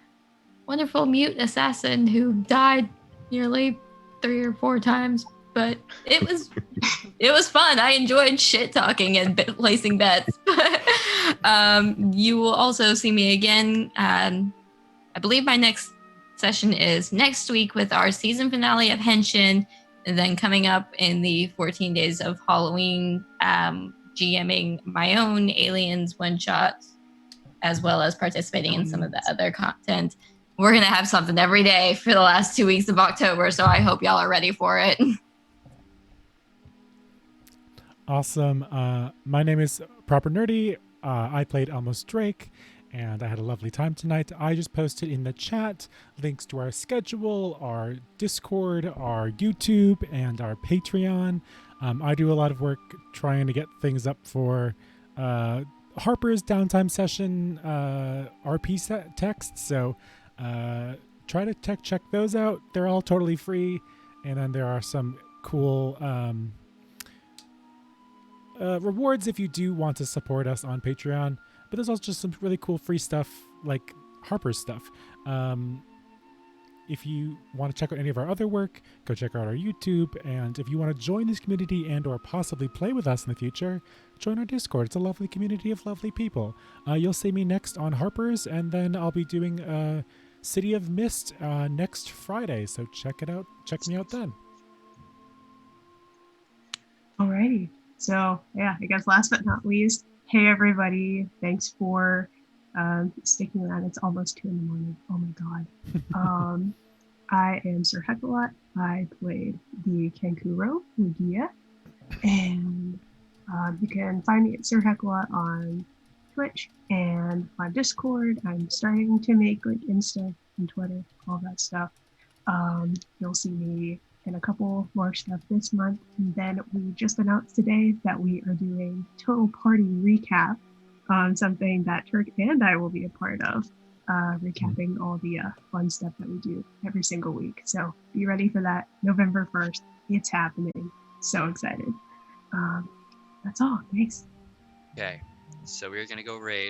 wonderful mute assassin who died nearly 3 or 4 times, but it was fun. I enjoyed shit talking and placing bets. You will also see me again. I believe my next session is next week with our season finale of Henshin, and then coming up in the 14 Days of Halloween, GMing my own Aliens one-shots, as well as participating in some of the other content. We're going to have something every day for the last 2 weeks of October, so I hope y'all are ready for it. Awesome. My name is Proper Nerdy. I played Almost Drake, and I had a lovely time tonight. I just posted in the chat links to our schedule, our Discord, our YouTube, and our Patreon. I do a lot of work trying to get things up for Harper's downtime session RP text, so try to check those out. They're all totally free, and then there are some cool rewards if you do want to support us on Patreon, but there's also just some really cool free stuff like Harper's stuff. if you want to check out any of our other work, go check out our YouTube. And if you want to join this community and or possibly play with us in the future, join our Discord. It's a lovely community of lovely people. You'll see me next on Harper's, and then I'll be doing City of Mist next Friday. So check it out. Check me out then. Alrighty. So yeah, I guess last but not least, hey everybody, thanks for sticking around. It's almost 2 a.m. Oh my god. I am Sir Heckalot. I played the Kankuro Lugia, and you can find me at Sir Heckalot on Twitch and on Discord. I'm starting to make like Insta and Twitter, all that stuff. You'll see me in a couple more stuff this month. And then we just announced today that we are doing Total Party Recap, something that Turk and I will be a part of, recapping all the fun stuff that we do every single week. So be ready for that. November 1st. It's happening. So excited. That's all. Thanks. Okay, so we're gonna go raid.